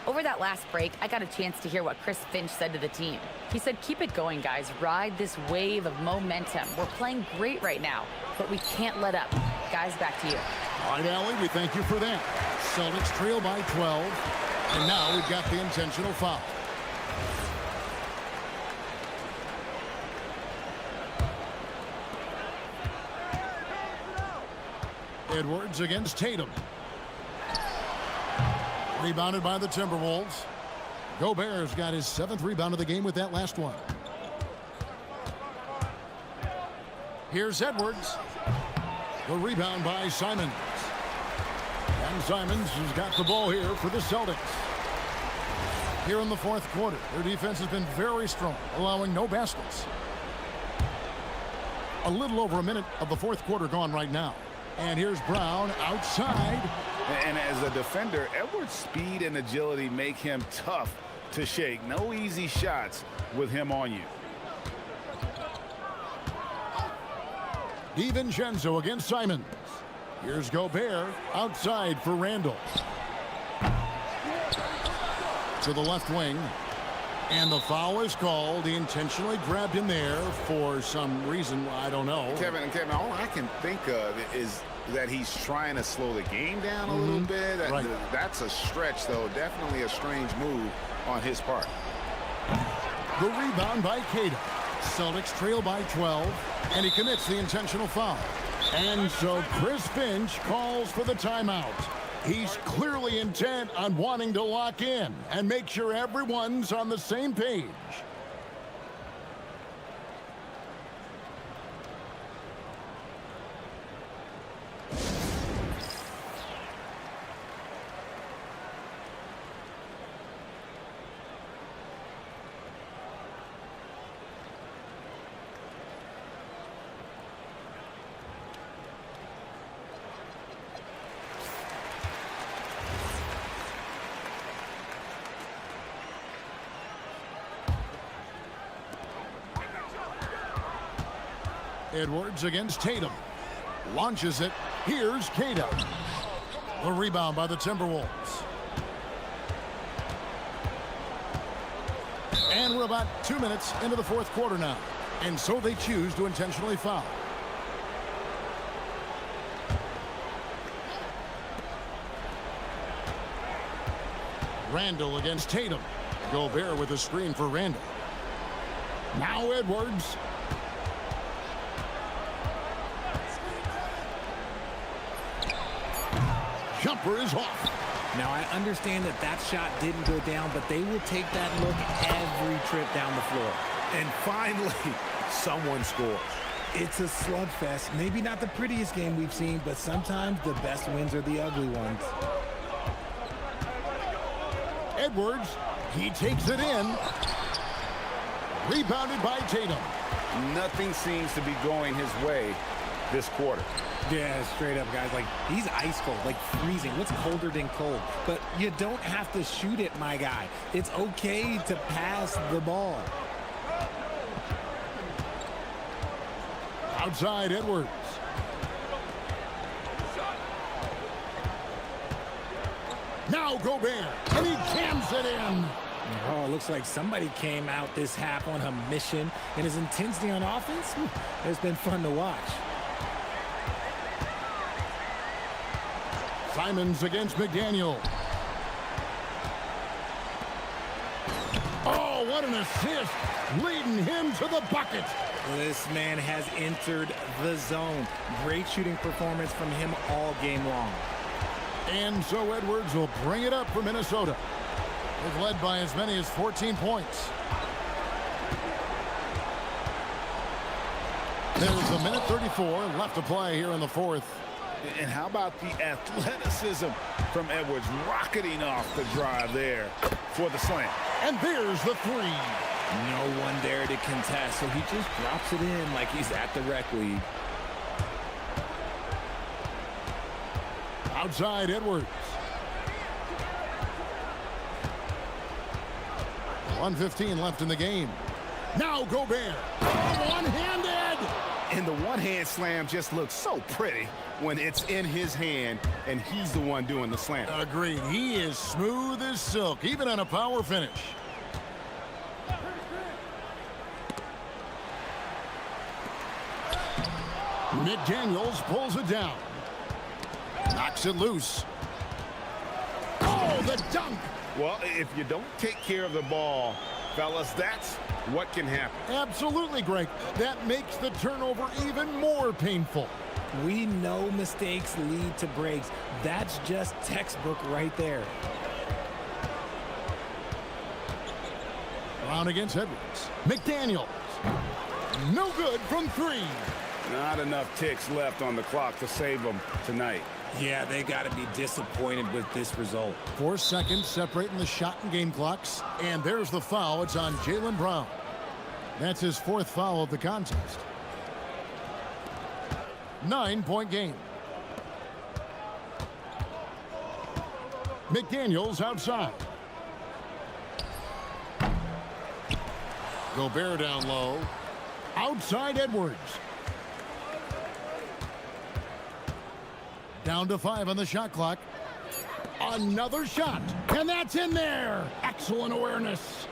Over that last break, I got a chance to hear what Chris Finch said to the team. He said, keep it going, guys. Ride this wave of momentum. We're playing great right now, but we can't let up. Guys, back to you. All right, Allie, we thank you for that. Celtics trail by 12, and now we've got the intentional foul. Edwards against Tatum. Rebounded by the Timberwolves. Gobert's got his 7th rebound of the game with that last one. Here's Edwards. The rebound by Simons. And Simons has got the ball here for the Celtics. Here in the fourth quarter, their defense has been very strong, allowing no baskets. A little over a minute of the fourth quarter gone right now. And here's Brown outside. And as a defender, Edwards' speed and agility make him tough to shake. No easy shots with him on you. DiVincenzo against Simons. Here's Gobert outside for Randall. To the left wing. And the foul is called. He intentionally grabbed him there for some reason. I don't know. Kevin, all I can think of is that he's trying to slow the game down a little bit. That's a stretch, though. Definitely a strange move on his part. The rebound by Cato. Celtics trail by 12, and he commits the intentional foul. And so Chris Finch calls for the timeout. He's clearly intent on wanting to lock in and make sure everyone's on the same page. Edwards against Tatum. Launches it. Here's Cato. The rebound by the Timberwolves. And we're about 2 minutes into the fourth quarter now. And so they choose to intentionally foul. Randall against Tatum. Gobert with a screen for Randall. Now Edwards. Jumper is off. Now, I understand that shot didn't go down, but they will take that look every trip down the floor. And finally, someone scores. It's a slugfest. Maybe not the prettiest game we've seen, but sometimes the best wins are the ugly ones. Edwards, he takes it in. Rebounded by Tatum. Nothing seems to be going his way this quarter. Yeah, straight up, guys. Like, he's ice cold, like freezing. What's colder than cold? But you don't have to shoot it, my guy. It's okay to pass the ball. Outside Edwards. Now Gobert, and he jams it in. Oh, looks like somebody came out this half on a mission, and his intensity on offense, it's been fun to watch. Simons against McDaniel. Oh, what an assist, leading him to the bucket. This man has entered the zone. Great shooting performance from him all game long. And so Edwards will bring it up for Minnesota. They've led by as many as 14 points. There's a minute 34 left to play here in the fourth. And how about the athleticism from Edwards rocketing off the drive there for the slam. And there's the three. No one there to contest, so he just drops it in like he's at the rec league. Outside Edwards. 1:15 left in the game. Now Gobert. One-handed. And the one-hand slam just looks so pretty when it's in his hand and he's the one doing the slam. Agreed. He is smooth as silk, even on a power finish. McDaniels pulls it down. Knocks it loose. Oh, the dunk. Well, if you don't take care of the ball, fellas, that's what can happen. Absolutely, Greg. That makes the turnover even more painful. We know mistakes lead to breaks. That's just textbook right there. Brown against Edwards. McDaniels. No good from three. Not enough ticks left on the clock to save them tonight. Yeah, they got to be disappointed with this result. 4 seconds separating the shot and game clocks. And there's the foul. It's on Jaylen Brown. That's his fourth foul of the contest. 9-point game. McDaniels outside. Gobert down low. Outside Edwards. Down to 5 on the shot clock. Another shot, and that's in there. Excellent awareness.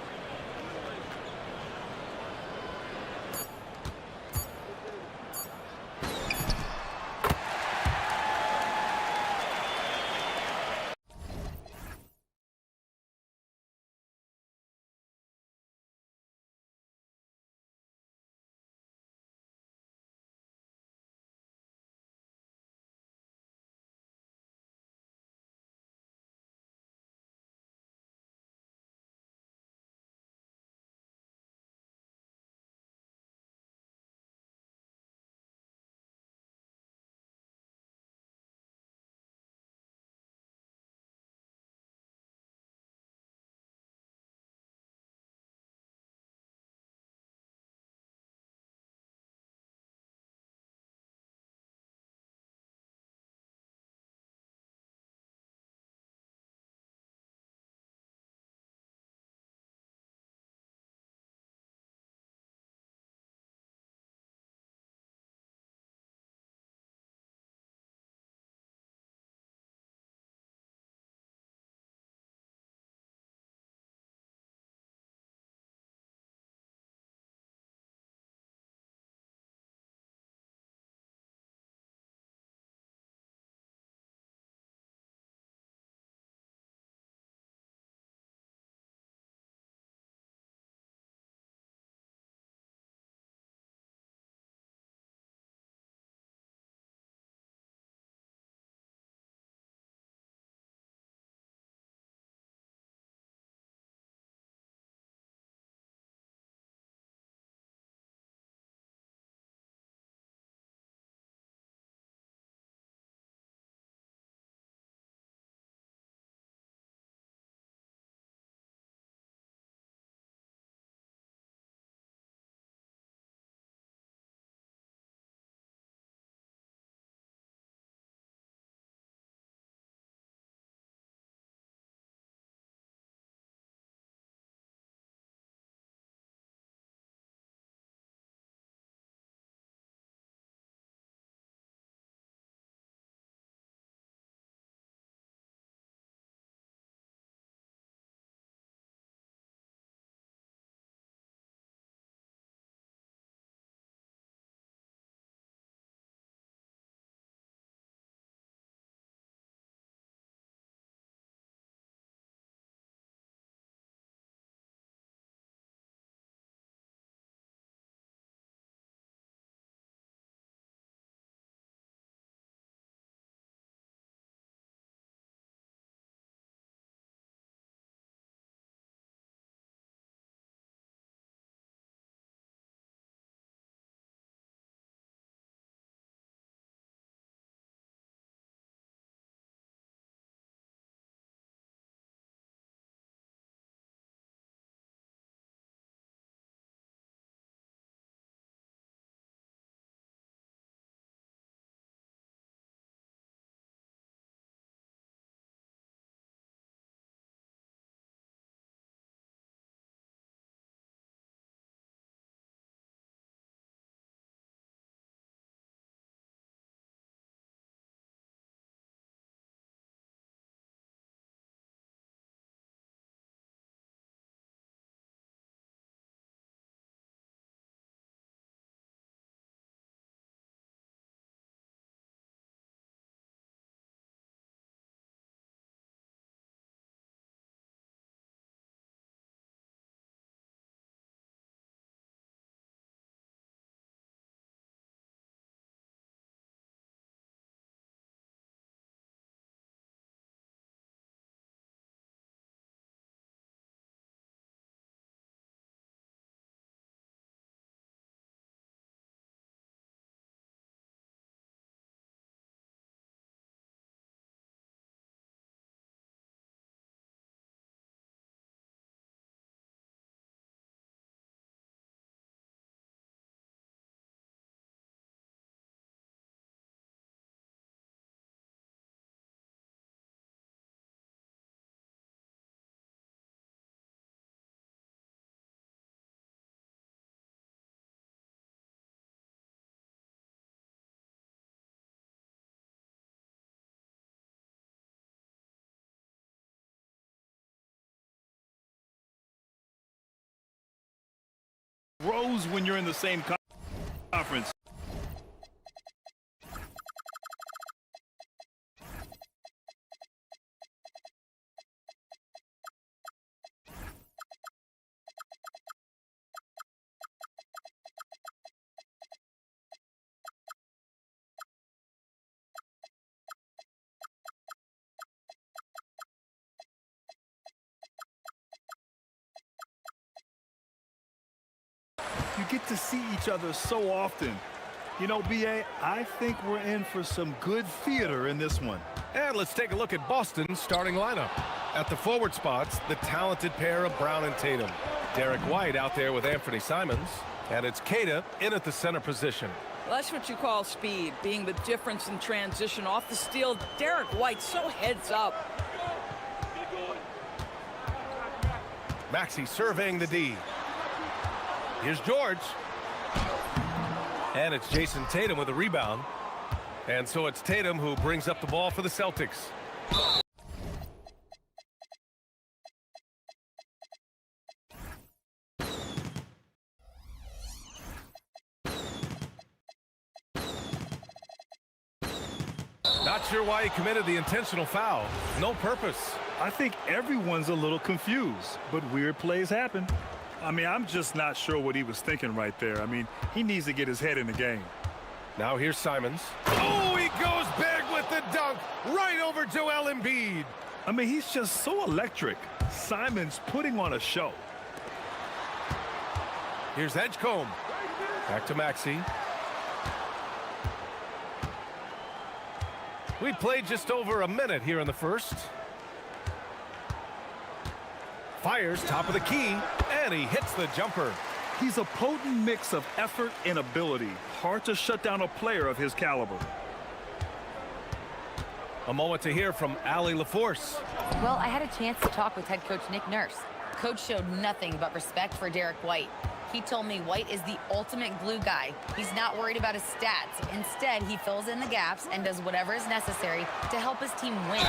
grows when you're in the same conference. You get to see each other so often. You know, B.A., I think we're in for some good theater in this one. And let's take a look at Boston's starting lineup. At the forward spots, the talented pair of Brown and Tatum. Derek White out there with Anthony Simons. And it's Keita in at the center position. Well, that's what you call speed, being the difference in transition. Off the steal, Derek White so heads up. Maxey surveying the D. Here's George. And it's Jason Tatum with a rebound. And so it's Tatum who brings up the ball for the Celtics. Not sure why he committed the intentional foul. No purpose. I think everyone's a little confused, but weird plays happen. I mean, I'm just not sure what he was thinking right there. I mean, he needs to get his head in the game. Now here's Simons. Oh, he goes big with the dunk right over Joel Embiid. I mean, he's just so electric. Simons putting on a show. Here's Edgecombe. Back to Maxey. We played just over a minute here in the first. Fires top of the key, and he hits the jumper. He's a potent mix of effort and ability. Hard to shut down a player of his caliber. A moment to hear from Allie LaForce. Well, I had a chance to talk with head coach Nick Nurse. Coach showed nothing but respect for Derek White. He told me White is the ultimate glue guy. He's not worried about his stats. Instead, he fills in the gaps and does whatever is necessary to help his team win.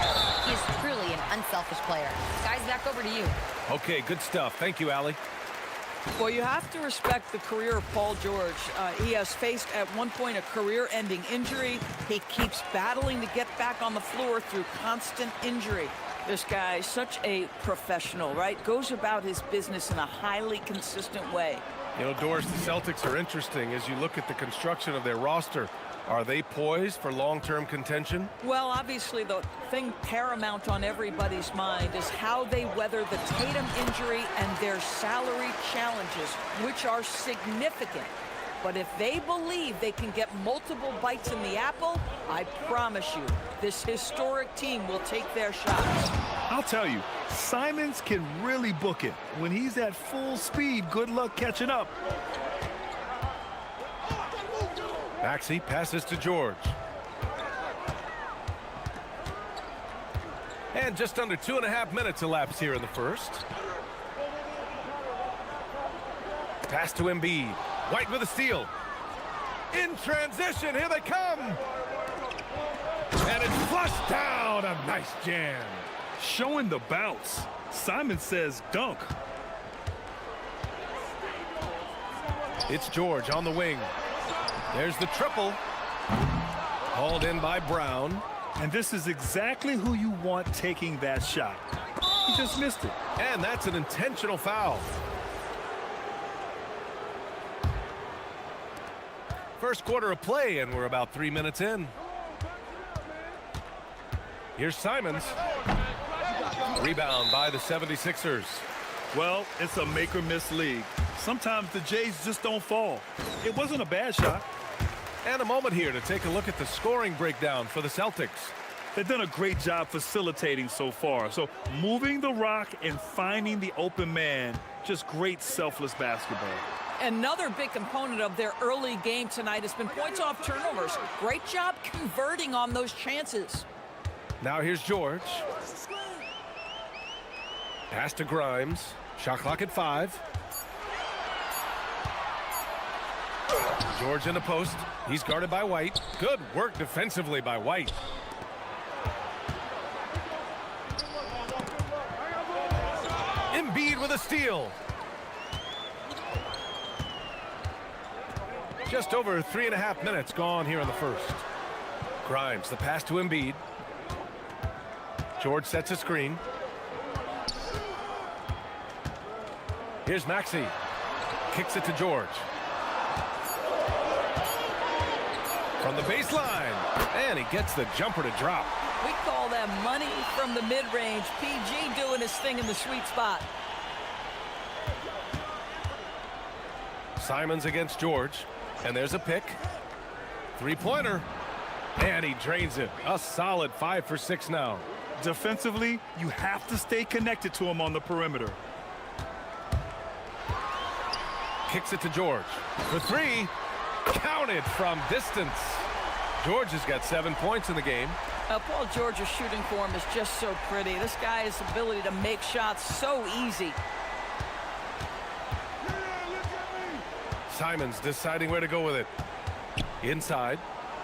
He is truly an unselfish player. Guys, back over to you. Okay, good stuff. Thank you, Allie. Well, you have to respect the career of Paul George. He has faced at one point a career-ending injury. He keeps battling to get back on the floor through constant injury. This guy, such a professional, right? Goes about his business in a highly consistent way. You know, Doris, the Celtics are interesting as you look at the construction of their roster. Are they poised for long-term contention? Well, obviously, the thing paramount on everybody's mind is how they weather the Tatum injury and their salary challenges, which are significant. But if they believe they can get multiple bites in the apple, I promise you, this historic team will take their shots. I'll tell you, Simons can really book it. When he's at full speed, good luck catching up. Maxey passes to George. And just under 2.5 minutes elapsed here in the first. Pass to Embiid. White with a steal. In transition, here they come. And it's flushed down. A nice jam. Showing the bounce. Simon says dunk. It's George on the wing. There's the triple. Hauled in by Brown. And this is exactly who you want taking that shot. He just missed it. And that's an intentional foul. First quarter of play, and we're about 3 minutes in. Here's Simons. Rebound by the 76ers. Well, it's a make-or-miss league. Sometimes the Jays just don't fall. It wasn't a bad shot. And a moment here to take a look at the scoring breakdown for the Celtics. They've done a great job facilitating so far. So moving the rock and finding the open man, just great selfless basketball. Another big component of their early game tonight has been points off turnovers. Great job converting on those chances. Now here's George. Pass to Grimes. Shot clock at 5. George in the post. He's guarded by White. Good work defensively by White. Embiid with a steal. Just over 3.5 minutes gone here in the first. Grimes, the pass to Embiid. George sets a screen. Here's Maxey. Kicks it to George. From the baseline. And he gets the jumper to drop. We call that money from the mid-range. PG doing his thing in the sweet spot. Simons against George. And there's a pick. Three-pointer. And he drains it. A solid 5 for 6 now. Defensively, you have to stay connected to him on the perimeter. Kicks it to George. For three. Counted from distance. George has got 7 points in the game. Paul George's shooting form is just so pretty. This guy's ability to make shots so easy. Simons deciding where to go with it. Inside.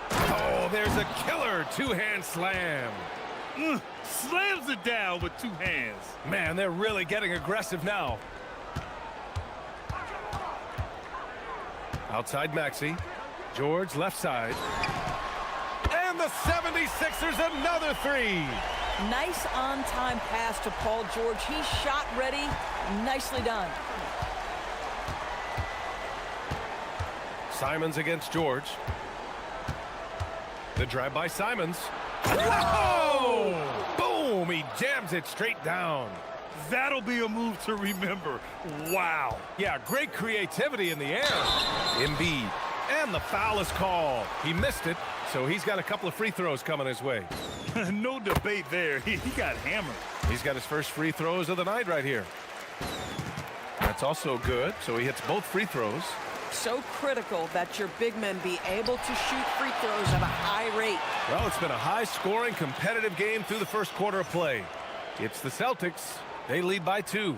Oh, there's a killer two-hand slam. Slams it down with 2 hands. Man, they're really getting aggressive now. Outside Maxey. George left side. And the 76ers another three. Nice on-time pass to Paul George. He's shot ready. Nicely done. Simons against George. The drive by Simons. Whoa! Boom! He jams it straight down. That'll be a move to remember. Wow. Yeah, great creativity in the air. Embiid. And the foul is called. He missed it, so he's got a couple of free throws coming his way. No debate there. He got hammered. He's got his first free throws of the night right here. That's also good, so he hits both free throws. So critical that your big men be able to shoot free throws at a high rate. Well, it's been a high-scoring, competitive game through the first quarter of play. It's the Celtics. They lead by 2.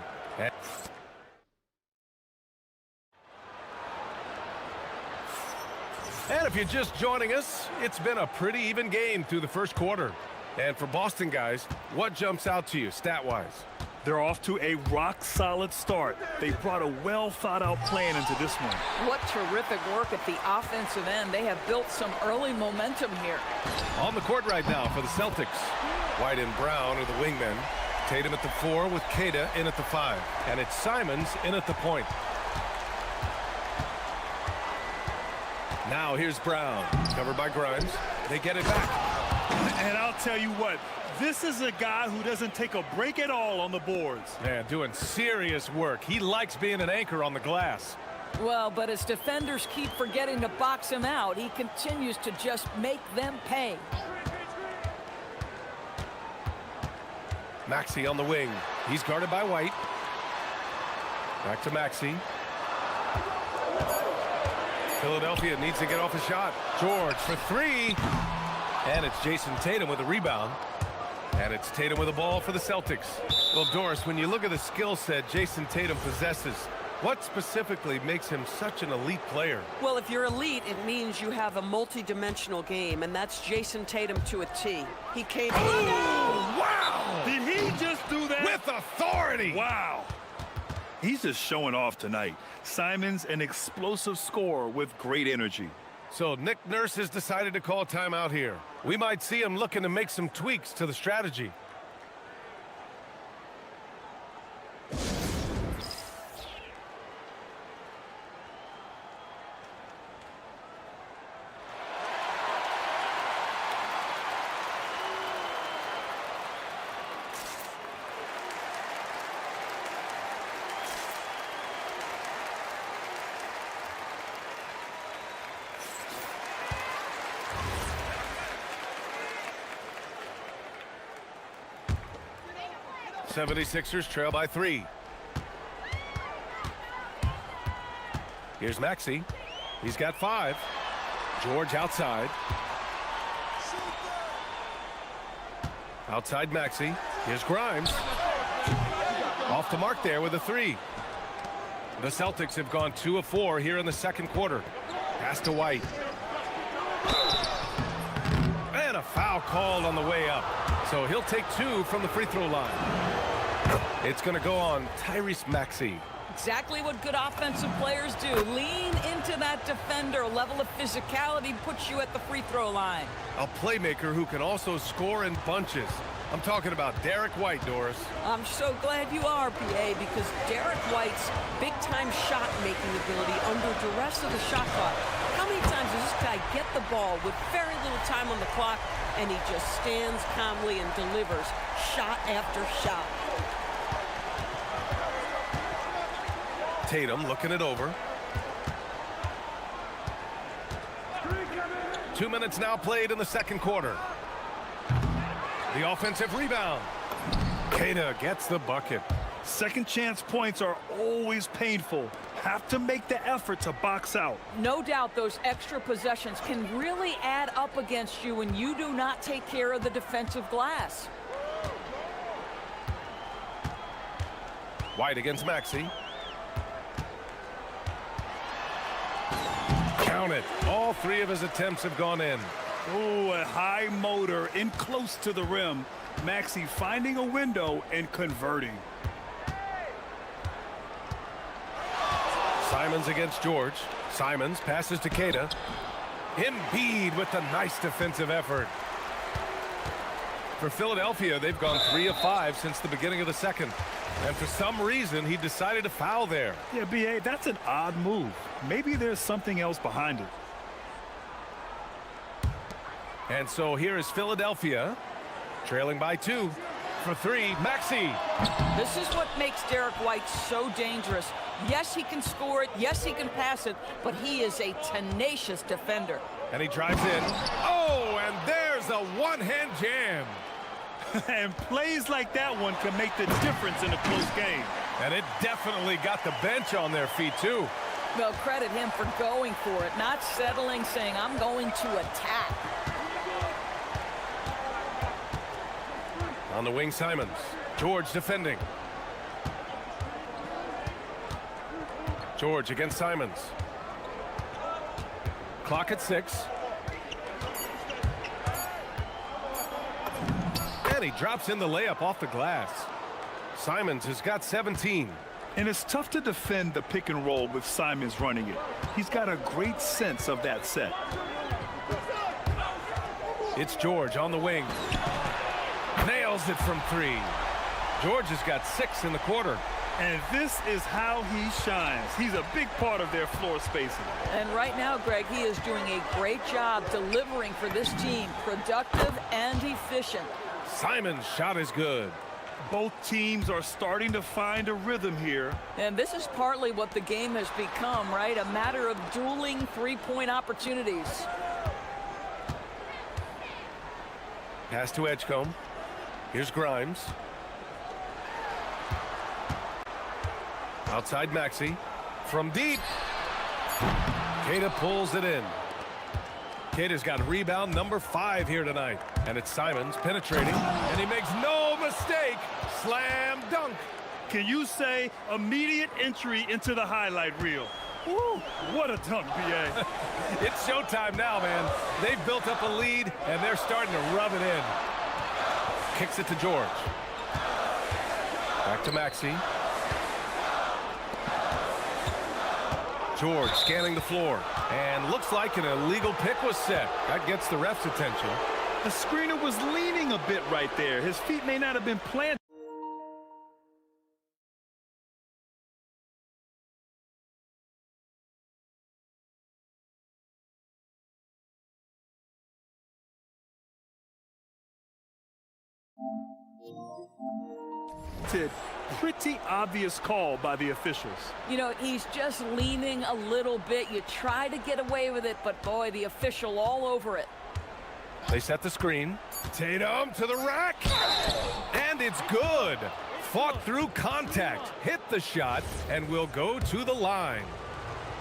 And if you're just joining us, it's been a pretty even game through the first quarter. And for Boston guys, what jumps out to you stat-wise? They're off to a rock-solid start. They brought a well-thought-out plan into this one. What terrific work at the offensive end. They have built some early momentum here. On the court right now for the Celtics. White and Brown are the wingmen. Tatum at the 4 with Queta in at the 5. And it's Simons in at the point. Now here's Brown, covered by Grimes. They get it back. And I'll tell you what, this is a guy who doesn't take a break at all on the boards. Man, doing serious work. He likes being an anchor on the glass. Well, but as defenders keep forgetting to box him out, he continues to just make them pay. Maxey on the wing. He's guarded by White. Back to Maxey. Philadelphia needs to get off a shot. George for 3. And it's Jason Tatum with a rebound. And it's Tatum with a ball for the Celtics. Well, Doris, when you look at the skill set Jason Tatum possesses, what specifically makes him such an elite player? Well, if you're elite, it means you have a multi-dimensional game, and that's Jason Tatum to a T. He came... Oh, wow! Did he just do that? With authority! Wow. He's just showing off tonight. Simons, an explosive scorer with great energy. So Nick Nurse has decided to call timeout here. We might see him looking to make some tweaks to the strategy. The 76ers trail by 3. Here's Maxey. He's got 5. George outside. Outside Maxey. Here's Grimes. Off the mark there with a 3. The Celtics have gone 2 of 4 here in the second quarter. Pass to White. And a foul called on the way up. So he'll take 2 from the free throw line. It's going to go on Tyrese Maxey. Exactly what good offensive players do. Lean into that defender. A level of physicality puts you at the free throw line. A playmaker who can also score in bunches. I'm talking about Derek White, Doris. I'm so glad you are, PA, because Derek White's big-time shot-making ability under duress of the shot clock. How many times does this guy get the ball with very little time on the clock, and he just stands calmly and delivers shot after shot? Tatum looking it over. 2 minutes now played in the second quarter. The offensive rebound. Keita gets the bucket. Second chance points are always painful. Have to make the effort to box out. No doubt those extra possessions can really add up against you when you do not take care of the defensive glass. White against Maxey. Count it. All three of his attempts have gone in. Oh, a high motor in close to the rim. Maxey finding a window and converting. Simons against George. Simons passes to Keita. Embiid with a nice defensive effort. For Philadelphia, they've gone 3 of 5 since the beginning of the second. And for some reason, he decided to foul there. Yeah, B.A., that's an odd move. Maybe there's something else behind it. And so here is Philadelphia, trailing by 2. For 3, Maxey. This is what makes Derek White so dangerous. Yes, he can score it. Yes, he can pass it. But he is a tenacious defender. And he drives in. Oh, and there's a one-hand jam. And plays like that one can make the difference in a close game. And it definitely got the bench on their feet, too. Well, credit him for going for it, not settling, saying, I'm going to attack. On the wing, Simons. George defending. George against Simons. Clock at 6. And he drops in the layup off the glass. Simons has got 17. And it's tough to defend the pick and roll with Simons running it. He's got a great sense of that set. It's George on the wing. Nails it from 3. George has got 6 in the quarter. And this is how he shines. He's a big part of their floor spacing. And right now, Greg, he is doing a great job delivering for this team. Productive and efficient. Simon's shot is good. Both teams are starting to find a rhythm here. And this is partly what the game has become, right? A matter of dueling three-point opportunities. Pass to Edgecombe. Here's Grimes. Outside Maxey. From deep. Keita pulls it in. Keita's got rebound number 5 here tonight. And it's Simons penetrating. And he makes no mistake. Slam dunk. Can you say immediate entry into the highlight reel? Woo, what a dunk, B.A. It's showtime now, man. They've built up a lead, and they're starting to rub it in. Kicks it to George. Back to Maxey. George scanning the floor. And looks like an illegal pick was set. That gets the ref's attention. The screener was leaning a bit right there. His feet may not have been planted. Pretty obvious call by the officials. You know, he's just leaning a little bit. You try to get away with it, but boy, the official all over it. They set the screen. Tatum to the rack. And it's good. Fought through contact, hit the shot, and will go to the line.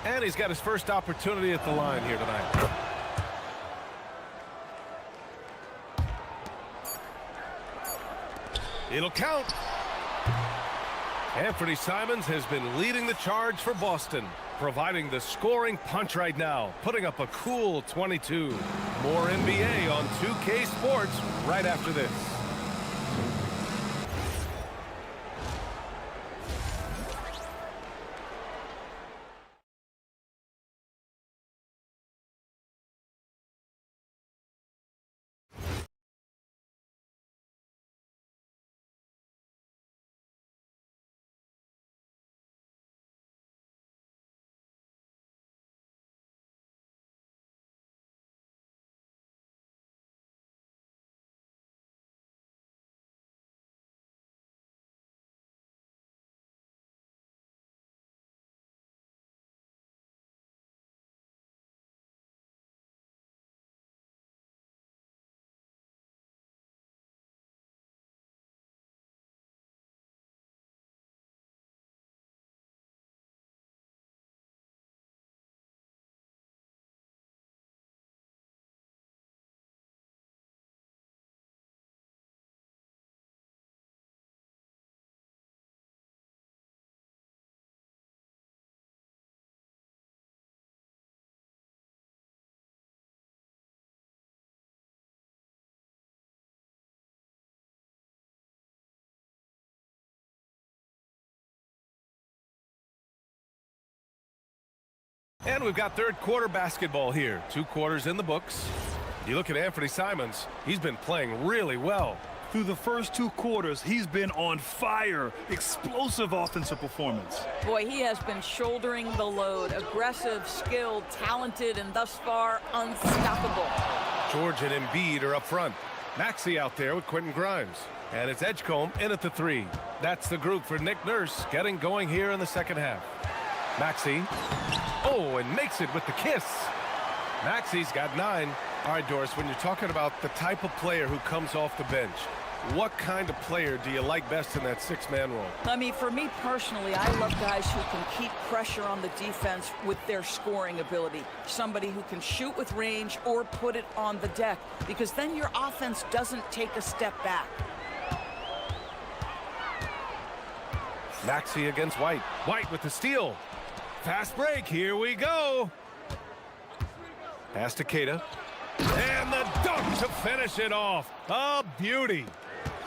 And he's got his first opportunity at the line here tonight. It'll count. Anthony Simons has been leading the charge for Boston, providing the scoring punch right now, putting up a cool 22. More NBA on 2K Sports right after this. And we've got third quarter basketball here. 2 quarters in the books. You look at Anthony Simons, he's been playing really well. Through the first 2 quarters, he's been on fire. Explosive offensive performance. Boy, he has been shouldering the load. Aggressive, skilled, talented, and thus far, unstoppable. George and Embiid are up front. Maxey out there with Quentin Grimes. And it's Edgecombe in at the 3. That's the group for Nick Nurse getting going here in the second half. Maxey. Oh, and makes it with the kiss. Maxey's got 9. All right, Doris, when you're talking about the type of player who comes off the bench, what kind of player do you like best in that 6-man role? I mean, for me personally, I love guys who can keep pressure on the defense with their scoring ability. Somebody who can shoot with range or put it on the deck, because then your offense doesn't take a step back. Maxey against White. White with the steal. Fast break. Here we go. Pass to Keita. And the dunk to finish it off. A beauty.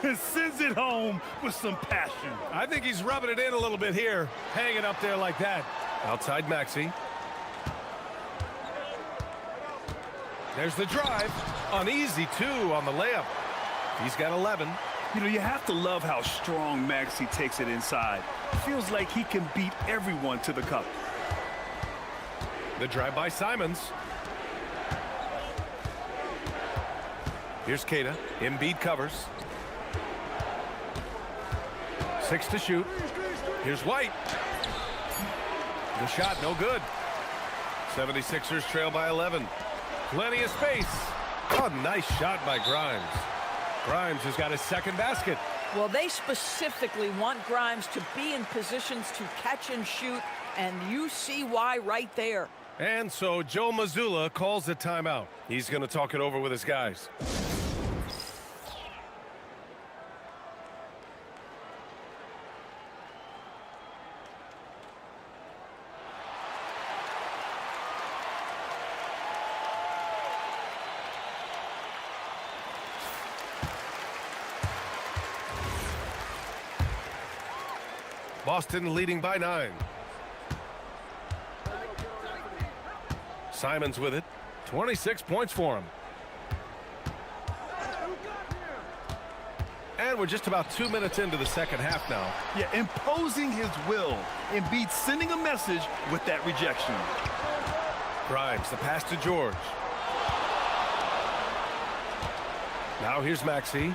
Sends it home with some passion. I think he's rubbing it in a little bit here. Hanging up there like that. Outside Maxey. There's the drive. Uneasy, too, on the layup. He's got 11. You know, you have to love how strong Maxey takes it inside. Feels like he can beat everyone to the cup. The drive by Simons. Here's Keita. Embiid covers. 6 to shoot. Here's White. The shot, no good. 76ers trail by 11. Plenty of space. Oh, nice shot by Grimes. Grimes has got his second basket. Well, they specifically want Grimes to be in positions to catch and shoot, and you see why right there. And so Joe Mazzulla calls a timeout. He's going to talk it over with his guys. Boston leading by 9. Simons with it. 26 points for him. And we're just about 2 minutes into the second half now. Yeah, imposing his will. Embiid sending a message with that rejection. Grimes, the pass to George. Now here's Maxey.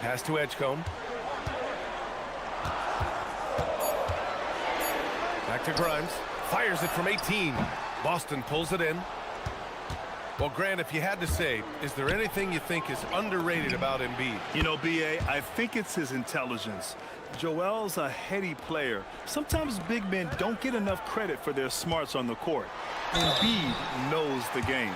Pass to Edgecombe. Back to Grimes. Fires it from 18. Boston pulls it in. Well, Grant, if you had to say, is there anything you think is underrated about Embiid? You know, B.A., I think it's his intelligence. Joel's a heady player. Sometimes big men don't get enough credit for their smarts on the court. Embiid knows the game.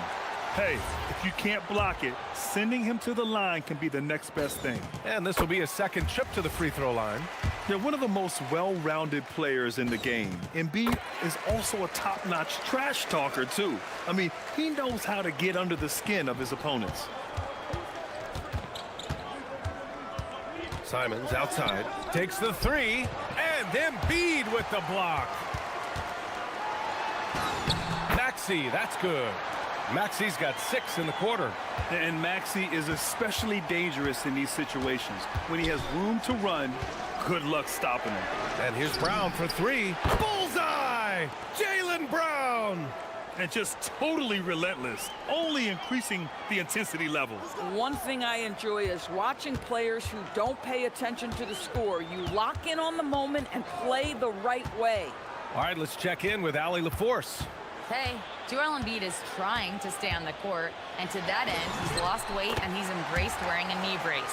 Hey, if you can't block it, sending him to the line can be the next best thing. And this will be a second trip to the free throw line. They're one of the most well-rounded players in the game. Embiid is also a top-notch trash talker, too. I mean, he knows how to get under the skin of his opponents. Simons outside, takes the 3, and Embiid with the block. Maxey, that's good. Maxey's got 6 in the quarter. And Maxey is especially dangerous in these situations. When he has room to run, good luck stopping him. And here's Brown for 3. Bullseye! Jaylen Brown! And just totally relentless, only increasing the intensity levels. One thing I enjoy is watching players who don't pay attention to the score. You lock in on the moment and play the right way. All right, let's check in with Allie LaForce. Hey, Joel Embiid is trying to stay on the court, and to that end, he's lost weight and he's embraced wearing a knee brace.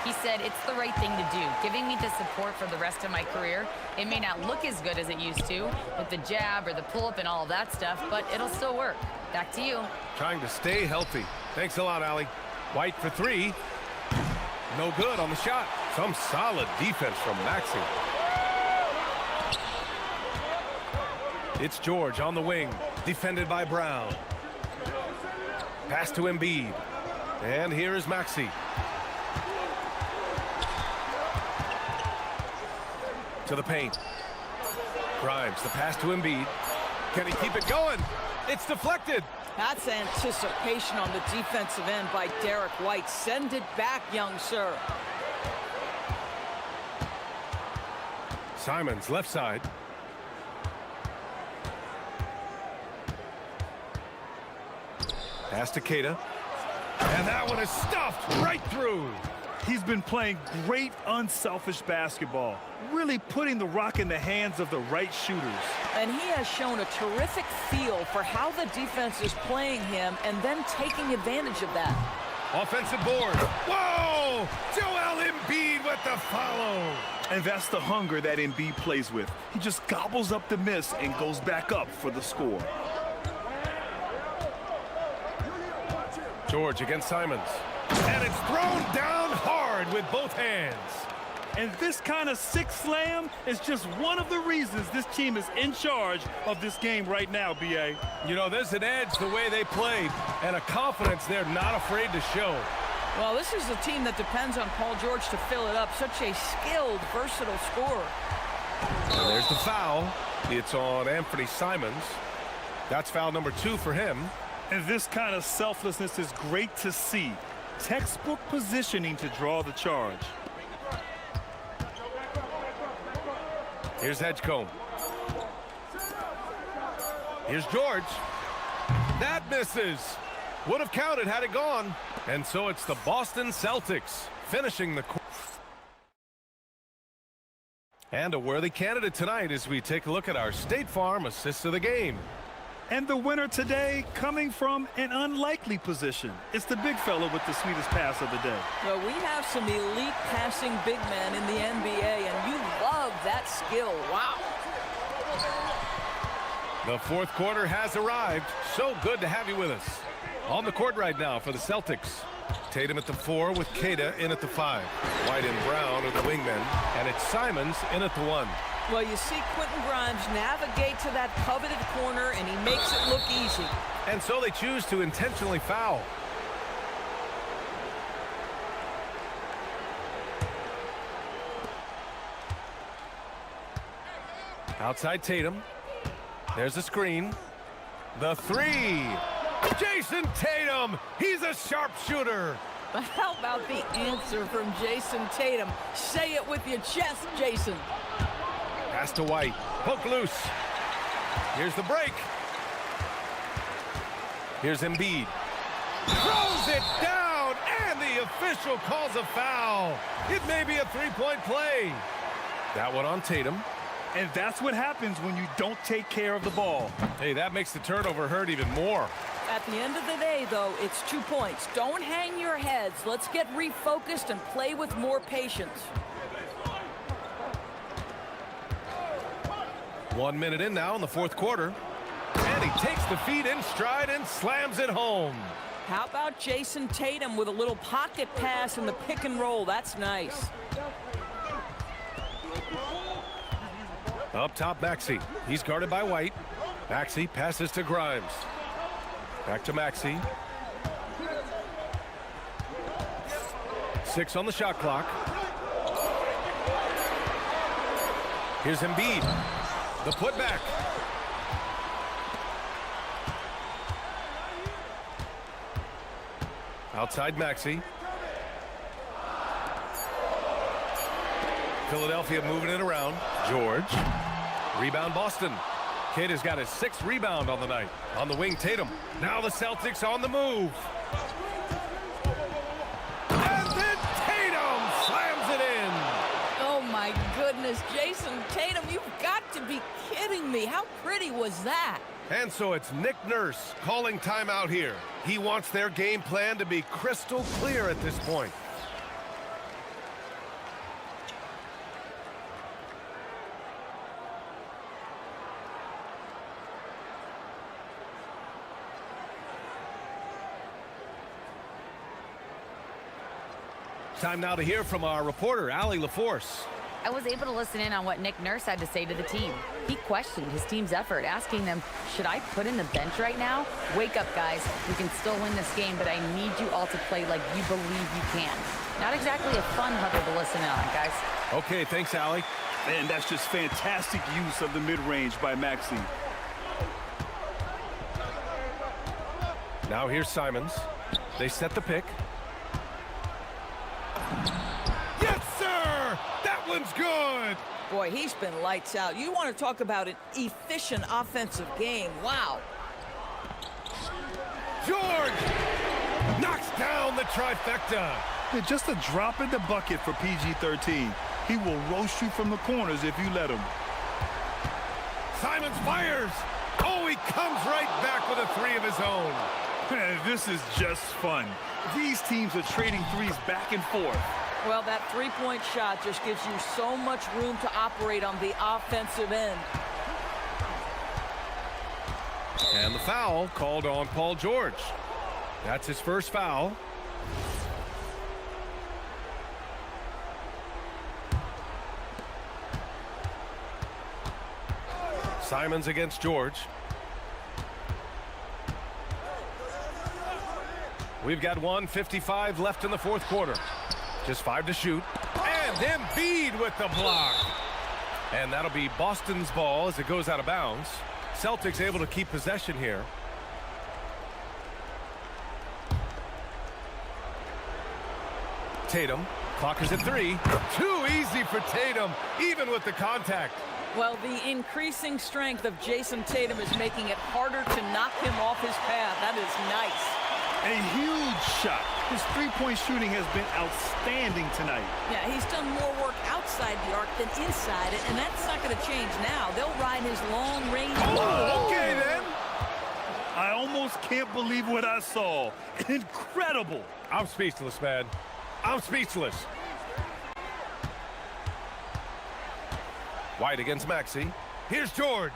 He said, it's the right thing to do, giving me the support for the rest of my career. It may not look as good as it used to, with the jab or the pull-up and all of that stuff, but it'll still work. Back to you. Trying to stay healthy. Thanks a lot, Allie. White for 3. No good on the shot. Some solid defense from Maxey. It's George on the wing, defended by Brown. Pass to Embiid. And here is Maxey. To the paint. Grimes, the pass to Embiid. Can he keep it going? It's deflected. That's anticipation on the defensive end by Derek White. Send it back, young sir. Simons, left side. Pass to Keita. And that one is stuffed right through. He's been playing great unselfish basketball, really putting the rock in the hands of the right shooters. And he has shown a terrific feel for how the defense is playing him and then taking advantage of that. Offensive board. Whoa! Joel Embiid with the follow. And that's the hunger that Embiid plays with. He just gobbles up the miss and goes back up for the score. George against Simons. And it's thrown down hard with both hands. And this kind of six slam is just one of the reasons this team is in charge of this game right now, B.A. You know, there's an edge the way they played and a confidence they're not afraid to show. Well, this is a team that depends on Paul George to fill it up. Such a skilled, versatile scorer. And there's the foul. It's on Anthony Simons. That's foul number 2 for him. And this kind of selflessness is great to see. Textbook positioning to draw the charge. Here's Edgecombe. Here's George. That misses. Would have counted had it gone. And so it's the Boston Celtics finishing the court. And a worthy candidate tonight as we take a look at our State Farm assist of the game. And the winner today coming from an unlikely position. It's the big fella with the sweetest pass of the day. Well, we have some elite passing big men in the NBA, and you love that skill. Wow. The fourth quarter has arrived. So good to have you with us. On the court right now for the Celtics. Tatum at the 4 with Keita in at the 5. White and Brown are the wingmen, and it's Simons in at the 1. Well, you see Quentin Grimes navigate to that coveted corner, and he makes it look easy. And so they choose to intentionally foul. Outside Tatum. There's a screen. The 3. Jason Tatum. He's a sharpshooter. But how about the answer from Jason Tatum? Say it with your chest, Jason. Pass to White. Poke loose. Here's the break. Here's Embiid. Throws it down, and the official calls a foul. It may be a three-point play. That one on Tatum. And that's what happens when you don't take care of the ball. Hey, that makes the turnover hurt even more. At the end of the day, though, it's 2 points. Don't hang your heads. Let's get refocused and play with more patience. 1 minute in now in the fourth quarter. And he takes the feed in stride and slams it home. How about Jason Tatum with a little pocket pass in the pick and roll? That's nice. Up top, Maxey. He's guarded by White. Maxey passes to Grimes. Back to Maxey. 6 on the shot clock. Here's Embiid. The putback. Outside Maxey. Philadelphia moving it around. George. Rebound Boston. Keita's got his 6th rebound on the night. On the wing, Tatum. Now the Celtics on the move. And then Tatum slams it in. Oh, my goodness. Jason Tatum, you've got to be kidding me. How pretty was that? And so it's Nick Nurse calling timeout here. He wants their game plan to be crystal clear at this point. Time now to hear from our reporter, Allie LaForce. I was able to listen in on what Nick Nurse had to say to the team. He questioned his team's effort, asking them, should I put in the bench right now? Wake up, guys. We can still win this game, but I need you all to play like you believe you can. Not exactly a fun huddle to listen in on, guys. Okay, thanks, Allie. And that's just fantastic use of the mid-range by Maxey. Now here's Simons. They set the pick. Yes, sir! That one's good! Boy, he's been lights out. You want to talk about an efficient offensive game. Wow. George knocks down the trifecta. Yeah, just a drop in the bucket for PG-13. He will roast you from the corners if you let him. Simons fires. Oh, he comes right back with a three of his own. This is just fun. These teams are trading threes back and forth. Well, that three-point shot just gives you so much room to operate on the offensive end. And the foul called on Paul George. That's his first foul. Simons against George. We've got 1:55 left in the fourth quarter. Just 5 to shoot. And Embiid with the block. And that'll be Boston's ball as it goes out of bounds. Celtics able to keep possession here. Tatum. Clock is at 3. Too easy for Tatum, even with the contact. Well, the increasing strength of Jason Tatum is making it harder to knock him off his path. That is nice. A huge shot. His three-point shooting has been outstanding tonight. Yeah, he's done more work outside the arc than inside it, and that's not going to change now. They'll ride his long range. Oh, okay then. I almost can't believe what I saw. Incredible. I'm speechless, man. I'm speechless. White against Maxey. Here's George.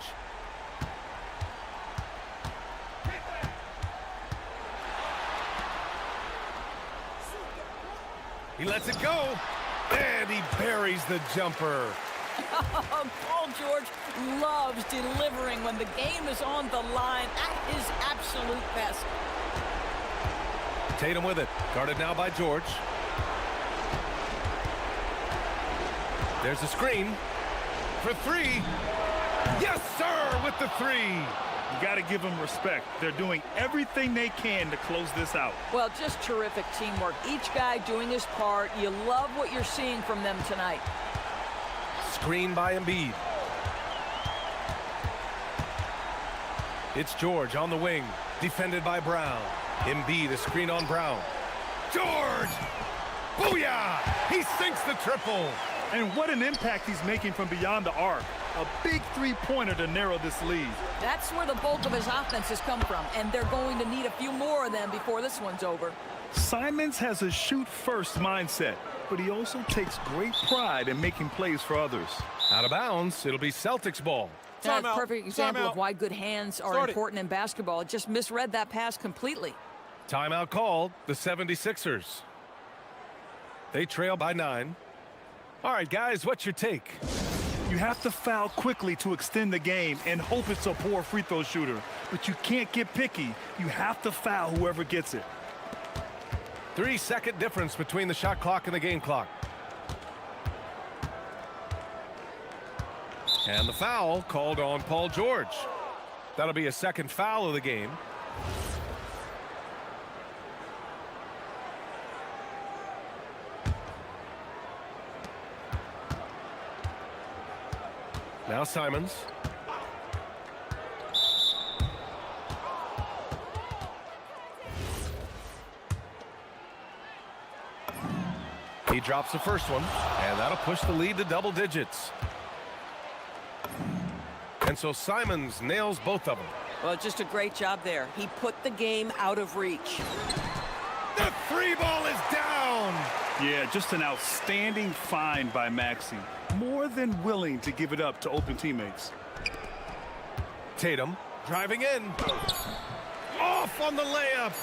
He lets it go, and he buries the jumper. Paul George loves delivering when the game is on the line at his absolute best. Tatum with it, guarded now by George. There's a screen for 3. Yes, sir, with the 3. You got to give them respect. They're doing everything they can to close this out. Well, just terrific teamwork. Each guy doing his part. You love what you're seeing from them tonight. Screen by Embiid. It's George on the wing, defended by Brown. Embiid, a screen on Brown. George! Booyah! He sinks the triple. And what an impact he's making from beyond the arc. A big three-pointer to narrow this lead. That's where the bulk of his offense has come from, and they're going to need a few more of them before this one's over. Simons has a shoot-first mindset, but he also takes great pride in making plays for others. Out of bounds, it'll be Celtics ball. That's a perfect example of why good hands are important in basketball. It just misread that pass completely. Timeout called, the 76ers. They trail by 9. All right, guys, what's your take? You have to foul quickly to extend the game and hope it's a poor free throw shooter. But you can't get picky. You have to foul whoever gets it. 3-second difference between the shot clock and the game clock. And the foul called on Paul George. That'll be a second foul of the game. Now Simons. He drops the first one, and that'll push the lead to double digits. And so Simons nails both of them. Well, just a great job there. He put the game out of reach. The 3 ball is down. Yeah, just an outstanding find by Maxey. More than willing to give it up to open teammates. Tatum driving in. Off on the layup.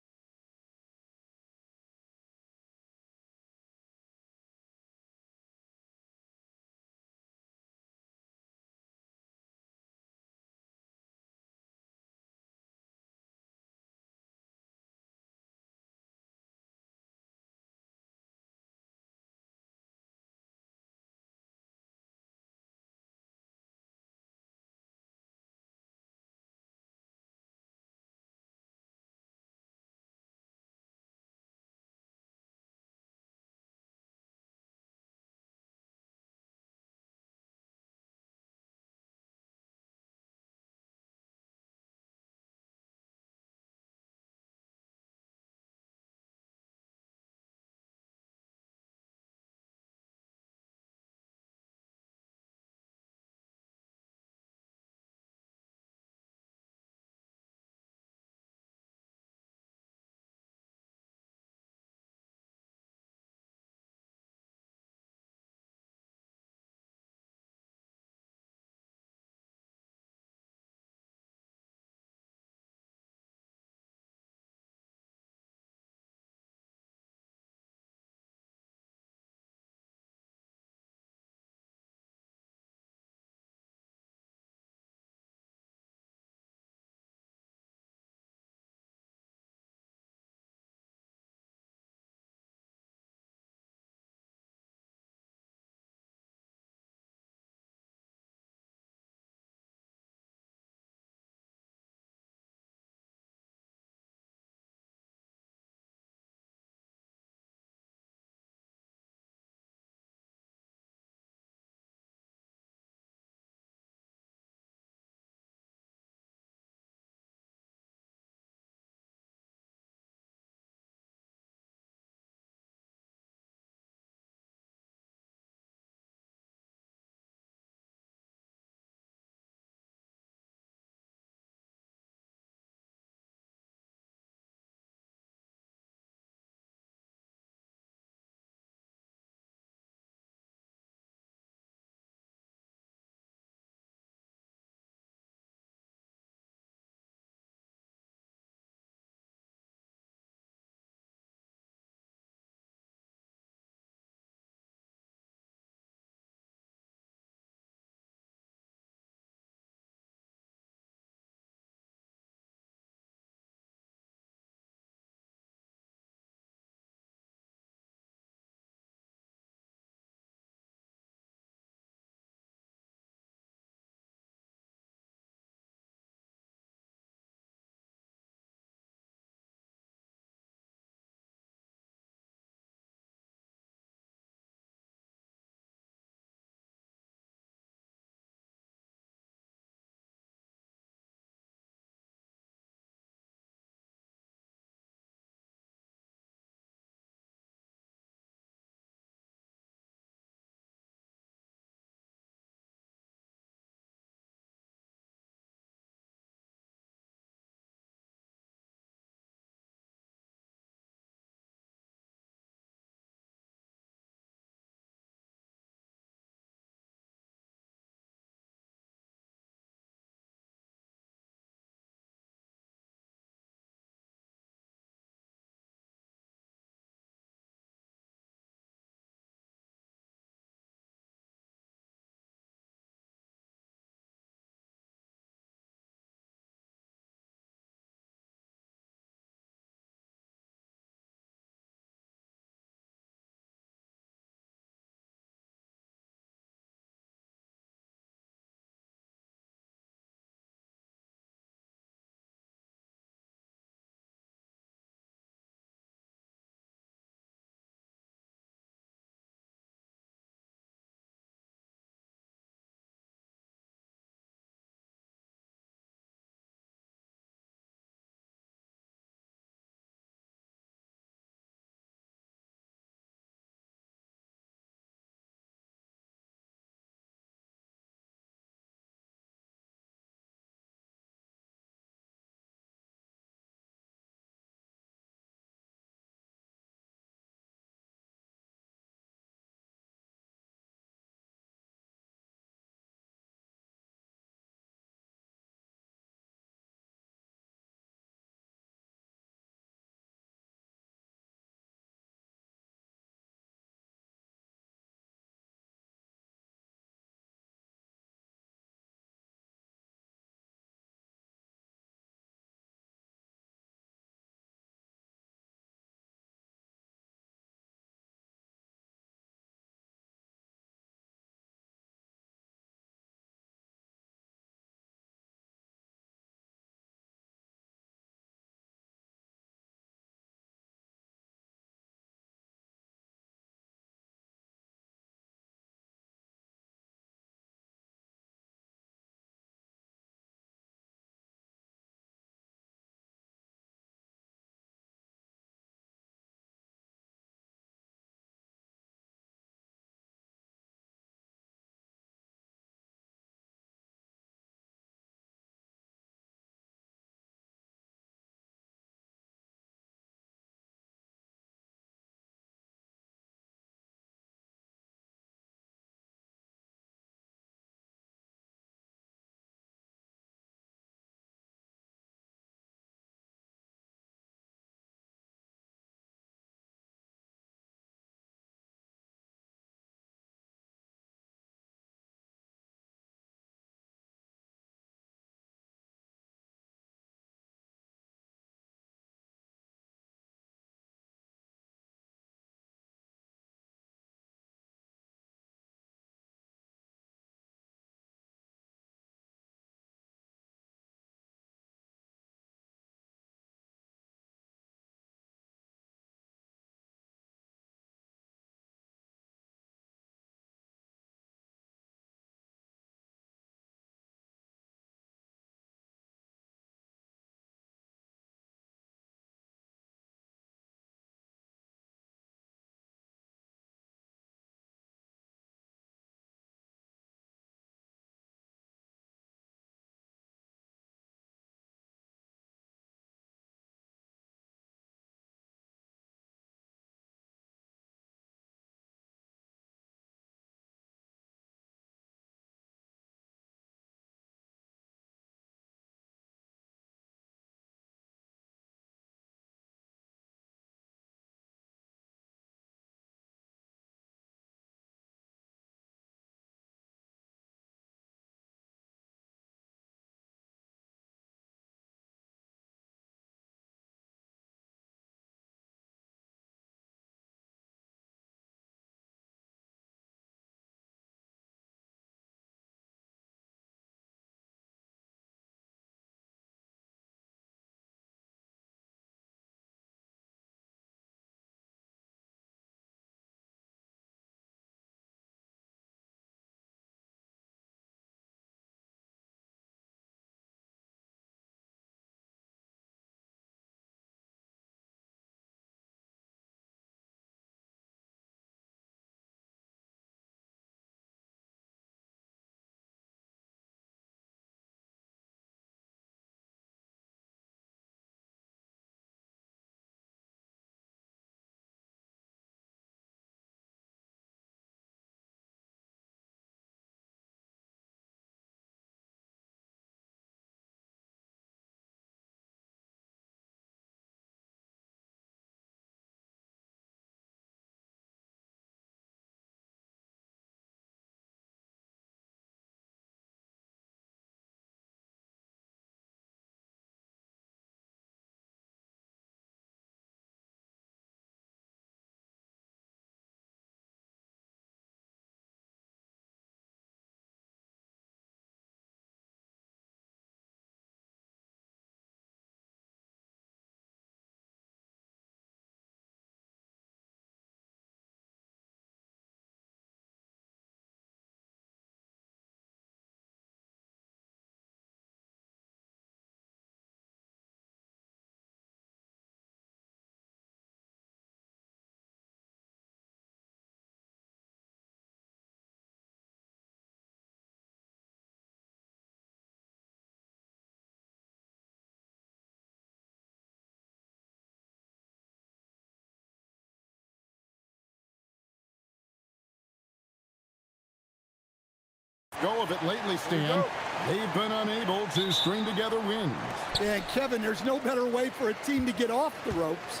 Go of it lately, Stan. They've been unable to string together wins. And Kevin, there's no better way for a team to get off the ropes.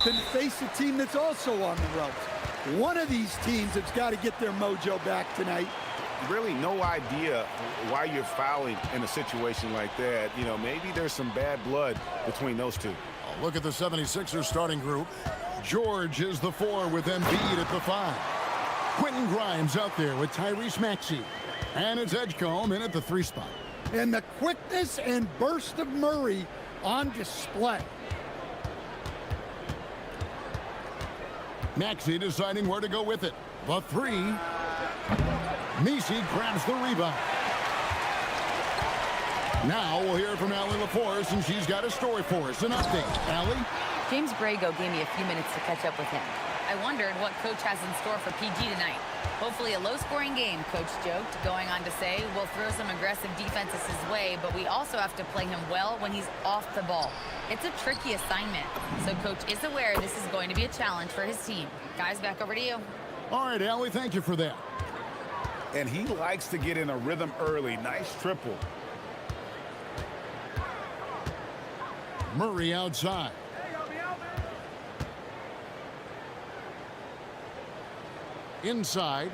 Then face a team that's also on the ropes. One of these teams has got to get their mojo back tonight. Really no idea why you're fouling in a situation like that. You know, maybe there's some bad blood between those two. Look at the 76ers starting group. George is the 4 with Embiid at the 5. Quentin Grimes out there with Tyrese Maxey. And it's Edgecombe in at the 3 spot. And the quickness and burst of Murray on display. Maxey deciding where to go with it. The 3. Messi grabs the rebound. Now we'll hear from Allie LaForce, and she's got a story for us. An update. Allie? James Brago gave me a few minutes to catch up with him. I wondered what Coach has in store for PG tonight. Hopefully a low-scoring game, Coach joked, going on to say, we'll throw some aggressive defenses his way, but we also have to play him well when he's off the ball. It's a tricky assignment, so Coach is aware this is going to be a challenge for his team. Guys, back over to you. All right, Allie, thank you for that. And he likes to get in a rhythm early. Nice triple. Murray outside. Inside.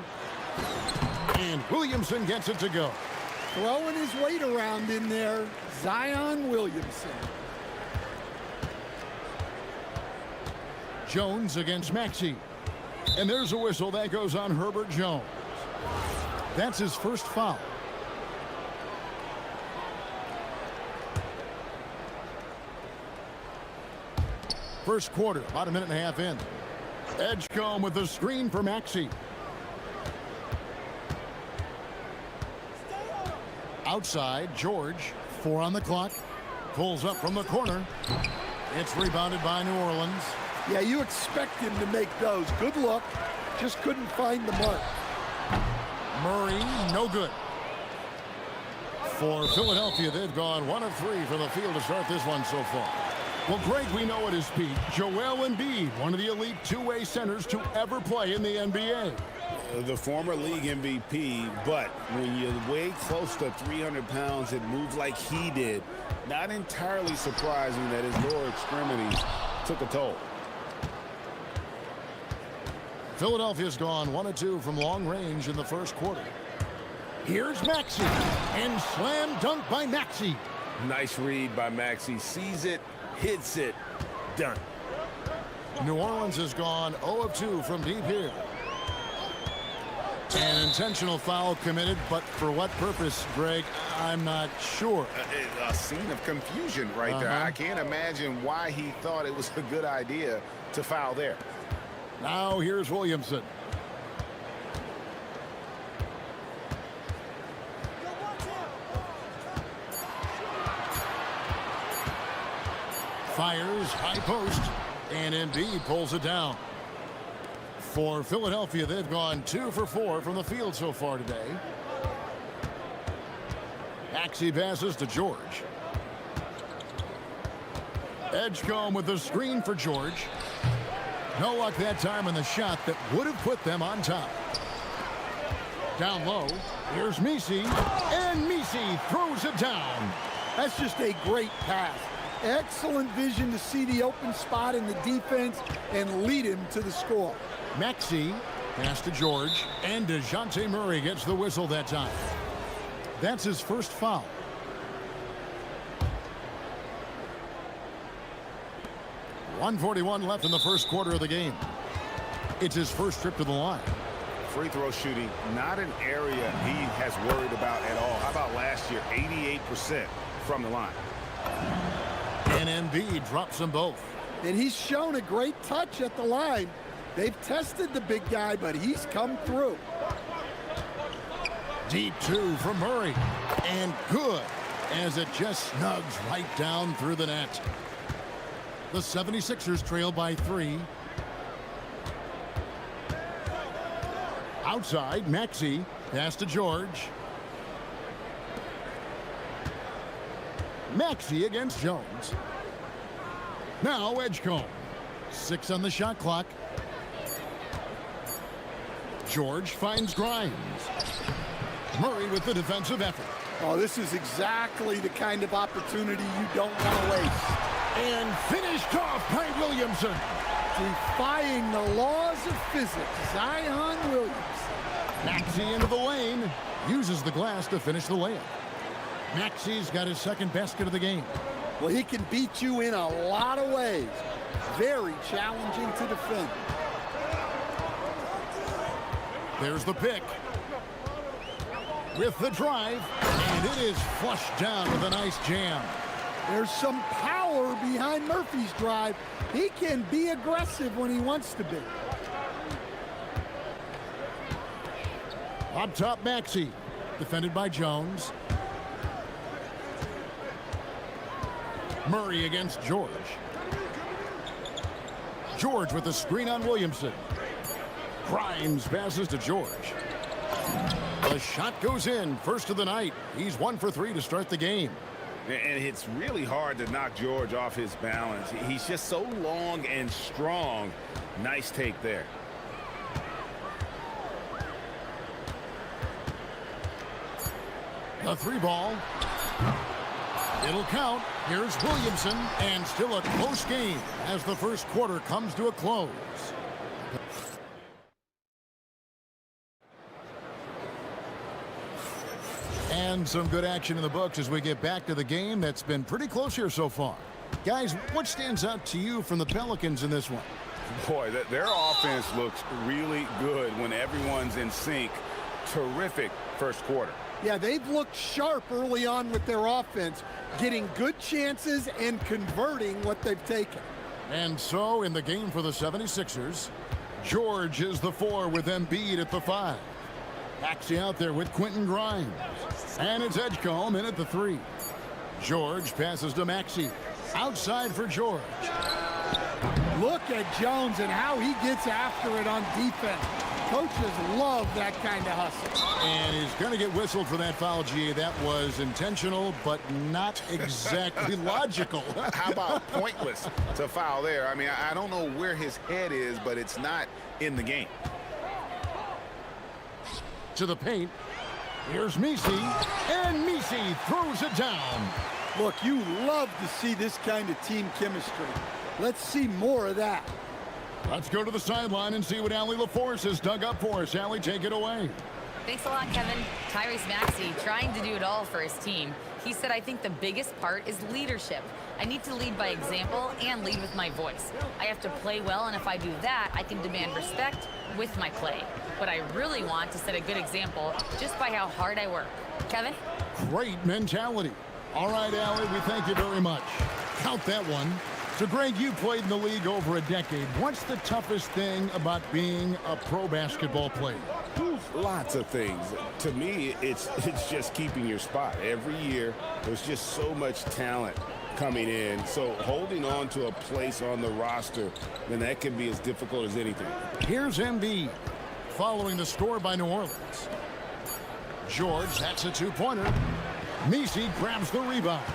And Williamson gets it to go. Throwing his weight around in there, Zion Williamson. Jones against Maxey. And there's a whistle that goes on Herbert Jones. That's his first foul. First quarter, about a minute and a half in. Edgecombe with the screen for Maxey. Outside, George, 4 on the clock. Pulls up from the corner. It's rebounded by New Orleans. Yeah, you expect him to make those. Good luck. Just couldn't find the mark. Murray, no good. For Philadelphia, they've gone 1 of 3 from the field to start this one so far. Well, Greg, we know at his peak, Joel Embiid, one of the elite two-way centers to ever play in the NBA. The former league MVP, but when you weigh close to 300 pounds and move like he did, not entirely surprising that his lower extremities took a toll. Philadelphia's gone 1 of 2 from long range in the first quarter. Here's Maxey, and slam dunk by Maxey. Nice read by Maxey. Sees it, hits it, done. New Orleans has gone 0 of 2 from deep here. An intentional foul committed, but for what purpose, Greg, I'm not sure. A scene of confusion right there. I can't imagine why he thought it was a good idea to foul there. Now here's Williamson. Fires, high post, and Embiid pulls it down. For Philadelphia, they've gone 2 for 4 from the field so far today. Maxey passes to George. Edgecombe with the screen for George. No luck that time in the shot that would have put them on top. Down low, here's Messi, and Messi throws it down. That's just a great pass. Excellent vision to see the open spot in the defense and lead him to the score. Maxey pass to George, and DeJounte Murray gets the whistle that time. That's his first foul. .141 left in the first quarter of the game. It's his first trip to the line. Free throw shooting, not an area he has worried about at all. How about last year, 88% from the line. And Embiid drops them both. And he's shown a great touch at the line. They've tested the big guy, but he's come through. Deep two from Murray. And good, as it just snugs right down through the net. The 76ers trail by 3. Outside, Maxey. Pass to George. Maxey against Jones. Now Edgecombe. 6 on the shot clock. George finds Grimes. Murray with the defensive effort. Oh, this is exactly the kind of opportunity you don't want to waste. And finished off by Williamson. Defying the laws of physics, Zion Williams. Maxey into the lane. Uses the glass to finish the layup. Maxey's got his second basket of the game. Well, he can beat you in a lot of ways. Very challenging to defend. There's the pick. With the drive, and it is flushed down with a nice jam. There's some power behind Murphy's drive. He can be aggressive when he wants to be. Up top, Maxey. Defended by Jones. Murray against George. George with the screen on Williamson. Grimes passes to George. The shot goes in. First of the night. He's 1 for 3 to start the game. And it's really hard to knock George off his balance. He's just so long and strong. Nice take there. The 3 ball. It'll count. Here's Williamson, and still a close game as the first quarter comes to a close. And some good action in the books as we get back to the game that's been pretty close here so far. Guys, what stands out to you from the Pelicans in this one? Boy, their offense looks really good when everyone's in sync. Terrific first quarter. Yeah, they've looked sharp early on with their offense, getting good chances and converting what they've taken. And so in the game for the 76ers, George is the 4 with Embiid at the 5. Maxey out there with Quentin Grimes. And it's Edgecombe in at the 3. George passes to Maxey. Outside for George. Look at Jones and how he gets after it on defense. Coaches love that kind of hustle. And he's going to get whistled for that foul, G. That was intentional, but not exactly logical. How about pointless to foul there? I mean, I don't know where his head is, but it's not in the game. To the paint. Here's Messi, and Messi throws it down. Look, you love to see this kind of team chemistry. Let's see more of that. Let's go to the sideline and see what Allie LaForce has dug up for us. Allie, take it away. Thanks a lot, Kevin. Tyrese Maxey trying to do it all for his team. He said, I think the biggest part is leadership. I need to lead by example and lead with my voice. I have to play well, and if I do that, I can demand respect with my play. But I really want to set a good example just by how hard I work. Kevin? Great mentality. All right, Allie, we thank you very much. Count that one. So, Greg, you played in the league over a decade. What's the toughest thing about being a pro basketball player? Lots of things. To me, it's just keeping your spot. Every year, there's just so much talent coming in. So holding on to a place on the roster, then that can be as difficult as anything. Here's Embiid following the score by New Orleans. George, that's a 2-pointer. Messi grabs the rebound.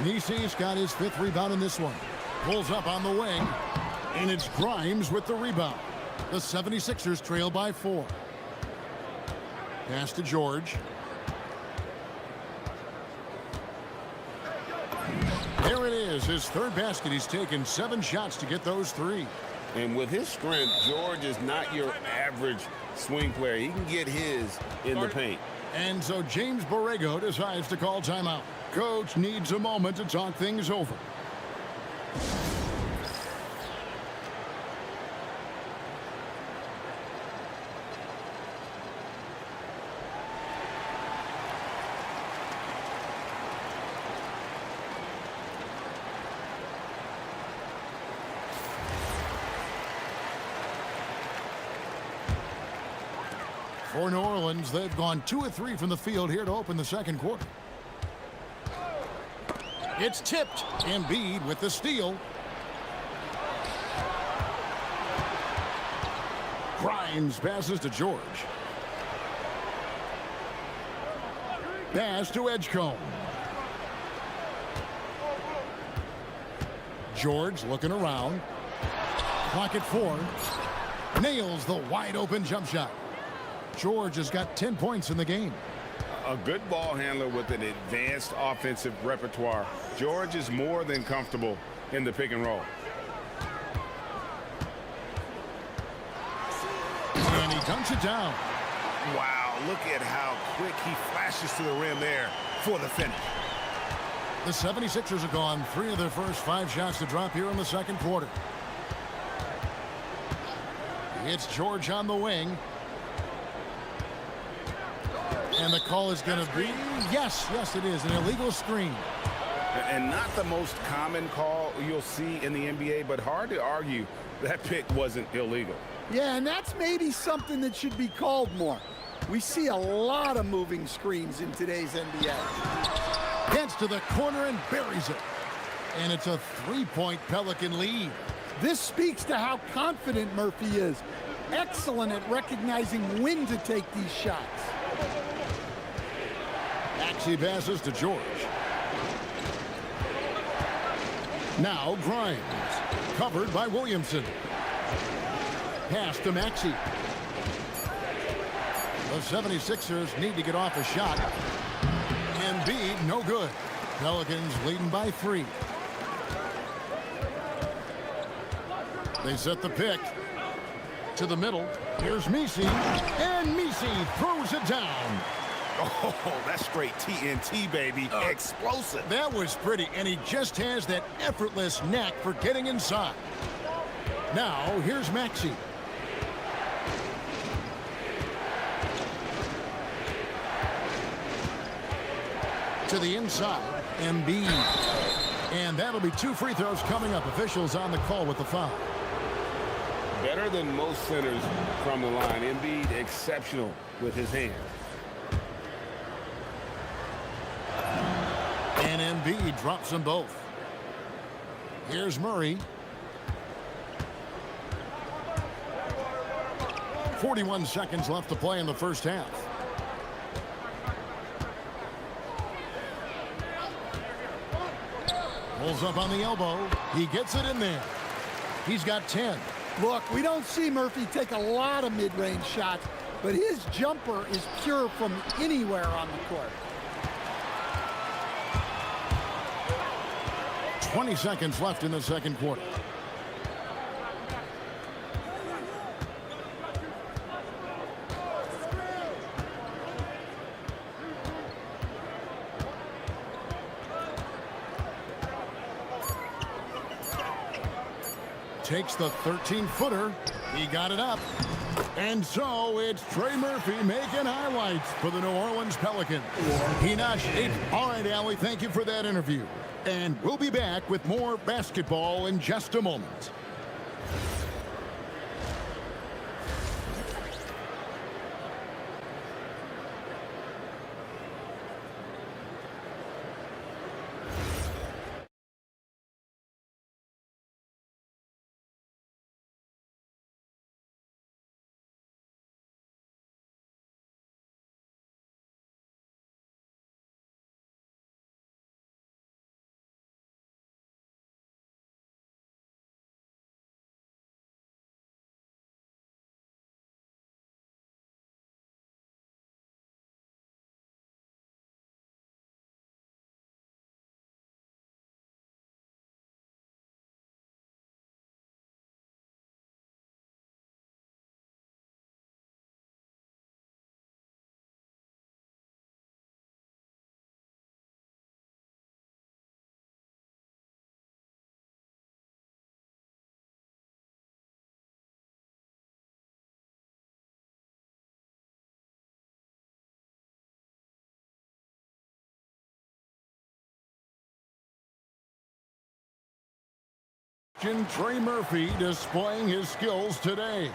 Messi's got his 5th rebound in this one. Pulls up on the wing, and it's Grimes with the rebound. The 76ers trail by 4. Pass to George. There it is, his 3rd basket. He's taken 7 shots to get those 3. And with his strength, George is not your average swing player. He can get his in the paint. And so James Borrego decides to call timeout. Coach needs a moment to talk things over. For New Orleans, they've gone 2 of 3 from the field here to open the second quarter. It's tipped. Embiid with the steal. Grimes passes to George. Pass to Edgecombe. George looking around. Clock at 4. Nails the wide open jump shot. George has got 10 points in the game. A good ball handler with an advanced offensive repertoire. George is more than comfortable in the pick and roll. And he dunks it down. Wow, look at how quick he flashes to the rim there for the finish. The 76ers have gone 3 of their first 5 shots to drop here in the second quarter. It's George on the wing. And the call is going to be, yes, it is, an illegal screen. And not the most common call you'll see in the NBA, but hard to argue that pick wasn't illegal. Yeah, and that's maybe something that should be called more. We see a lot of moving screens in today's NBA. Gets to the corner and buries it. And it's a 3-point Pelican lead. This speaks to how confident Murphy is. Excellent at recognizing when to take these shots. Maxey passes to George. Now Grimes. Covered by Williamson. Pass to Maxey. The 76ers need to get off a shot. Embiid, no good. Pelicans leading by 3. They set the pick. To the middle. Here's Messi. And Messi throws it down. Oh, that's straight TNT, baby. Explosive. That was pretty, and he just has that effortless knack for getting inside. Now, here's Maxey. To the inside, Embiid. And that'll be 2 free throws coming up. Officials on the call with the foul. Better than most centers from the line. Embiid exceptional with his hands. And Embiid drops them both. Here's Murray. 41 seconds left to play in the first half. Pulls up on the elbow. He gets it in there. He's got 10. Look, we don't see Murphy take a lot of mid-range shots, but his jumper is pure from anywhere on the court. 20 seconds left in the second quarter. Takes the 13-footer. He got it up. And so it's Trey Murphy making highlights for the New Orleans Pelicans. He notched 8. All right, Allie, thank you for that interview. And we'll be back with more basketball in just a moment. Trey Murphy displaying his skills today.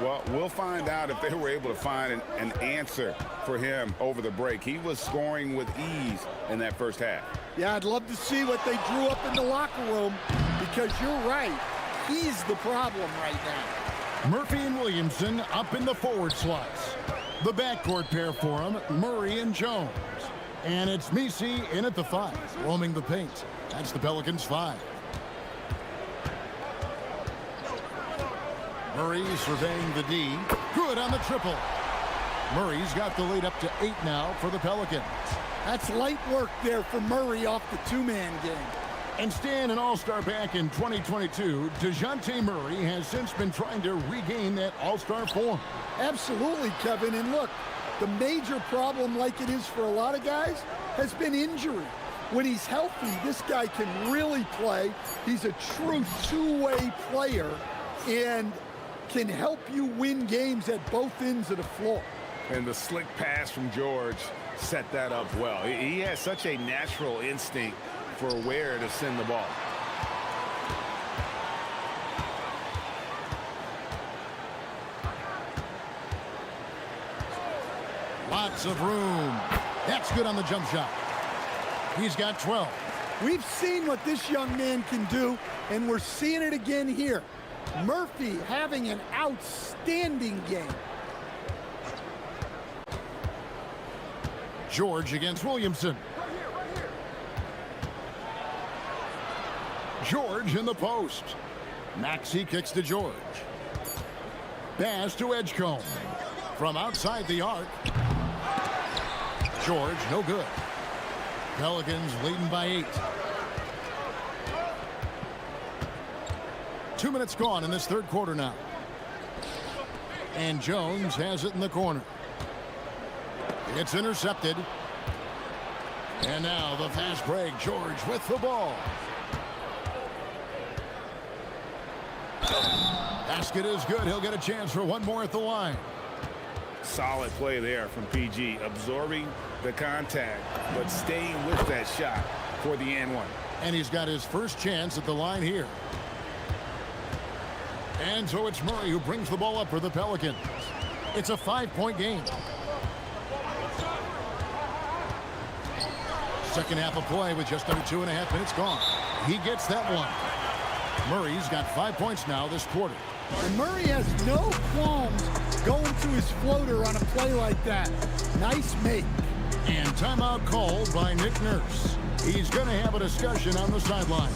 Well, we'll find out if they were able to find an answer for him over the break. He was scoring with ease in that first half. Yeah, I'd love to see what they drew up in the locker room, because you're right. He's the problem right now. Murphy and Williamson up in the forward slots. The backcourt pair for him, Murray and Jones. And it's Misi in at the 5, roaming the paint. That's the Pelicans' 5. Murray surveying the D. Good on the triple. Murray's got the lead up to 8 now for the Pelicans. That's light work there for Murray off the two-man game. And staying an all-star back in 2022, DeJounte Murray has since been trying to regain that all-star form. Absolutely, Kevin. And look, the major problem, like it is for a lot of guys, has been injury. When he's healthy, this guy can really play. He's a true two-way player and can help you win games at both ends of the floor. And the slick pass from George set that up well. He has such a natural instinct for where to send the ball. Lots of room. That's good on the jump shot. He's got 12. We've seen what this young man can do, and we're seeing it again here. Murphy having an outstanding game. George against Williamson. George in the post. Maxey kicks to George. Pass to Edgecombe. From outside the arc. George, no good. Pelicans leading by 8. 2 minutes gone in this third quarter now. And Jones has it in the corner. It's intercepted. And now the fast break. George with the ball. Basket is good. He'll get a chance for one more at the line. Solid play there from PG, absorbing the contact, but staying with that shot for the and one. And he's got his first chance at the line here. And so it's Murray who brings the ball up for the Pelicans. It's a 5-point game. Second half of play with just under 2.5 minutes gone. He gets that one. Murray's got 5 points now this quarter. And Murray has no qualms going to his floater on a play like that. Nice make. And timeout called by Nick Nurse. He's going to have a discussion on the sideline.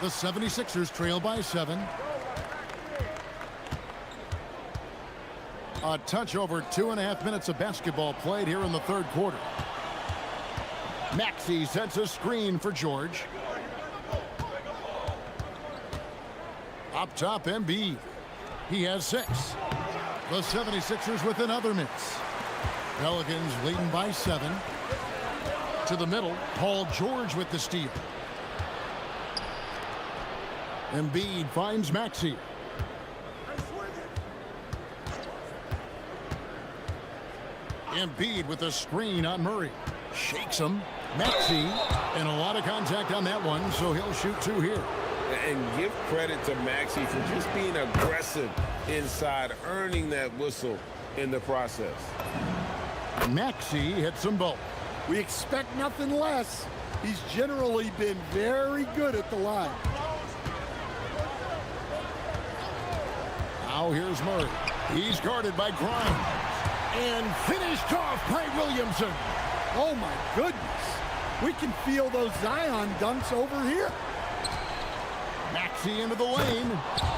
The 76ers trail by 7. A touch over 2.5 minutes of basketball played here in the third quarter. Maxey sets a screen for George. Up top, Embiid. He has 6. The 76ers with another miss. Pelicans leading by 7. To the middle, Paul George with the steal. Embiid finds Maxey. Embiid with a screen on Murray. Shakes him. Maxey, and a lot of contact on that one, so he'll shoot 2 here. And give credit to Maxey for just being aggressive inside, earning that whistle in the process. Maxey hits them both. We expect nothing less. He's generally been very good at the line. Now here's Murray. He's guarded by Grimes. And finished off by Williamson. Oh my goodness. We can feel those Zion dunks over here. Maxey into the lane.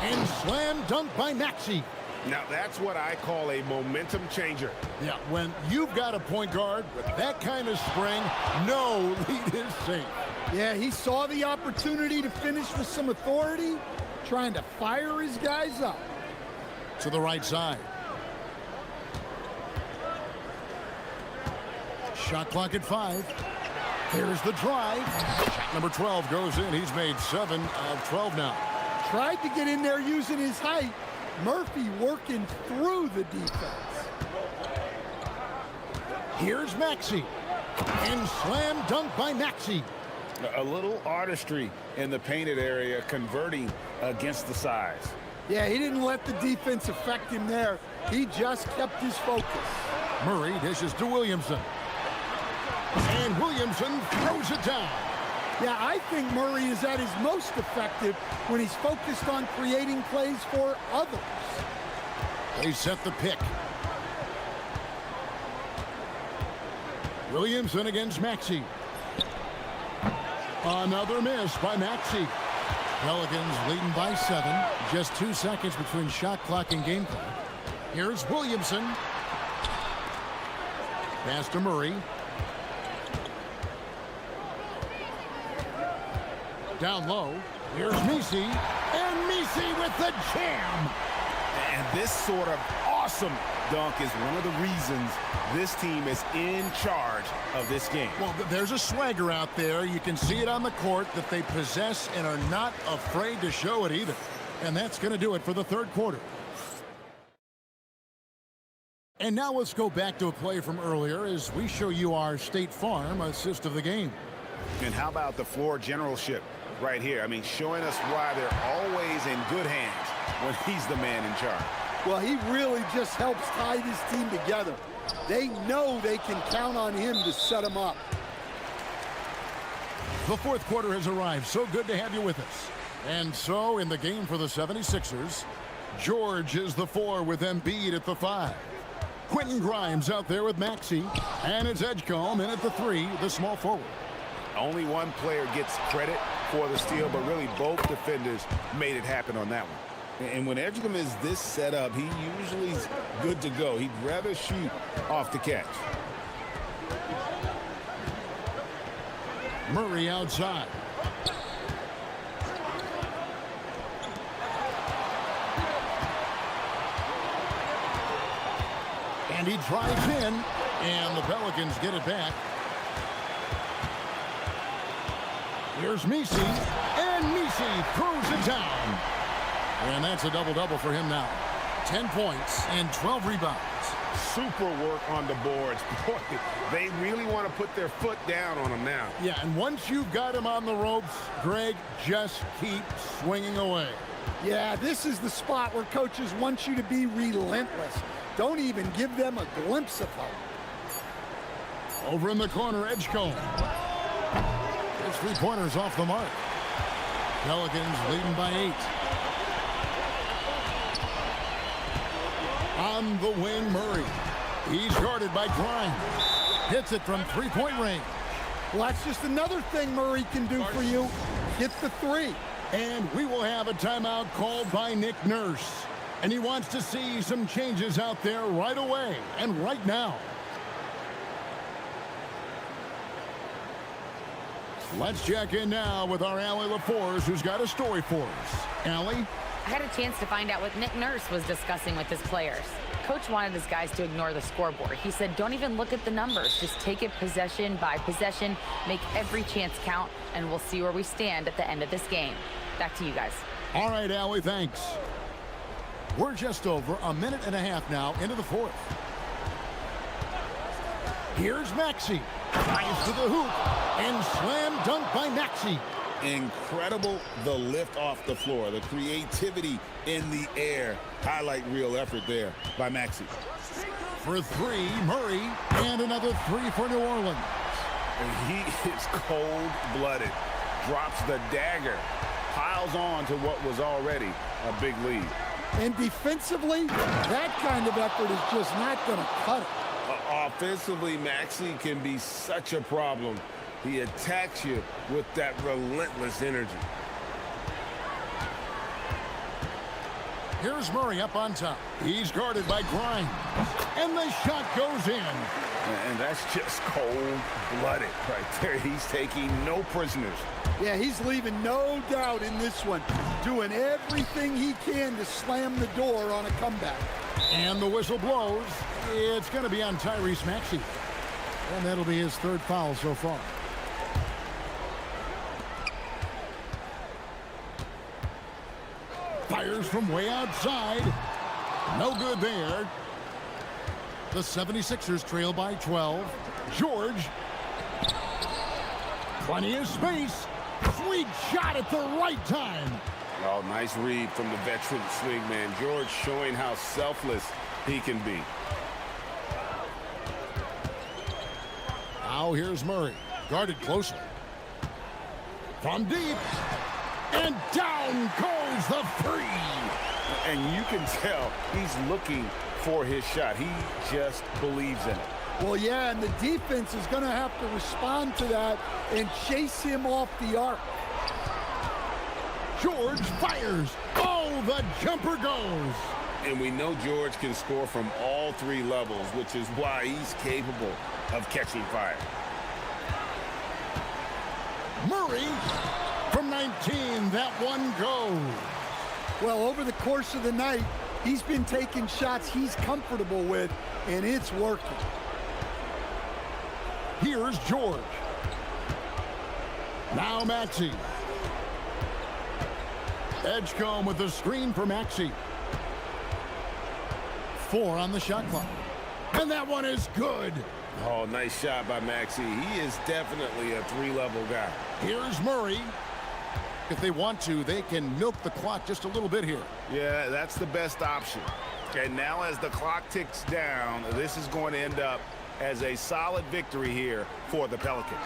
And slam dunk by Maxey. Now that's what I call a momentum changer. Yeah, when you've got a point guard with that kind of spring, no lead is safe. Yeah, he saw the opportunity to finish with some authority, trying to fire his guys up. To the right side. Shot clock at 5. Here's the drive. Shot number 12 goes in. He's made 7 of 12 now. Tried to get in there using his height. Murphy working through the defense. Here's Maxey. And slam dunk by Maxey. A little artistry in the painted area, converting against the size. Yeah, he didn't let the defense affect him there. He just kept his focus. Murray dishes to Williamson. And Williamson throws it down. Yeah, I think Murray is at his most effective when he's focused on creating plays for others. They set the pick. Williamson against Maxey. Another miss by Maxey. Pelicans leading by 7. Just 2 seconds between shot clock and game clock. Here's Williamson. Pass to Murray. Down low. Here's Messi. And Messi with the jam. And this sort of awesome dunk is one of the reasons this team is in charge of this game. Well, there's a swagger out there. You can see it on the court that they possess and are not afraid to show it either. And that's going to do it for the third quarter. And now let's go back to a play from earlier as we show you our State Farm assist of the game. And how about the floor generalship right here? I mean, showing us why they're always in good hands when he's the man in charge. Well, he really just helps tie this team together. They know they can count on him to set them up. The fourth quarter has arrived. So good to have you with us. And so in the game for the 76ers, George is the 4 with Embiid at the 5. Quentin Grimes out there with Maxey. And it's Edgecombe in at the 3, the small forward. Only one player gets credit for the steal, but really both defenders made it happen on that one. And when Edgecombe is this set up, he usually is good to go. He'd rather shoot off the catch. Murray outside. And he drives in, and the Pelicans get it back. Here's Messi, and Messi throws it down. And that's a double-double for him now. 10 points and 12 rebounds. Super work on the boards. Boy, they really want to put their foot down on him now. Yeah, and once you've got him on the ropes, Greg, just keep swinging away. Yeah, this is the spot where coaches want you to be relentless. Don't even give them a glimpse of hope. Over in the corner, Edgecombe. His three-pointers off the mark. Pelicans leading by 8. On the wing, Murray. He's guarded by Grimes. Hits it from three-point range. Well, that's just another thing Murray can do for you. Hit the 3. And we will have a timeout called by Nick Nurse. And he wants to see some changes out there right away and right now. Let's check in now with our Allie LaForce, who's got a story for us. Allie? I had a chance to find out what Nick Nurse was discussing with his players. Coach wanted his guys to ignore the scoreboard. He said, don't even look at the numbers. Just take it possession by possession, make every chance count, and we'll see where we stand at the end of this game. Back to you guys. All right, Allie, thanks. We're just over a minute and a half now into the fourth. Here's Maxey. Drives to the hoop and slam dunk by Maxey. Incredible, the lift off the floor, the creativity in the air. Highlight real effort there by Maxey. For 3, Murray, and another 3 for New Orleans. And he is cold-blooded. Drops the dagger. Piles on to what was already a big lead. And defensively, that kind of effort is just not going to cut it. Offensively, Maxey can be such a problem. He attacks you with that relentless energy. Here's Murray up on top. He's guarded by Grimes. And the shot goes in. And that's just cold-blooded right there. He's taking no prisoners. Yeah, he's leaving no doubt in this one. Doing everything he can to slam the door on a comeback. And the whistle blows. It's going to be on Tyrese Maxey. And that'll be his 3rd foul so far. Fires from way outside. No good there. The 76ers trail by 12. George. Plenty of space. Sweet shot at the right time. Oh, nice read from the veteran swingman. George showing how selfless he can be. Now here's Murray. Guarded closely. From deep. And down goes the three. And you can tell he's looking for his shot. He just believes in it. Well, yeah, and the defense is going to have to respond to that and chase him off the arc. George fires. Oh, the jumper goes. And we know George can score from all three levels, which is why he's capable of catching fire. Murray from 19, that one goes. Well, over the course of the night, he's been taking shots he's comfortable with, and it's working. Here's George. Now Maxey. Edgecombe with the screen for Maxey. 4 on the shot clock. And that one is good. Oh, nice shot by Maxey. He is definitely a three-level guy. Here's Murray. If they want to, they can milk the clock just a little bit here. Yeah, that's the best option. And now as the clock ticks down, this is going to end up as a solid victory here for the Pelicans.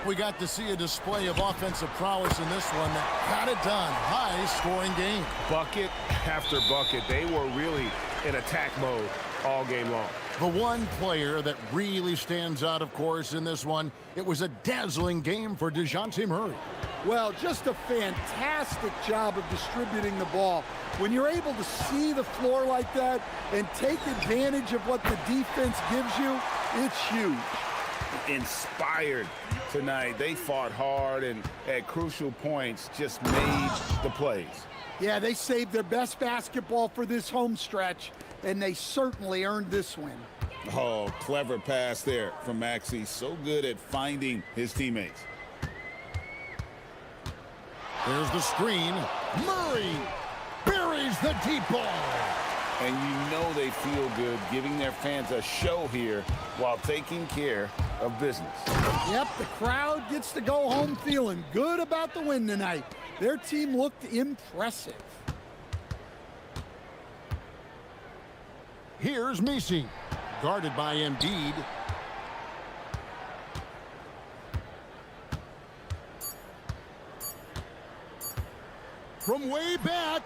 We got to see a display of offensive prowess in this one that got it done. High-scoring game. Bucket after bucket. They were really in attack mode all game long. The one player that really stands out, of course, in this one, it was a dazzling game for DeJounte Murray. Well, just a fantastic job of distributing the ball. When you're able to see the floor like that and take advantage of what the defense gives you, it's huge. Inspired tonight. They fought hard and at crucial points just made the plays. Yeah, they saved their best basketball for this home stretch, and they certainly earned this win. Oh, clever pass there from Maxey. So good at finding his teammates. There's the screen. Murray buries the deep ball. And you know they feel good giving their fans a show here while taking care of business. Yep, the crowd gets to go home feeling good about the win tonight. Their team looked impressive. Here's Messi, guarded by Embiid. From way back,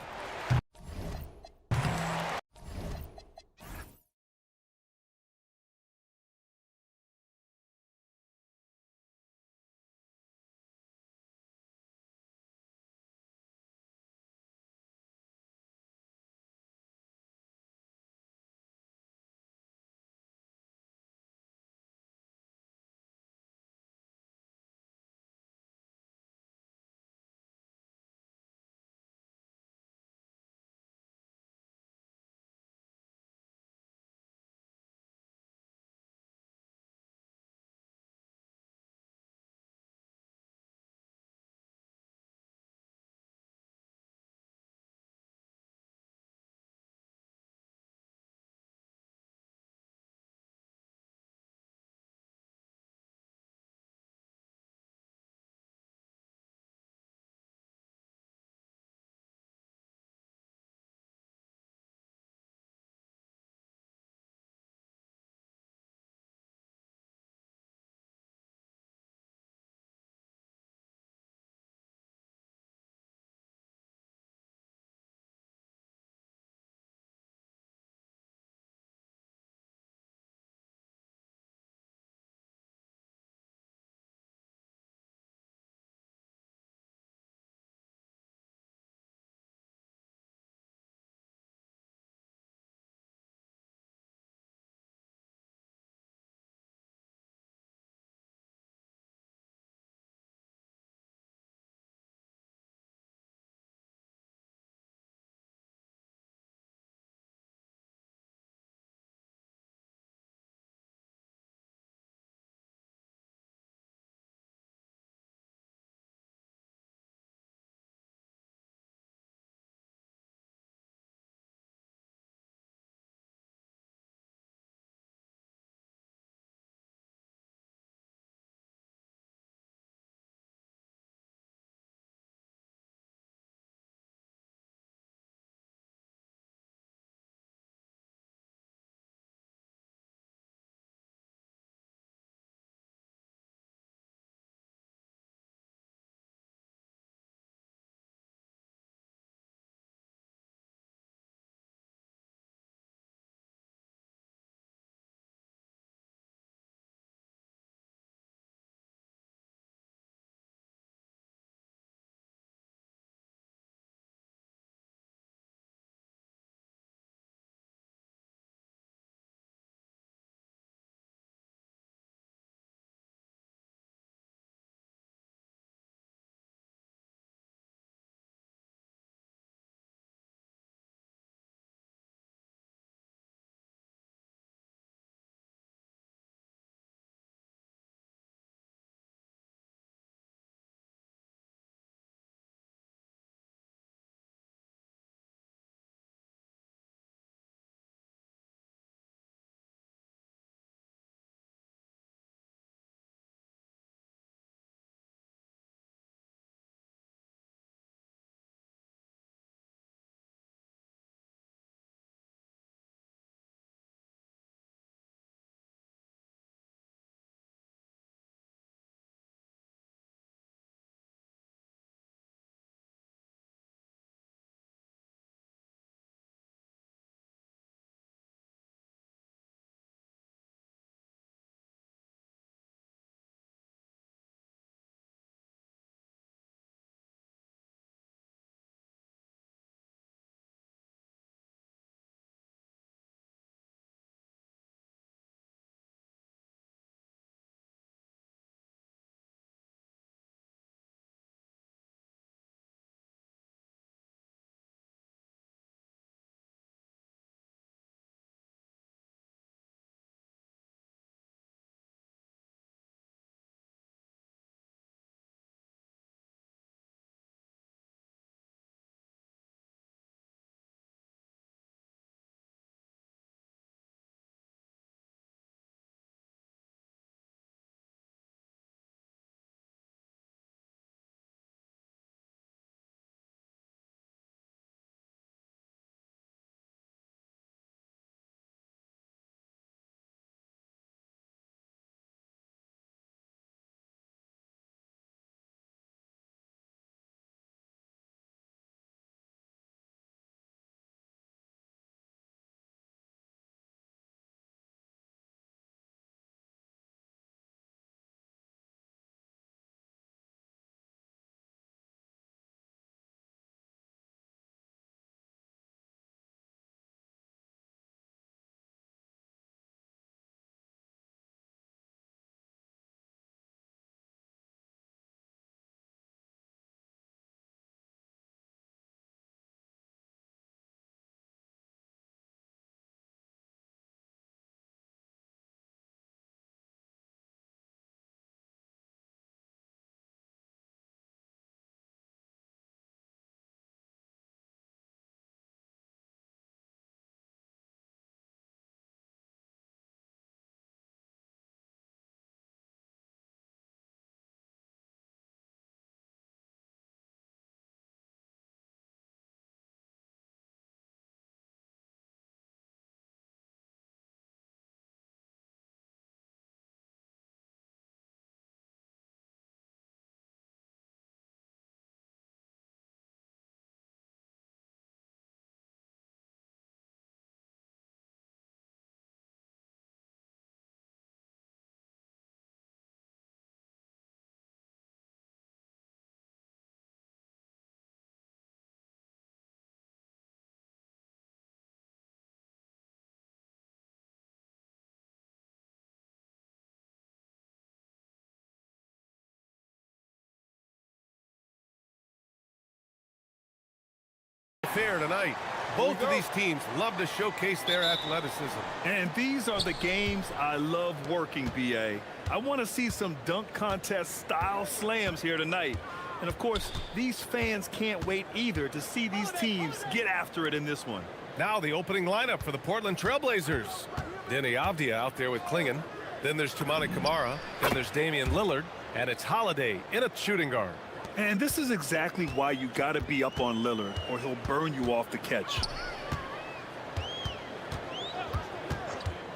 fair tonight. Both of these teams love to showcase their athleticism. And these are the games I love working, BA. I want to see some dunk contest style slams here tonight. And of course, these fans can't wait either to see these teams get after it in this one. Now the opening lineup for the Portland Trailblazers. Denny Avdia out there with Klingon. Then there's Toumani Camara. Then there's Damian Lillard. And it's Holiday in a shooting guard. And this is exactly why you got to be up on Lillard, or he'll burn you off the catch.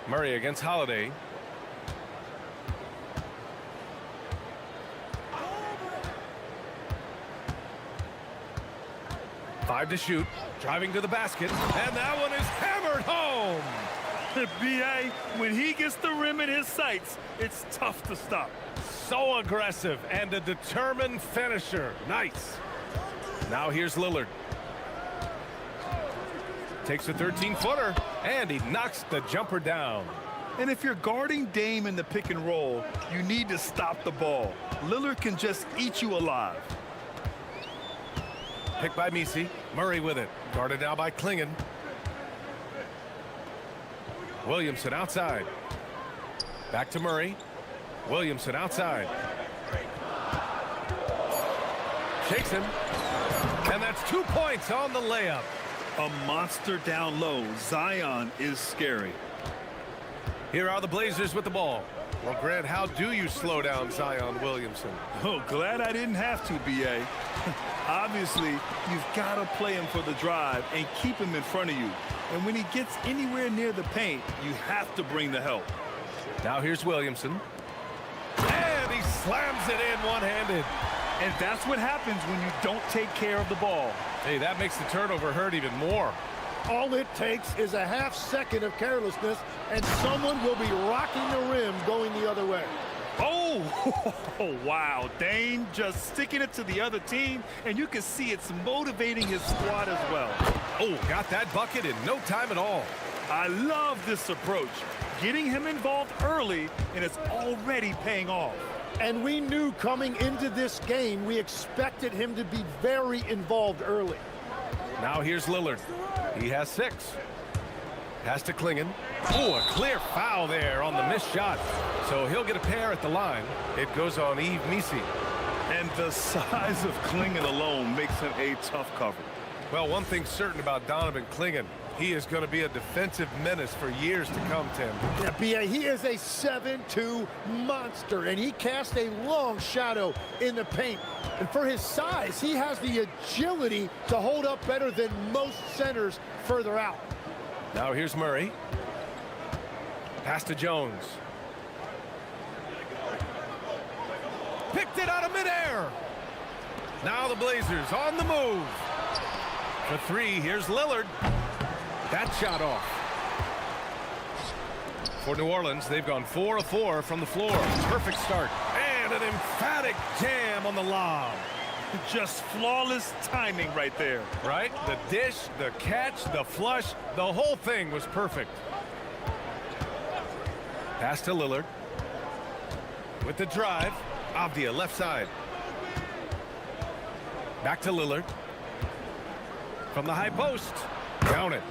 Murray against Holiday. Five to shoot, driving to the basket, and that one is hammered home. BA, when he gets the rim in his sights, it's tough to stop. So aggressive and a determined finisher. Nice. Now here's Lillard. Takes a 13-footer, and he knocks the jumper down. And if you're guarding Dame in the pick and roll, you need to stop the ball. Lillard can just eat you alive. Picked by Misi. Murray with it. Guarded now by Klingon. Williamson outside. Back to Murray. Williamson outside. Shakes him. And that's 2 points on the layup. A monster down low. Zion is scary. Here are the Blazers with the ball. Well, Grant, how do you slow down Zion Williamson? Oh, glad I didn't have to, BA. Obviously, you've got to play him for the drive and keep him in front of you. And when he gets anywhere near the paint, you have to bring the help. Now here's Williamson. And he slams it in one-handed. And that's what happens when you don't take care of the ball. Hey, that makes the turnover hurt even more. All it takes is a half second of carelessness, and someone will be rocking the rim going the other way. Oh, wow. Dame just sticking it to the other team, and you can see it's motivating his squad as well. Oh, got that bucket in no time at all. I love this approach. Getting him involved early, and it's already paying off. And we knew coming into this game, we expected him to be very involved early. Now here's Lillard. He has 6. Pass to Klingon. Oh, a clear foul there on the missed shot. So he'll get a pair at the line. It goes on Yves Misi. And the size of Klingon alone makes him a tough cover. Well, one thing's certain about Donovan Klingon. He is going to be a defensive menace for years to come, Tim. Yeah, B.A., he is a 7'2" monster, and he casts a long shadow in the paint. And for his size, he has the agility to hold up better than most centers further out. Now here's Murray. Pass to Jones. Picked it out of midair. Now the Blazers on the move. For 3, here's Lillard. That shot off. For New Orleans, they've gone 4 of 4 from the floor. Perfect start. And an emphatic jam on the lob. Just flawless timing right there. Right? The dish, the catch, the flush, the whole thing was perfect. Pass to Lillard. With the drive, Avdia left side. Back to Lillard. From the high post. Count it.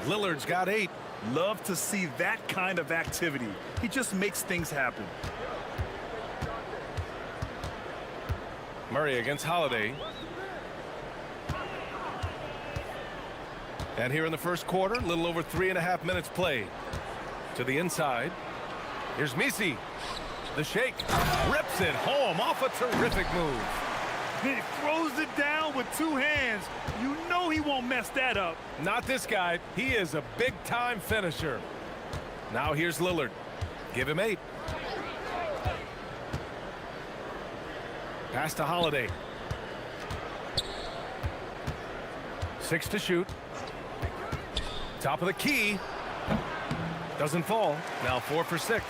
Lillard's got 8. Love to see that kind of activity. He just makes things happen. Murray against Holiday. And here in the first quarter, a little over 3.5 minutes played. To the inside. Here's Misi. The shake. Rips it home off a terrific move. He throws it down with 2 hands. You know he won't mess that up. Not this guy. He is a big-time finisher. Now here's Lillard. Give him 8. Pass to Holiday. 6 to shoot. Top of the key. Doesn't fall. Now 4 for 6.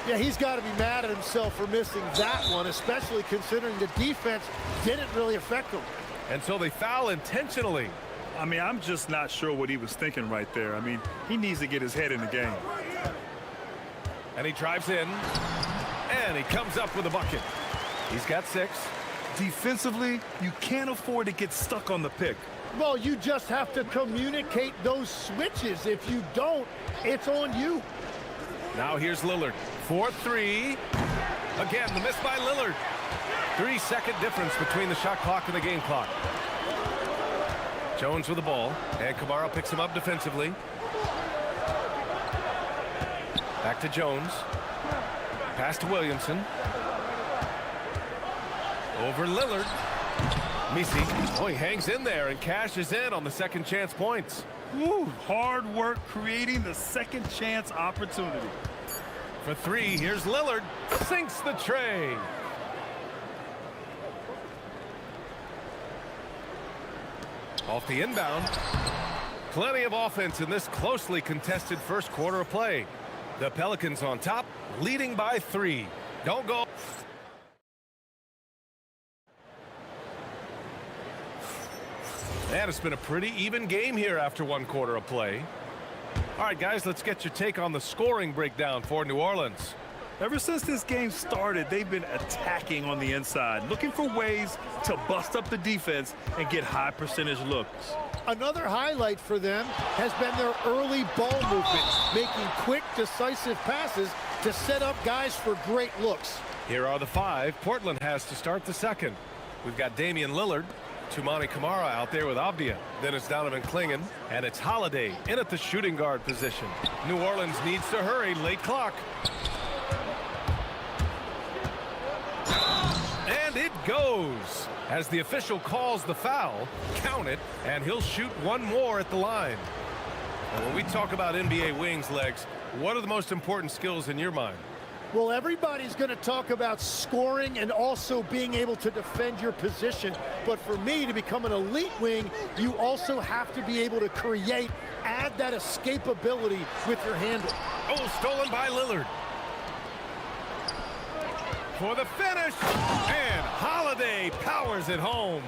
Yeah, he's got to be mad at himself for missing that one, especially considering the defense didn't really affect him. And so they foul intentionally. I mean, I'm just not sure what he was thinking right there. I mean, he needs to get his head in the game. And he drives in. And he comes up with a bucket. He's got 6. Defensively, you can't afford to get stuck on the pick. Well, you just have to communicate those switches. If you don't, it's on you. Now here's Lillard. 4-3. Again, the miss by Lillard. 3-second difference between the shot clock and the game clock. Jones with the ball, and Kamara picks him up defensively. Back to Jones. Pass to Williamson. Over Lillard. Misi, oh, he hangs in there and cashes in on the second chance points. Woo, hard work creating the second chance opportunity. For three, here's Lillard. Sinks the tray. Off the inbound. Plenty of offense in this closely contested first quarter of play. The Pelicans on top, leading by 3. Don't go. And it's been a pretty even game here after one quarter of play. All right, guys, let's get your take on the scoring breakdown for New Orleans. Ever since this game started, they've been attacking on the inside, looking for ways to bust up the defense and get high percentage looks. Another highlight for them has been their early ball movement, making quick, decisive passes to set up guys for great looks. Here are the 5 Portland has to start the second. We've got Damian Lillard, Toumani Camara out there with Avdia. Then it's Donovan Clingan, and it's Holiday in at the shooting guard position. New Orleans needs to hurry, late clock. And it goes. As the official calls the foul, count it, and he'll shoot one more at the line. Now, when we talk about NBA wings, Legs, what are the most important skills in your mind? Well, everybody's going to talk about scoring and also being able to defend your position. But for me, to become an elite wing, you also have to be able to create, add that escapability with your handle. Oh, stolen by Lillard. For the finish, and Holiday powers it home.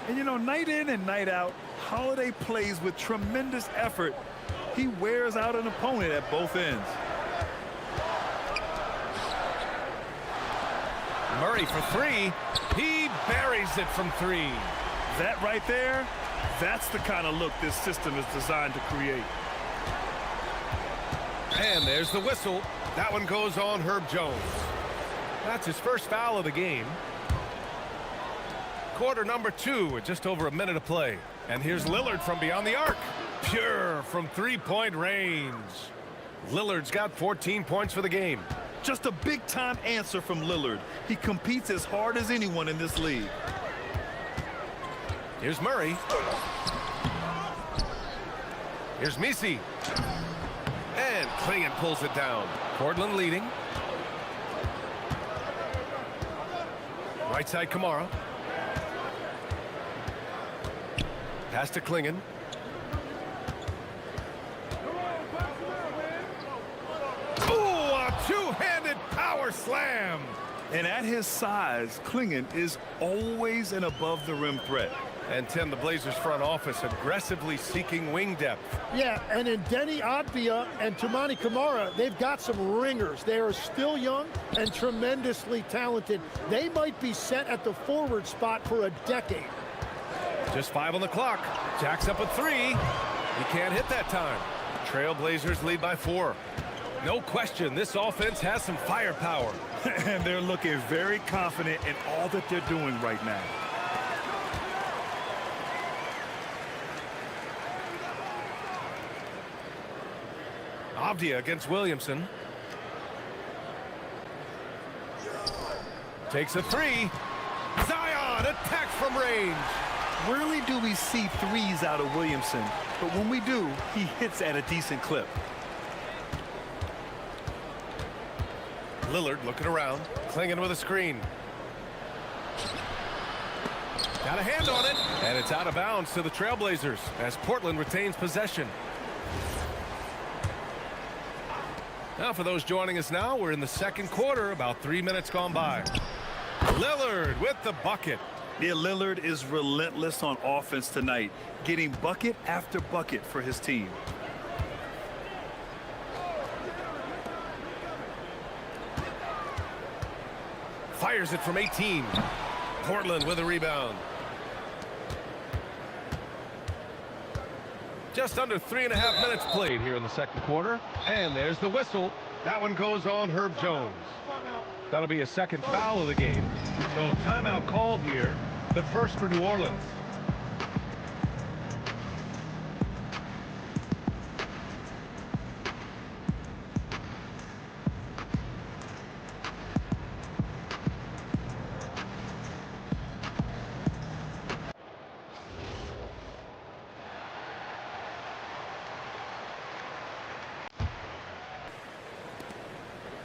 And you know, night in and night out, Holiday plays with tremendous effort. He wears out an opponent at both ends. Murray for 3. He buries it from 3. That right there, that's the kind of look this system is designed to create. And there's the whistle. That one goes on Herb Jones. That's his first foul of the game. Quarter number 2 with just over a minute of play. And here's Lillard from beyond the arc. Pure from three-point range. Lillard's got 14 points for the game. Just a big-time answer from Lillard. He competes as hard as anyone in this league. Here's Murray. Here's Misi. And Clingan pulls it down. Portland leading. Right side, Kamara. Pass to Clingan. Ooh, a two-handed power slam. And at his size, Clingan is always an above-the-rim threat. And Tim, the Blazers front office aggressively seeking wing depth. Yeah, and in Denny Avdia and Toumani Camara, they've got some ringers. They are still young and tremendously talented. They might be set at the forward spot for a decade. Just 5 on the clock. Jack's up at 3. He can't hit that time. Trailblazers lead by 4. No question, this offense has some firepower. And they're looking very confident in all that they're doing right now. Avdia against Williamson. Takes a 3. Zion attacks from range. Rarely do we see threes out of Williamson, but when we do, he hits at a decent clip. Lillard looking around, Clingan with a screen. Got a hand on it, and it's out of bounds to the Trailblazers as Portland retains possession. Now, for those joining us now, we're in the second quarter, about 3 minutes gone by. Lillard with the bucket. Yeah, Lillard is relentless on offense tonight, getting bucket after bucket for his team. Fires it from 18. Portland with a rebound. Just under 3.5 minutes played here in the second quarter. And there's the whistle. That one goes on Herb Jones. That'll be a second foul of the game. So timeout called here, the first for New Orleans.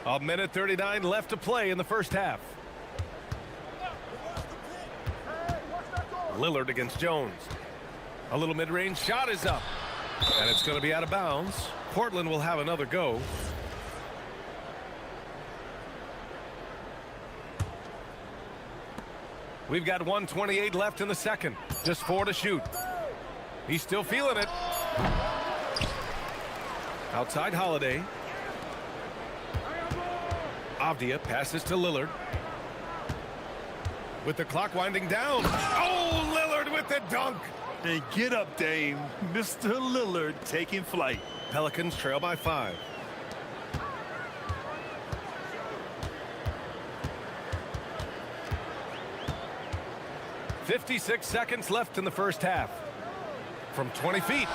A minute 39 left to play in the first half. Lillard against Jones. A little mid-range shot is up. And it's going to be out of bounds. Portland will have another go. We've got 1:28 left in the second. Just 4 to shoot. He's still feeling it. Outside Holiday. Avdia passes to Lillard. With the clock winding down. Oh, Lillard with the dunk. And get up, Dame. Mr. Lillard taking flight. Pelicans trail by 5. "56 seconds left in the first half. From 20 feet.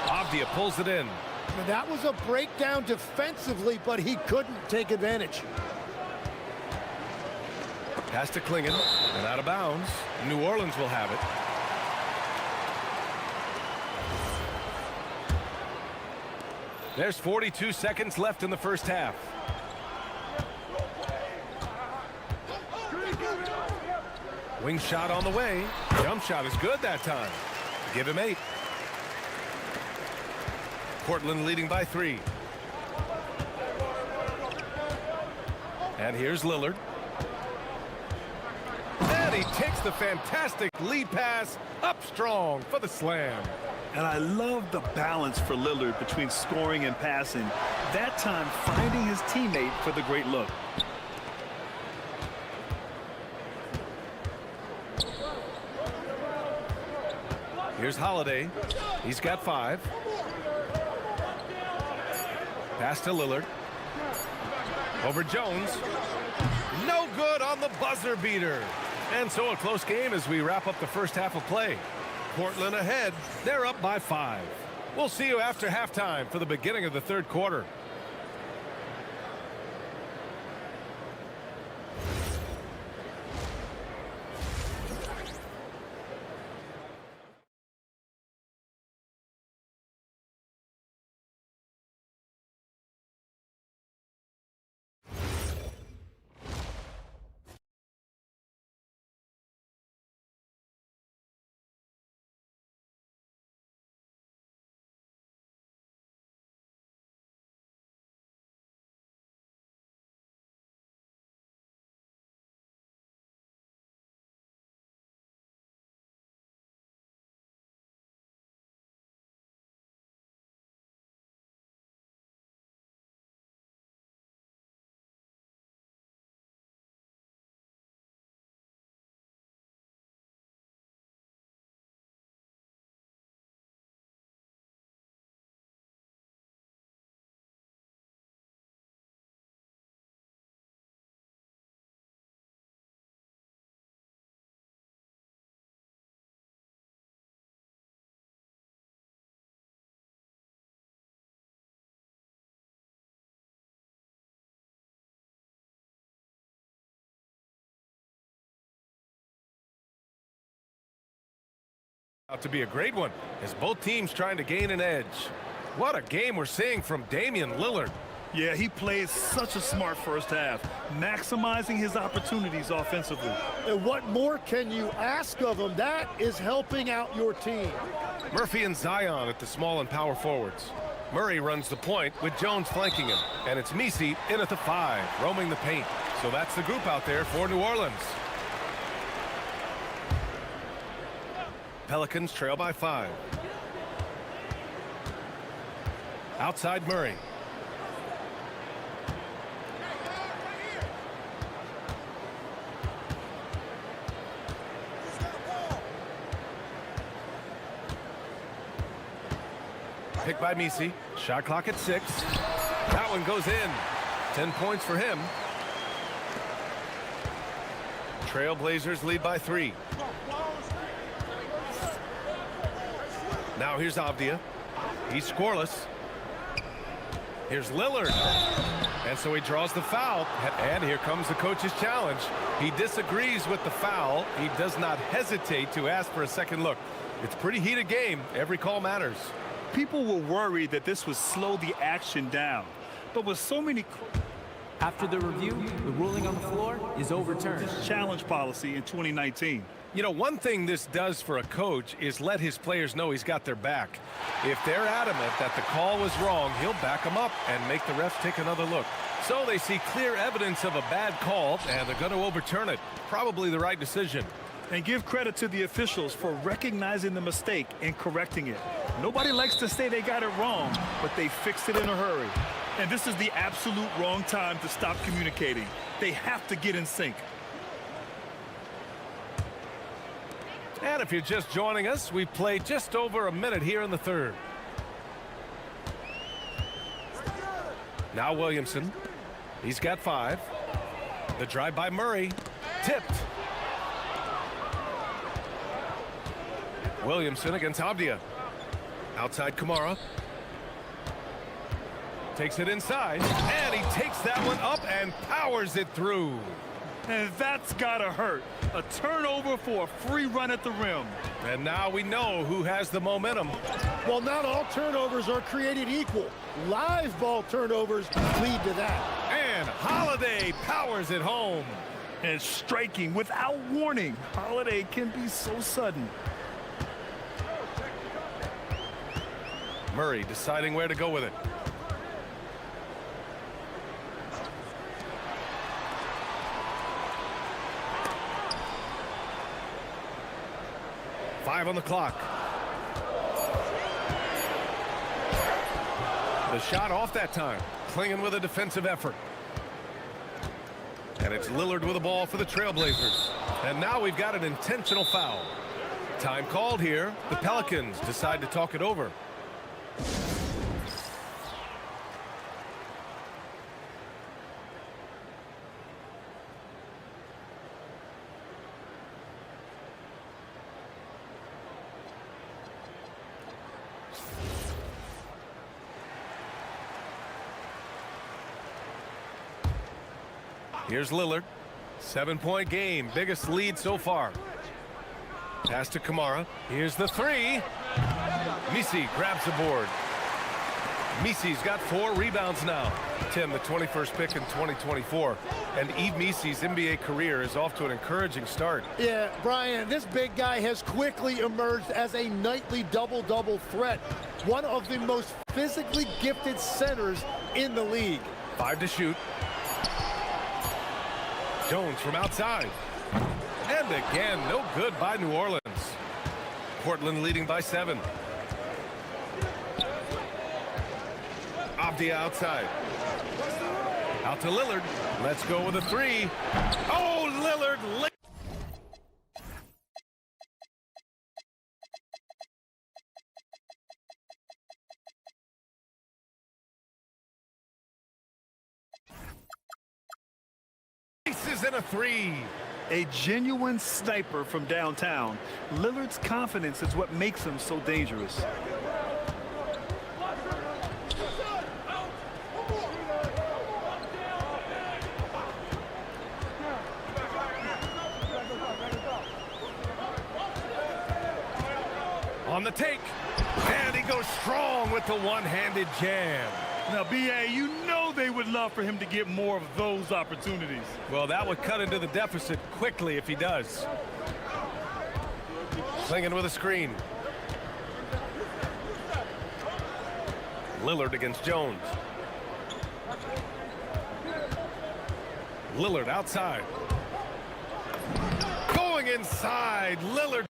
Avdia pulls it in. And that was a breakdown defensively, but he couldn't take advantage. Pass to Klingon and out of bounds. New Orleans will have it. There's 42 seconds left in the first half. Wing shot on the way. Jump shot is good that time. Give him 8. Portland leading by 3. And here's Lillard. And he takes the fantastic lead pass up strong for the slam. And I love the balance for Lillard between scoring and passing. That time finding his teammate for the great look. Here's Holiday. He's got 5. Pass to Lillard. Over Jones. No good on the buzzer beater. And so a close game as we wrap up the first half of play. Portland ahead. They're up by 5. We'll see you after halftime for the beginning of the third quarter. Out to be a great one as both teams trying to gain an edge. What a game we're seeing from Damian Lillard. Yeah, he played such a smart first half, maximizing his opportunities offensively. And what more can you ask of him? That is helping out your team. Murphy and Zion at the small and power forwards. Murray runs the point with Jones flanking him. And it's Misi in at the 5, roaming the paint. So that's the group out there for New Orleans. Pelicans trail by 5. Outside Murray. Picked by Misi. Shot clock at 6. That one goes in. 10 points for him. Trailblazers lead by 3. Now here's Avdia. He's scoreless. Here's Lillard. And so he draws the foul. And here comes the coach's challenge. He disagrees with the foul. He does not hesitate to ask for a second look. It's a pretty heated game. Every call matters. People were worried that this would slow the action down. But with so many... After the review, the ruling on the floor is overturned. Challenge policy in 2019. You know, one thing this does for a coach is let his players know he's got their back. If they're adamant that the call was wrong, he'll back them up and make the refs take another look. So they see clear evidence of a bad call, and they're going to overturn it. Probably the right decision. And give credit to the officials for recognizing the mistake and correcting it. Nobody likes to say they got it wrong, but they fixed it in a hurry. And this is the absolute wrong time to stop communicating. They have to get in sync. And if you're just joining us, we played just over a minute here in the third. Now Williamson. He's got 5. The drive by Murray. Tipped. Williamson against Avdia. Outside Kamara. Takes it inside. And he takes that one up and powers it through. And that's gotta hurt. A turnover for a free run at the rim. And now we know who has the momentum. Well, not all turnovers are created equal. Live ball turnovers lead to that. And Holiday powers it home. And striking without warning. Holiday can be so sudden. Murray deciding where to go with it. Five on the clock. The shot off that time. Clinging with a defensive effort. And it's Lillard with the ball for the Trailblazers. And now we've got an intentional foul. Time called here. The Pelicans decide to talk it over. Here's Lillard. 7-point game. Biggest lead so far. Pass to Kamara. Here's the 3. Misi grabs the board. Misi's got 4 rebounds now. Tim, the 21st pick in 2024. And Yves Misi's NBA career is off to an encouraging start. Yeah, Brian, this big guy has quickly emerged as a nightly double-double threat. One of the most physically gifted centers in the league. 5 to shoot. Jones from outside. And again, no good by New Orleans. Portland leading by 7. Avdia outside. Out to Lillard. Let's go with a 3. Oh, Lillard. Aces and a 3. A genuine sniper from downtown. Lillard's confidence is what makes him so dangerous. On the take. And he goes strong with the one-handed jam. Now, B.A., you know they would love for him to get more of those opportunities. Well, that would cut into the deficit quickly if he does. Slinging with a screen. Lillard against Jones. Lillard outside. Going inside. Lillard.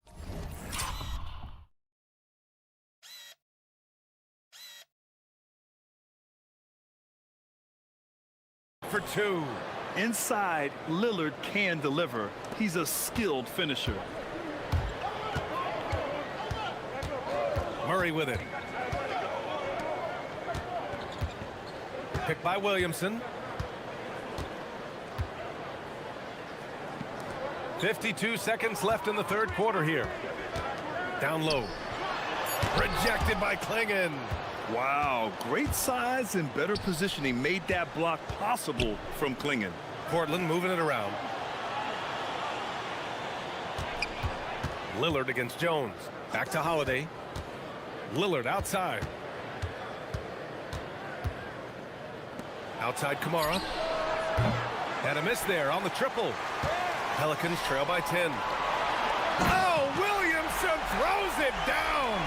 For 2. Inside, Lillard can deliver. He's a skilled finisher. Murray with it. Picked by Williamson. 52 seconds left in the third quarter here. Down low. Rejected by Klingen. Wow, great size and better positioning made that block possible from Klingen. Portland moving it around. Lillard against Jones. Back to Holiday. Lillard outside. Outside Kamara. And a miss there on the triple. Pelicans trail by 10. Oh, Williamson throws it down.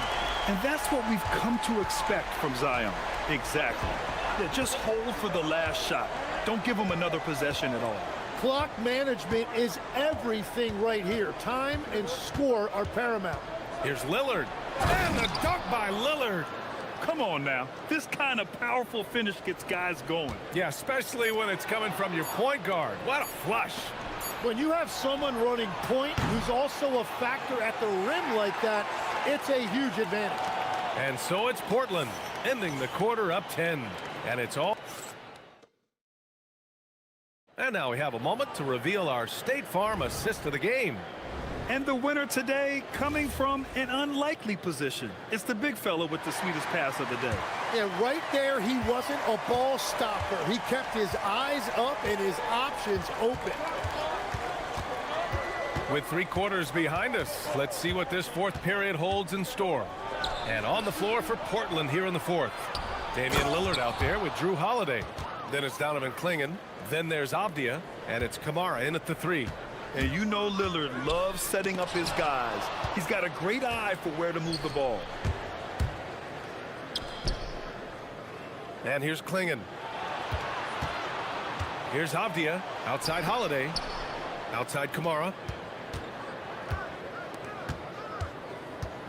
And that's what we've come to expect from Zion. Exactly. Yeah, just hold for the last shot. Don't give him another possession at all. Clock management is everything right here. Time and score are paramount. Here's Lillard. And the dunk by Lillard. Come on now. This kind of powerful finish gets guys going. Yeah, especially when it's coming from your point guard. What a flush. When you have someone running point who's also a factor at the rim like that, it's a huge advantage. And so it's Portland, ending the quarter up 10. And it's all... And now we have a moment to reveal our State Farm assist of the game. And the winner today coming from an unlikely position. It's the big fella with the sweetest pass of the day. Yeah, right there, he wasn't a ball stopper. He kept his eyes up and his options open. With 3 quarters behind us, let's see what this fourth period holds in store. And on the floor for Portland here in the fourth. Damian Lillard out there with Drew Holiday. Then it's Donovan Klingen. Then there's Avdia. And it's Kamara in at the 3. And you know Lillard loves setting up his guys. He's got a great eye for where to move the ball. And here's Klingen. Here's Avdia. Outside Holiday. Outside Kamara.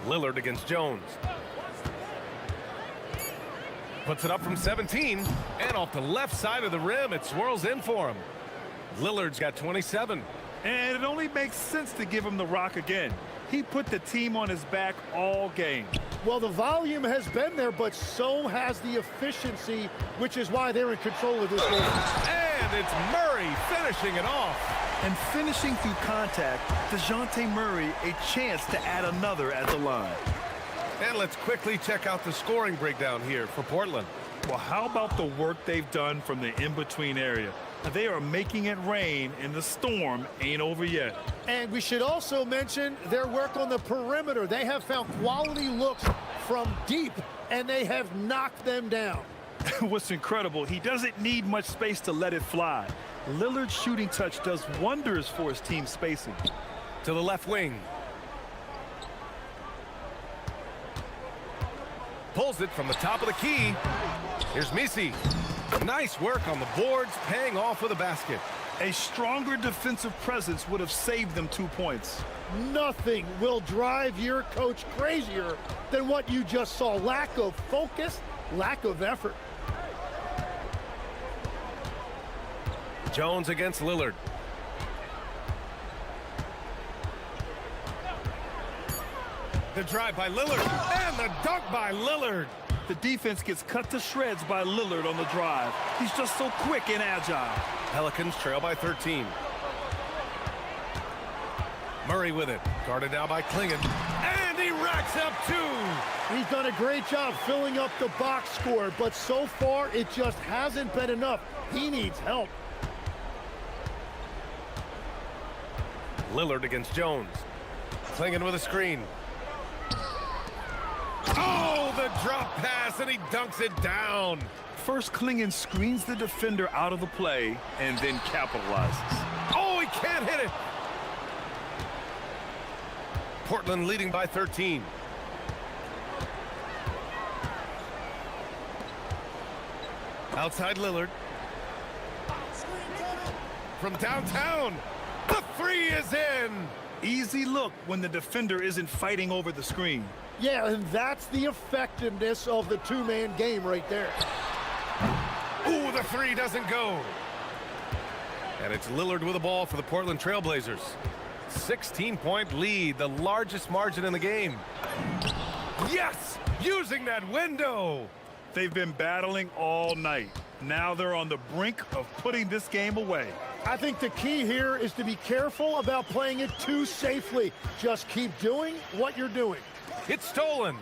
Lillard against Jones. Puts it up from 17. And off the left side of the rim, it swirls in for him. Lillard's got 27. And it only makes sense to give him the rock again. He put the team on his back all game. Well, the volume has been there, but so has the efficiency, which is why they're in control of this game. And it's Murray finishing it off. And finishing through contact, DeJounte Murray a chance to add another at the line. And let's quickly check out the scoring breakdown here for Portland. Well, how about the work they've done from the in-between area? They are making it rain, and the storm ain't over yet. And we should also mention their work on the perimeter. They have found quality looks from deep, and they have knocked them down. What's incredible, he doesn't need much space to let it fly. Lillard's shooting touch does wonders for his team spacing. To the left wing. Pulls it from the top of the key. Here's Misi. Nice work on the boards, paying off with a basket. A stronger defensive presence would have saved them 2 points. Nothing will drive your coach crazier than what you just saw. Lack of focus, lack of effort. Jones against Lillard. The drive by Lillard, and the dunk by Lillard. The defense gets cut to shreds by Lillard on the drive. He's just so quick and agile. Pelicans trail by 13. Murray with it, guarded now by Klingen, and he racks up 2. He's done a great job filling up the box score, but so far it just hasn't been enough. He needs help. Lillard against Jones. Klingen with a screen. Oh, the drop pass, and he dunks it down. First, Klingen screens the defender out of the play and then capitalizes. Oh, he can't hit it. Portland leading by 13. Outside Lillard. From downtown, the 3 is in. Easy look when the defender isn't fighting over the screen. Yeah, and that's the effectiveness of the two-man game right there. Ooh, the 3 doesn't go. And it's Lillard with the ball for the Portland Trailblazers. 16-point lead, the largest margin in the game. Yes, using that window. They've been battling all night. Now they're on the brink of putting this game away. I think the key here is to be careful about playing it too safely. Just keep doing what you're doing. It's stolen.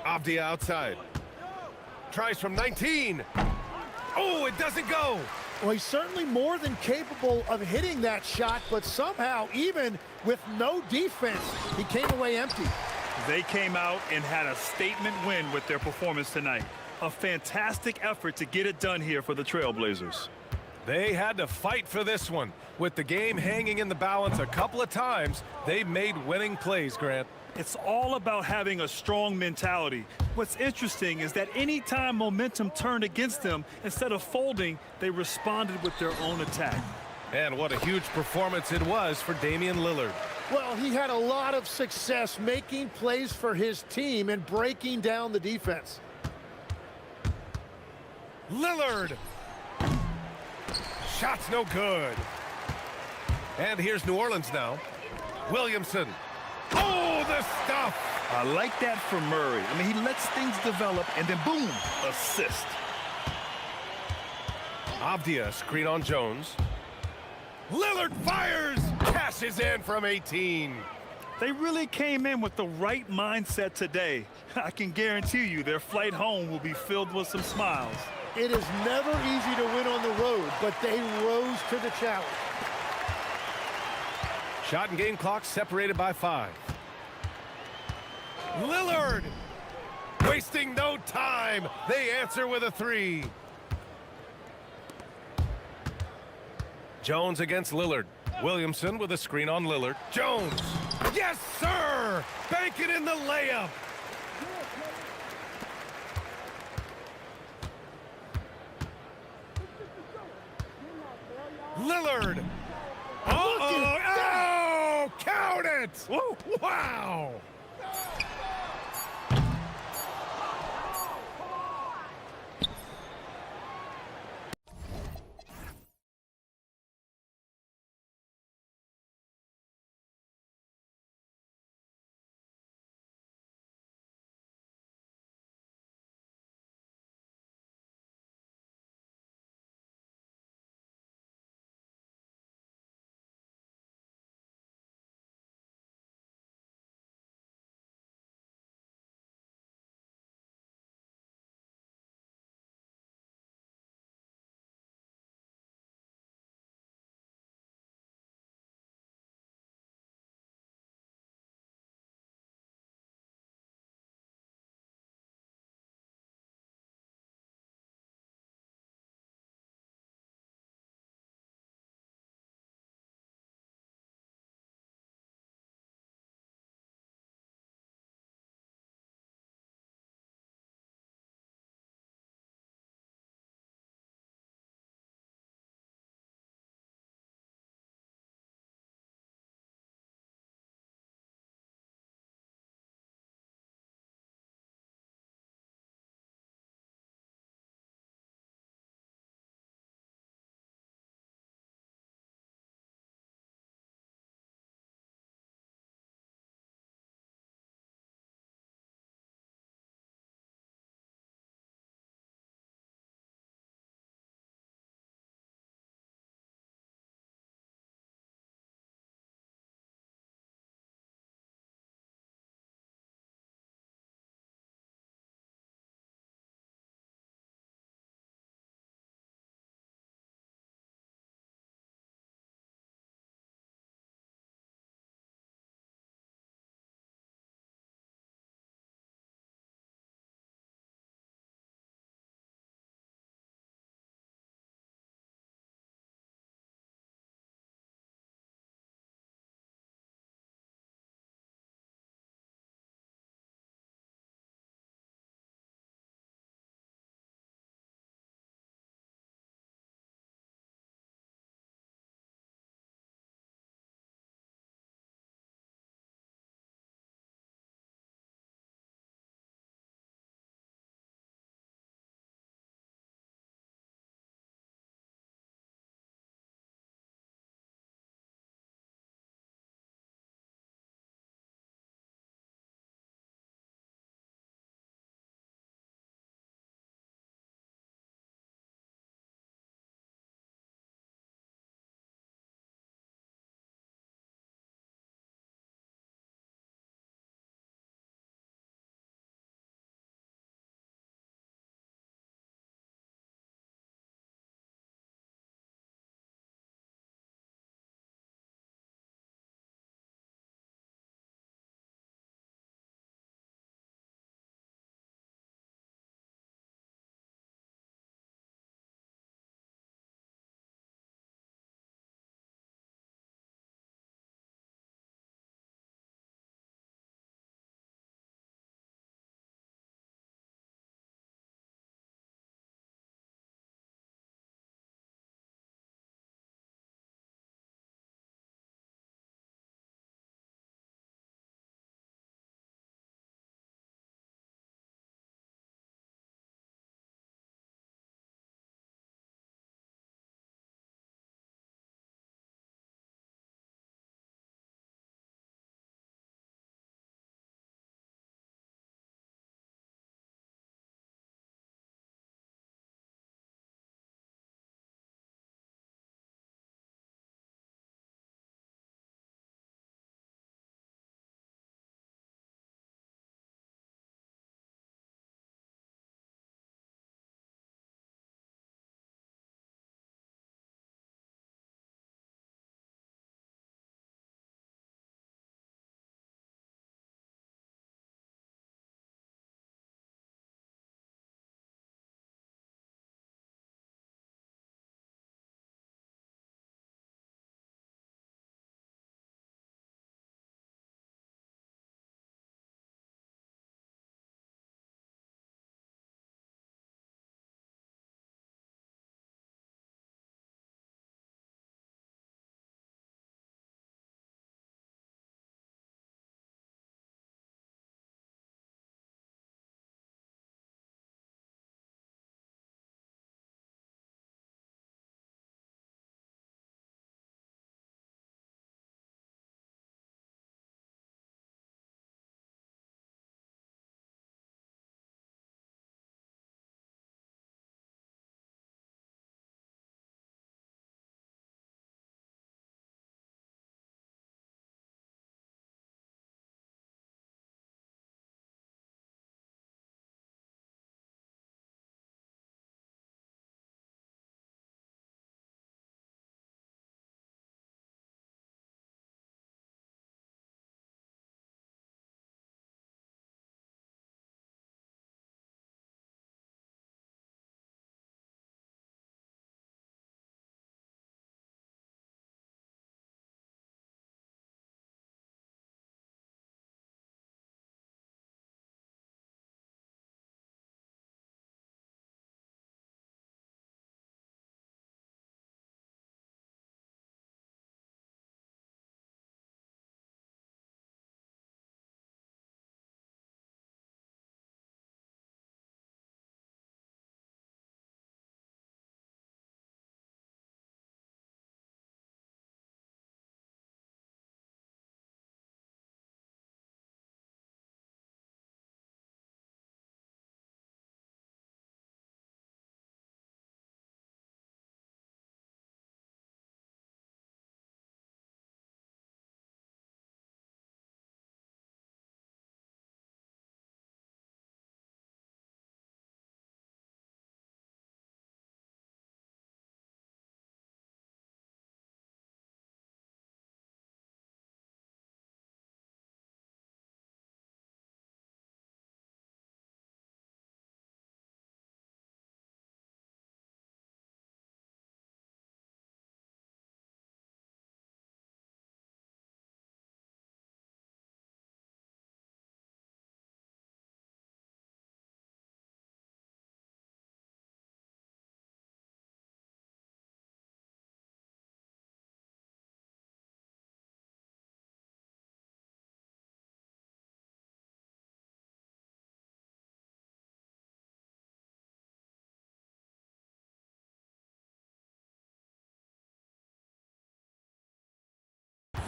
Avdia outside. Tries from 19. Oh, it doesn't go. Well, he's certainly more than capable of hitting that shot, but somehow, even with no defense, he came away empty. They came out and had a statement win with their performance tonight. A fantastic effort to get it done here for the Trailblazers. They had to fight for this one. With the game hanging in the balance a couple of times, they made winning plays, Grant. It's all about having a strong mentality. What's interesting is that anytime momentum turned against them, instead of folding, they responded with their own attack. And what a huge performance it was for Damian Lillard. Well, he had a lot of success making plays for his team and breaking down the defense. Lillard! Shot's no good. And here's New Orleans now. Williamson. Oh, the stuff! I like that from Murray. I mean, he lets things develop and then boom, assist. Avdia screen on Jones. Lillard fires! Cashes in from 18. They really came in with the right mindset today. I can guarantee you their flight home will be filled with some smiles. It is never easy to win on the road, but they rose to the challenge. Shot and game clock separated by 5. Lillard! Wasting no time. They answer with a 3. Jones against Lillard. Williamson with a screen on Lillard. Jones! Yes, sir! Bank it in the layup! Lillard! Uh-oh! Oh! Count it! Whoa, wow!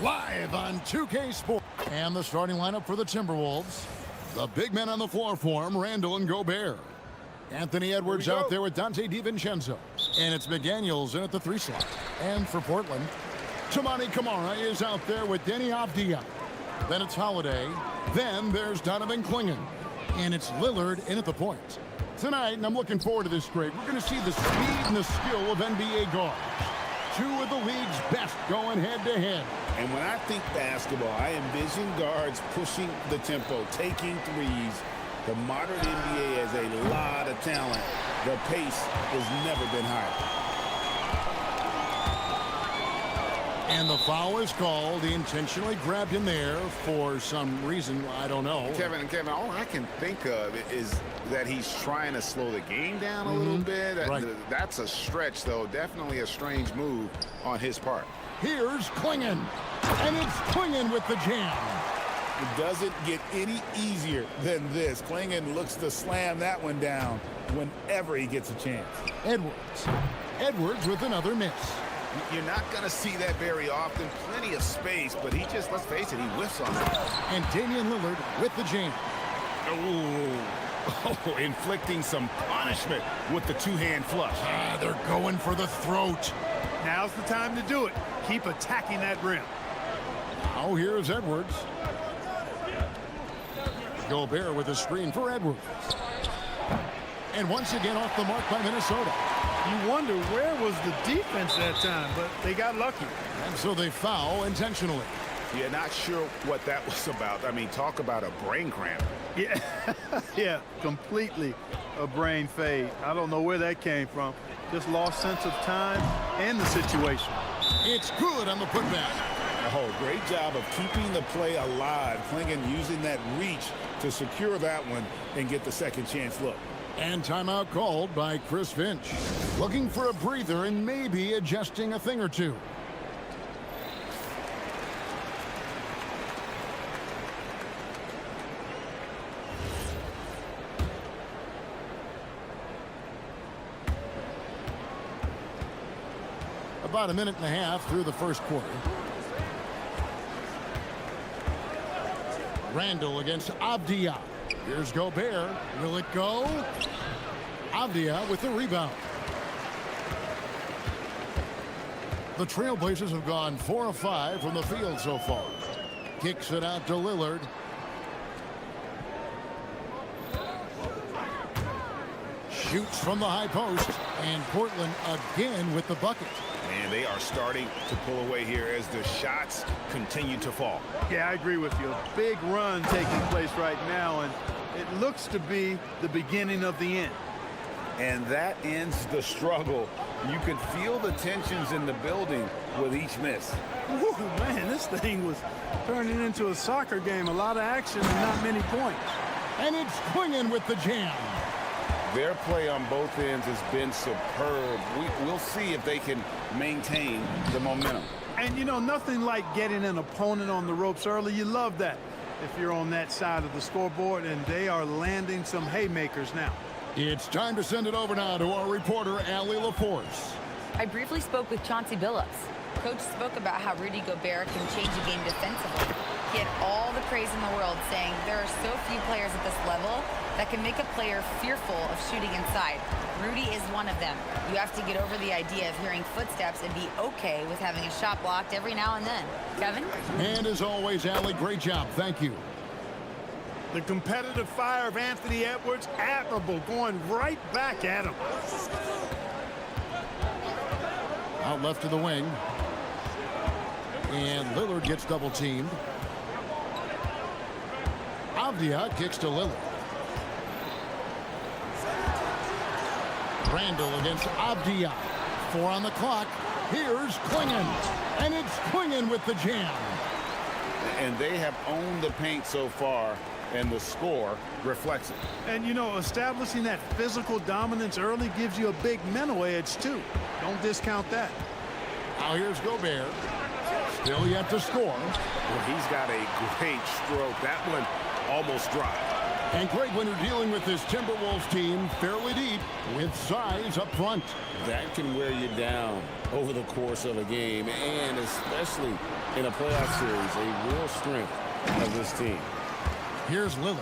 Live on 2K Sports. And the starting lineup for the Timberwolves. The big men on the floor for him, Randall and Gobert. Anthony Edwards out there with Dante DiVincenzo. And it's McDaniels in at the 3 slot. And for Portland, Toumani Camara is out there with Deni Avdija. Then it's Holiday. Then there's Donovan Clingan. And it's Lillard in at the point. Tonight, and I'm looking forward to this grade, we're going to see the speed and the skill of NBA guards. 2 of the league's best going head-to-head. And when I think basketball, I envision guards pushing the tempo, taking threes. The modern NBA has a lot of talent. The pace has never been higher. And the foul is called. He intentionally grabbed him there for some reason. I don't know. Kevin, all I can think of is that he's trying to slow the game down a little bit. Right. That's a stretch, though. Definitely a strange move on his part. Here's Clingan. And it's Clingan with the jam. It doesn't get any easier than this. Clingan looks to slam that one down whenever he gets a chance. Edwards with another miss. You're not going to see that very often. Plenty of space, but he just, let's face it, he whiffs on it. And Damian Lillard with the jam. Oh, inflicting some punishment with the 2-hand flush. They're going for the throat. Now's the time to do it. Keep attacking that rim. Now here's Edwards. Gobert with a screen for Edwards. And once again off the mark by Minnesota. You wonder where was the defense that time, but they got lucky. And so they foul intentionally. Yeah, not sure what that was about. I mean, talk about a brain cramp. Yeah, yeah, completely a brain fade. I don't know where that came from. Just lost sense of time and the situation. It's good on the putback. Oh, great job of keeping the play alive. Clingan using that reach to secure that one and get the second chance look. And timeout called by Chris Finch. Looking for a breather and maybe adjusting a thing or two. About a minute and a half through the first quarter. Randall against Avdija. Here's Gobert. Will it go? Avdija with the rebound. The Trailblazers have gone 4 of 5 from the field so far. Kicks it out to Lillard. Shoots from the high post. And Portland again with the bucket. And they are starting to pull away here as the shots continue to fall. Yeah, I agree with you. A big run taking place right now, and it looks to be the beginning of the end. And that ends the struggle. You can feel the tensions in the building with each miss. Woo, man, this thing was turning into a soccer game. A lot of action and not many points. And it's Clingan with the jam. Their play on both ends has been superb. We'll see if they can maintain the momentum. And, you know, nothing like getting an opponent on the ropes early. You love that if you're on that side of the scoreboard, and they are landing some haymakers now. It's time to send it over now to our reporter, Allie LaForce. I briefly spoke with Chauncey Billups. Coach spoke about how Rudy Gobert can change a game defensively. He had all the praise in the world, saying there are so few players at this level that can make a player fearful of shooting inside. Rudy is one of them. You have to get over the idea of hearing footsteps and be okay with having a shot blocked every now and then. Kevin? And as always, Allie, great job. Thank you. The competitive fire of Anthony Edwards, admirable, going right back at him. Out left to the wing. And Lillard gets double teamed. Avdija kicks to Lillard. Randall against Avdija. 4 on the clock. Here's Clingan. And it's Clingan with the jam. And they have owned the paint so far, and the score reflects it. And, you know, establishing that physical dominance early gives you a big mental edge, too. Don't discount that. Now here's Gobert. Still yet to score. Well, he's got a great stroke. That one almost dropped. And Greg, when you're dealing with this Timberwolves team fairly deep with size up front, that can wear you down over the course of a game, and especially in a playoff series, a real strength of this team. Here's Lillard.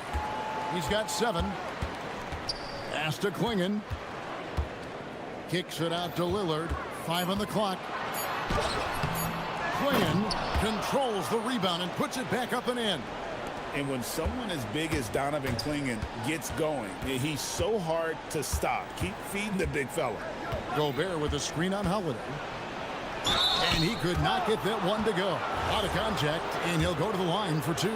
He's got 7. Pass to Klingon. Kicks it out to Lillard. 5 on the clock. Klingon controls the rebound and puts it back up and in. And when someone as big as Donovan Klingon gets going, he's so hard to stop. Keep feeding the big fella. Gobert with a screen on Holiday. And he could not get that one to go. Out of contact, and he'll go to the line for 2.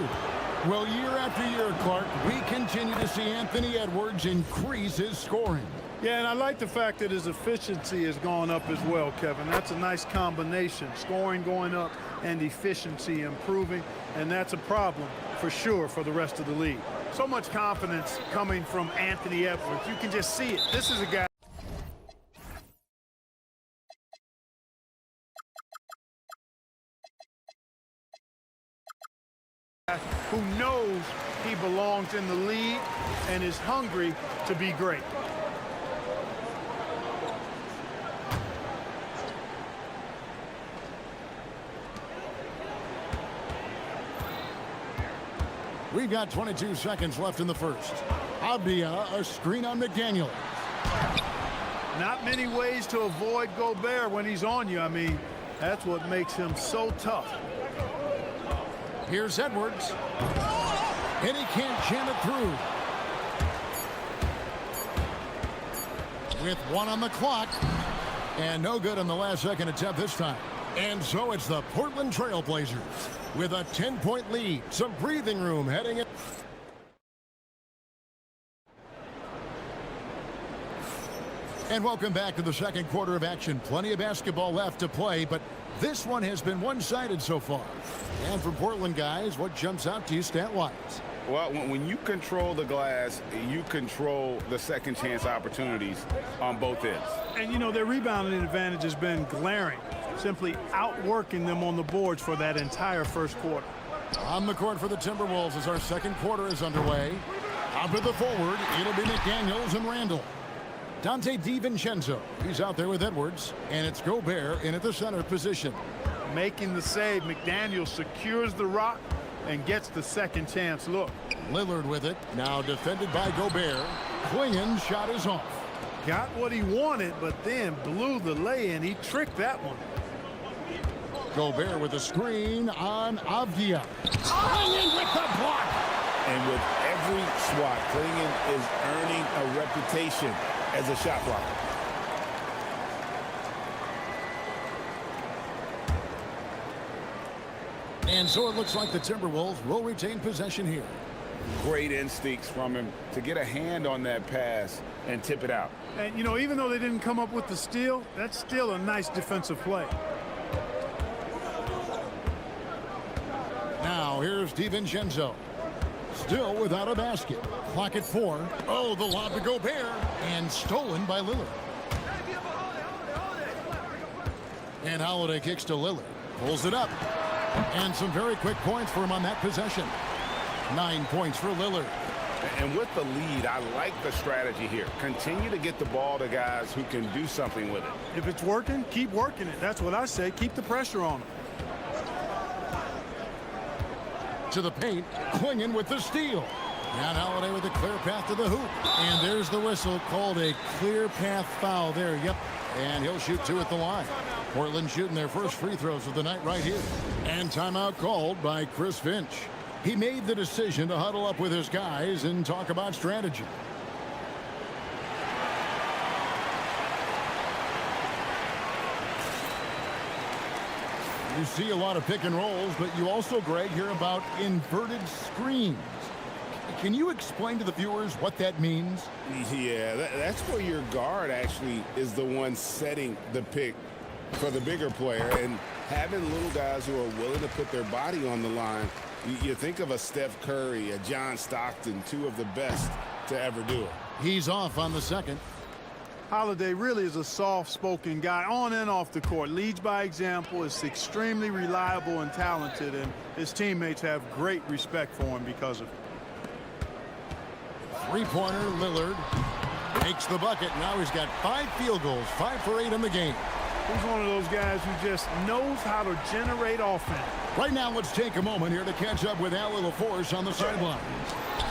Well, year after year, Clark, we continue to see Anthony Edwards increase his scoring. Yeah, and I like the fact that his efficiency has gone up as well, Kevin. That's a nice combination. Scoring going up and efficiency improving, and that's a problem for sure for the rest of the league. So much confidence coming from Anthony Edwards. You can just see it. This is a guy who knows he belongs in the league and is hungry to be great. We've got 22 seconds left in the first. Abdia, a screen on McDaniel. Not many ways to avoid Gobert when he's on you. I mean, that's what makes him so tough. Here's Edwards. And he can't jam it through. With 1 on the clock. And no good on the last second attempt this time. And so it's the Portland Trail Blazers with a 10-point lead. Some breathing room heading in. And welcome back to the second quarter of action. Plenty of basketball left to play, but this one has been one-sided so far. And for Portland guys, what jumps out to you stat-wise? Well, when you control the glass, you control the second chance opportunities on both ends. And, you know, their rebounding advantage has been glaring, simply outworking them on the boards for that entire first quarter. On the court for the Timberwolves as our second quarter is underway. Top of the forward, it'll be McDaniels and Randall. Dante DiVincenzo, he's out there with Edwards, and it's Gobert in at the center position. Making the save, McDaniels secures the rock and gets the second chance look. Lillard with it, now defended by Gobert. Klingon's shot is off. Got what he wanted, but then blew the lay-in. He tricked that one. Gobert with a screen on Avdia. Klingon with the block. And with every swat, Klingon is earning a reputation as a shot blocker. And so it looks like the Timberwolves will retain possession here. Great instincts from him to get a hand on that pass and tip it out. And, you know, even though they didn't come up with the steal, that's still a nice defensive play. Now here's DiVincenzo. Still without a basket. Clock at 4. Oh, the lob to Gobert. And stolen by Lillard. And Holiday kicks to Lillard. Pulls it up. And some very quick points for him on that possession. 9 points for Lillard. And with the lead, I like the strategy here. Continue to get the ball to guys who can do something with it. If it's working, keep working it. That's what I say. Keep the pressure on them. To the paint, Klingon with the steal. And Holiday with a clear path to the hoop. And there's the whistle, called a clear path foul there. Yep. And he'll shoot 2 at the line. Portland shooting their first free throws of the night right here. And timeout called by Chris Finch. He made the decision to huddle up with his guys and talk about strategy. You see a lot of pick and rolls, but you also, Greg, hear about inverted screens. Can you explain to the viewers what that means? Yeah, that's where your guard actually is the one setting the pick for the bigger player, and having little guys who are willing to put their body on the line. You think of a Steph Curry, a John Stockton, 2 of the best to ever do it. He's off on the second. Holiday really is a soft-spoken guy on and off the court. Leads by example, is extremely reliable and talented, and his teammates have great respect for him because of it. Three-pointer, Lillard makes the bucket. Now he's got 5 field goals, 5 for 8 in the game. He's one of those guys who just knows how to generate offense. Right now, let's take a moment here to catch up with Ali LaForce on the sideline.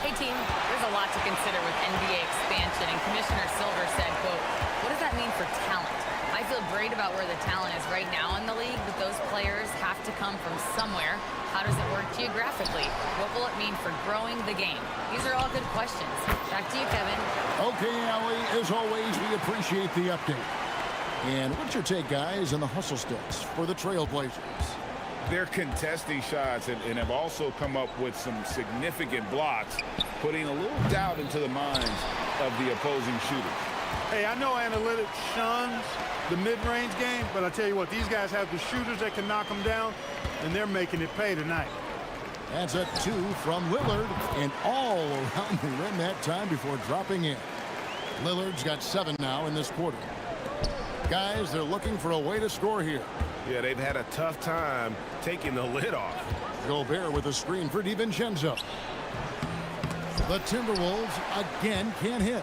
Hey team, there's a lot to consider with NBA expansion, and Commissioner Silver said, quote, "What does that mean for talent? I feel great about where the talent is right now in the league, but those players have to come from somewhere. How does it work geographically? What will it mean for growing the game?" These are all good questions. Back to you, Kevin. Okay, Ali, as always, we appreciate the update. And what's your take, guys, on the hustle stats for the Trailblazers? They're contesting shots and have also come up with some significant blocks, putting a little doubt into the minds of the opposing shooters. Hey, I know analytics shuns the mid-range game, but I tell you what, these guys have the shooters that can knock them down, and they're making it pay tonight. That's a 2 from Lillard, and all around the rim that time before dropping in. Lillard's got 7 now in this quarter. Guys, they're looking for a way to score here. Yeah, they've had a tough time taking the lid off. Gobert with a screen for DiVincenzo. The Timberwolves again can't hit.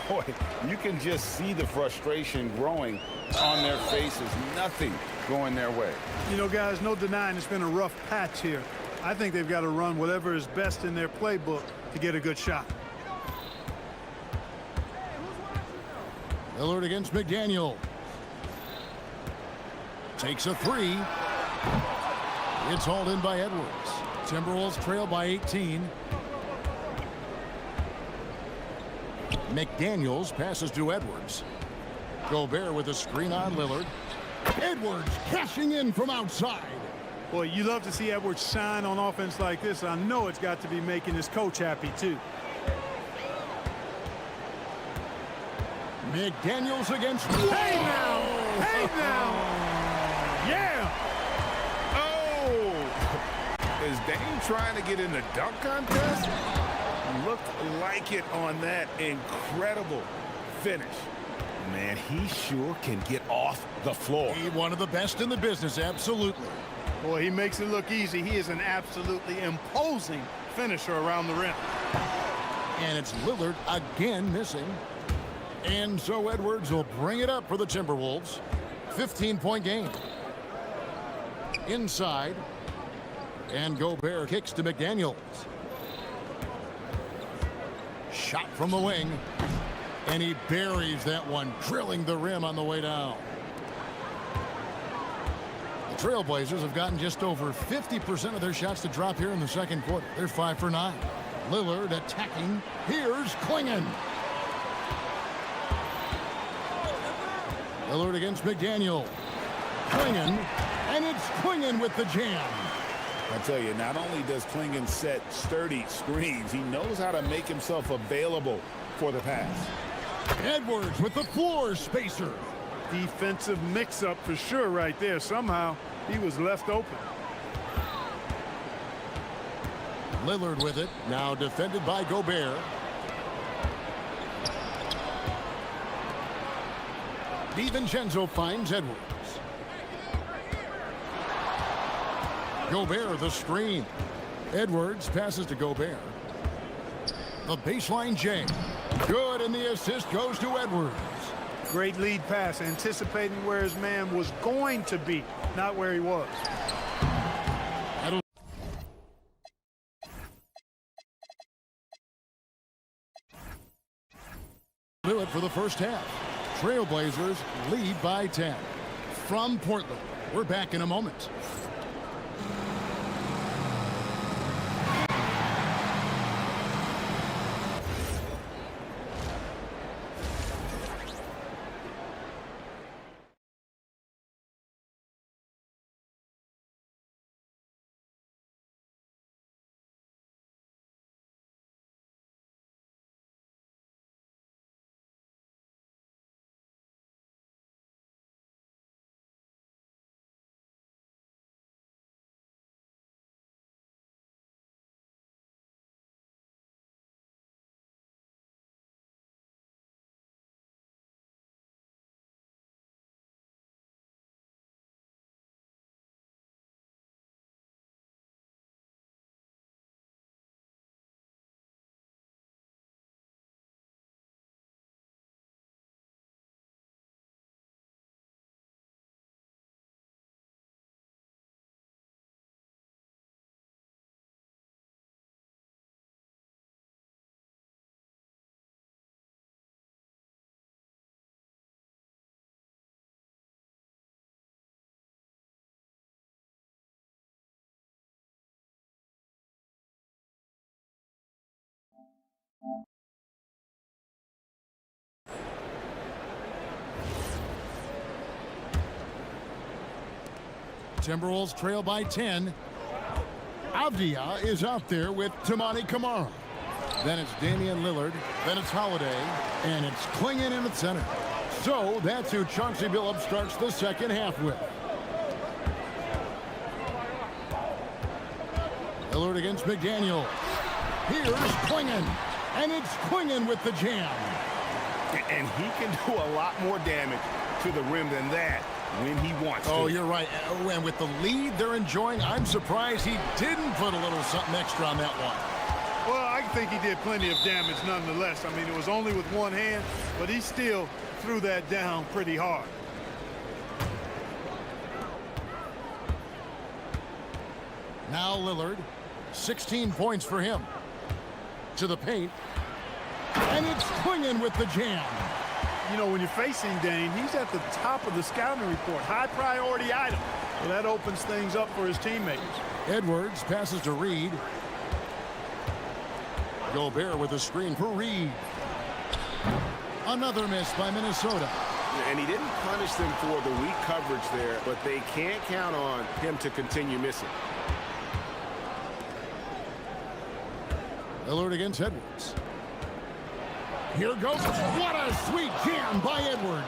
Boy, you can just see the frustration growing on their faces. Nothing going their way. You know, guys, no denying it's been a rough patch here. I think they've got to run whatever is best in their playbook to get a good shot. Lillard against McDaniel. Takes a 3. It's hauled in by Edwards. Timberwolves trail by 18. McDaniels passes to Edwards. Gobert with a screen on Lillard. Edwards cashing in from outside. Boy, you love to see Edwards shine on offense like this. I know it's got to be making his coach happy, too. McDaniels against... Hey now! Hey now! Yeah! Oh! Is Dame trying to get in the dunk contest? Looked like it on that incredible finish. Man, he sure can get off the floor. He one of the best in the business, absolutely. Boy, he makes it look easy. He is an absolutely imposing finisher around the rim. And it's Lillard again missing. And so Edwards will bring it up for the Timberwolves. 15-point game. Inside. And Gobert kicks to McDaniels. Shot from the wing. And he buries that one, drilling the rim on the way down. The Trailblazers have gotten just over 50% of their shots to drop here in the second quarter. They're 5 for 9. Lillard attacking. Here's Klingon. Lillard against McDaniel. Klingon, and it's Klingon with the jam. I tell you, not only does Klingon set sturdy screens, he knows how to make himself available for the pass. Edwards with the floor spacer. Defensive mix-up for sure right there. Somehow he was left open. Lillard with it, now defended by Gobert. DiVincenzo finds Edwards. Gobert the screen. Edwards passes to Gobert. The baseline J. Good, and the assist goes to Edwards. Great lead pass, anticipating where his man was going to be, not where he was. Do it for the first half. Trailblazers lead by 10. From Portland, we're back in a moment. Timberwolves trail by 10. Avdia is out there with Tamani Kamara. Then it's Damian Lillard. Then it's Holiday. And it's Klingon in the center. So that's who Chauncey Billups starts the second half with. Lillard against McDaniel. Here's Klingon. And it's Klingon with the jam. And he can do a lot more damage to the rim than that when he wants to. Oh, you're right. Oh, and with the lead they're enjoying, I'm surprised he didn't put a little something extra on that one. Well, I think he did plenty of damage nonetheless. I mean, it was only with one hand, but he still threw that down pretty hard. Now Lillard, 16 points for him. To the paint. And it's Klingon with the jam. You know, when you're facing Dane, he's at the top of the scouting report. High priority item. Well, that opens things up for his teammates. Edwards passes to Reed. Gobert with a screen for Reed. Another miss by Minnesota. And he didn't punish them for the weak coverage there, but they can't count on him to continue missing. Lillard against Edwards. Here goes. What a sweet jam by Edwards.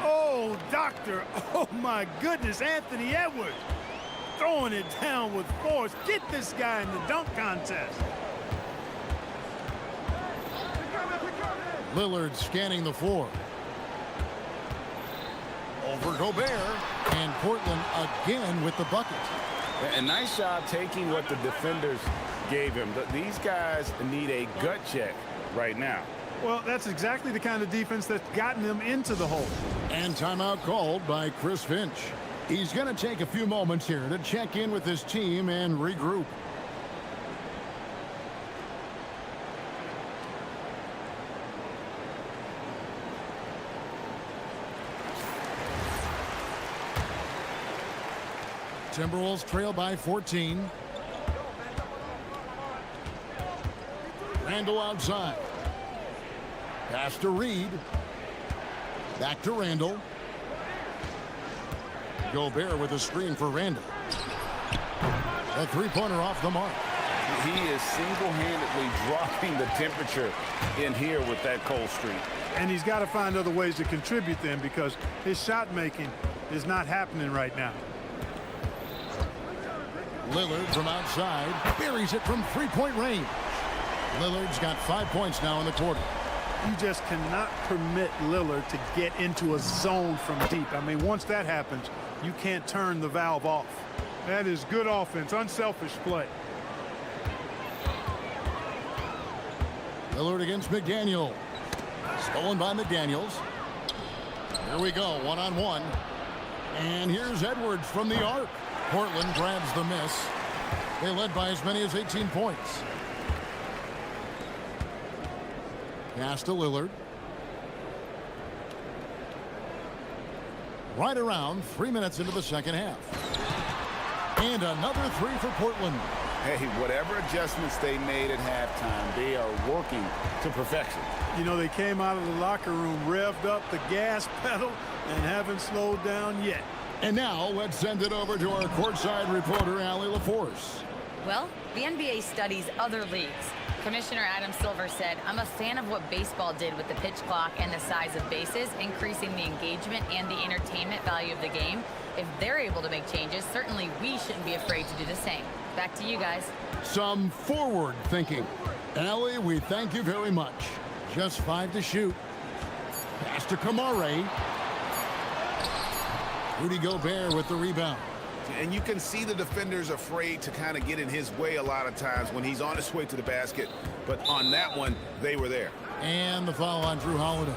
Oh, doctor. Oh, my goodness. Anthony Edwards throwing it down with force. Get this guy in the dunk contest. Lillard scanning the floor. Over Gobert. And Portland again with the bucket. A nice job taking what the defenders gave him. These guys need a gut check right now. Well, that's exactly the kind of defense that's gotten them into the hole. And timeout called by Chris Finch. He's going to take a few moments here to check in with his team and regroup. Timberwolves trail by 14. Randall outside. Pass to Reed. Back to Randall. Gobert with a screen for Randall. A three-pointer off the mark. He is single-handedly dropping the temperature in here with that cold streak. And he's got to find other ways to contribute then, because his shot making is not happening right now. Lillard from outside buries it from three-point range. Lillard's got 5 points now in the quarter. You just cannot permit Lillard to get into a zone from deep. I mean, once that happens, you can't turn the valve off. That is good offense, unselfish play. Lillard against McDaniel. Stolen by McDaniels. Here we go, one-on-one. And here's Edwards from the arc. Portland grabs the miss. They led by as many as 18 points. Pass to Lillard. Right around 3 minutes into the second half. And another three for Portland. Hey, whatever adjustments they made at halftime, they are working to perfection. You know, they came out of the locker room, revved up the gas pedal, and haven't slowed down yet. And now let's send it over to our courtside reporter, Allie LaForce. Well, the NBA studies other leagues. Commissioner Adam Silver said, "I'm a fan of what baseball did with the pitch clock and the size of bases, increasing the engagement and the entertainment value of the game. If they're able to make changes, certainly we shouldn't be afraid to do the same." Back to you guys. Some forward thinking. Allie, we thank you very much. Just 5 to shoot. Pass to Kamara. Rudy Gobert with the rebound. And you can see the defenders afraid to kind of get in his way a lot of times when he's on his way to the basket. But on that one, they were there. And the foul on Drew Holiday.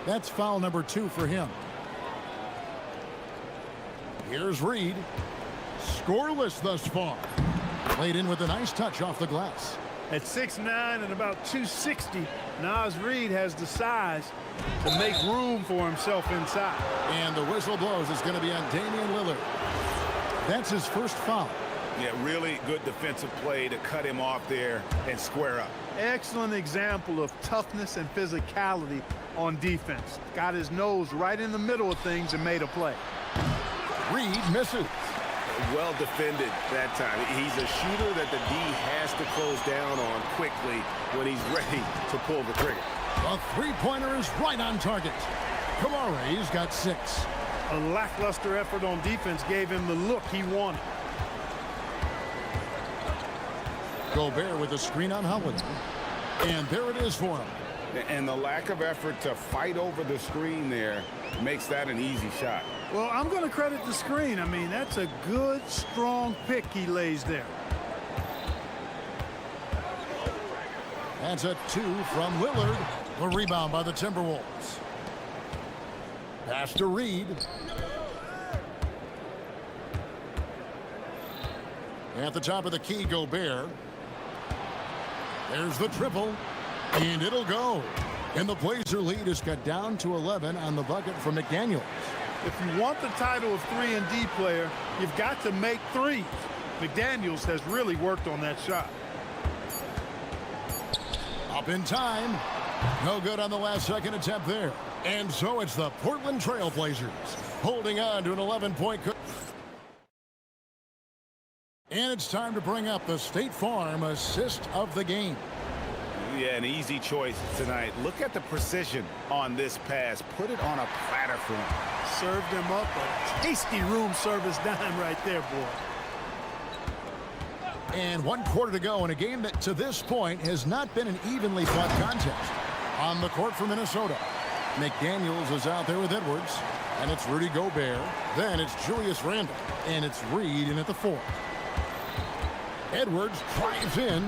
That's foul number 2 for him. Here's Reed. Scoreless thus far. Played in with a nice touch off the glass. At 6'9" and about 260, Naz Reid has the size to make room for himself inside. And the whistle blows. It's going to be on Damian Lillard. That's his first foul. Yeah, really good defensive play to cut him off there and square up. Excellent example of toughness and physicality on defense. Got his nose right in the middle of things and made a play. Reed misses. Well defended that time. He's a shooter that the D has to close down on quickly when he's ready to pull the trigger. The three-pointer is right on target. Kamare's got 6. A lackluster effort on defense gave him the look he wanted. Gobert with a screen on Holiday. And there it is for him. And the lack of effort to fight over the screen there makes that an easy shot. Well, I'm going to credit the screen. I mean, that's a good, strong pick he lays there. That's a 2 from Lillard. The rebound by the Timberwolves. Pass to Reed. At the top of the key, Gobert. There's the triple. And it'll go. And the Blazer lead is cut down to 11 on the bucket from McDaniels. If you want the title of 3-and-D player, you've got to make threes. McDaniels has really worked on that shot. Up in time. No good on the last second attempt there. And so it's the Portland Trail Blazers holding on to an 11-point. And it's time to bring up the State Farm assist of the game. Yeah, an easy choice tonight. Look at the precision on this pass. Put it on a platter for him. Served him up a tasty room service dime right there, boy. And 1 quarter to go in a game that to this point has not been an evenly fought contest. On the court for Minnesota, McDaniels is out there with Edwards. And it's Rudy Gobert. Then it's Julius Randle. And it's Reed in at the 4. Edwards drives in.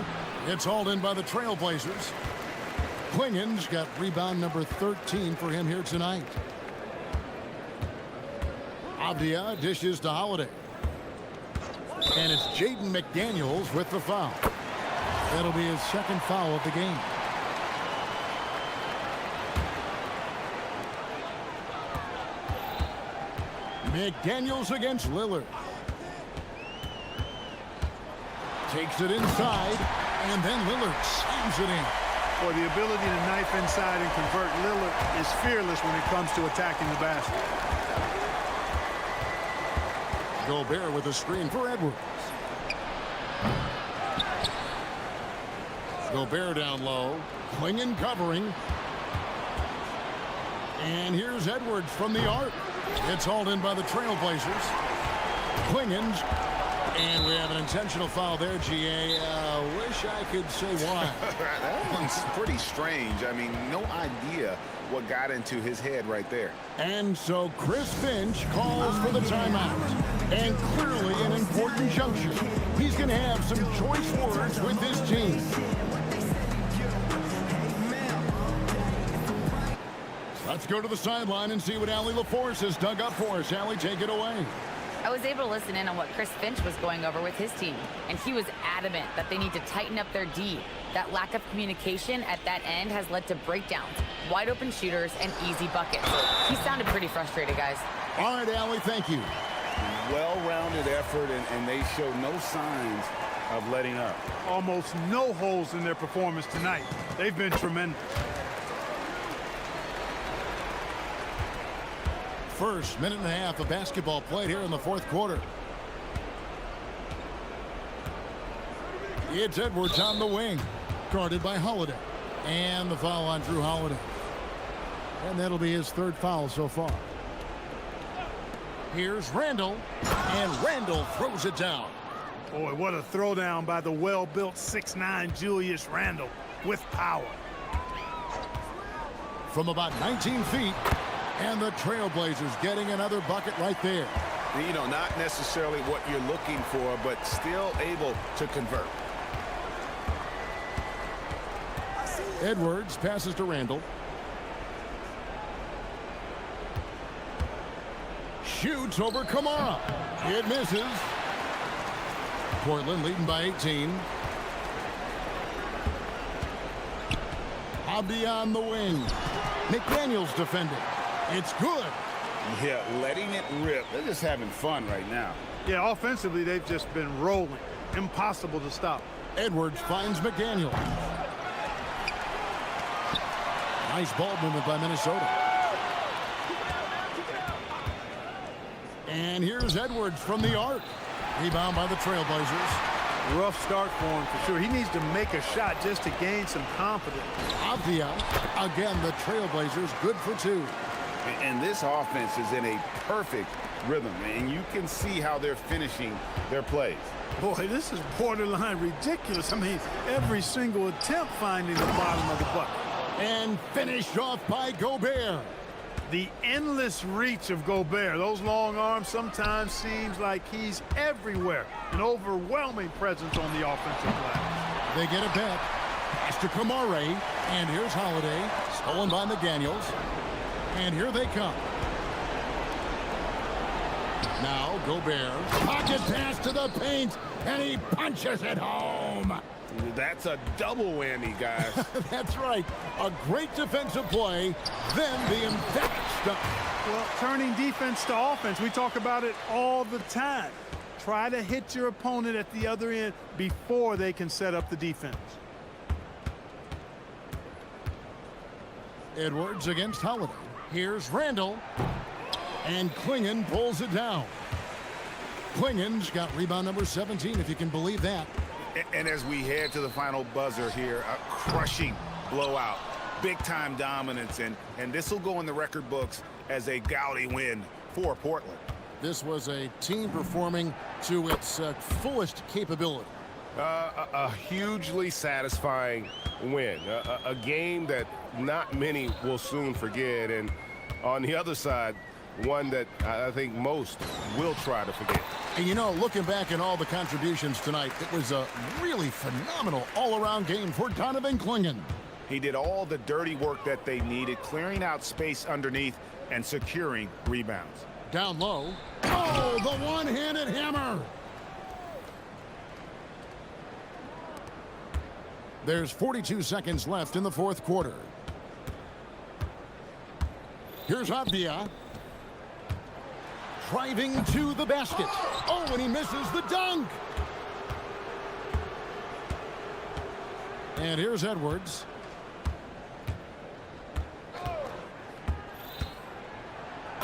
It's hauled in by the Trailblazers. Klingen's got rebound number 13 for him here tonight. Avdia dishes to Holiday. And it's Jaden McDaniels with the foul. That'll be his second foul of the game. McDaniels against Lillard. Takes it inside, and then Lillard slams it in. Boy, the ability to knife inside and convert. Lillard is fearless when it comes to attacking the basket. Gobert with a screen for Edwards. Gobert down low. Klingen covering. And here's Edwards from the arc. It's hauled in by the Trailblazers. Klingen's. And we have an intentional foul there, GA. Wish I could say why. That one's pretty strange. I mean, no idea what got into his head right there. And so Chris Finch calls for the timeout. And clearly an important juncture. He's going to have some choice words with his team. Let's go to the sideline and see what Allie LaForce has dug up for us. Allie, take it away. I was able to listen in on what Chris Finch was going over with his team, and he was adamant that they need to tighten up their D. That lack of communication at that end has led to breakdowns, wide open shooters, and easy buckets. He sounded pretty frustrated, guys. All right, Allie, thank you. Well-rounded effort, and they show no signs of letting up. Almost no holes in their performance tonight. They've been tremendous. First minute and a half of basketball played here in the fourth quarter. It's Edwards on the wing, guarded by Holiday. And the foul on Drew Holiday. And that'll be his third foul so far. Here's Randle, and Randle throws it down. Boy, what a throwdown by the well-built 6'9" Julius Randle with power. From about 19 feet. And the Trailblazers getting another bucket right there. You know, not necessarily what you're looking for, but still able to convert. Edwards passes to Randle. Shoots over Kamara. It misses. Portland leading by 18. Abdi on the wing. McDaniels defending. It's good. Yeah, letting it rip. They're just having fun right now. Yeah, offensively, they've just been rolling. Impossible to stop. Edwards finds McDaniel. Nice ball movement by Minnesota. And here's Edwards from the arc. Rebound by the Trailblazers. Rough start for him for sure. He needs to make a shot just to gain some confidence. Avdia. Again, the Trailblazers good for 2. And this offense is in a perfect rhythm, and you can see how they're finishing their plays. Boy, this is borderline ridiculous. I mean, every single attempt finding the bottom of the bucket. And finished off by Gobert. The endless reach of Gobert. Those long arms sometimes seems like he's everywhere. An overwhelming presence on the offensive glass. They get it back. Pass to Kamare. And here's Holiday. Stolen by McDaniels. And here they come. Now Gobert. Pocket pass to the paint. And he punches it home. That's a double whammy, guys. That's right. A great defensive play, then the emphatic stuff. Well, turning defense to offense, we talk about it all the time. Try to hit your opponent at the other end before they can set up the defense. Edwards against Holiday. Here's Randall. And Klingon pulls it down. Klingon's got rebound number 17, if you can believe that. And as we head to the final buzzer here, a crushing blowout, big-time dominance, and this will go in the record books as a gaudy win for Portland. This was a team performing to its fullest capability. A hugely satisfying win, a game that not many will soon forget, and on the other side, one that I think most will try to forget. And you know, looking back at all the contributions tonight, it was a really phenomenal all-around game for Donovan Klingon. He did all the dirty work that they needed, clearing out space underneath and securing rebounds. Down low. Oh, the one-handed hammer. There's 42 seconds left in the fourth quarter. Here's Avdia. Driving to the basket. Oh, and he misses the dunk. And here's Edwards.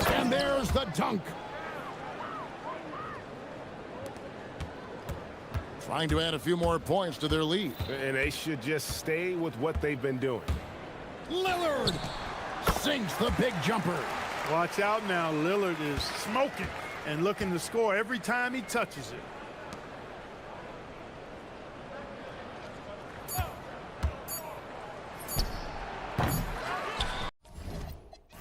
And there's the dunk. Trying to add a few more points to their lead. And they should just stay with what they've been doing. Lillard sinks the big jumper. Watch out now. Lillard is smoking and looking to score every time he touches it.